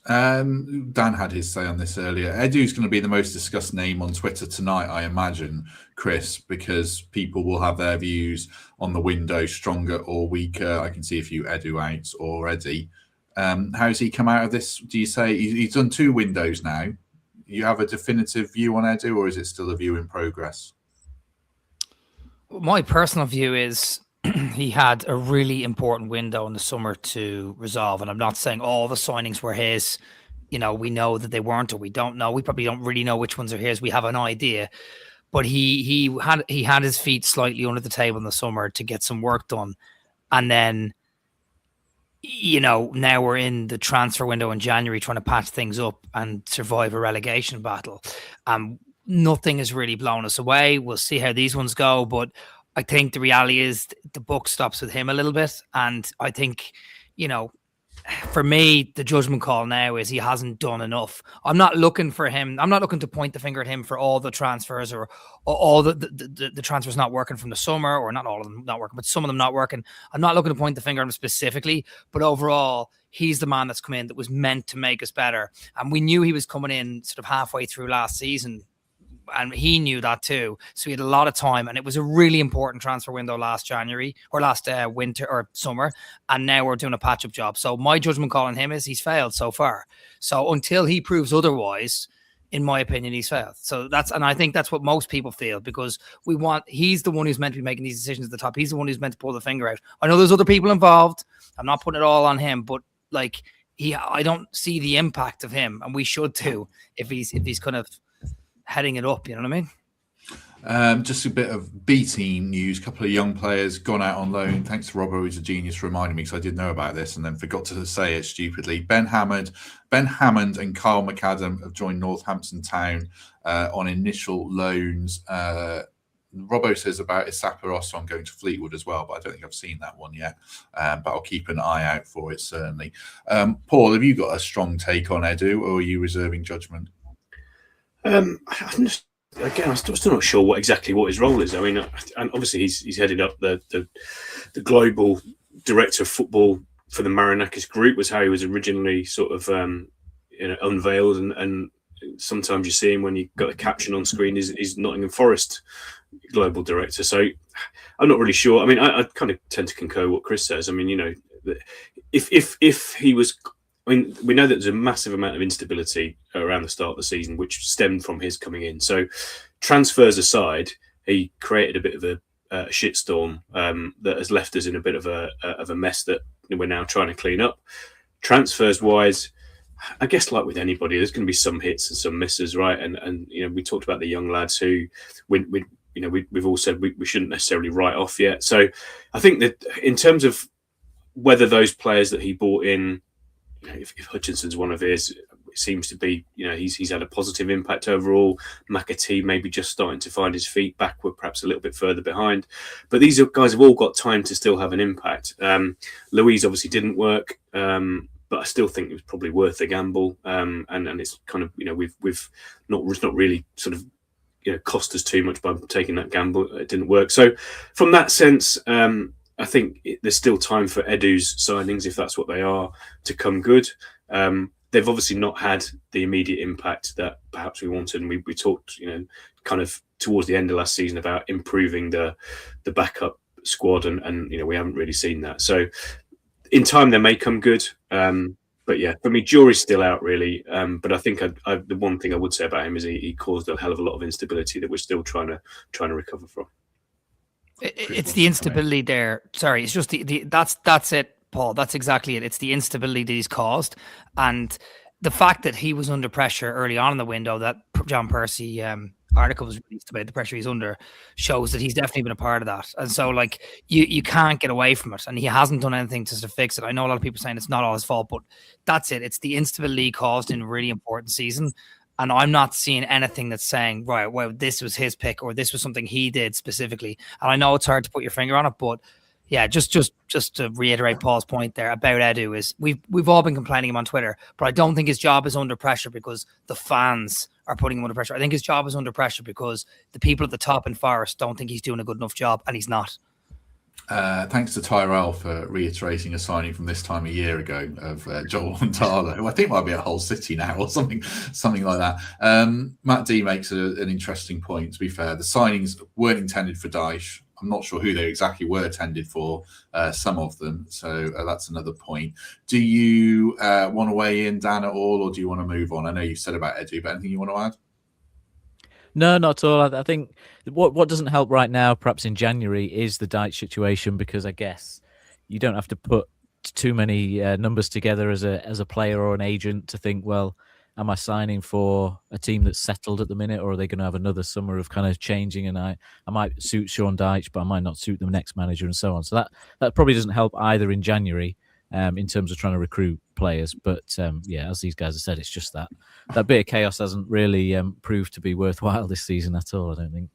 Dan had his say on this earlier. Edu's going to be the most discussed name on Twitter tonight, I imagine, Chris, because people will have their views on the window, stronger or weaker. I can see a few Edu outs already. How's he come out of this? Do you say he's done 2 windows now? You have a definitive view on Edu, or is it still a view in progress? My personal view is he had a really important window in the summer to resolve. And I'm not saying all the signings were his. You know, we know that they weren't, or we don't know. We probably don't really know which ones are his. We have an idea. But he had his feet slightly under the table in the summer to get some work done. And then, you know, now we're in the transfer window in January trying to patch things up and survive a relegation battle. Nothing has really blown us away. We'll see how these ones go. But I think the reality is the buck stops with him a little bit. And I think, you know, for me, the judgment call now is he hasn't done enough. I'm not looking for him. I'm not looking to point the finger at him for all the transfers or all the transfers not working from the summer, or not all of them not working, but some of them not working. I'm not looking to point the finger at him specifically, but overall, he's the man that's come in that was meant to make us better. And we knew he was coming in sort of halfway through last season, and he knew that too. So he had a lot of time, and it was a really important transfer window last January or last winter or summer. And now we're doing a patch up job. So my judgment call on him is he's failed so far. So until he proves otherwise, in my opinion, he's failed. So and I think that's what most people feel, because he's the one who's meant to be making these decisions at the top. He's the one who's meant to pull the finger out. I know there's other people involved. I'm not putting it all on him, but like I don't see the impact of him, and we should too, if he's kind of heading it up, you know what I mean? Just a bit of B team news. A couple of young players gone out on loan. Thanks to Robbo, who's a genius for reminding me, because I did know about this and then forgot to say it stupidly. Ben Hammond and Carl McAdam have joined Northampton Town on initial loans. Robbo says about Isapa Osson going to Fleetwood as well, but I don't think I've seen that one yet. But I'll keep an eye out for it, certainly. Paul, have you got a strong take on Edu, or are you reserving judgment? I'm still not sure what his role is. I mean, and obviously he's headed up the global director of football for the Marinakis Group, was how he was originally sort of unveiled, and sometimes you see him when you've got a caption on screen is Nottingham Forest global director. So I'm not really sure. I mean, I kind of tend to concur what Chris says. I mean, you know, if he was. I mean, we know that there's a massive amount of instability around the start of the season, which stemmed from his coming in. So, transfers aside, he created a bit of a shitstorm that has left us in a bit of a mess that we're now trying to clean up. Transfers wise, I guess like with anybody, there's going to be some hits and some misses, right? And you know, we talked about the young lads who we've all said we shouldn't necessarily write off yet. So, I think that in terms of whether those players that he bought in, if Hutchinson's one of his, it seems to be, you know, he's had a positive impact overall. McAtee maybe just starting to find his feet back. We're perhaps a little bit further behind, but these guys have all got time to still have an impact. Louise obviously didn't work, but I still think it was probably worth a gamble. And it's kind of, you know, we've not really sort of, you know, cost us too much by taking that gamble. It didn't work. So from that sense, I think there's still time for Edu's signings, if that's what they are, to come good. They've obviously not had the immediate impact that perhaps we wanted. And we talked, you know, kind of towards the end of last season about improving the backup squad. And you know, we haven't really seen that. So in time, they may come good. But yeah, for me, jury's still out, really. But I think the one thing I would say about him is he caused a hell of a lot of instability that we're still trying to recover from. It's the instability there. Sorry, it's just that's it, Paul. That's exactly it. It's the instability that he's caused, and the fact that he was under pressure early on in the window. That John Percy article was released about the pressure he's under shows that he's definitely been a part of that. And so, like, you can't get away from it, and he hasn't done anything to sort of fix it. I know a lot of people saying it's not all his fault, but that's it. It's the instability caused in a really important season. And I'm not seeing anything that's saying, right, well, this was his pick or this was something he did specifically. And I know it's hard to put your finger on it, but yeah, just to reiterate Paul's point there about Edu is we've all been complaining him on Twitter, but I don't think his job is under pressure because the fans are putting him under pressure. I think his job is under pressure because the people at the top in Forest don't think he's doing a good enough job, and he's not. Thanks to Tyrell for reiterating a signing from this time a year ago of Joel Montala, who I think might be at Hull City now or something like that. Matt D makes an interesting point, to be fair. The signings weren't intended for Dyche. I'm not sure who they exactly were intended for, some of them. So that's another point. Do you want to weigh in, Dan, at all, or do you want to move on? I know you said about Edu, but anything you want to add? No, not at all. I think what doesn't help right now, perhaps in January, is the Dyche situation, because I guess you don't have to put too many numbers together as a player or an agent to think, well, am I signing for a team that's settled at the minute, or are they going to have another summer of kind of changing? And I might suit Sean Dyche, but I might not suit the next manager, and so on. So that probably doesn't help either in January in terms of trying to recruit players. But yeah, as these guys have said, it's just that bit of chaos hasn't really proved to be worthwhile this season at all, I don't think.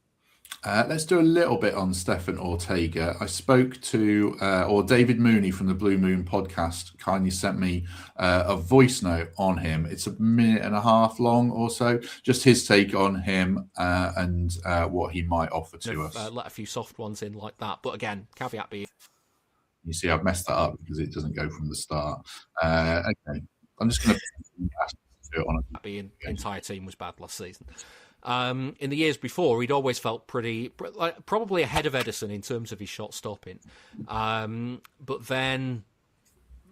Let's do a little bit on Stefan Ortega. I spoke to, or David Mooney from the Blue Moon podcast kindly sent me a voice note on him. It's a minute and a half long or so, just his take on him and what he might offer to us. Let a few soft ones in like that. But again, caveat being... You see, I've messed that up because it doesn't go from the start. Okay, I'm just going to do it on it. The entire team was bad last season. In the years before, he'd always felt probably ahead of Edison in terms of his shot stopping. But then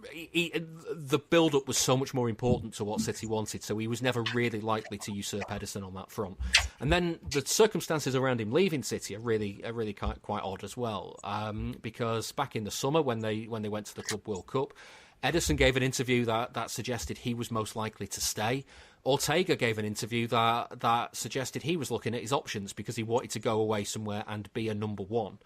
the build-up was so much more important to what City wanted, so he was never really likely to usurp Edison on that front. And then the circumstances around him leaving City are really quite odd as well, because back in the summer when they went to the Club World Cup, Edison gave an interview that suggested he was most likely to stay. Ortega gave an interview that suggested he was looking at his options because he wanted to go away somewhere and be a number one.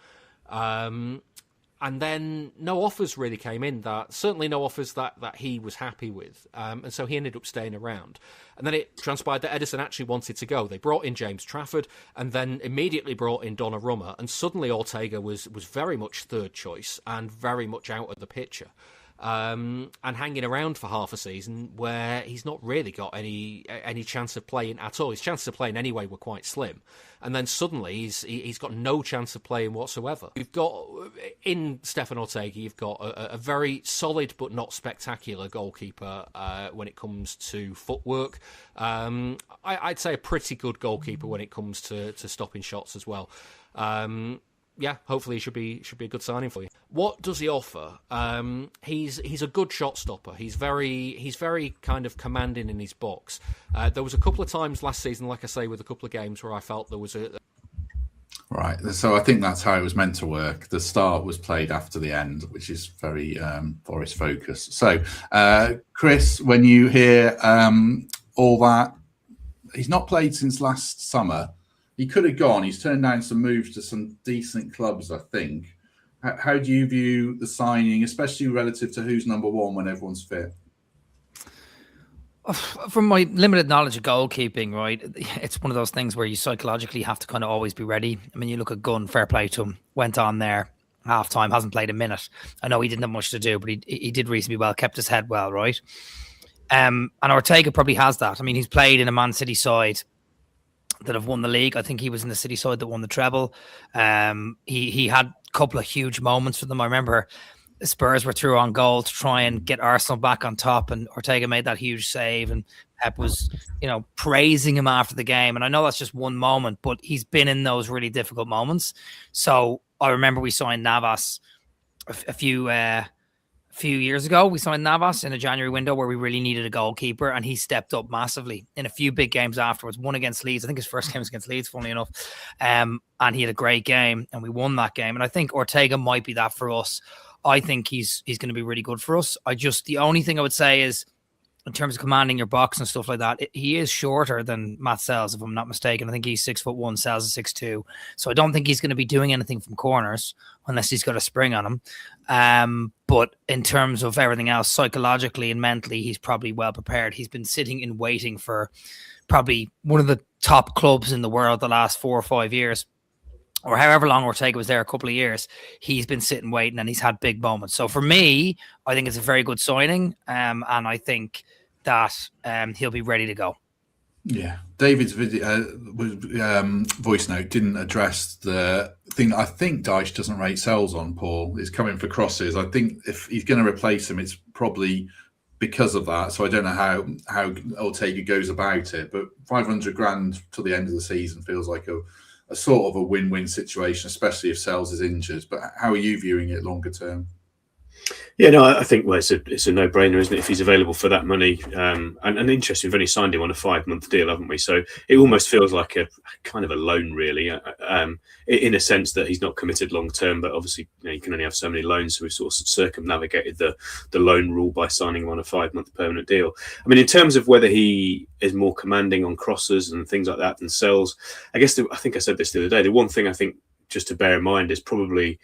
And then no offers really came in, certainly no offers that he was happy with. And so he ended up staying around. And then it transpired that Edison actually wanted to go. They brought in James Trafford and then immediately brought in Donnarumma. And suddenly Ortega was very much third choice and very much out of the picture. And hanging around for half a season where he's not really got any chance of playing at all. His chances of playing anyway were quite slim. And then suddenly he's got no chance of playing whatsoever. You've got, in Stefan Ortega, you've got a very solid but not spectacular goalkeeper when it comes to footwork. I'd say a pretty good goalkeeper when it comes to stopping shots as well. Yeah, hopefully he should be a good signing for you. What does he offer? He's a good shot stopper. He's very kind of commanding in his box. There was a couple of times last season, like I say, with a couple of games where I felt there was a... Right, so I think that's how it was meant to work. The start was played after the end, which is very Forest focused. So, Chris, when you hear all that, he's not played since last summer. He could have gone. He's turned down some moves to some decent clubs, I think. How do you view the signing, especially relative to who's number one when everyone's fit? From my limited knowledge of goalkeeping, right, it's one of those things where you psychologically have to kind of always be ready. I mean, you look at Gunn, fair play to him, went on there, half-time, hasn't played a minute. I know he didn't have much to do, but he did reasonably well, kept his head well, right? And Ortega probably has that. I mean, he's played in a Man City side that have won the league. I think he was in the City side that won the treble. He had a couple of huge moments for them. I remember Spurs were through on goal to try and get Arsenal back on top, and Ortega made that huge save, and Pep was, praising him after the game. And I know that's just one moment, but he's been in those really difficult moments. So I remember we signed Navas a few years ago. We signed Navas in a January window where we really needed a goalkeeper, and he stepped up massively in a few big games afterwards. One against Leeds. I think his first game was against Leeds, funnily enough. And he had a great game, and we won that game. And I think Ortega might be that for us. I think he's going to be really good for us. The only thing I would say is, in terms of commanding your box and stuff like that, he is shorter than Matt Sells, if I'm not mistaken. I think he's 6'1", Sells is 6'2". So I don't think he's going to be doing anything from corners unless he's got a spring on him. But in terms of everything else, psychologically and mentally, he's probably well prepared. He's been sitting and waiting for probably one of the top clubs in the world the last 4 or 5 years, or however long Ortega was there, a couple of years. He's been sitting waiting, and he's had big moments. So for me, I think it's a very good signing, and I think that he'll be ready to go. Yeah, David's voice note didn't address the thing that I think Dyche doesn't rate Sells on, Paul, is coming for crosses. I think if he's going to replace him, it's probably because of that. So I don't know how Ortega goes about it, but 500 grand to the end of the season feels like a sort of a win-win situation, especially if Sells is injured. But how are you viewing it longer term? Yeah, no, I think it's a no-brainer, isn't it? If he's available for that money, and interesting, we've only signed him on a 5-month deal, haven't we? So it almost feels like a kind of a loan, really, in a sense that he's not committed long term. But obviously, you can only have so many loans, so we've sort of circumnavigated the loan rule by signing him on a 5-month permanent deal. I mean, in terms of whether he is more commanding on crosses and things like that than Sells, I guess I think I said this the other day. The one thing I think just to bear in mind is probably.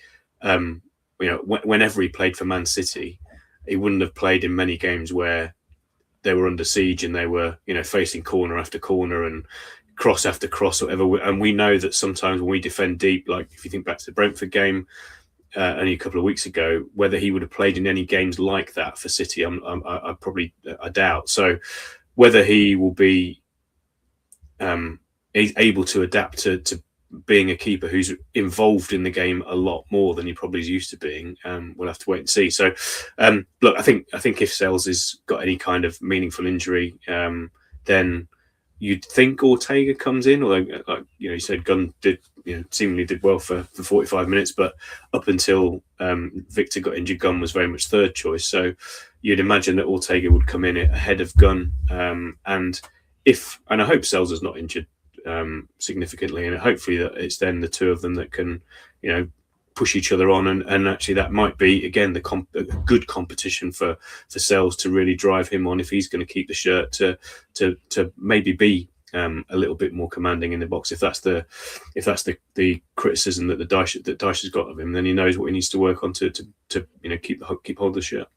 Whenever he played for Man City, he wouldn't have played in many games where they were under siege and they were, facing corner after corner and cross after cross, or whatever. And we know that sometimes when we defend deep, like if you think back to the Brentford game only a couple of weeks ago, whether he would have played in any games like that for City, I doubt. So whether he will be able to adapt to being a keeper who's involved in the game a lot more than he probably is used to being, we'll have to wait and see. So, look, I think if Sells has got any kind of meaningful injury, then you'd think Ortega comes in. Although, like you said, Gunn seemingly did well for 45 minutes, but up until Victor got injured, Gunn was very much third choice. So you'd imagine that Ortega would come in ahead of Gunn, and I hope Sells is not injured significantly, and hopefully that it's then the two of them that can push each other on, and actually that might be again a good competition for Sells to really drive him on if he's going to keep the shirt to maybe be a little bit more commanding in the box. If that's the criticism that Dyche has got of him, then he knows what he needs to work on to keep hold of the shirt.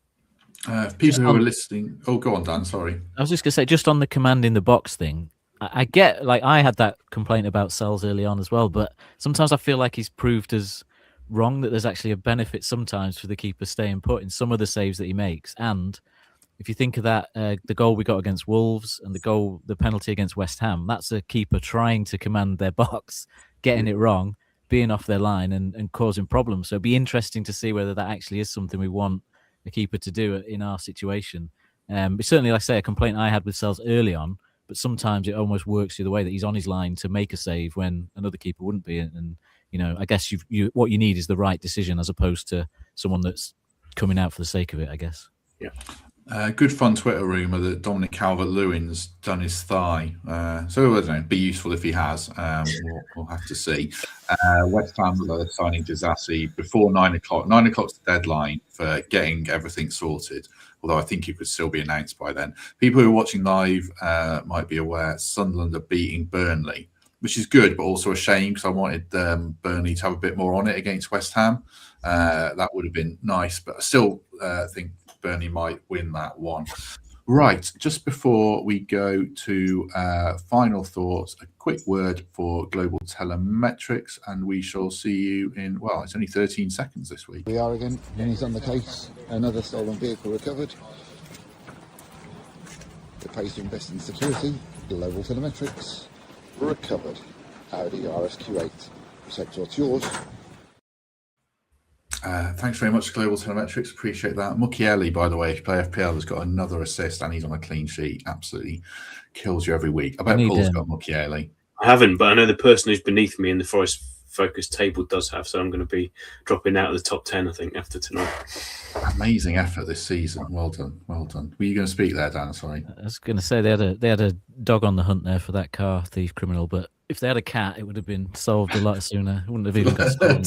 People who are listening, go on, Dan. Sorry, I was just gonna say, just on the command in the box thing. I get, I had that complaint about Sells early on as well, but sometimes I feel like he's proved us wrong, that there's actually a benefit sometimes for the keeper staying put in some of the saves that he makes. And if you think of that, the goal we got against Wolves and the penalty against West Ham, that's a keeper trying to command their box, getting it wrong, being off their line and causing problems. So it'd be interesting to see whether that actually is something we want a keeper to do in our situation. But certainly, like I say, a complaint I had with Sells early on, but sometimes it almost works the other way, that he's on his line to make a save when another keeper wouldn't be. And I guess what you need is the right decision as opposed to someone that's coming out for the sake of it, I guess. Yeah. Good fun Twitter rumour that Dominic Calvert-Lewin's done his thigh. So I don't know, be useful if he has. We'll have to see. West Ham are signing Disasi before 9 o'clock. 9 o'clock's the deadline for getting everything sorted, although I think it could still be announced by then. People who are watching live might be aware Sunderland are beating Burnley, which is good, but also a shame because I wanted Burnley to have a bit more on it against West Ham. That would have been nice, but I still think Burnley might win that one. Right, just before we go to final thoughts, a quick word for Global Telemetrics, and we shall see you in, it's only 13 seconds this week. We are again. He's on the case. Another stolen vehicle recovered. The pays to invest in security. Global Telemetrics recovered. Audi RSQ8. Protect what's yours. Thanks very much, Global Telemetrics. Appreciate that. Mukiele, by the way, if you play FPL, has got another assist and he's on a clean sheet. Absolutely kills you every week. I bet Paul's got Mukiele. I haven't, but I know the person who's beneath me in the Forest Focus table does have, so I'm going to be dropping out of the top 10, I think, after tonight. Amazing effort this season. Well done. Well done. Were you going to speak there, Dan? Sorry. I was going to say they had a dog on the hunt there for that car thief criminal, but if they had a cat, it would have been solved a lot sooner. It wouldn't have even got stolen.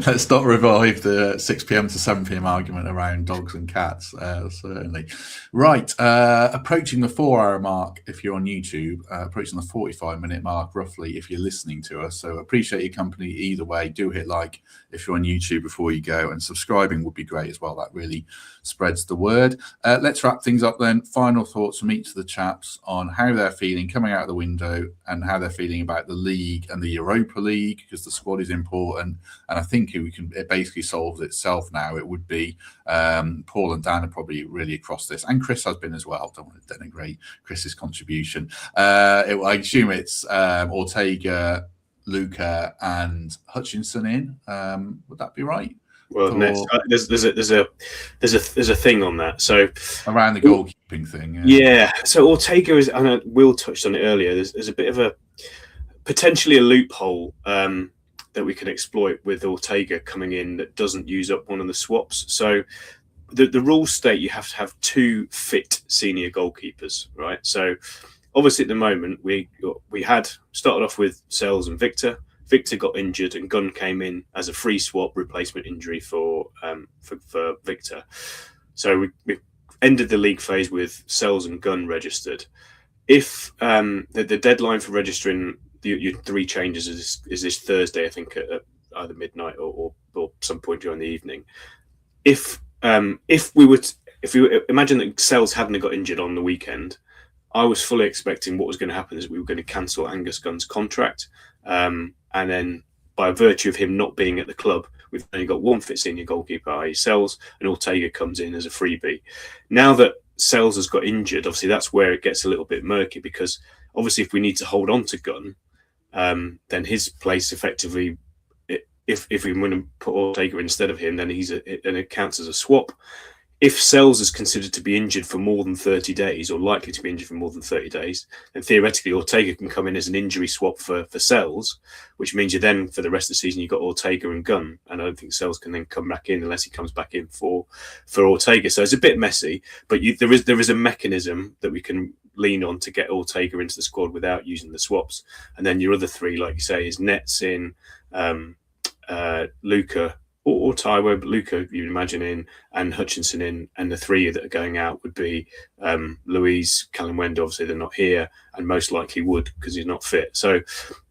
Let's not revive the 6 p.m. to 7 p.m. argument around dogs and cats, certainly. Right, approaching the 4-hour mark if you're on YouTube, approaching the 45-minute mark roughly if you're listening to us. So appreciate your company either way. Do hit like if you're on YouTube before you go, and subscribing would be great as well. That really spreads the word. Let's wrap things up then. Final thoughts from each of the chaps on how they're feeling coming out of the window and how they're feeling about the league and the Europa League, because the squad is important. And I think it basically solves itself now. It would be Paul and Dan are probably really across this, and Chris has been as well. Don't want to denigrate Chris's contribution. I assume it's Ortega, Luca, and Hutchinson in. Would that be right? Well, there's a thing on that. So around the goalkeeping thing. Yeah. So Ortega is, and Will touched on it earlier. There's a bit of potentially a loophole that we can exploit with Ortega coming in that doesn't use up one of the swaps. So the rules state you have to have 2 fit senior goalkeepers, right? So obviously at the moment we had started off with Sells and Victor. Victor got injured and Gunn came in as a free swap replacement injury for Victor. So we ended the league phase with Sells and Gunn registered. If the deadline for registering your 3 changes is this Thursday, I think at either midnight or some point during the evening. If we imagine that Sells hadn't got injured on the weekend, I was fully expecting what was going to happen is we were going to cancel Angus Gunn's contract, and then by virtue of him not being at the club, we've only got 1 fit senior goalkeeper, i.e. Sells, and Ortega comes in as a freebie. Now that Sells has got injured, obviously that's where it gets a little bit murky, because obviously if we need to hold on to Gunn, then his place effectively, if we want to put Ortega instead of him, then it counts as a swap. If Sells is considered to be injured for more than 30 days, or likely to be injured for more than 30 days, then theoretically Ortega can come in as an injury swap for Sells, which means you then, for the rest of the season, you've got Ortega and Gunn. And I don't think Sells can then come back in unless he comes back in for Ortega. So it's a bit messy, but there is a mechanism that we can lean on to get Ortega into the squad without using the swaps. And then your other 3, like you say, is Netz in, Luca or Taiwo, but Luca you'd imagine in, and Hutchinson in, and the 3 that are going out would be Louise, Callum Wend, obviously they're not here, and most likely Wood because he's not fit. So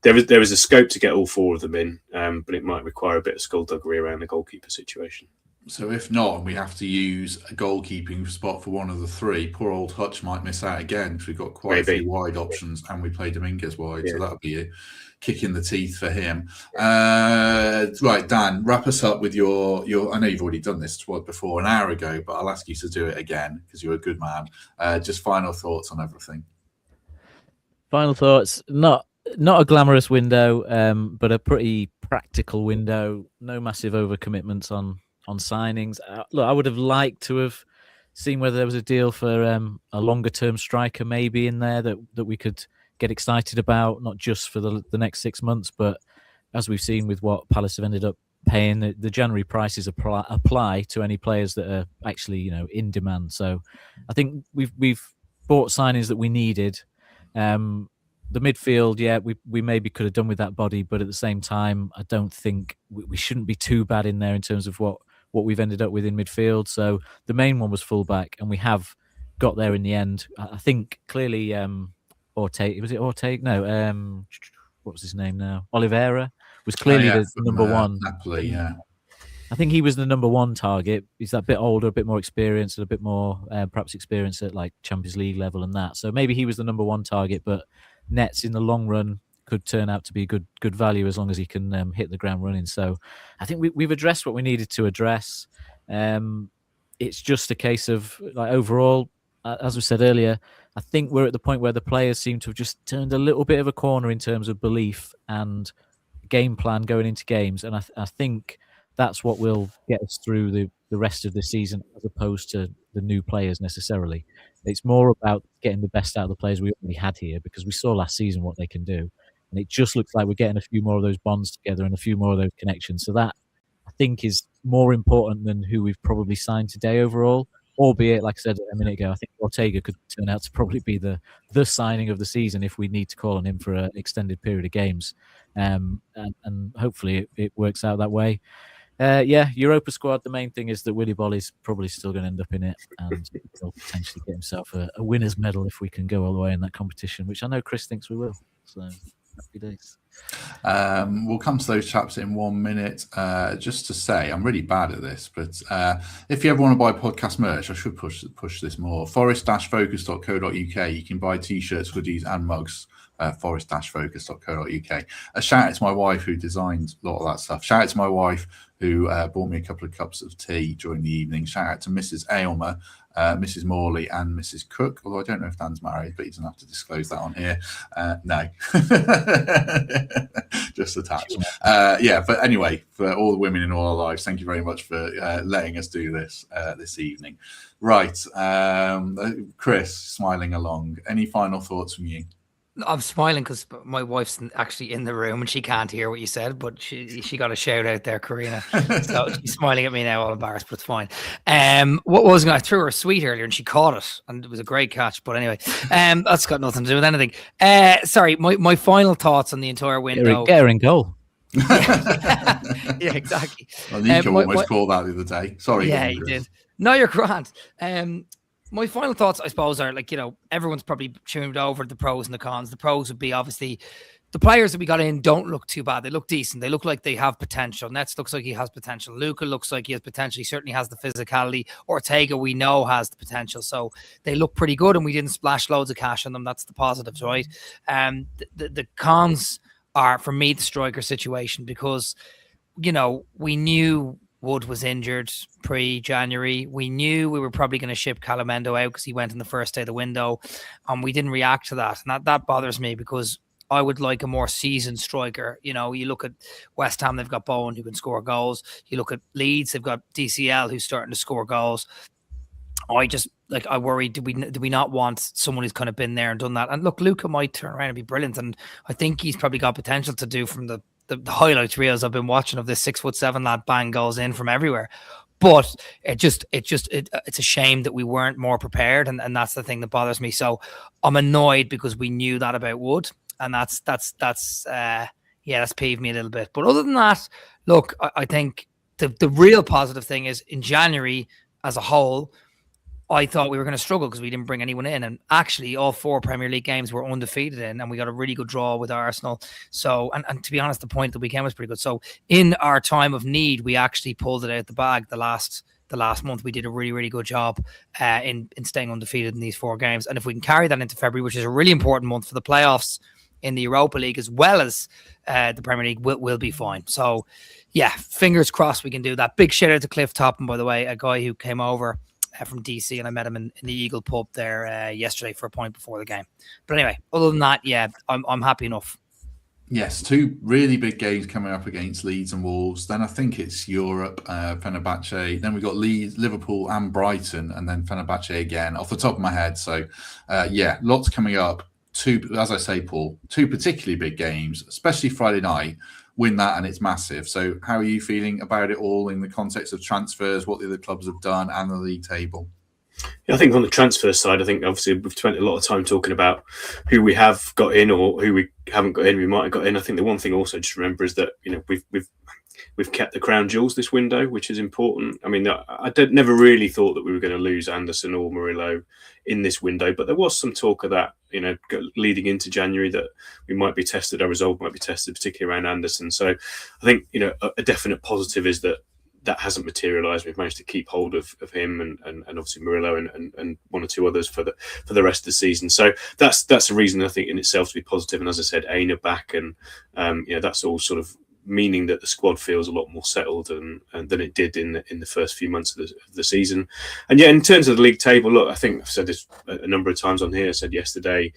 there is a scope to get all 4 of them in, but it might require a bit of skullduggery around the goalkeeper situation. So if not, and we have to use a goalkeeping spot for one of the 3, poor old Hutch might miss out again, because we've got quite a few wide options, and we play Dominguez wide, so that'll be a kick in the teeth for him. Right, Dan, wrap us up with your. I know you've already done this before an hour ago, but I'll ask you to do it again because you're a good man. Just final thoughts on everything. Final thoughts. Not a glamorous window, but a pretty practical window. No massive overcommitments on signings. Look, I would have liked to have seen whether there was a deal for a longer term striker maybe in there that we could get excited about, not just for the next 6 months, but as we've seen with what Palace have ended up paying, the January prices apply to any players that are actually in demand. So I think we've bought signings that we needed. The midfield, we maybe could have done with that body, but at the same time, I don't think we shouldn't be too bad in there in terms of what we've ended up with in midfield. So the main one was fullback, and we have got there in the end. I think clearly Ortega, was it Ortega? No, what was his name now? Oliveira was clearly the number 1. Napoli, yeah. I think he was the number 1 target. He's that bit older, a bit more experienced, and a bit more perhaps experience at like Champions League level and that. So maybe he was the number 1 target, but Netz in the long run could turn out to be good value as long as he can hit the ground running. So I think we've addressed what we needed to address. It's just a case of like overall, as we said earlier, I think we're at the point where the players seem to have just turned a little bit of a corner in terms of belief and game plan going into games. And I think that's what will get us through the rest of the season, as opposed to the new players necessarily. It's more about getting the best out of the players we already had here, because we saw last season what they can do. And it just looks like we're getting a few more of those bonds together and a few more of those connections. So that, I think, is more important than who we've probably signed today overall. Albeit, like I said a minute ago, I think Ortega could turn out to probably be the signing of the season if we need to call on him for an extended period of games. And hopefully it works out that way. Europa squad, the main thing is that Willy Bolly's probably still going to end up in it, and he'll potentially get himself a winner's medal if we can go all the way in that competition, which I know Chris thinks we will. So happy days. We'll come to those chaps in 1 minute. Just to say, I'm really bad at this, but if you ever want to buy podcast merch, I should push this more. forest-focus.co.uk. You can buy t-shirts, hoodies, and mugs. Forest-focus.co.uk. A shout out to my wife who designed a lot of that stuff. Shout out to my wife who bought me a couple of cups of tea during the evening. Shout out to Mrs. Aylmer, Mrs. Morley, and Mrs. Cook, although I don't know if Dan's married, but he doesn't have to disclose that on here. No. Just attached. But anyway, for all the women in all our lives, thank you very much for letting us do this this evening. Right. Chris, smiling along. Any final thoughts from you? I'm smiling because my wife's actually in the room and she can't hear what you said, but she got a shout out there, Karina. So she's smiling at me now, all embarrassed, but it's fine. What was I threw her a sweet earlier and she caught it, and it was a great catch. But anyway, that's got nothing to do with anything. Sorry, my final thoughts on the entire window. Get her in goal. Yeah, exactly. Well, Nico almost called that the other day. Sorry. Yeah, he did. No, you're grand. My final thoughts, I suppose, are like, everyone's probably tuned over the pros and the cons. The pros would be obviously the players that we got in don't look too bad. They look decent. They look like they have potential. Netz looks like he has potential. Luca looks like he has potential. He certainly has the physicality. Ortega, we know, has the potential. So they look pretty good, and we didn't splash loads of cash on them. That's the positives, right? The cons are, for me, the striker situation, because, we knew Wood was injured pre-January. We knew we were probably going to ship Calamendo out because he went in the first day of the window, and we didn't react to that. And that bothers me, because I would like a more seasoned striker. You look at West Ham, they've got Bowen who can score goals. You look at Leeds, they've got DCL who's starting to score goals. I worry, do we not want someone who's kind of been there and done that? And look, Luca might turn around and be brilliant, and I think he's probably got potential to do, from the highlights reels I've been watching of this 6'7" lad bang goals in from everywhere. But it's a shame that we weren't more prepared, and that's the thing that bothers me. So I'm annoyed because we knew that about Wood, and that's peeved me a little bit. But other than that, look, I think the real positive thing is, in January as a whole, I thought we were going to struggle because we didn't bring anyone in. And actually, all 4 Premier League games were undefeated in, and we got a really good draw with Arsenal. So, and to be honest, the point of the weekend was pretty good. So in our time of need, we actually pulled it out the bag the last month. We did a really, really good job in staying undefeated in these 4 games. And if we can carry that into February, which is a really important month for the playoffs in the Europa League as well as the Premier League, we'll be fine. So, yeah, fingers crossed we can do that. Big shout out to Cliff Topham, by the way, a guy who came over from DC, and I met him in the Eagle pub there yesterday for a point before the game. But anyway, other than that, yeah, I'm happy enough. Yes, 2 really big games coming up against Leeds and Wolves. Then I think it's Europe, Fenerbahce. Then we've got Leeds, Liverpool and Brighton, and then Fenerbahce again, off the top of my head. So, yeah, lots coming up. 2, as I say, Paul, 2 particularly big games, especially Friday night. Win that and it's massive. So how are you feeling about it all in the context of transfers, what the other clubs have done, and the league table? Yeah, I think on the transfer side, I think obviously we've spent a lot of time talking about who we have got in or who we haven't got in, we might have got in. I think the one thing also just remember is that, we've kept the crown jewels this window, which is important. I mean, I never really thought that we were going to lose Anderson or Murillo in this window, but there was some talk of that, leading into January, that we might be tested, our resolve might be tested, particularly around Anderson. So I think, a definite positive is that hasn't materialised. We've managed to keep hold of him and obviously Murillo and 1 or 2 others for the rest of the season. So that's a reason, I think, in itself to be positive. And as I said, Aylmer back, and that's all sort of meaning that the squad feels a lot more settled and than it did in the first few months of the season. And yeah, in terms of the league table, look, I think I've said this a number of times on here. I said yesterday,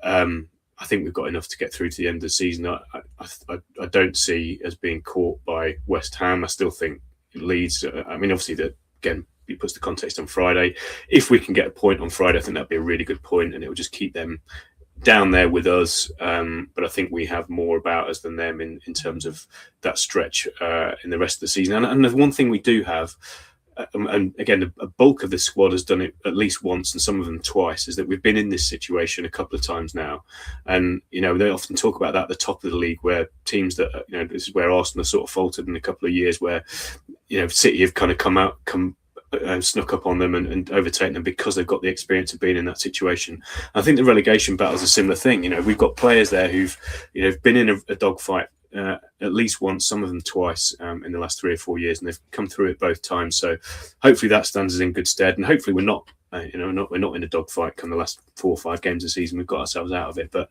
I think we've got enough to get through to the end of the season. I don't see us being caught by West Ham. I still think Leeds, I mean, obviously, again, he puts the context on Friday. If we can get a point on Friday, I think that'd be a really good point, and it will just keep them down there with us. But I think we have more about us than them in terms of that stretch in the rest of the season. And the one thing we do have, and again, a bulk of this squad has done it at least once and some of them twice, is that we've been in this situation a couple of times now. And, they often talk about that at the top of the league, where teams that, this is where Arsenal sort of faltered in a couple of years, where, City have kind of come snuck up on them and overtaken them because they've got the experience of being in that situation. I think the relegation battle is a similar thing. We've got players there who've been in a dogfight at least once, some of them twice in the last 3 or 4 years, and they've come through it both times. So hopefully that stands us in good stead, and hopefully we're not in a dogfight come the last 4 or 5 games of the season. We've got ourselves out of it, but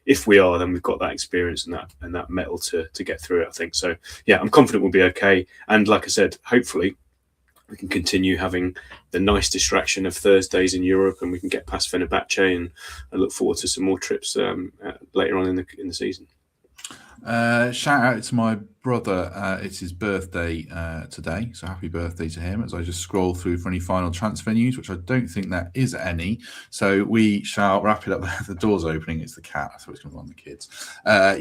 if we are, then we've got that experience and that mettle to get through it, I think. So yeah, I'm confident we'll be okay. And like I said, hopefully we can continue having the nice distraction of Thursdays in Europe, and we can get past Fenerbahce, and I look forward to some more trips later on in the season. Shout out to my brother. It's his birthday today, so happy birthday to him. As I just scroll through for any final transfer news, which I don't think there is any. So we shall wrap it up there. The door's opening. It's the cat. I thought it was going to be on the kids.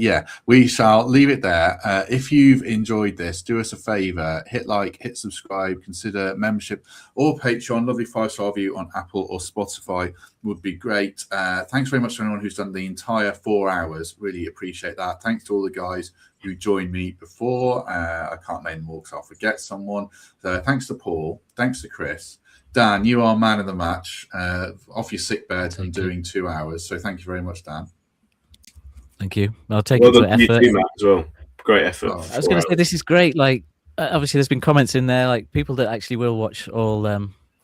Yeah, we shall leave it there. If you've enjoyed this, do us a favour. Hit like, hit subscribe, consider membership or Patreon. Lovely 5-star review on Apple or Spotify would be great. Thanks very much to anyone who's done the entire 4 hours. Really appreciate that. Thanks to all the guys who joined me before. I can't name them all because I'll forget someone. So thanks to Paul. Thanks to Chris. Dan, you are man of the match. Off your sick bed and doing 2 hours. So thank you very much, Dan. Thank you. I'll take it to effort. You Matt, as well. Great effort. I was going to say, this is great. Like, obviously, there's been comments in there, like people that actually will watch all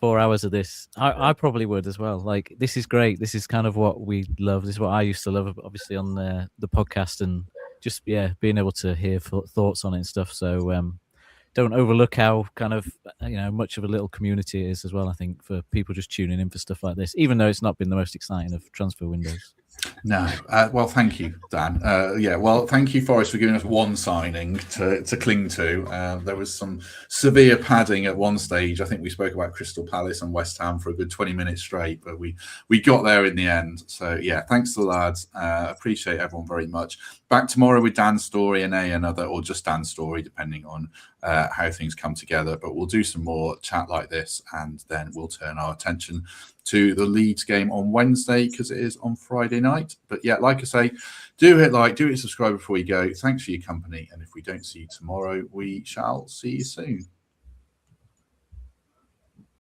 4 hours of this. I probably would as well. Like, this is great. This is kind of what we love. This is what I used to love, obviously, on the podcast, and just being able to hear thoughts on it and stuff. So don't overlook how kind of much of a little community it is as well. I think for people just tuning in for stuff like this, even though it's not been the most exciting of transfer windows. No. Well, thank you, Dan. Well, thank you, Forest, for giving us one signing to cling to. There was some severe padding at one stage. I think we spoke about Crystal Palace and West Ham for a good 20 minutes straight, but we got there in the end. So, yeah, thanks to the lads. Appreciate everyone very much. Back tomorrow with Dan's story and another, or just Dan's story, depending on how things come together. But we'll do some more chat like this, and then we'll turn our attention to the Leeds game on Wednesday because it is on Friday night. But yeah, like I say, do hit like, do hit subscribe before you go. Thanks for your company. And if we don't see you tomorrow, we shall see you soon.